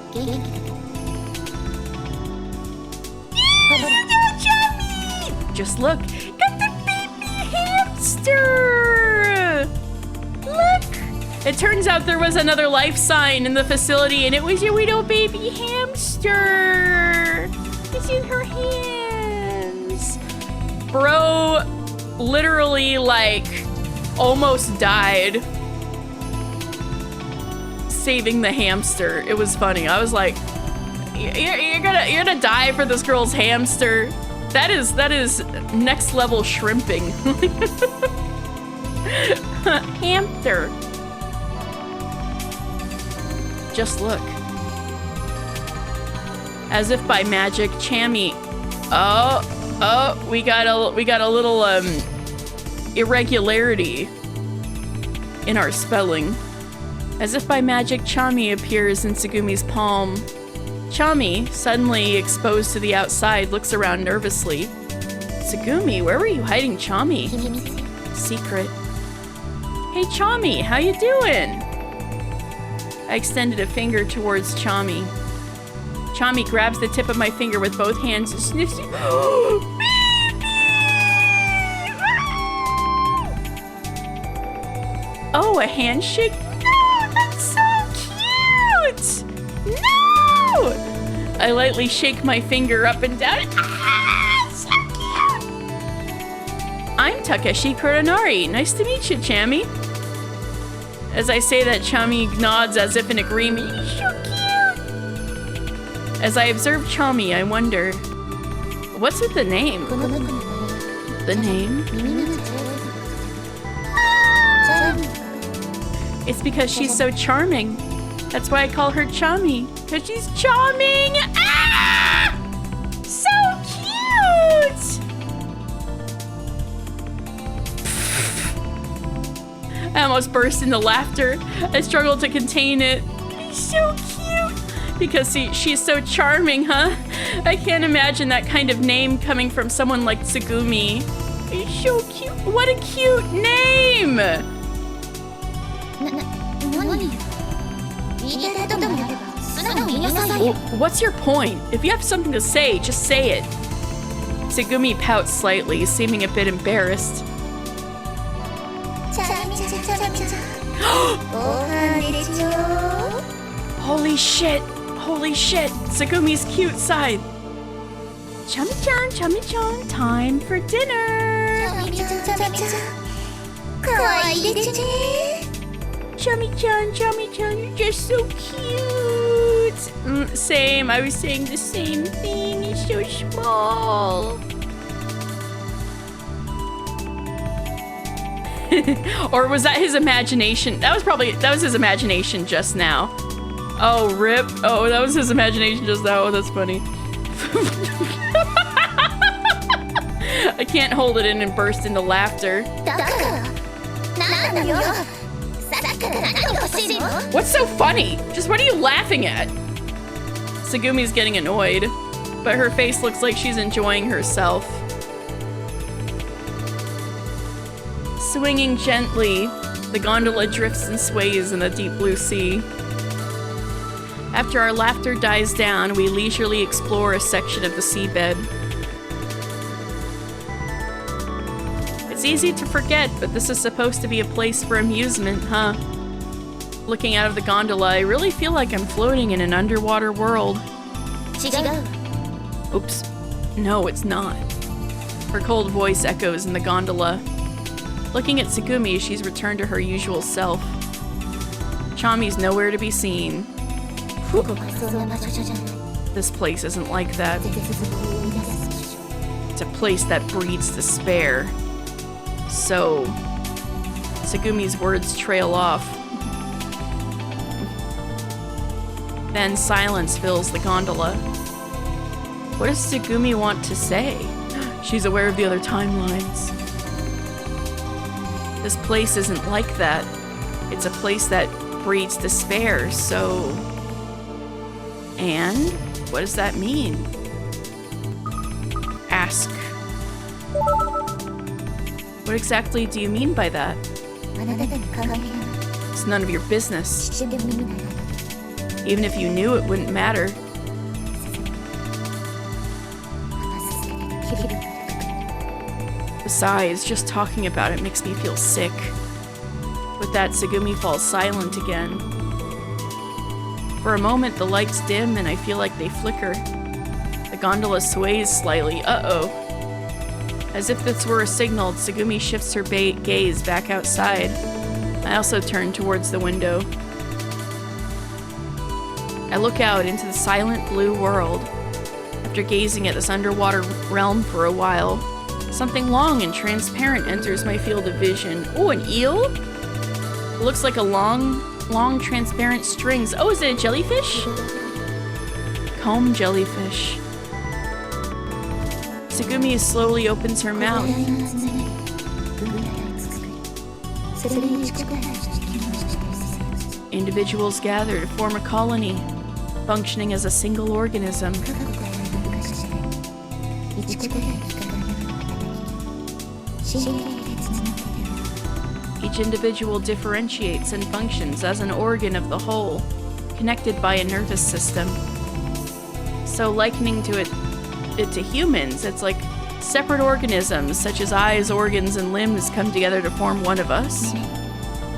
Just look. Got the baby hamster! Look! It turns out there was another life sign in the facility and it was your little baby hamster! It's in her hands. Bro literally, like, almost died saving the hamster. It was funny. I was like, you're gonna die for this girl's hamster. That is next level shrimping. Hamster. Just look. As if by magic, Chami. Oh, we got a little irregularity in our spelling. As if by magic, Chami appears in Tsugumi's palm. Chami, suddenly exposed to the outside, looks around nervously. Tsugumi, where were you hiding Chami? Secret. Hey Chami, how you doing? I extended a finger towards Chami. Chami grabs the tip of my finger with both hands and sniffs it. Oh, a handshake? No, that's so cute! No! I lightly shake my finger up and down. Ah, so cute! I'm Takeshi Kuronori. Nice to meet you, Chami. As I say that, Chami nods as if in agreement. You're so cute! As I observe Chami, I wonder, what's with the name? The name? It's because she's so charming. That's why I call her Chami. Because she's charming! Ah! So cute! I almost burst into laughter. I struggled to contain it. He's so cute! Because she's so charming, huh? I can't imagine that kind of name coming from someone like Tsugumi. He's so cute. What a cute name! What's your point? If you have something to say, just say it. Tsugumi pouts slightly, seeming a bit embarrassed. Holy shit! Holy shit! Tsugumi's cute side. Chami-chan, time for dinner! Chami-chan, you're just so cute! Same, I was saying the same thing. He's so small. Or was that his imagination? That was his imagination just now. Oh, rip. Oh, that was his imagination just now. Oh, that's funny. I can't hold it in and burst into laughter. What's so funny? Just what are you laughing at? Tsugumi's getting annoyed, but her face looks like she's enjoying herself. Swinging gently, the gondola drifts and sways in the deep blue sea. After our laughter dies down, we leisurely explore a section of the seabed. It's easy to forget, but this is supposed to be a place for amusement, huh? Looking out of the gondola, I really feel like I'm floating in an underwater world. 違う Oops. No, it's not. Her cold voice echoes in the gondola. Looking at Tsugumi, she's returned to her usual self. Chami's nowhere to be seen. ここはそんな場所じゃない This place isn't like that. 絶望を生み出す場所 It's a place that breeds despair. So, Tsugumi's words trail off. Then silence fills the gondola. What does Tsugumi want to say? She's aware of the other timelines. This place isn't like that. It's a place that breeds despair, so... And? What does that mean? Ask. What exactly do you mean by that? あなたに関係ない It's none of your business. 知っても意味ない Even if you knew, it wouldn't matter. 話すだけで気分が悪く Besides, just talking about it makes me feel sick. With that, Tsugumi falls silent again. For a moment, the lights dim and I feel like they flicker. The gondola sways slightly. Uh-oh. As if this were a signal, Tsugumi shifts her gaze back outside. I also turn towards the window. I look out into the silent blue world. After gazing at this underwater realm for a while, something long and transparent enters my field of vision. Oh, an eel? It looks like a long transparent strings. Oh, is it a jellyfish? Comb jellyfish. Tsugumi slowly opens her mouth. 親の集まり軍隊を作りそれに力をして機能している生物 Individuals gather to form a colony, functioning as a single organism. 科学が選ぶ昔じゃない一から生き方に神経でつながっている Each individual differentiates and functions as an organ of the whole, connected by a nervous system. So likening it to humans, it's like separate organisms such as eyes, organs, and limbs come together to form one of us.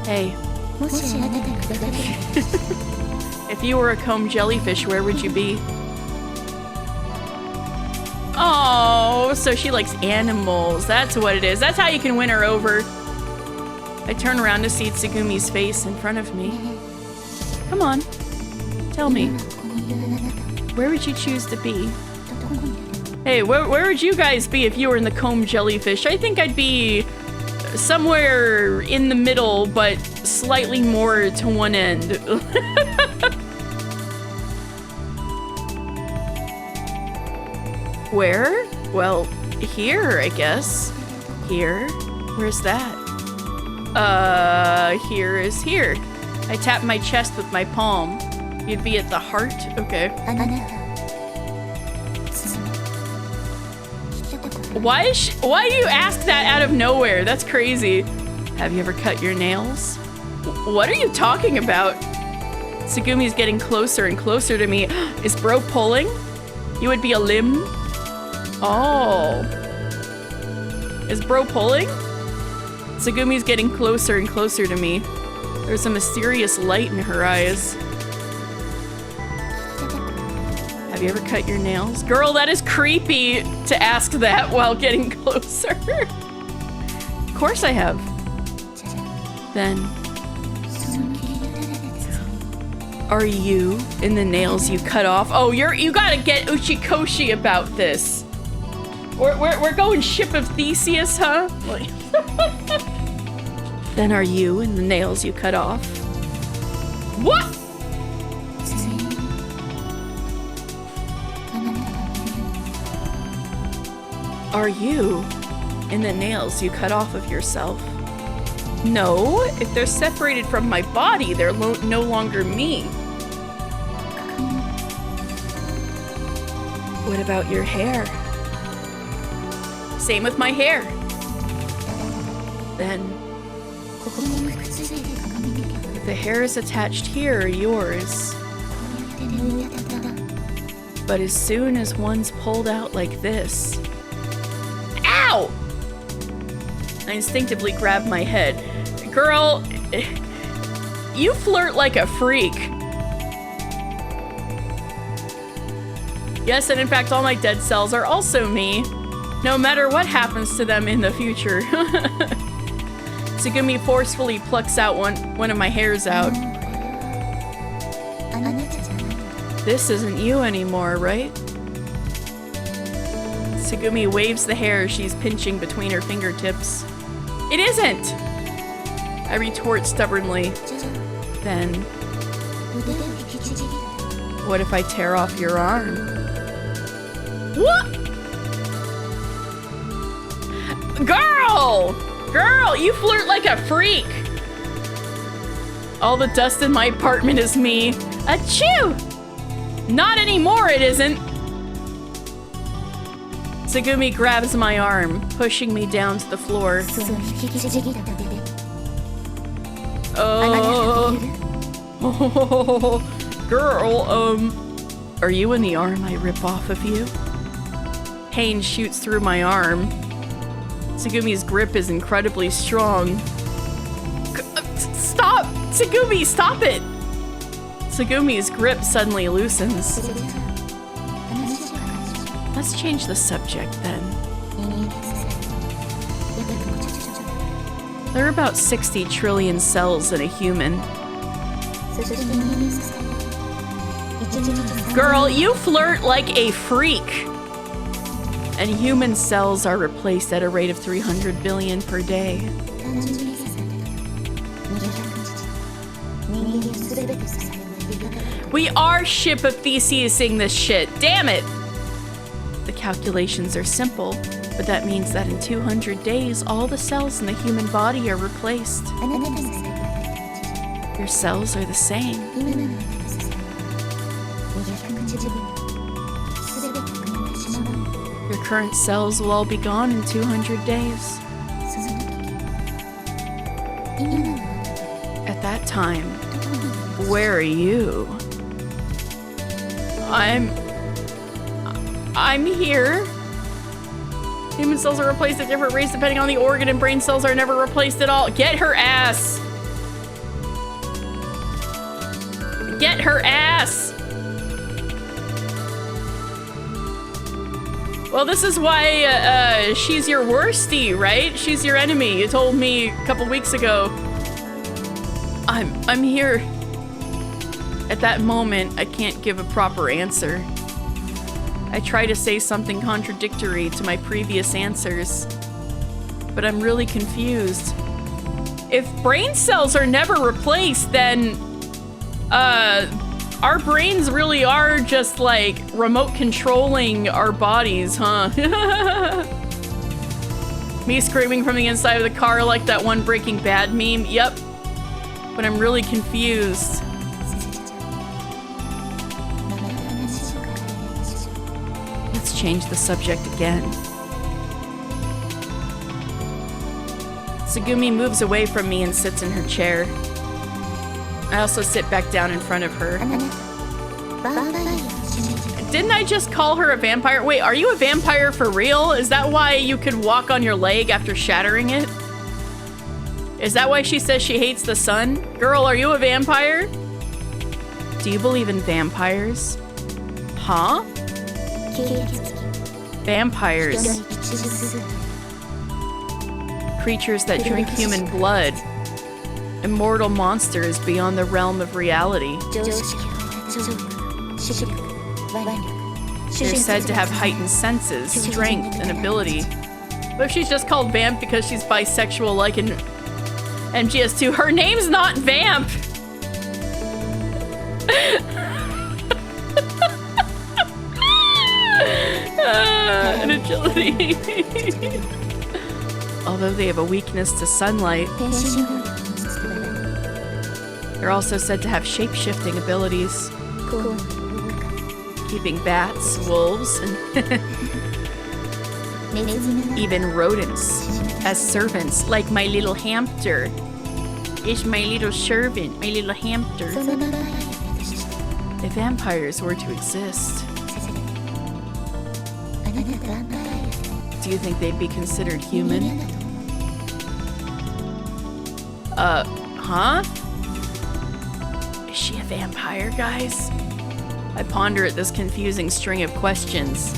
Hey, もしあなたが砕かれる if you were a comb jellyfish, where would you be? Oh, so she likes animals. That's what it is. That's how you can win her over. I turn around to see Tsugumi's face in front of me. Come on, tell me, 今ここにいるあなた where would you choose to be? どこにいる Hey, where would you guys be if you were in the comb jellyfish? I think I'd be somewhere in the middle, but slightly more to one end. Where? Well, here, I guess. Here? Where's that? Here is here. I tap my chest with my palm. You'd be at the heart? Okay. あなたつまり聞いたことある Why do you ask that out of nowhere? That's crazy. Have you ever cut your nails? What are you talking about? Tsugumi's getting closer and closer to me. Is bro pulling? You would be a limb? Oh. Is bro pulling? Tsugumi's getting closer and closer to me. There's a mysterious light in her eyes. Have you ever cut your nails? Girl, that is creepy to ask that while getting closer. Of course I have. Then, その切り取られた包み are you in the nails you cut off? Oh, you gotta get Uchikoshi about this. We're going ship of Theseus, huh? Then are you in the nails you cut off? What? ついにあなたは見る Are you in the nails you cut off of yourself? No, if they're separated from my body, they're no longer me. What about your hair? Same with my hair. Then, ここにくっついて鏡見て if the hair is attached here, yours. こうやって抜いただ But as soon as one's pulled out like this... Ow! I instinctively grab my head. Girl, you flirt like a freak. Yes, and in fact, all my dead cells are also me, no matter what happens to them in the future. Tsugumi forcefully plucks out one of my hairs out. This isn't you anymore, right? Tsugumi waves the hair she's pinching between her fingertips. It isn't! I retort stubbornly. Then, what if I tear off your arm? What? Girl! Girl, you flirt like a freak! All the dust in my apartment is me. Achoo! Not anymore, it isn't! Tsugumi grabs my arm, pushing me down to the floor. Oh, girl, are you in the arm I rip off of you? Pain shoots through my arm. Tsugumi's grip is incredibly strong. Stop! Tsugumi, stop it! Tsugumi's grip suddenly loosens. Let's change the subject then. There are about 60 trillion cells in a human. Girl, you flirt like a freak! And human cells are replaced at a rate of 300 billion per day. We are ship of Theseusing this shit, damn it! The calculations are simple, but that means that in 200 days, all the cells in the human body are replaced. Your cells are the same. Your current cells will all be gone in 200 days. At that time, where are you? I'm here. Human cells are replaced at different rates depending on the organ, and brain cells are never replaced at all. Get her ass! Get her ass! Well, this is why she's your worstie, right? She's your enemy. You told me a couple weeks ago. I'm here. At that moment, I can't give a proper answer. I try to say something contradictory to my previous answers, but I'm really confused. If brain cells are never replaced, then our brains really are just like remote controlling our bodies, huh? Me screaming from the inside of the car like that one Breaking Bad meme. Yep. But I'm really confused. Let's change the subject again. Tsugumi moves away from me and sits in her chair. I also sit back down in front of her. Didn't I just call her a vampire? Wait, are you a vampire for real? Is that why you could walk on your leg after shattering it? Is that why she says she hates the sun? Girl, are you a vampire? Do you believe in vampires? Huh? Vampires. Creatures that drink human blood. Immortal monsters beyond the realm of reality. They're said to have heightened senses, strength, and ability. What if she's just called Vamp because she's bisexual like in MGS2? Her name's not Vamp! And agility. Although they have a weakness to sunlight. They're also said to have shape-shifting abilities. Keeping bats, wolves, and even rodents as servants, like my little hamster. It's my little servant, my little hamster. If vampires were to exist, do you think they'd be considered human? Huh? Is she a vampire, guys? I ponder at this confusing string of questions.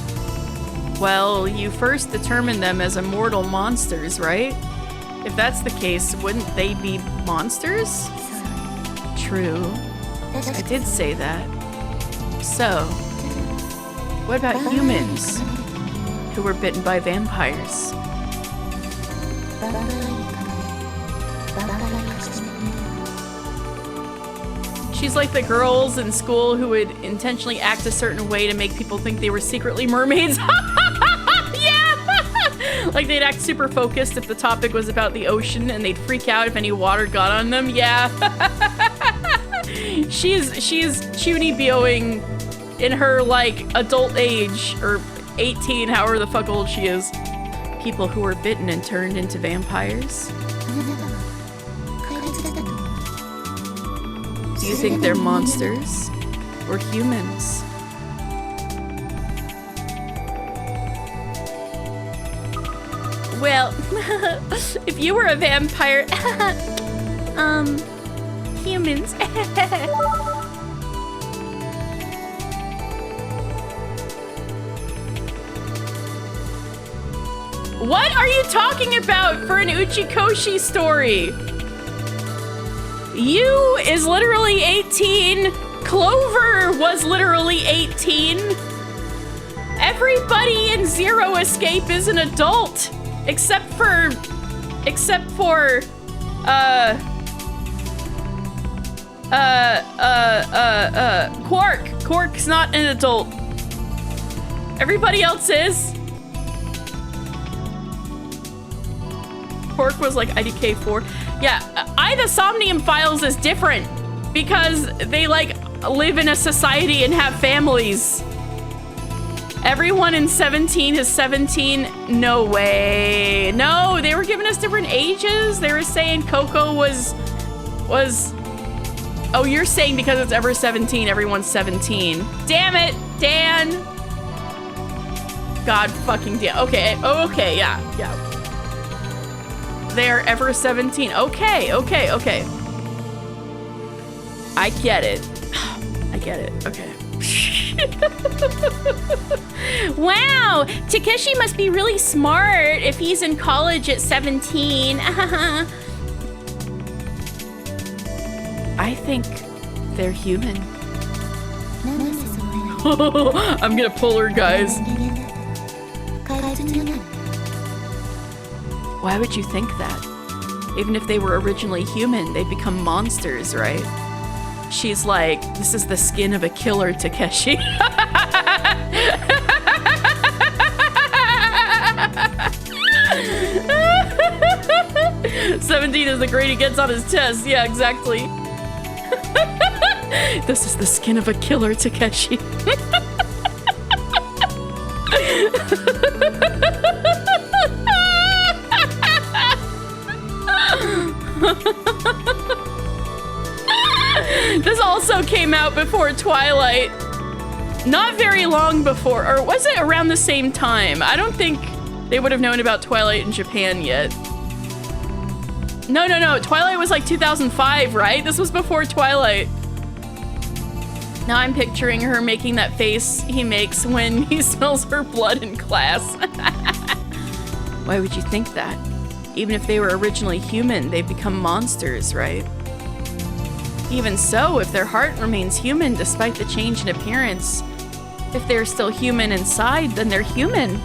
Well, you first determined them as immortal monsters, right? If that's the case, wouldn't they be monsters? True. I did say that. So, what about humans who were bitten by vampires? She's like the girls in school who would intentionally act a certain way to make people think they were secretly mermaids. Yeah! Like they'd act super focused if the topic was about the ocean and they'd freak out if any water got on them. Yeah. She's Chunibyoing in her like adult age, or 18, however the fuck old she is. People who were bitten and turned into vampires. Do you think they're monsters or humans? Well, if you were a vampire, humans. What are you talking about for an Uchikoshi story? You is literally 18. Clover was literally 18. Everybody in Zero Escape is an adult. Except for Quark. Quark's not an adult. Everybody else is. Quark was like IDK 4. Yeah, the Somnium Files is different because they like live in a society and have families. Everyone in 17 is 17. No way. No, they were giving us different ages. They were saying Coco was. Oh, you're saying because it's Ever17, everyone's 17. Damn it, Dan. God fucking damn. Okay. Oh, okay. Yeah. They're Ever17. Okay. I get it. Okay. Wow, Takeshi must be really smart if he's in college at 17. I think they're human. I'm gonna pull her, guys. Why would you think that? Even if they were originally human, they become monsters, right? She's like, this is the skin of a killer, Takeshi. 17 is the grade he gets on his test. Yeah, exactly. This is the skin of a killer, Takeshi. This also came out before Twilight. Not very long before, or was it around the same time? I don't think they would have known about Twilight in Japan yet. No. Twilight was like 2005, right? This was before Twilight. Now I'm picturing her making that face he makes when he smells her blood in class. Why would you think that? Even if they were originally human, they become monsters, right? Even so, if their heart remains human despite the change in appearance, if they're still human inside, then they're human.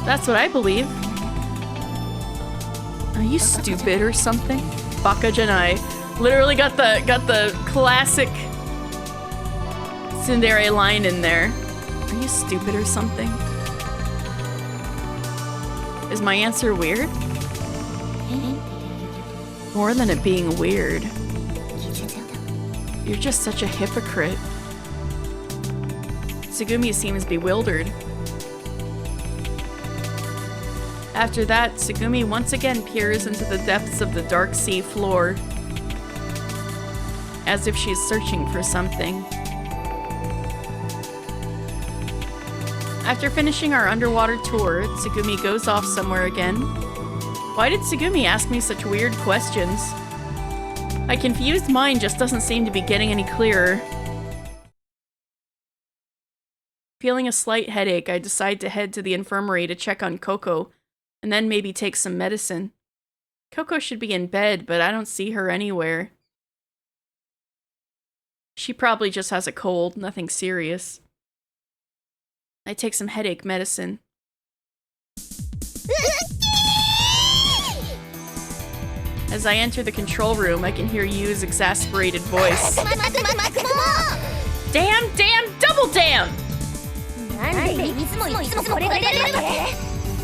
That's what I believe. Are you stupid or something? Baka Janai. Literally got the classic tsundere line in there. Are you stupid or something? Is my answer weird? More than it being weird. You're just such a hypocrite. Tsugumi seems bewildered. After that, Tsugumi once again peers into the depths of the dark sea floor, as if she's searching for something. After finishing our underwater tour, Tsugumi goes off somewhere again. Why did Tsugumi ask me such weird questions? My confused mind just doesn't seem to be getting any clearer. Feeling a slight headache, I decide to head to the infirmary to check on Coco, and then maybe take some medicine. Coco should be in bed, but I don't see her anywhere. She probably just has a cold, nothing serious. I take some headache medicine. As I enter the control room, I can hear Yu's exasperated voice. Damn, damn, double damn!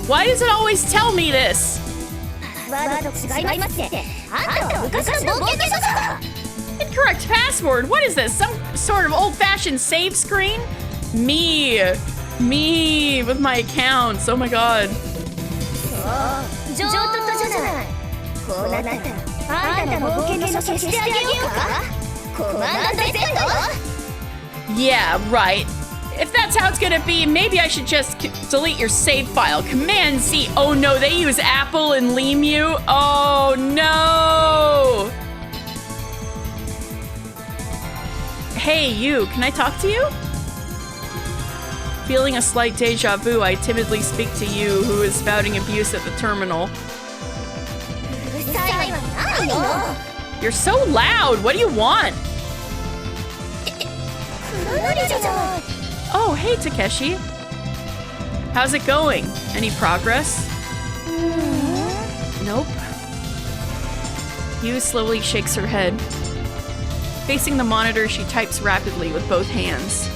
Why does it always tell me this? Incorrect password? What is this? Some sort of old-fashioned save screen? Me with my accounts. Oh my god. Yeah, right. If that's how it's gonna be, maybe I should just delete your save file. Command Z. Oh no, they use Apple and Limu. Oh no. Hey, you. Can I talk to you? Feeling a slight deja vu, I timidly speak to you, who is spouting abuse at the terminal. You're so loud. What do you want? Oh, hey, Takeshi. How's it going? Any progress? Nope. Yu slowly shakes her head. Facing the monitor, she types rapidly with both hands.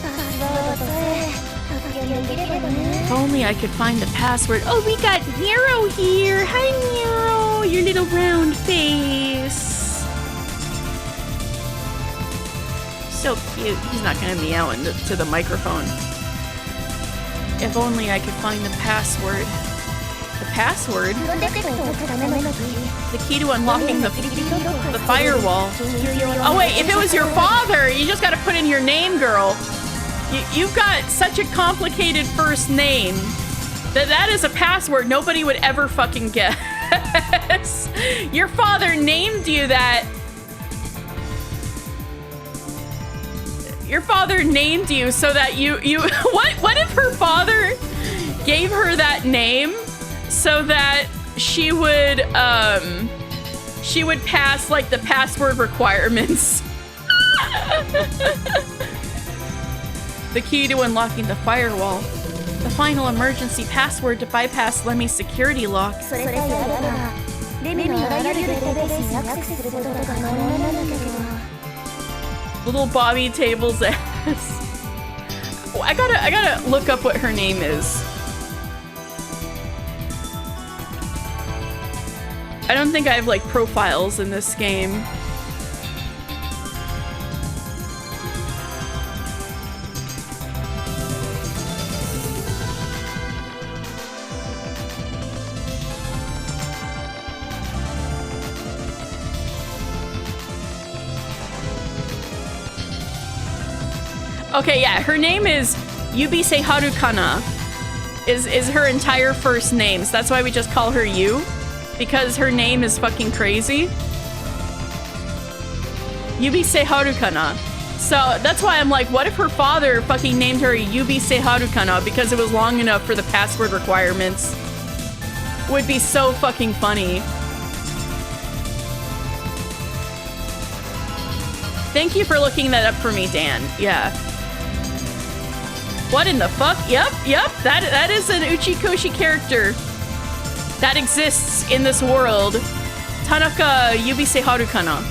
If only I could find the password. Oh, we got Nero here. Hi, Nero. Your little round face. So cute. He's not gonna meow into the microphone. If only I could find the password. The password? The key to unlocking the firewall. Oh wait, if it was your father, you just gotta put in your name, girl. You've got such a complicated first name that is a password nobody would ever fucking guess. Your father named you that. Your father named you so that you what if her father gave her that name so that she would pass like the password requirements? The key to unlocking the firewall. The final emergency password to bypass Lemmy's security lock. Little Bobby Table's ass. I gotta look up what her name is. I don't think I have like profiles in this game. Okay, yeah, her name is Yubise Harukana. Is her entire first name. So that's why we just call her Yu. Because her name is fucking crazy. Yubise Harukana. So that's why I'm like, what if her father fucking named her Yubise Harukana because it was long enough for the password requirements? Would be so fucking funny. Thank you for looking that up for me, Dan. Yeah. What in the fuck? Yep. That is an Uchikoshi character that exists in this world. Tanaka Yubise Harukana.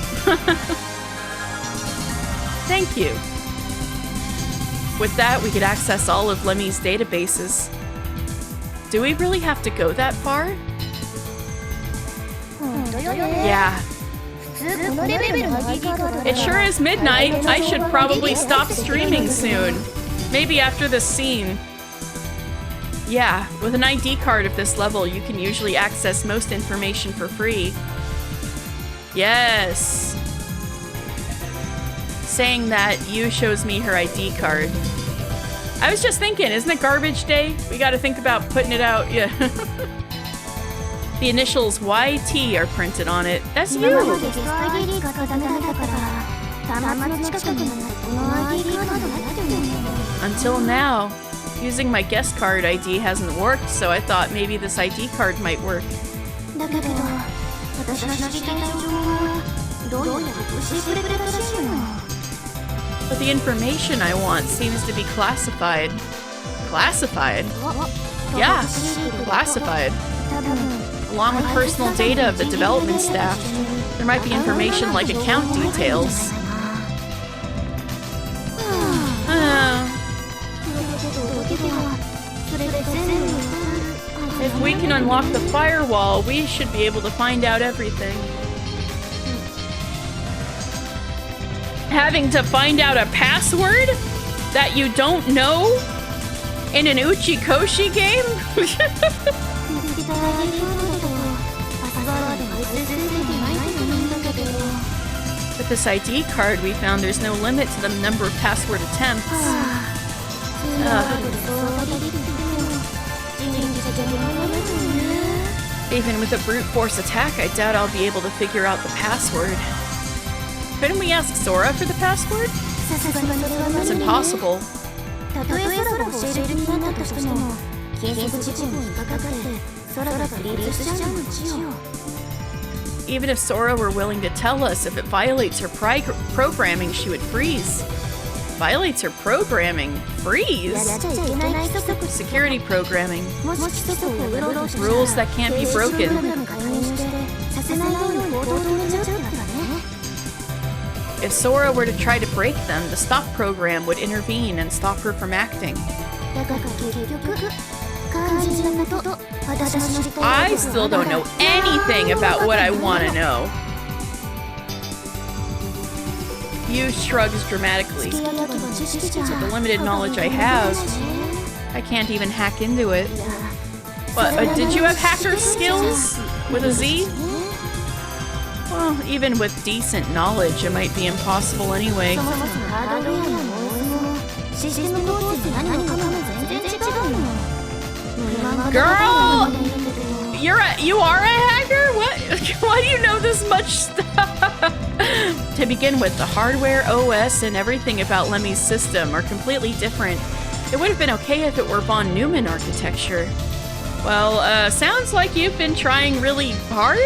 Thank you. With that, we could access all of Lemmy's databases. Do we really have to go that far? Yeah. It sure is midnight. I should probably stop streaming soon. Maybe after this scene. Yeah, with an ID card of this level, you can usually access most information for free. Yes. Saying that, Yu shows me her ID card. I was just thinking, isn't it garbage day? We gotta think about putting it out, yeah. The initials YT are printed on it. That's 今まで you! ゲスト ID がダメだったから端末の近くにこの ID カードがなってるんだよ Until now, using my guest card ID hasn't worked, so I thought maybe this ID card might work. だけど私の知りたい情報はどうやって教えてくれたらしいの But the information I want seems to be classified. Classified? Yeah, classified. 多分 Along with personal data of the development staff, there might be information like account details. If we can unlock the firewall, we should be able to find out everything. Having to find out a password that you don't know in an Uchikoshi game? With this ID card we found, there's no limit to the number of password attempts. Even with a brute force attack, I doubt I'll be able to figure out the password. Couldn't we ask Sora for the password? That's impossible. たとえ空が教える気になったとしても建設事故に引っかかって空がフリーズしちゃうのちよ Even if Sora were willing to tell us if it violates her programming, she would freeze. Violates her programming? Freeze? やっちゃいけない規則 Security programming. もし規則を破ろうとしたら Rules that can't be 停止プログラ broken. ム介入してさせないように行動を止めちゃうってわけだね If Sora were to try to break them, the stop program would intervene and stop her from acting. だから結局肝心なこと私の知りたい I still don't know anything about what I want to know. Yu shrugs dramatically. 付け焼き場知識じゃ The limited knowledge I have, I can't even hack into it. But did you have hacker skills with a Z? Well, even with decent knowledge, it might be impossible anyway. そもそもハードウェアの OS もシステム構成何もかも全然違うの Girl! You are a hacker? What? Why do you know this much stuff? To begin with, the hardware, OS, and everything about Lemmy's system are completely different. It would have been okay if it were von Neumann architecture. Well, sounds like you've been trying really hard?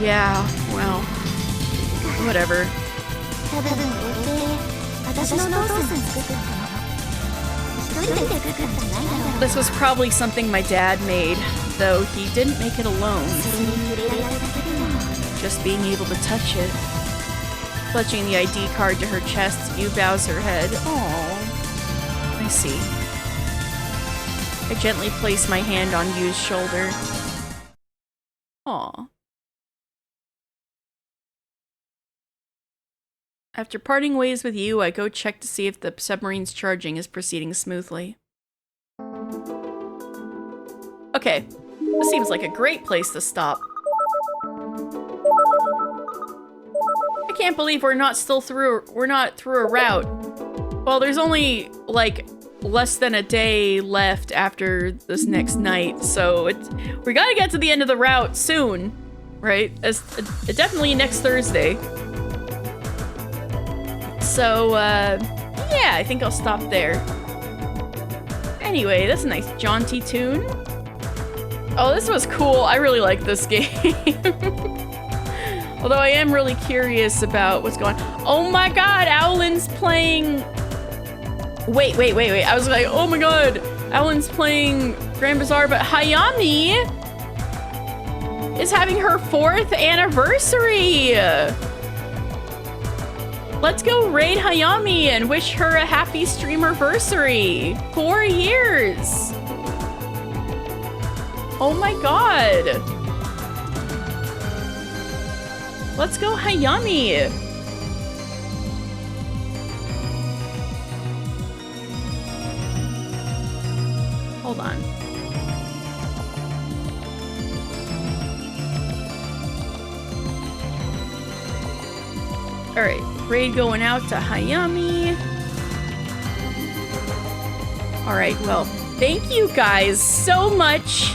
Yeah, well, whatever. 多分これって私のお父さん作ったの一人で作ったんじゃないだろう This was probably something my dad made, though he didn't make it alone. それに触れられただけでも Just being able to touch it. Clutching the ID card to her chest, Yu bows her head. Aww. I see. I gently place my hand on Yu's shoulder. Aww. After parting ways with Yu, I go check to see if the submarine's charging is proceeding smoothly. Okay, this seems like a great place to stop. I can't believe we're not through a route. Well, there's only like less than a day left after this next night, so we gotta get to the end of the route soon, right? Definitely next Thursday. So, yeah, I think I'll stop there. Anyway, that's a nice jaunty tune. Oh, this was cool. I really like this game. Although I am really curious about what's going on. Oh my god, Owlin's playing... Wait. I was like, oh my god, Owlin's playing Grand Bazaar, but Hayami is having her 4th anniversary. Let's go raid Hayami and wish her a happy streamerversary. 4 years. Oh my god. Let's go Hayami. Hold on. All right. Raid going out to Hayami. Alright, well, thank you guys so much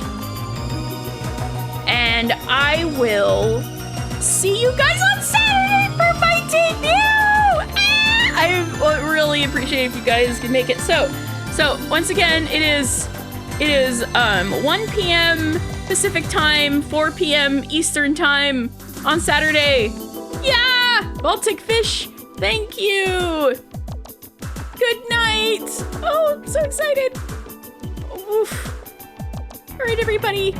And I will see you guys on Saturday for my debut! I really appreciate if you guys can make it. So once again, it is 1 p.m. Pacific time, 4 p.m. Eastern time on Saturday. Yeah! Baltic Fish, thank you! Good night! Oh, I'm so excited! Oof. Alright, everybody.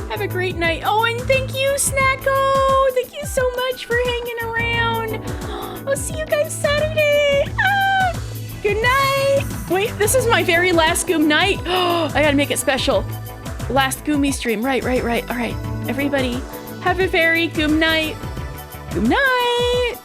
Have a great night. Oh, and thank you, Snacko! Thank you so much for hanging around. I'll see you guys Saturday. Ah! Good night. Wait, this is my very last Goom night. Oh, I gotta make it special. Last Goomy stream. Right. All right, everybody, have a very Goom night. Good night.